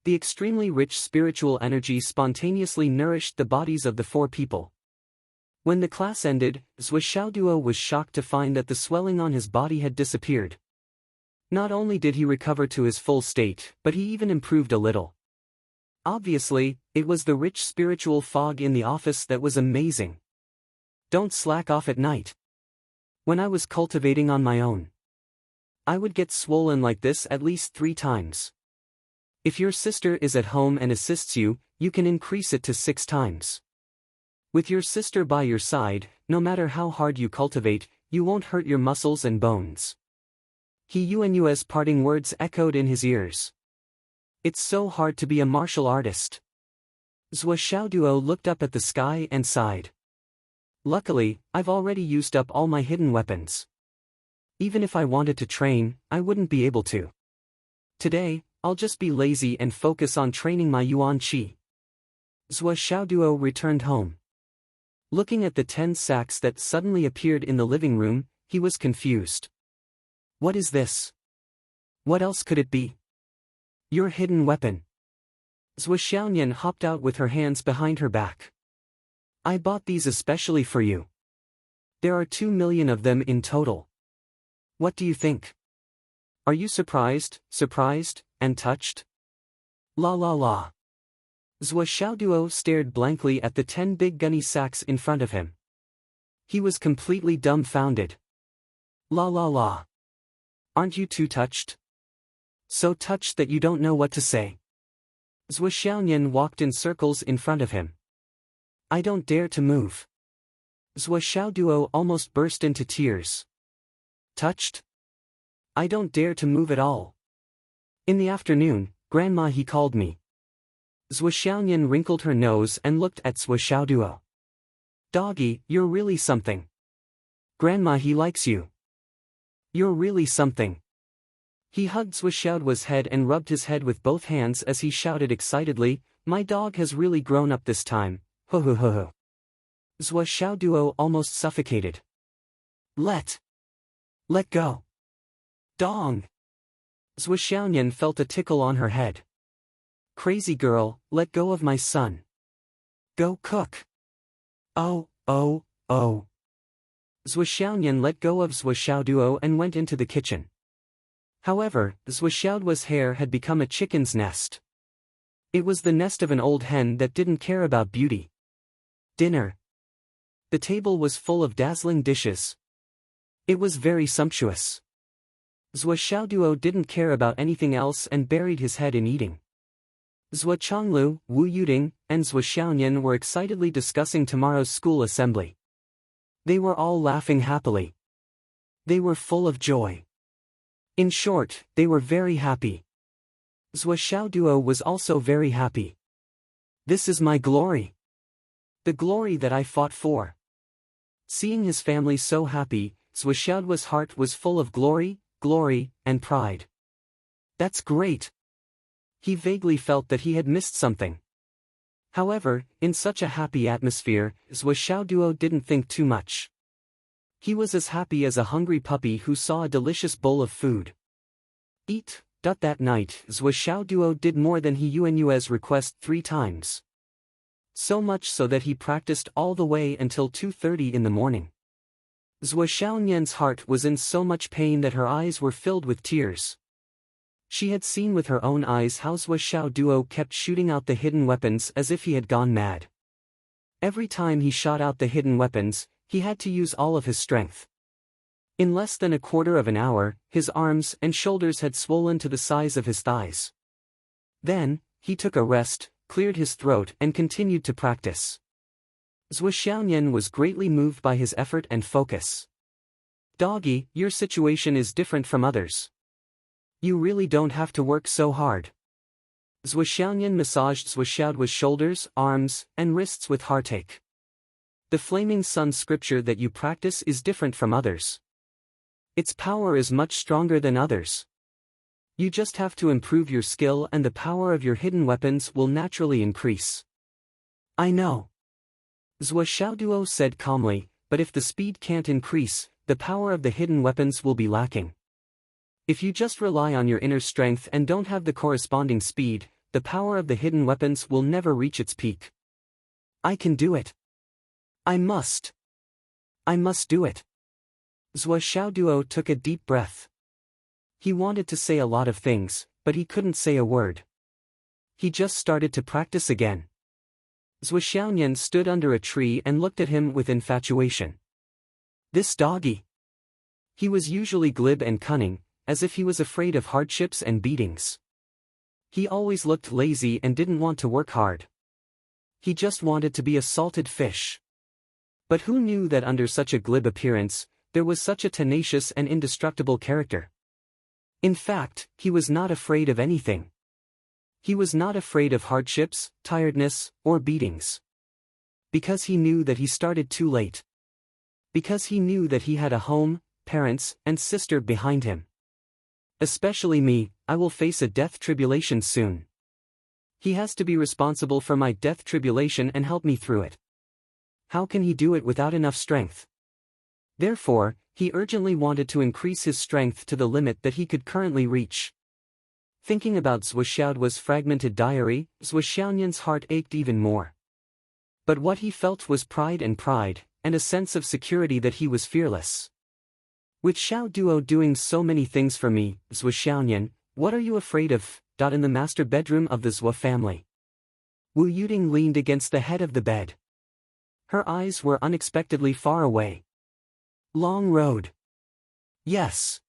The extremely rich spiritual energy spontaneously nourished the bodies of the four people. When the class ended, Zhuo Xiaoduo was shocked to find that the swelling on his body had disappeared. Not only did he recover to his full state, but he even improved a little. Obviously, it was the rich spiritual fog in the office that was amazing. Don't slack off at night. When I was cultivating on my own, I would get swollen like this at least 3 times. If your sister is at home and assists you, you can increase it to 6 times. With your sister by your side, no matter how hard you cultivate, you won't hurt your muscles and bones. He Yuan's parting words echoed in his ears. It's so hard to be a martial artist. Zhuo Xiaoduo looked up at the sky and sighed. Luckily, I've already used up all my hidden weapons. Even if I wanted to train, I wouldn't be able to. Today, I'll just be lazy and focus on training my Yuan Qi. Zhuo Xiaoduo returned home. Looking at the 10 sacks that suddenly appeared in the living room, he was confused. What is this? What else could it be? Your hidden weapon. Zhuo Xiaoyan hopped out with her hands behind her back. I bought these especially for you. There are 2 million of them in total. What do you think? Are you surprised, and touched? La la la. Zhuo Xiaoduo stared blankly at the 10 big gunny sacks in front of him. He was completely dumbfounded. La la la. Aren't you too touched? So touched that you don't know what to say. Zhuo Xiaoyan walked in circles in front of him. I don't dare to move. Zhuo Xiaoduo almost burst into tears. Touched? I don't dare to move at all. In the afternoon, Grandma he called me. Zhuo Xiaoyan wrinkled her nose and looked at Zhuo Xiaoduo. Doggy, you're really something. Grandma he likes you. You're really something. He hugged Zhuo Xiaoduo's head and rubbed his head with both hands as he shouted excitedly, my dog has really grown up this time, ho ho ho ho. Zhuo Xiaoduo almost suffocated. Let go. Dong. Zhuo Xiaoyan felt a tickle on her head. Crazy girl, let go of my son. Go cook. Oh. Zhuo Xiaoyan let go of Zhuo Xiaoduo and went into the kitchen. However, Zhuo Xiaoduo's hair had become a chicken's nest. It was the nest of an old hen that didn't care about beauty. Dinner. The table was full of dazzling dishes. It was very sumptuous. Zhuo Xiaoduo didn't care about anything else and buried his head in eating. Zhuo Chonglu, Wu Yuding, and Zhuo Xiaoyan were excitedly discussing tomorrow's school assembly. They were all laughing happily. They were full of joy. In short, they were very happy. Zhuo Xiaoduo was also very happy. This is my glory. The glory that I fought for. Seeing his family so happy, Zhuo Xiaoduo's heart was full of glory, and pride. That's great. He vaguely felt that he had missed something. However, in such a happy atmosphere, Zhuo Xiaoduo didn't think too much. He was as happy as a hungry puppy who saw a delicious bowl of food. Eat. That night, Zhuo Xiaoduo did more than he Yuan's request 3 times. So much so that he practiced all the way until 2:30 in the morning. Zhuo Xiaoyan's heart was in so much pain that her eyes were filled with tears. She had seen with her own eyes how Zhuo Xiaoduo kept shooting out the hidden weapons as if he had gone mad. Every time he shot out the hidden weapons, he had to use all of his strength. In less than a quarter of an hour, his arms and shoulders had swollen to the size of his thighs. Then, he took a rest, cleared his throat and continued to practice. Zhuo Xiaoyan was greatly moved by his effort and focus. Doggy, your situation is different from others. You really don't have to work so hard. Zhuoxiaoyan massaged Zhuoxiaoduo's shoulders, arms, and wrists with heartache. The flaming sun scripture that you practice is different from others. Its power is much stronger than others. You just have to improve your skill and the power of your hidden weapons will naturally increase. I know. Zhuoxiaoduo said calmly, but if the speed can't increase, the power of the hidden weapons will be lacking. If you just rely on your inner strength and don't have the corresponding speed, the power of the hidden weapons will never reach its peak. I can do it. I must do it. Zhuoxiaoduo took a deep breath. He wanted to say a lot of things, but he couldn't say a word. He just started to practice again. Zhuoxiaoyan stood under a tree and looked at him with infatuation. This doggy. He was usually glib and cunning, as if he was afraid of hardships and beatings. He always looked lazy and didn't want to work hard. He just wanted to be a salted fish. But who knew that under such a glib appearance, there was such a tenacious and indestructible character? In fact, he was not afraid of anything. He was not afraid of hardships, tiredness, or beatings. Because he knew that he started too late. Because he knew that he had a home, parents, and sister behind him. Especially me, I will face a death tribulation soon. He has to be responsible for my death tribulation and help me through it. How can he do it without enough strength? Therefore, he urgently wanted to increase his strength to the limit that he could currently reach. Thinking about Zhuoxiaoduo's fragmented diary, Zhuoxiaoyan's heart ached even more. But what he felt was pride, and a sense of security that he was fearless. With Xiaoduo doing so many things for me, Zhuoxiaoyan, what are you afraid of? In the master bedroom of the Zhuo family. Wu Yuding leaned against the head of the bed. Her eyes were unexpectedly far away. Long road. Yes.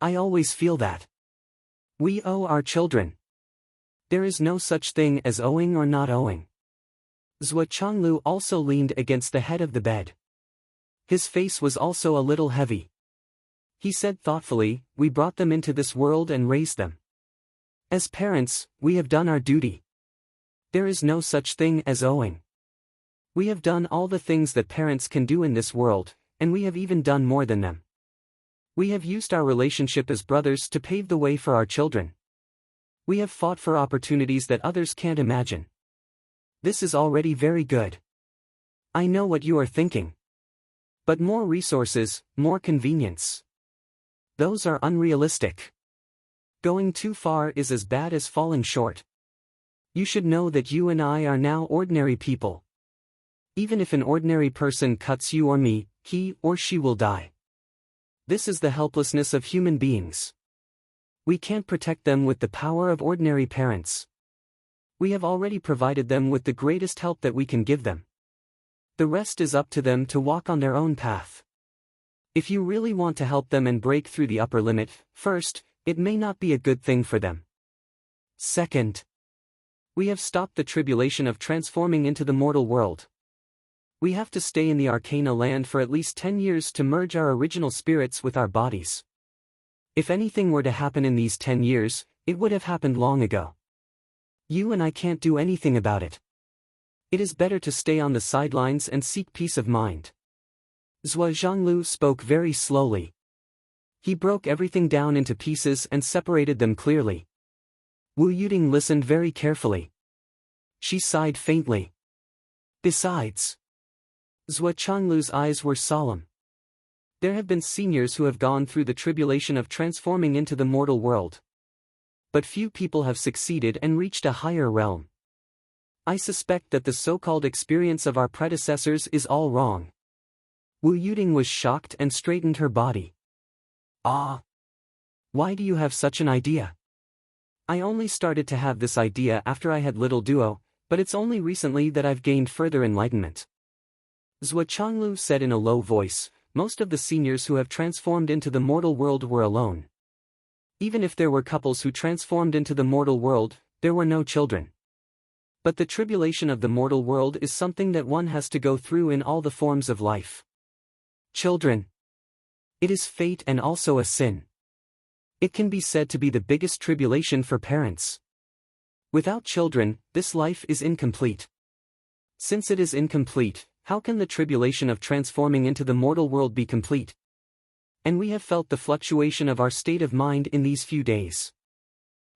I always feel that. We owe our children. There is no such thing as owing or not owing. Zhuo Chonglu also leaned against the head of the bed. His face was also a little heavy. He said thoughtfully, we brought them into this world and raised them. As parents, we have done our duty. There is no such thing as owing. We have done all the things that parents can do in this world, and we have even done more than them. We have used our relationship as brothers to pave the way for our children. We have fought for opportunities that others can't imagine. This is already very good. I know what you are thinking. But more resources, more convenience. Those are unrealistic. Going too far is as bad as falling short. You should know that you and I are now ordinary people. Even if an ordinary person cuts you or me, he or she will die. This is the helplessness of human beings. We can't protect them with the power of ordinary parents. We have already provided them with the greatest help that we can give them. The rest is up to them to walk on their own path. If you really want to help them and break through the upper limit, first, it may not be a good thing for them. Second, we have stopped the tribulation of transforming into the mortal world. We have to stay in the Arcana land for at least 10 years to merge our original spirits with our bodies. If anything were to happen in these 10 years, it would have happened long ago. You and I can't do anything about it. It is better to stay on the sidelines and seek peace of mind. Zhuo Zhonglu spoke very slowly. He broke everything down into pieces and separated them clearly. Wu Yuding listened very carefully. She sighed faintly. Besides, Zhuo Chonglu's eyes were solemn. There have been seniors who have gone through the tribulation of transforming into the mortal world. But few people have succeeded and reached a higher realm. I suspect that the so-called experience of our predecessors is all wrong. Wu Yuding was shocked and straightened her body. Ah! Why do you have such an idea? I only started to have this idea after I had little Duo, but it's only recently that I've gained further enlightenment. Zhuo Chonglu said in a low voice, most of the seniors who have transformed into the mortal world were alone. Even if there were couples who transformed into the mortal world, there were no children. But the tribulation of the mortal world is something that one has to go through in all the forms of life. Children. It is fate and also a sin. It can be said to be the biggest tribulation for parents. Without children, this life is incomplete. Since it is incomplete, how can the tribulation of transforming into the mortal world be complete? And we have felt the fluctuation of our state of mind in these few days.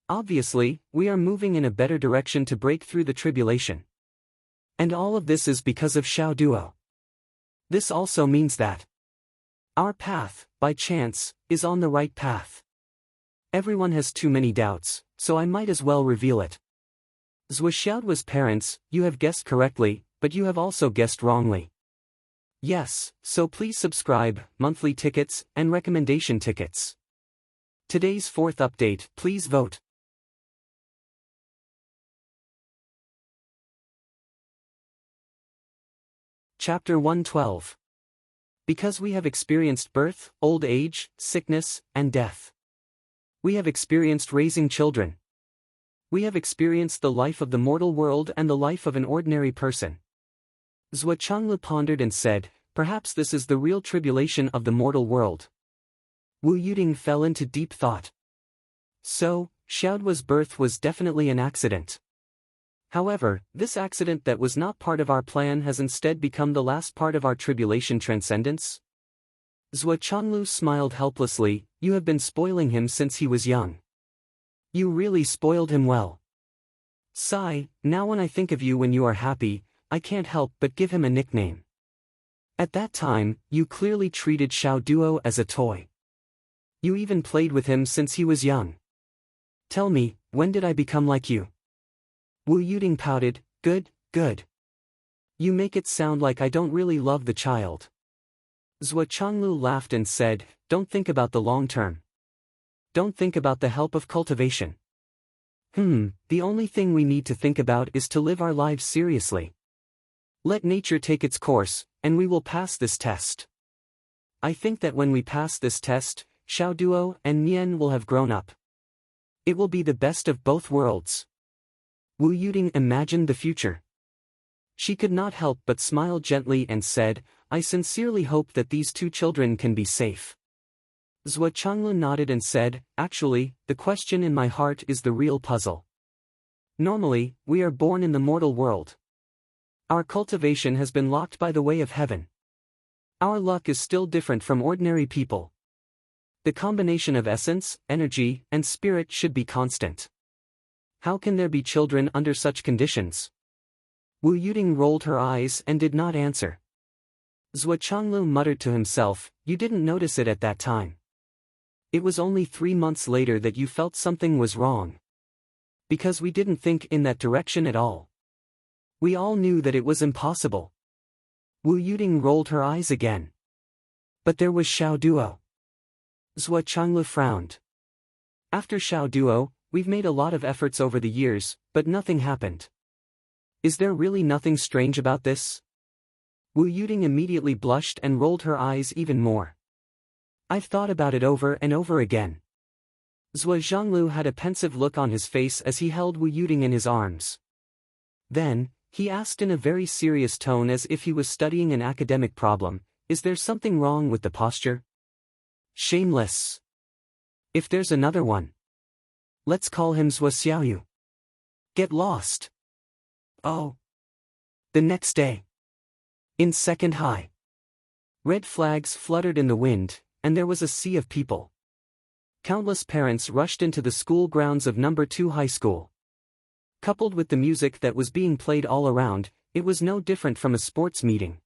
Obviously, we are moving in a better direction to break through the tribulation. And all of this is because of Xiao Duo. This also means that our path, by chance, is on the right path. Everyone has too many doubts, so I might as well reveal it. Zhuoxiaoduo's parents, you have guessed correctly, but you have also guessed wrongly. Yes, so please subscribe, monthly tickets, and recommendation tickets. Today's fourth update, please vote. Chapter 112. Because we have experienced birth, old age, sickness, and death. We have experienced raising children. We have experienced the life of the mortal world and the life of an ordinary person. Zhuo Changlu pondered and said, perhaps this is the real tribulation of the mortal world. Wu Yuding fell into deep thought. So, Xiaoduo's birth was definitely an accident. However, this accident that was not part of our plan has instead become the last part of our tribulation transcendence? Zhuo Changlu smiled helplessly, you have been spoiling him since he was young. You really spoiled him well. Sigh, now when I think of you when you are happy, I can't help but give him a nickname. At that time, you clearly treated Xiao Duo as a toy. You even played with him since he was young. Tell me, when did I become like you? Wu Yuding pouted, good. You make it sound like I don't really love the child. Zhuo Changlu laughed and said, don't think about the long term. Don't think about the help of cultivation. The only thing we need to think about is to live our lives seriously. Let nature take its course, and we will pass this test. I think that when we pass this test, Xiao Duo and Nian will have grown up. It will be the best of both worlds. Wu Yuding imagined the future. She could not help but smile gently and said, I sincerely hope that these two children can be safe. Zhuo Changlu nodded and said, actually, the question in my heart is the real puzzle. Normally, we are born in the mortal world. Our cultivation has been locked by the way of heaven. Our luck is still different from ordinary people. The combination of essence, energy, and spirit should be constant. How can there be children under such conditions? Wu Yuding rolled her eyes and did not answer. Zhuo Changlu muttered to himself, you didn't notice it at that time. It was only 3 months later that you felt something was wrong. Because we didn't think in that direction at all. We all knew that it was impossible. Wu Yuding rolled her eyes again. But there was Xiao Duo. Zhuo Changlu frowned. After Xiao Duo, we've made a lot of efforts over the years, but nothing happened. Is there really nothing strange about this? Wu Yuding immediately blushed and rolled her eyes even more. I've thought about it over and over again. Zhuo Zhanglu had a pensive look on his face as he held Wu Yuding in his arms. Then, he asked in a very serious tone as if he was studying an academic problem, is there something wrong with the posture? Shameless. If there's another one. Let's call him Zhuo Xiaoyu. Get lost. Oh. The next day. In second high. Red flags fluttered in the wind, and there was a sea of people. Countless parents rushed into the school grounds of No. 2 High School. Coupled with the music that was being played all around, it was no different from a sports meeting.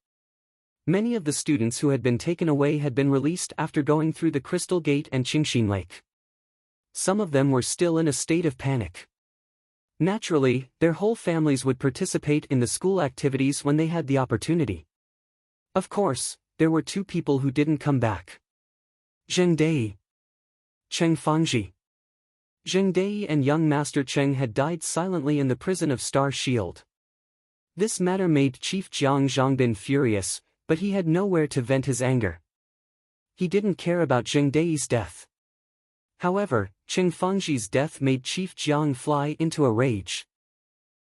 Many of the students who had been taken away had been released after going through the Crystal Gate and Qingxin Lake. Some of them were still in a state of panic. Naturally, their whole families would participate in the school activities when they had the opportunity. Of course, there were 2 people who didn't come back. Zheng Dei. Cheng Fangji. Zheng Dei and young Master Cheng had died silently in the prison of Star Shield. This matter made Chief Jiang Zhongbin furious, but he had nowhere to vent his anger. He didn't care about Zheng Dei's death. However, Cheng Fangji's death made Chief Jiang fly into a rage.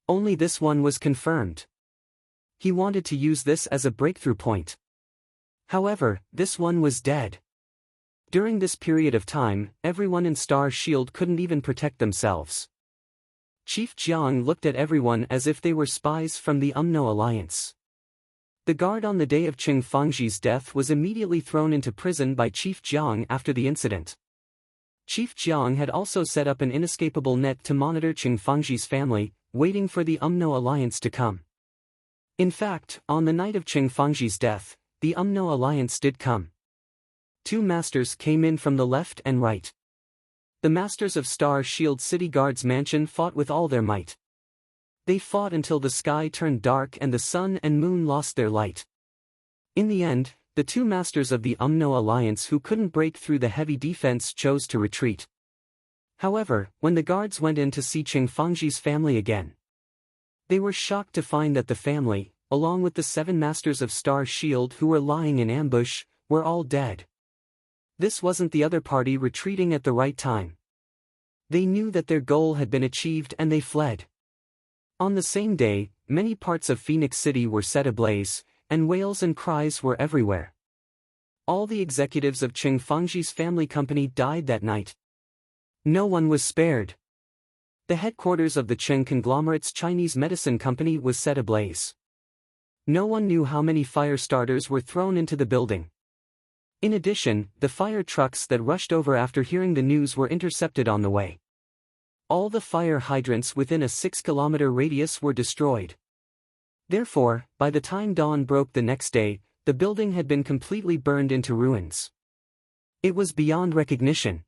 Only this one was confirmed. He wanted to use this as a breakthrough point. However, this one was dead. During this period of time, everyone in Star Shield couldn't even protect themselves. Chief Jiang looked at everyone as if they were spies from the UMNO alliance. The guard on the day of Qing Fangji's death was immediately thrown into prison by Chief Jiang after the incident. Chief Jiang had also set up an inescapable net to monitor Qing Fangji's family, waiting for the UMNO alliance to come. In fact, on the night of Qing Fangji's death, the UMNO alliance did come. Two masters came in from the left and right. The masters of Star Shield City Guard's mansion fought with all their might. They fought until the sky turned dark and the sun and moon lost their light. In the end, the two masters of the UMNO alliance who couldn't break through the heavy defense chose to retreat. However, when the guards went in to see Qing Fangji's family again, they were shocked to find that the family, along with the 7 masters of Star Shield who were lying in ambush, were all dead. This wasn't the other party retreating at the right time. They knew that their goal had been achieved and they fled. On the same day, many parts of Phoenix City were set ablaze, and wails and cries were everywhere. All the executives of Qing Fangji's family company died that night. No one was spared. The headquarters of the Qing conglomerate's Chinese medicine company was set ablaze. No one knew how many fire starters were thrown into the building. In addition, the fire trucks that rushed over after hearing the news were intercepted on the way. All the fire hydrants within a 6-kilometer radius were destroyed. Therefore, by the time dawn broke the next day, the building had been completely burned into ruins. It was beyond recognition.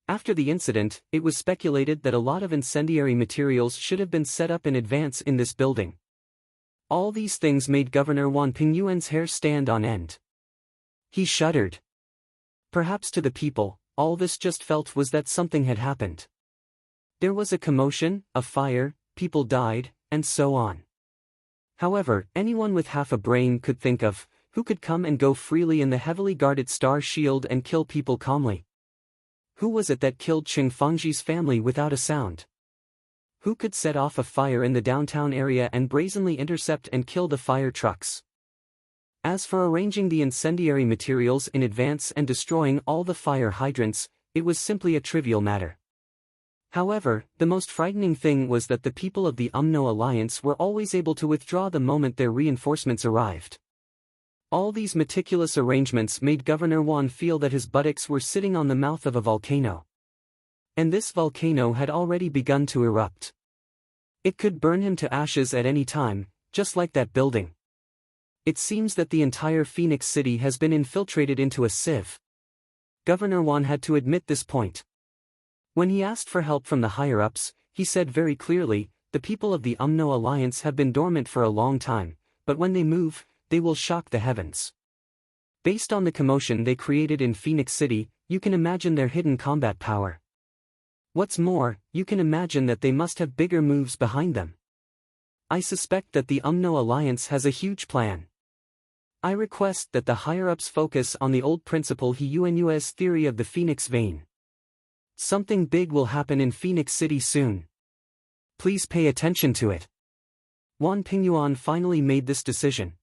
After the incident, it was speculated that a lot of incendiary materials should have been set up in advance in this building. All these things made Governor Wan Pingyuan's hair stand on end. He shuddered. Perhaps to the people, all this just felt was that something had happened. There was a commotion, a fire, people died, and so on. However, anyone with half a brain could think of, who could come and go freely in the heavily guarded Star Shield and kill people calmly? Who was it that killed Qing Fangji's family without a sound? Who could set off a fire in the downtown area and brazenly intercept and kill the fire trucks? As for arranging the incendiary materials in advance and destroying all the fire hydrants, it was simply a trivial matter. However, the most frightening thing was that the people of the UMNO alliance were always able to withdraw the moment their reinforcements arrived. All these meticulous arrangements made Governor Wan feel that his buttocks were sitting on the mouth of a volcano. And this volcano had already begun to erupt. It could burn him to ashes at any time, just like that building. It seems that the entire Phoenix City has been infiltrated into a sieve. Governor Wan had to admit this point. When he asked for help from the higher-ups, he said very clearly, the people of the UMNO alliance have been dormant for a long time, but when they move, they will shock the heavens. Based on the commotion they created in Phoenix City, you can imagine their hidden combat power. What's more, you can imagine that they must have bigger moves behind them. I suspect that the UMNO alliance has a huge plan. I request that the higher-ups focus on the old principle He Yuan's theory of the Phoenix vein. Something big will happen in Phoenix City soon. Please pay attention to it. Wan Pingyuan finally made this decision.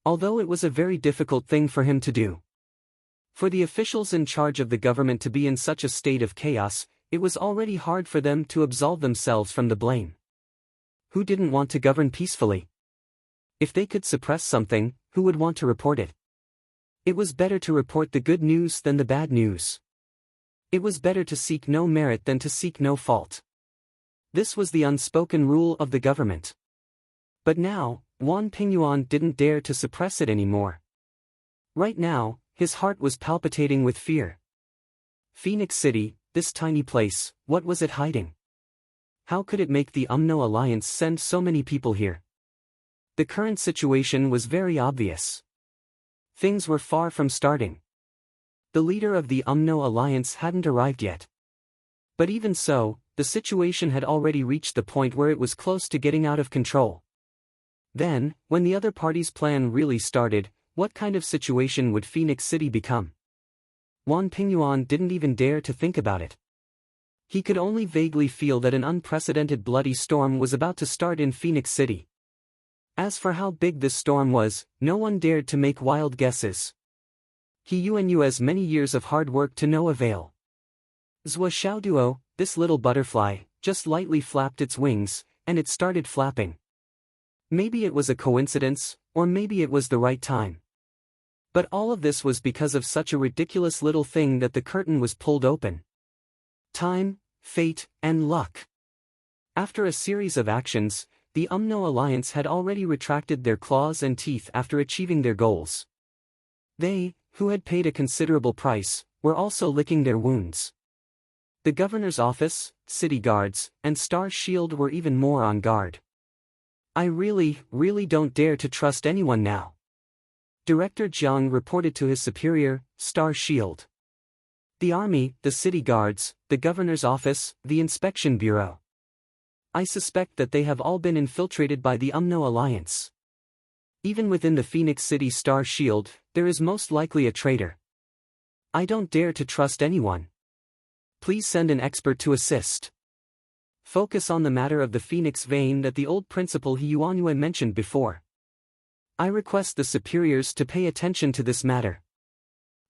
Although it was a very difficult thing for him to do. For the officials in charge of the government to be in such a state of chaos, it was already hard for them to absolve themselves from the blame. Who didn't want to govern peacefully? If they could suppress something, who would want to report it? It was better to report the good news than the bad news. It was better to seek no merit than to seek no fault. This was the unspoken rule of the government. But now, Wan Pingyuan didn't dare to suppress it anymore. Right now, his heart was palpitating with fear. Phoenix City, this tiny place, what was it hiding? How could it make the UMNO alliance send so many people here? The current situation was very obvious. Things were far from starting. The leader of the UMNO alliance hadn't arrived yet. But even so, the situation had already reached the point where it was close to getting out of control. Then, when the other party's plan really started, what kind of situation would Phoenix City become? Wan Pingyuan didn't even dare to think about it. He could only vaguely feel that an unprecedented bloody storm was about to start in Phoenix City. As for how big this storm was, no one dared to make wild guesses. He Yuan's many years of hard work to no avail. Zhua Xiaoduo, this little butterfly, just lightly flapped its wings, and it started flapping. Maybe it was a coincidence, or maybe it was the right time. But all of this was because of such a ridiculous little thing that the curtain was pulled open. Time, fate, and luck. After a series of actions, the UMNO alliance had already retracted their claws and teeth after achieving their goals. They, who had paid a considerable price, were also licking their wounds. The governor's office, city guards, and Star Shield were even more on guard. I really don't dare to trust anyone now. Director Jiang reported to his superior, Star Shield. The army, the city guards, the governor's office, the inspection bureau. I suspect that they have all been infiltrated by the UMNO alliance. Even within the Phoenix City Star Shield, there is most likely a traitor. I don't dare to trust anyone. Please send an expert to assist. Focus on the matter of the Phoenix vein that the old principal He Yuanyue mentioned before. I request the superiors to pay attention to this matter.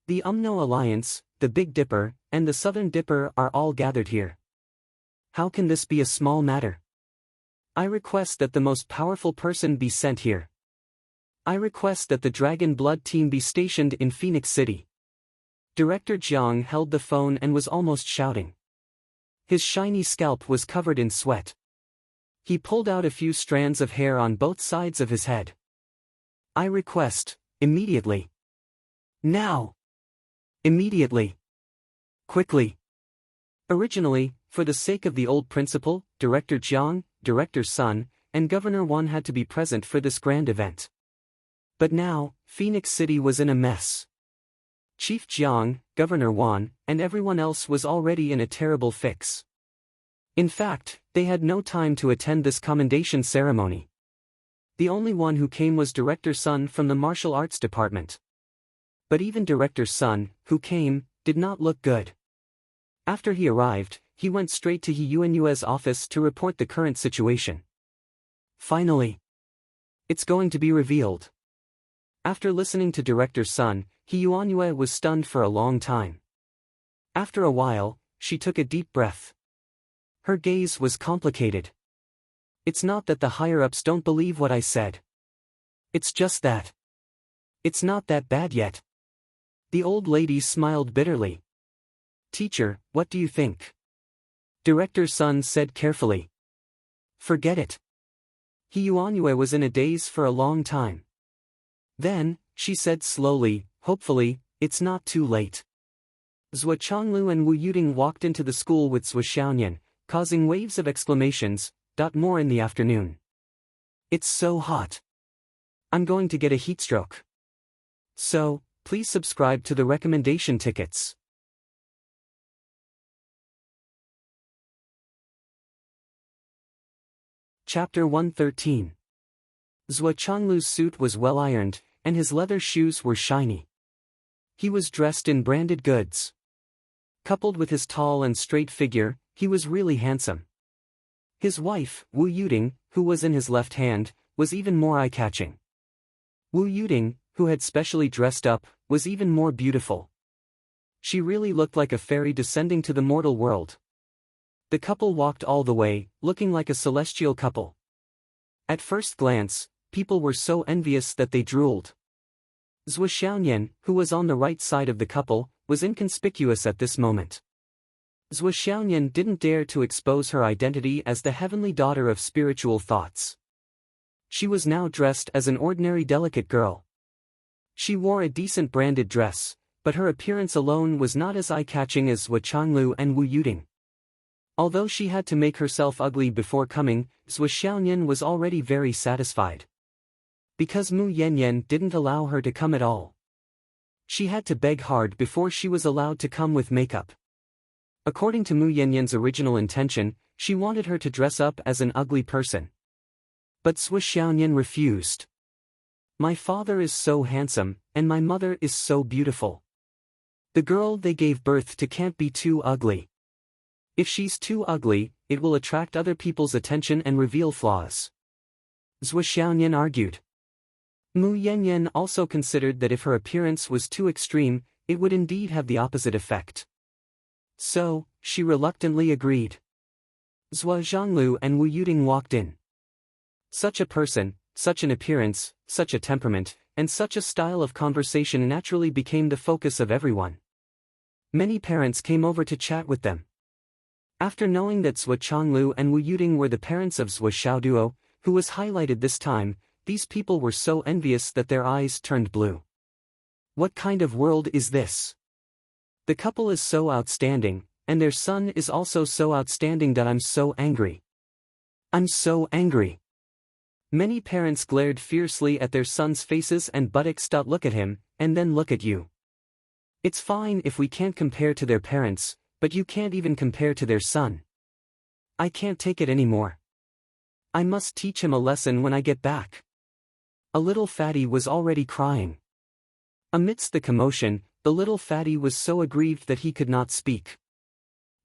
The UMNO alliance, the Big Dipper, and the Southern Dipper are all gathered here. How can this be a small matter? I request that the most powerful person be sent here. I request that the Dragon Blood team be stationed in Phoenix City. Director Jiang held the phone and was almost shouting. His shiny scalp was covered in sweat. He pulled out a few strands of hair on both sides of his head. I request, immediately. Now. Immediately. Quickly. Originally, for the sake of the old principal, Director Jiang, Director Sun, and Governor Wan had to be present for this grand event. But now, Phoenix City was in a mess. Chief Jiang, Governor Wan, and everyone else was already in a terrible fix. In fact, they had no time to attend this commendation ceremony. The only one who came was Director Sun from the Martial Arts Department. But even Director Sun, who came, did not look good. After he arrived, he went straight to He Yuanyue's office to report the current situation. Finally. It's going to be revealed. After listening to Director Sun, He Yuanyue was stunned for a long time. After a while, she took a deep breath. Her gaze was complicated. It's not that the higher-ups don't believe what I said. It's just that. It's not that bad yet. The old lady smiled bitterly. Teacher, what do you think? Director Sun said carefully. Forget it. He Yuanyue was in a daze for a long time. Then, she said slowly, hopefully, it's not too late. Zhou Changlu and Wu Yuding walked into the school with Zhou Xiaonian, causing waves of exclamations. More in the afternoon. It's so hot. I'm going to get a heatstroke. So, please subscribe to the recommendation tickets. Chapter 113. Zhou Changlu's suit was well ironed, and his leather shoes were shiny. He was dressed in branded goods. Coupled with his tall and straight figure, he was really handsome. His wife, Wu Yuding, who was in his left hand, was even more eye-catching. Wu Yuding, who had specially dressed up, was even more beautiful. She really looked like a fairy descending to the mortal world. The couple walked all the way, looking like a celestial couple. At first glance, people were so envious that they drooled. Zhou Xiaonian, who was on the right side of the couple, was inconspicuous at this moment. Zhou Xiaonian didn't dare to expose her identity as the heavenly daughter of spiritual thoughts. She was now dressed as an ordinary delicate girl. She wore a decent branded dress, but her appearance alone was not as eye-catching as Zhou Changlu and Wu Yuding. Although she had to make herself ugly before coming, Zhou Xiaonian was already very satisfied. Because Mu Yanyan didn't allow her to come at all. She had to beg hard before she was allowed to come with makeup. According to Mu Yanyan's original intention, she wanted her to dress up as an ugly person. But Zhou Xiaonian refused. My father is so handsome, and my mother is so beautiful. The girl they gave birth to can't be too ugly. If she's too ugly, it will attract other people's attention and reveal flaws. Zhou Xiaonian argued. Mu Yanyan also considered that if her appearance was too extreme, it would indeed have the opposite effect. So, she reluctantly agreed. Zhua Zhanglu and Wu Yuding walked in. Such a person, such an appearance, such a temperament, and such a style of conversation naturally became the focus of everyone. Many parents came over to chat with them. After knowing that Zhua Changlu and Wu Yuding were the parents of Zhua Xiaoduo, who was highlighted this time, these people were so envious that their eyes turned blue. What kind of world is this? The couple is so outstanding, and their son is also so outstanding that I'm so angry. I'm so angry. Many parents glared fiercely at their sons' faces and buttocks. Look at him, and then look at you. It's fine if we can't compare to their parents, but you can't even compare to their son. I can't take it anymore. I must teach him a lesson when I get back. A little fatty was already crying. Amidst the commotion, the little fatty was so aggrieved that he could not speak.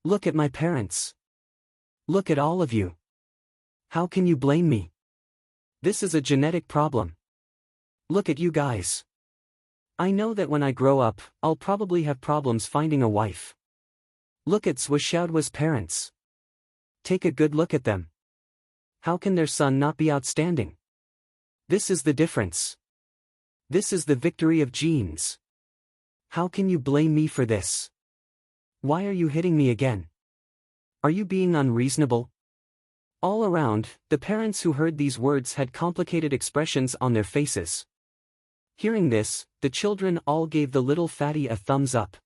Look at my parents. Look at all of you. How can you blame me? This is a genetic problem. Look at you guys. I know that when I grow up, I'll probably have problems finding a wife. Look at Zhua Xiaoduo's parents. Take a good look at them. How can their son not be outstanding? This is the difference. This is the victory of genes. How can you blame me for this? Why are you hitting me again? Are you being unreasonable? All around, the parents who heard these words had complicated expressions on their faces. Hearing this, the children all gave the little fatty a thumbs up.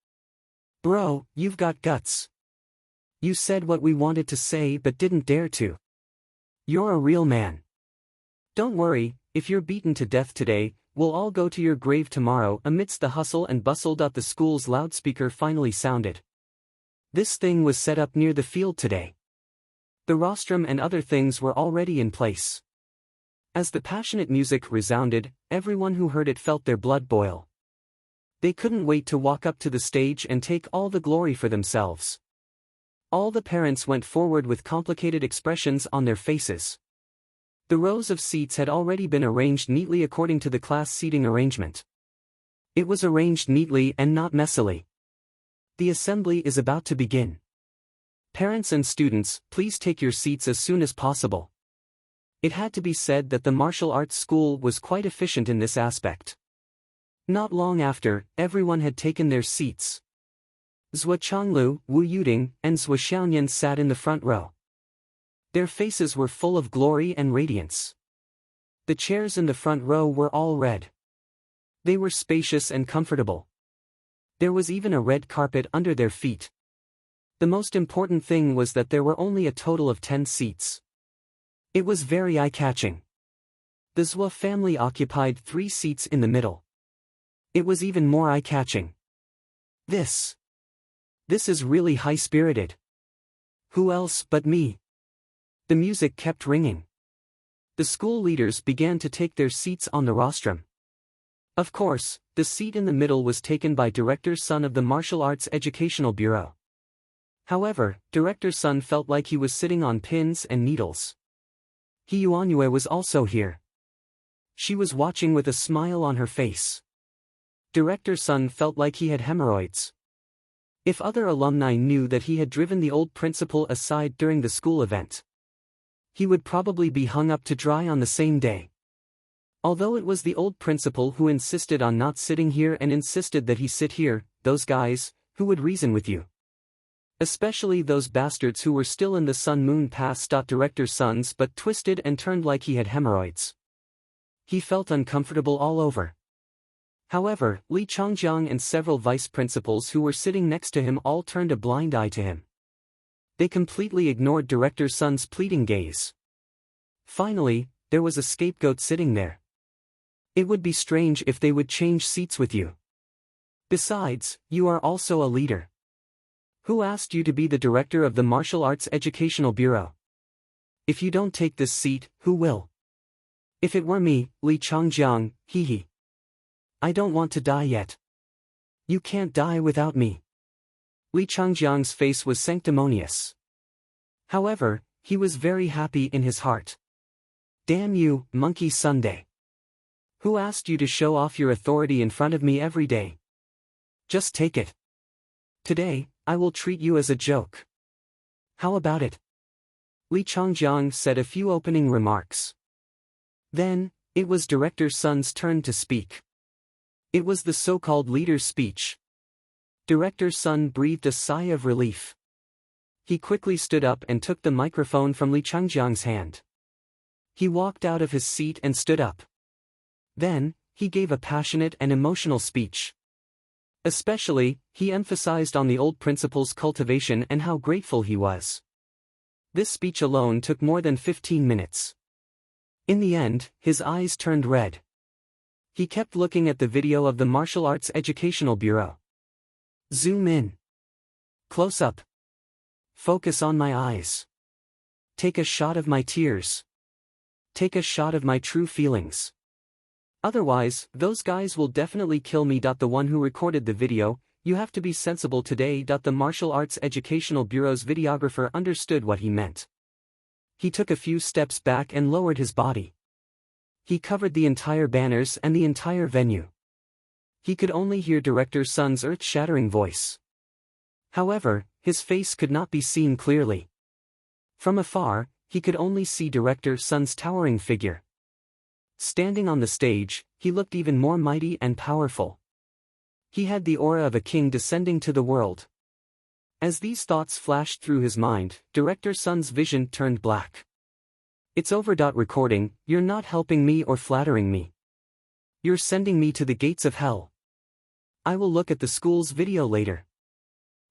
Bro, you've got guts. You said what we wanted to say but didn't dare to. You're a real man. Don't worry, if you're beaten to death today, we'll all go to your grave tomorrow. Amidst the hustle and bustle, the school's loudspeaker finally sounded. This thing was set up near the field today. The rostrum and other things were already in place. As the passionate music resounded, everyone who heard it felt their blood boil. They couldn't wait to walk up to the stage and take all the glory for themselves. All the parents went forward with complicated expressions on their faces. The rows of seats had already been arranged neatly according to the class seating arrangement. It was arranged neatly and not messily. The assembly is about to begin. Parents and students, please take your seats as soon as possible. It had to be said that the martial arts school was quite efficient in this aspect. Not long after, everyone had taken their seats. Zhua Changlu, Wu Yuding, and Zhua Xiaonian sat in the front row. Their faces were full of glory and radiance. The chairs in the front row were all red. They were spacious and comfortable. There was even a red carpet under their feet. The most important thing was that there were only a total of 10 seats. It was very eye-catching. The Zhua family occupied 3 seats in the middle. It was even more eye-catching. This is really high-spirited. Who else but me? The music kept ringing. The school leaders began to take their seats on the rostrum. Of course, the seat in the middle was taken by Director Sun of the Martial Arts Educational Bureau. However, Director Sun felt like he was sitting on pins and needles. He Yuanyue was also here. She was watching with a smile on her face. Director Sun felt like he had hemorrhoids. If other alumni knew that he had driven the old principal aside during the school event, he would probably be hung up to dry on the same day. Although it was the old principal who insisted on not sitting here and insisted that he sit here, those guys, who would reason with you? Especially those bastards who were still in the Sun Moon Pass. Director Sun's but twisted and turned like he had hemorrhoids. He felt uncomfortable all over. However, Li Changjiang and several vice principals who were sitting next to him all turned a blind eye to him. They completely ignored Director Sun's pleading gaze. Finally, there was a scapegoat sitting there. It would be strange if they would change seats with you. Besides, you are also a leader. Who asked you to be the director of the Martial Arts Educational Bureau? If you don't take this seat, who will? If it were me, Li Changjiang, hee. I don't want to die yet. You can't die without me. Li Changjiang's face was sanctimonious. However, he was very happy in his heart. Damn you, Monkey Sunday. Who asked you to show off your authority in front of me every day? Just take it. Today, I will treat you as a joke. How about it? Li Changjiang said a few opening remarks. Then, it was Director Sun's turn to speak. It was the so-called leader's speech. Director Sun breathed a sigh of relief. He quickly stood up and took the microphone from Li Changjiang's hand. He walked out of his seat and stood up. Then, he gave a passionate and emotional speech. Especially, he emphasized on the old principles' cultivation and how grateful he was. This speech alone took more than 15 minutes. In the end, his eyes turned red. He kept looking at the video of the Martial Arts Educational Bureau. Zoom in. Close up. Focus on my eyes. Take a shot of my tears. Take a shot of my true feelings. Otherwise, those guys will definitely kill me. The one who recorded the video, you have to be sensible today. The Martial Arts Educational Bureau's videographer understood what he meant. He took a few steps back and lowered his body. He covered the entire banners and the entire venue. He could only hear Director Sun's earth-shattering voice. However, his face could not be seen clearly. From afar, he could only see Director Sun's towering figure. Standing on the stage, he looked even more mighty and powerful. He had the aura of a king descending to the world. As these thoughts flashed through his mind, Director Sun's vision turned black. It's over. Recording, you're not helping me or flattering me. You're sending me to the gates of hell. I will look at the school's video later.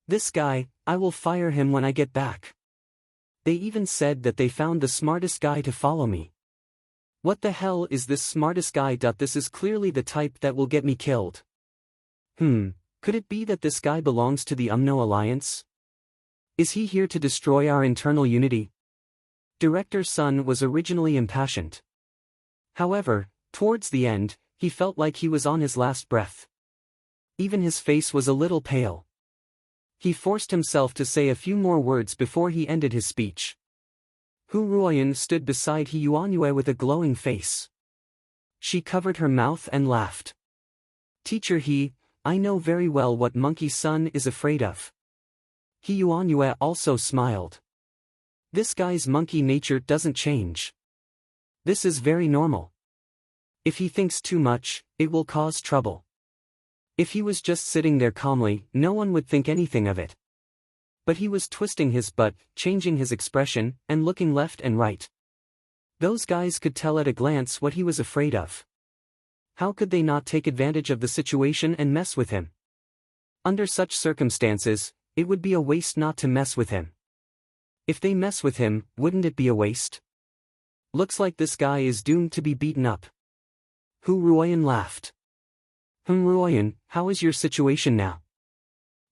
This guy, I will fire him when I get back. They even said that they found the smartest guy to follow me. What the hell is this smartest guy? This is clearly the type that will get me killed. Could it be that this guy belongs to the UMNO Alliance? Is he here to destroy our internal unity? Director Sun was originally impassioned. However, towards the end, he felt like he was on his last breath. Even his face was a little pale. He forced himself to say a few more words before he ended his speech. Hu Ruoyan stood beside He Yuanyue with a glowing face. She covered her mouth and laughed. Teacher He, I know very well what Monkey Sun is afraid of. He Yuanyue also smiled. This guy's monkey nature doesn't change. This is very normal. If he thinks too much, it will cause trouble. If he was just sitting there calmly, no one would think anything of it. But he was twisting his butt, changing his expression, and looking left and right. Those guys could tell at a glance what he was afraid of. How could they not take advantage of the situation and mess with him? Under such circumstances, it would be a waste not to mess with him. If they mess with him, wouldn't it be a waste? Looks like this guy is doomed to be beaten up. Hu Ruoyan laughed. Ruoyan, how is your situation now?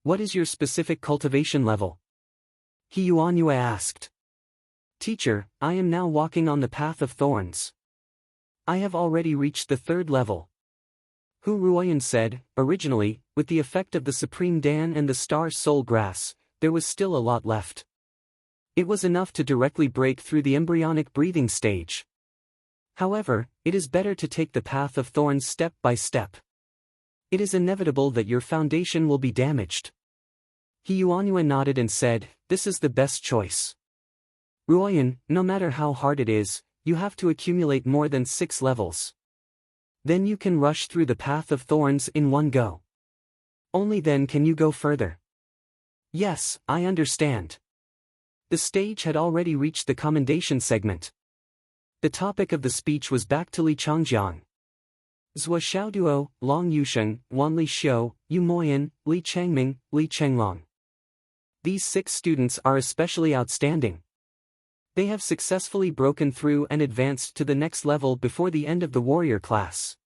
What is your specific cultivation level? He Yuanyue asked. Teacher, I am now walking on the path of thorns. I have already reached the 3rd level. Hu Ruoyan said, originally, with the effect of the Supreme Dan and the Star Soul Grass, there was still a lot left. It was enough to directly break through the embryonic breathing stage. However, it is better to take the path of thorns step by step. It is inevitable that your foundation will be damaged. He Yuanyue nodded and said, this is the best choice. Ruoyan, no matter how hard it is, you have to accumulate more than 6 levels. Then you can rush through the path of thorns in one go. Only then can you go further. Yes, I understand. The stage had already reached the commendation segment. The topic of the speech was back to Li Changjiang. Zhua Xiaoduo, Long Yusheng, Wan Li Xiu, Yu Moyan, Li Changming, Li Chenglong. These 6 students are especially outstanding. They have successfully broken through and advanced to the next level before the end of the warrior class.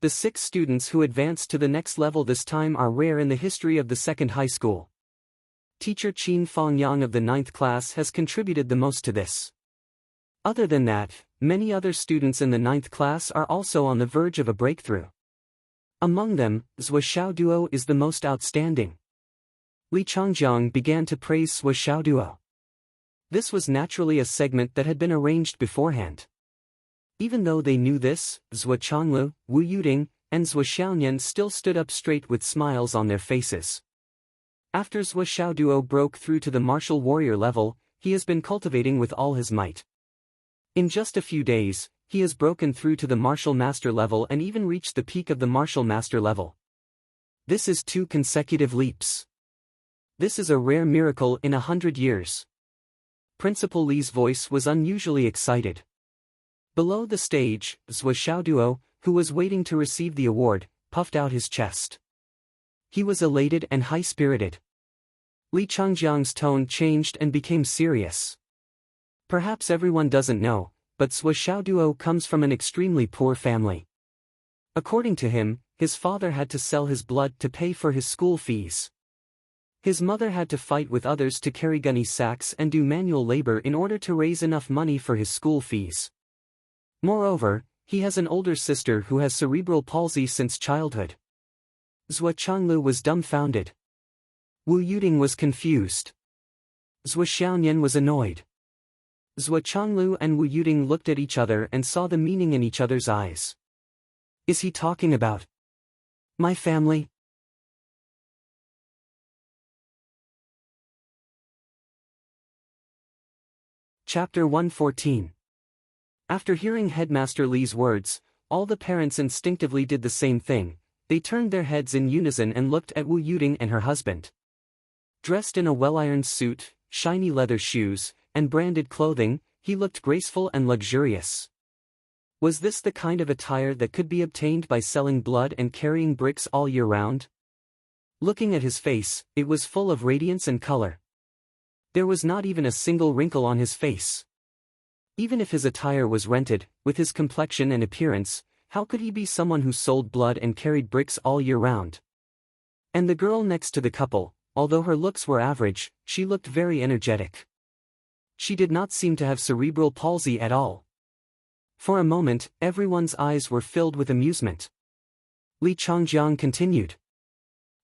The 6 students who advanced to the next level this time are rare in the history of the 2nd high school. Teacher Qin Fongyang of the 9th class has contributed the most to this. Other than that, many other students in the 9th class are also on the verge of a breakthrough. Among them, Zhua Xiaoduo is the most outstanding. Li Changjiang began to praise Zhua Xiaoduo. This was naturally a segment that had been arranged beforehand. Even though they knew this, Zhua Changlu, Wu Yuding, and Zhua Xiaonian still stood up straight with smiles on their faces. After Zhua Xiaoduo broke through to the martial warrior level, he has been cultivating with all his might. In just a few days, he has broken through to the martial master level and even reached the peak of the martial master level. This is 2 consecutive leaps. This is a rare miracle in 100 years. Principal Li's voice was unusually excited. Below the stage, Zhou Xiaoduo, who was waiting to receive the award, puffed out his chest. He was elated and high-spirited. Li Changjiang's tone changed and became serious. Perhaps everyone doesn't know, but Zhou Xiaoduo comes from an extremely poor family. According to him, his father had to sell his blood to pay for his school fees. His mother had to fight with others to carry gunny sacks and do manual labor in order to raise enough money for his school fees. Moreover, he has an older sister who has cerebral palsy since childhood. Zhou Changlu was dumbfounded. Wu Yuding was confused. Zhou Xiaonian was annoyed. Zhou Changlu and Wu Yuding looked at each other and saw the meaning in each other's eyes. Is he talking about my family? Chapter 114. After hearing Headmaster Li's words, all the parents instinctively did the same thing. They turned their heads in unison and looked at Wu Yuding and her husband. Dressed in a well-ironed suit, shiny leather shoes, and branded clothing, he looked graceful and luxurious. Was this the kind of attire that could be obtained by selling blood and carrying bricks all year round? Looking at his face, it was full of radiance and color. There was not even a single wrinkle on his face. Even if his attire was rented, with his complexion and appearance, how could he be someone who sold blood and carried bricks all year round? And the girl next to the couple, although her looks were average, she looked very energetic. She did not seem to have cerebral palsy at all. For a moment, everyone's eyes were filled with amusement. Li Changjiang continued.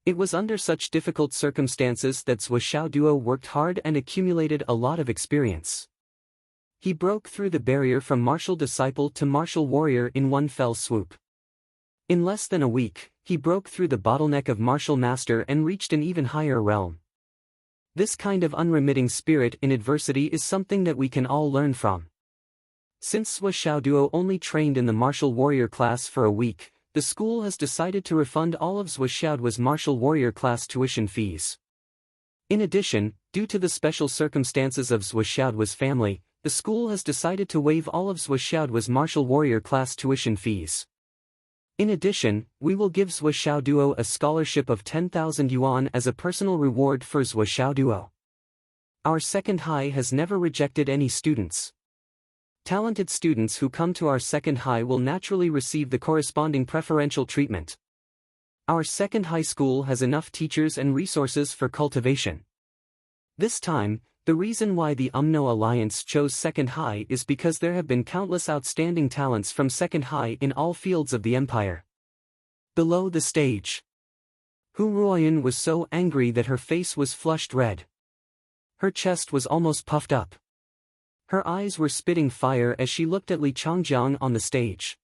It was under such difficult circumstances that Zhou Xiaoduo worked hard and accumulated a lot of experience. He broke through the barrier from martial disciple to martial warrior in one fell swoop. In less than a week, he broke through the bottleneck of martial master and reached an even higher realm. This kind of unremitting spirit in adversity is something that we can all learn from. Since Zhou Xiaoduo only trained in the martial warrior class for a week, the school has decided to refund all of Zhou Xiaoduo's martial warrior class tuition fees. In addition, due to the special circumstances of Zhou Xiaoduo's family, the school has decided to waive all of Zhou Xiaoduo's martial warrior class tuition fees. In addition, we will give Zhou Xiaoduo a scholarship of 10,000 yuan as a personal reward for Zhou Xiaoduo. Our second high has never rejected any students. Talented students who come to our second high will naturally receive the corresponding preferential treatment. Our second high school has enough teachers and resources for cultivation. This time, the reason why the UMNO Alliance chose second high is because there have been countless outstanding talents from second high in all fields of the empire. Below the stage, Hu Ruoyan was so angry that her face was flushed red. Her chest was almost puffed up. Her eyes were spitting fire as she looked at Li Changjiang on the stage.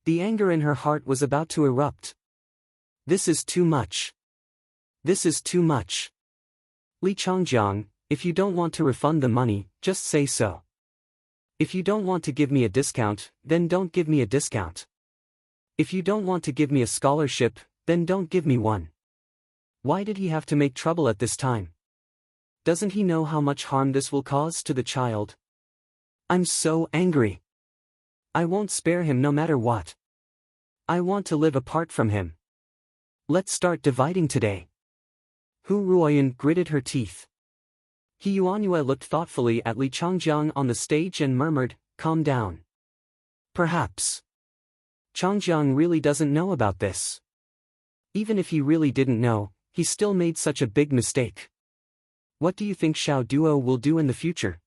The anger in her heart was about to erupt. This is too much. This is too much. Li Changjiang, if you don't want to refund the money, just say so. If you don't want to give me a discount, then don't give me a discount. If you don't want to give me a scholarship, then don't give me one. Why did he have to make trouble at this time? Doesn't he know how much harm this will cause to the child? I'm so angry. I won't spare him no matter what. I want to live apart from him. Let's start dividing today. Hu Ruoyan gritted her teeth. He Yuanyue looked thoughtfully at Li Changjiang on the stage and murmured, "Calm down. Perhaps Changjiang really doesn't know about this. Even if he really didn't know, he still made such a big mistake. What do you think Xiao Duo will do in the future?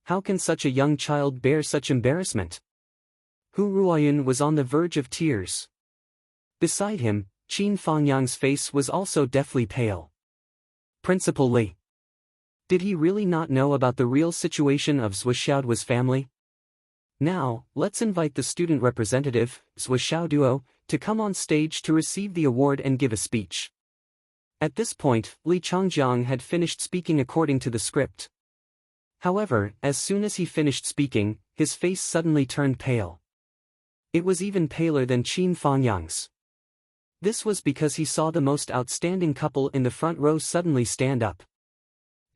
How can such a young child bear such embarrassment?" Hu Ruoyan was on the verge of tears. Beside him, Qin Fangyang's face was also deathly pale. Principal Li. Did he really not know about the real situation of Zhou Xiaoduo's family? Now, let's invite the student representative, Zhou Xiaoduo, to come on stage to receive the award and give a speech. At this point, Li Changjiang had finished speaking according to the script. However, as soon as he finished speaking, his face suddenly turned pale. It was even paler than Qin Fangyang's. This was because he saw the most outstanding couple in the front row suddenly stand up.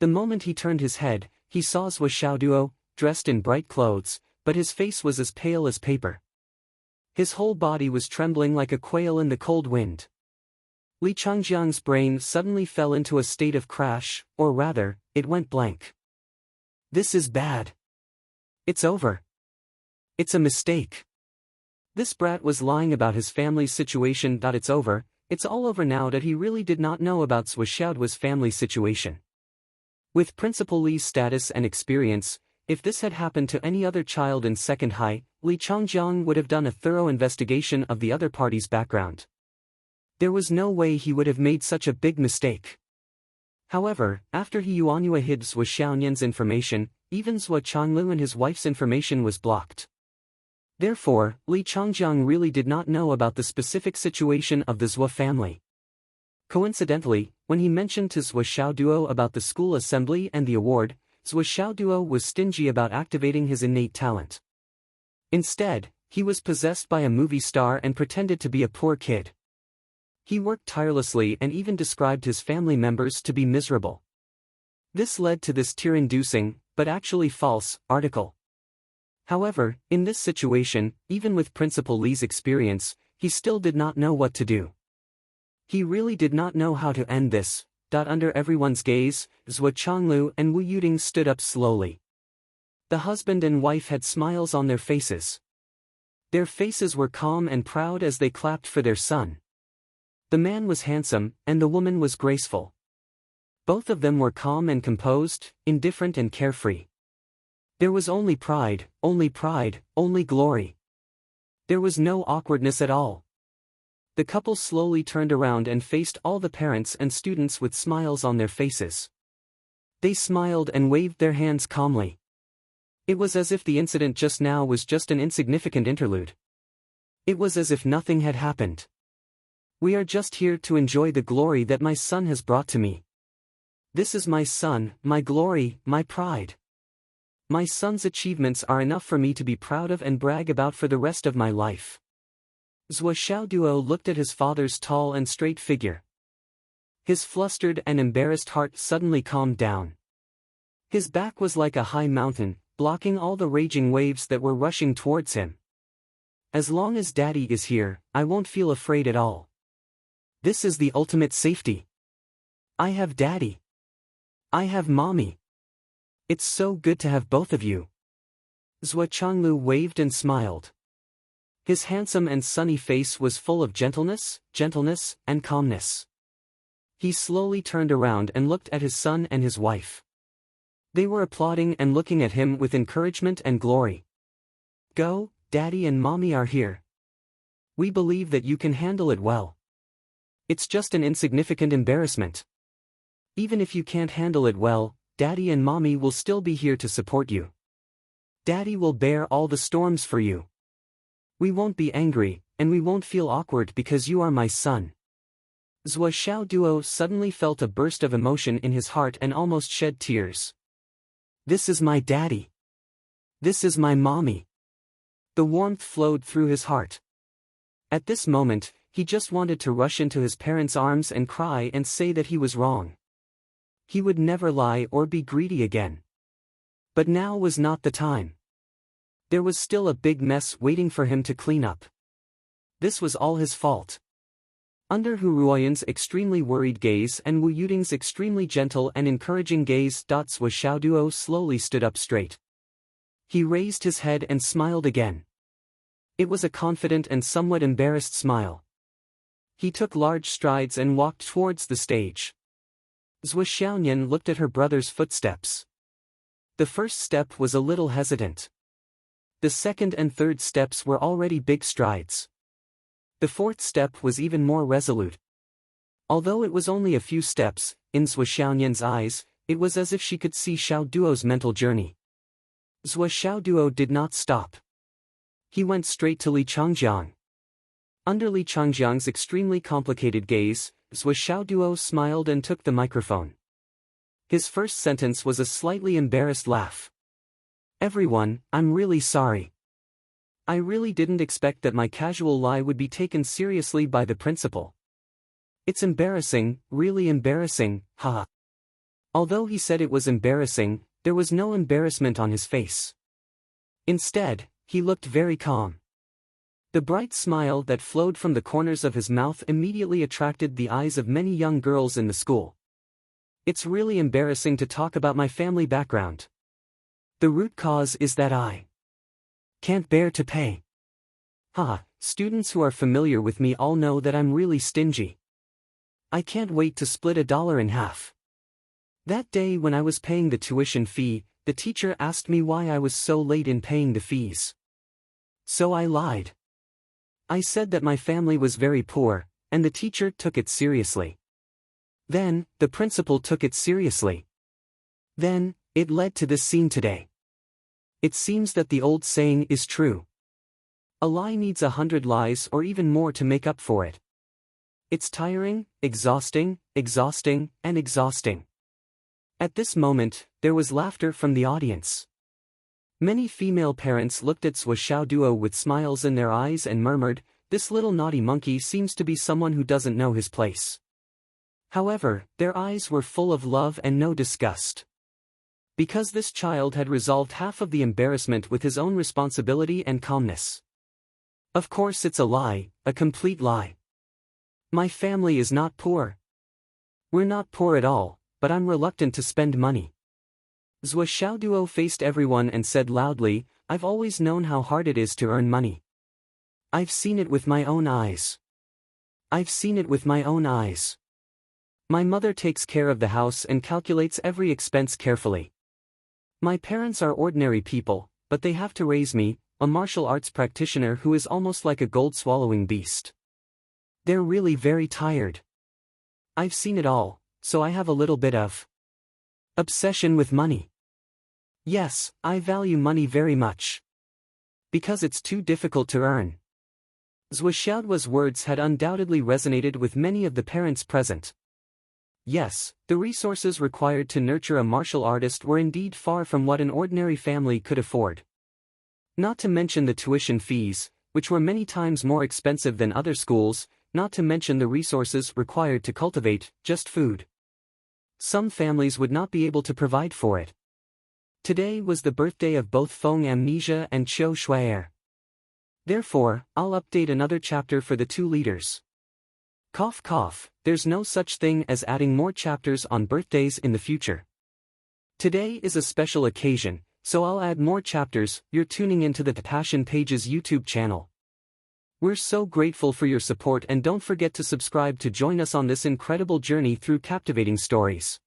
The moment he turned his head, he saw Zhou Xiaoduo, dressed in bright clothes, but his face was as pale as paper. His whole body was trembling like a quail in the cold wind. Li Changjiang's brain suddenly fell into a state of crash, or rather, it went blank. This is bad. It's over. It's a mistake. This brat was lying about his family's situation. It's over, it's all over now. That he really did not know about Zhou Xiaoduo's family situation. With Principal Li's status and experience, if this had happened to any other child in second high, Li Changjiang would have done a thorough investigation of the other party's background. There was no way he would have made such a big mistake. However, after he Yuanhua hid Zhou Xiaoyan's information, even Zhou Changlu and his wife's information was blocked. Therefore, Li Changjiang really did not know about the specific situation of the Zhou family. Coincidentally, when he mentioned to Zhou Xiaoduo about the school assembly and the award, Zhou Xiaoduo was stingy about activating his innate talent. Instead, he was possessed by a movie star and pretended to be a poor kid. He worked tirelessly and even described his family members to be miserable. This led to this tear-inducing, but actually false, article. However, in this situation, even with Principal Li's experience, he still did not know what to do. He really did not know how to end this. Under everyone's gaze, Zhou Changlu and Wu Yuding stood up slowly. The husband and wife had smiles on their faces. Their faces were calm and proud as they clapped for their son. The man was handsome, and the woman was graceful. Both of them were calm and composed, indifferent and carefree. There was only pride, only glory. There was no awkwardness at all. The couple slowly turned around and faced all the parents and students with smiles on their faces. They smiled and waved their hands calmly. It was as if the incident just now was just an insignificant interlude. It was as if nothing had happened. We are just here to enjoy the glory that my son has brought to me. This is my son, my glory, my pride. My son's achievements are enough for me to be proud of and brag about for the rest of my life. Zhou Xiaoduo looked at his father's tall and straight figure. His flustered and embarrassed heart suddenly calmed down. His back was like a high mountain, blocking all the raging waves that were rushing towards him. As long as Daddy is here, I won't feel afraid at all. This is the ultimate safety. I have Daddy. I have Mommy. It's so good to have both of you. Zhou Changlu waved and smiled. His handsome and sunny face was full of gentleness, and calmness. He slowly turned around and looked at his son and his wife. They were applauding and looking at him with encouragement and glory. Go, Daddy and Mommy are here. We believe that you can handle it well. It's just an insignificant embarrassment. Even if you can't handle it well, Daddy and Mommy will still be here to support you. Daddy will bear all the storms for you. We won't be angry, and we won't feel awkward because you are my son. Zhou Xiaoduo suddenly felt a burst of emotion in his heart and almost shed tears. This is my daddy. This is my mommy. The warmth flowed through his heart. At this moment, he just wanted to rush into his parents' arms and cry and say that he was wrong. He would never lie or be greedy again. But now was not the time. There was still a big mess waiting for him to clean up. This was all his fault. Under Hu Ruoyan's extremely worried gaze and Wu Yuding's extremely gentle and encouraging gaze, Zhou Xiaoduo slowly stood up straight. He raised his head and smiled again. It was a confident and somewhat embarrassed smile. He took large strides and walked towards the stage. Zhou Xiaoyan looked at her brother's footsteps. The first step was a little hesitant. The second and third steps were already big strides. The fourth step was even more resolute. Although it was only a few steps, in Zhou Xiaoyan's eyes, it was as if she could see Xiaoduo's mental journey. Zhou Xiaoduo did not stop. He went straight to Li Changjiang. Under Li Changjiang's extremely complicated gaze, Zhou Xiaoduo smiled and took the microphone. His first sentence was a slightly embarrassed laugh. "Everyone, I'm really sorry. I really didn't expect that my casual lie would be taken seriously by the principal. It's embarrassing, really embarrassing, haha." Although he said it was embarrassing, there was no embarrassment on his face. Instead, he looked very calm. The bright smile that flowed from the corners of his mouth immediately attracted the eyes of many young girls in the school. "It's really embarrassing to talk about my family background. The root cause is that I can't bear to pay. Haha, students who are familiar with me all know that I'm really stingy. I can't wait to split $1 in half." That day when I was paying the tuition fee, the teacher asked me why I was so late in paying the fees. So I lied. I said that my family was very poor, and the teacher took it seriously. Then, the principal took it seriously. Then, it led to this scene today. It seems that the old saying is true. A lie needs 100 lies or even more to make up for it. It's tiring, exhausting, and exhausting. At this moment, there was laughter from the audience. Many female parents looked at Swa Xiao Duo with smiles in their eyes and murmured, "This little naughty monkey seems to be someone who doesn't know his place." However, their eyes were full of love and no disgust. Because this child had resolved half of the embarrassment with his own responsibility and calmness. "Of course it's a lie, a complete lie. My family is not poor. We're not poor at all, but I'm reluctant to spend money." Swa Xiao Duo faced everyone and said loudly, "I've always known how hard it is to earn money. I've seen it with my own eyes. I've seen it with my own eyes. My mother takes care of the house and calculates every expense carefully. My parents are ordinary people, but they have to raise me, a martial arts practitioner who is almost like a gold-swallowing beast. They're really very tired. I've seen it all, so I have a little bit of obsession with money. Yes, I value money very much. Because it's too difficult to earn." Swa Xiaoduo's words had undoubtedly resonated with many of the parents present. Yes, the resources required to nurture a martial artist were indeed far from what an ordinary family could afford. Not to mention the tuition fees, which were many times more expensive than other schools, not to mention the resources required to cultivate just food. Some families would not be able to provide for it. Today was the birthday of both Feng Amnesia and Qiu Shui'er. Therefore, I'll update another chapter for the two leaders. Cough cough, there's no such thing as adding more chapters on birthdays in the future. Today is a special occasion, so I'll add more chapters. You're tuning into the Passion Pages YouTube channel. We're so grateful for your support, and don't forget to subscribe to join us on this incredible journey through captivating stories.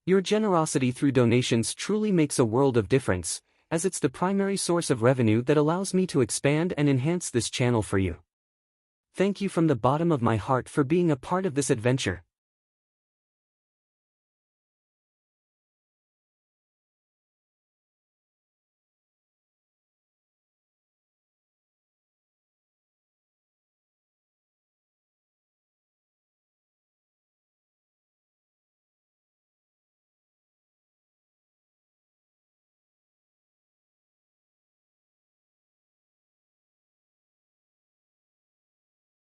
Your generosity through donations truly makes a world of difference, as it's the primary source of revenue that allows me to expand and enhance this channel for you. Thank you from the bottom of my heart for being a part of this adventure.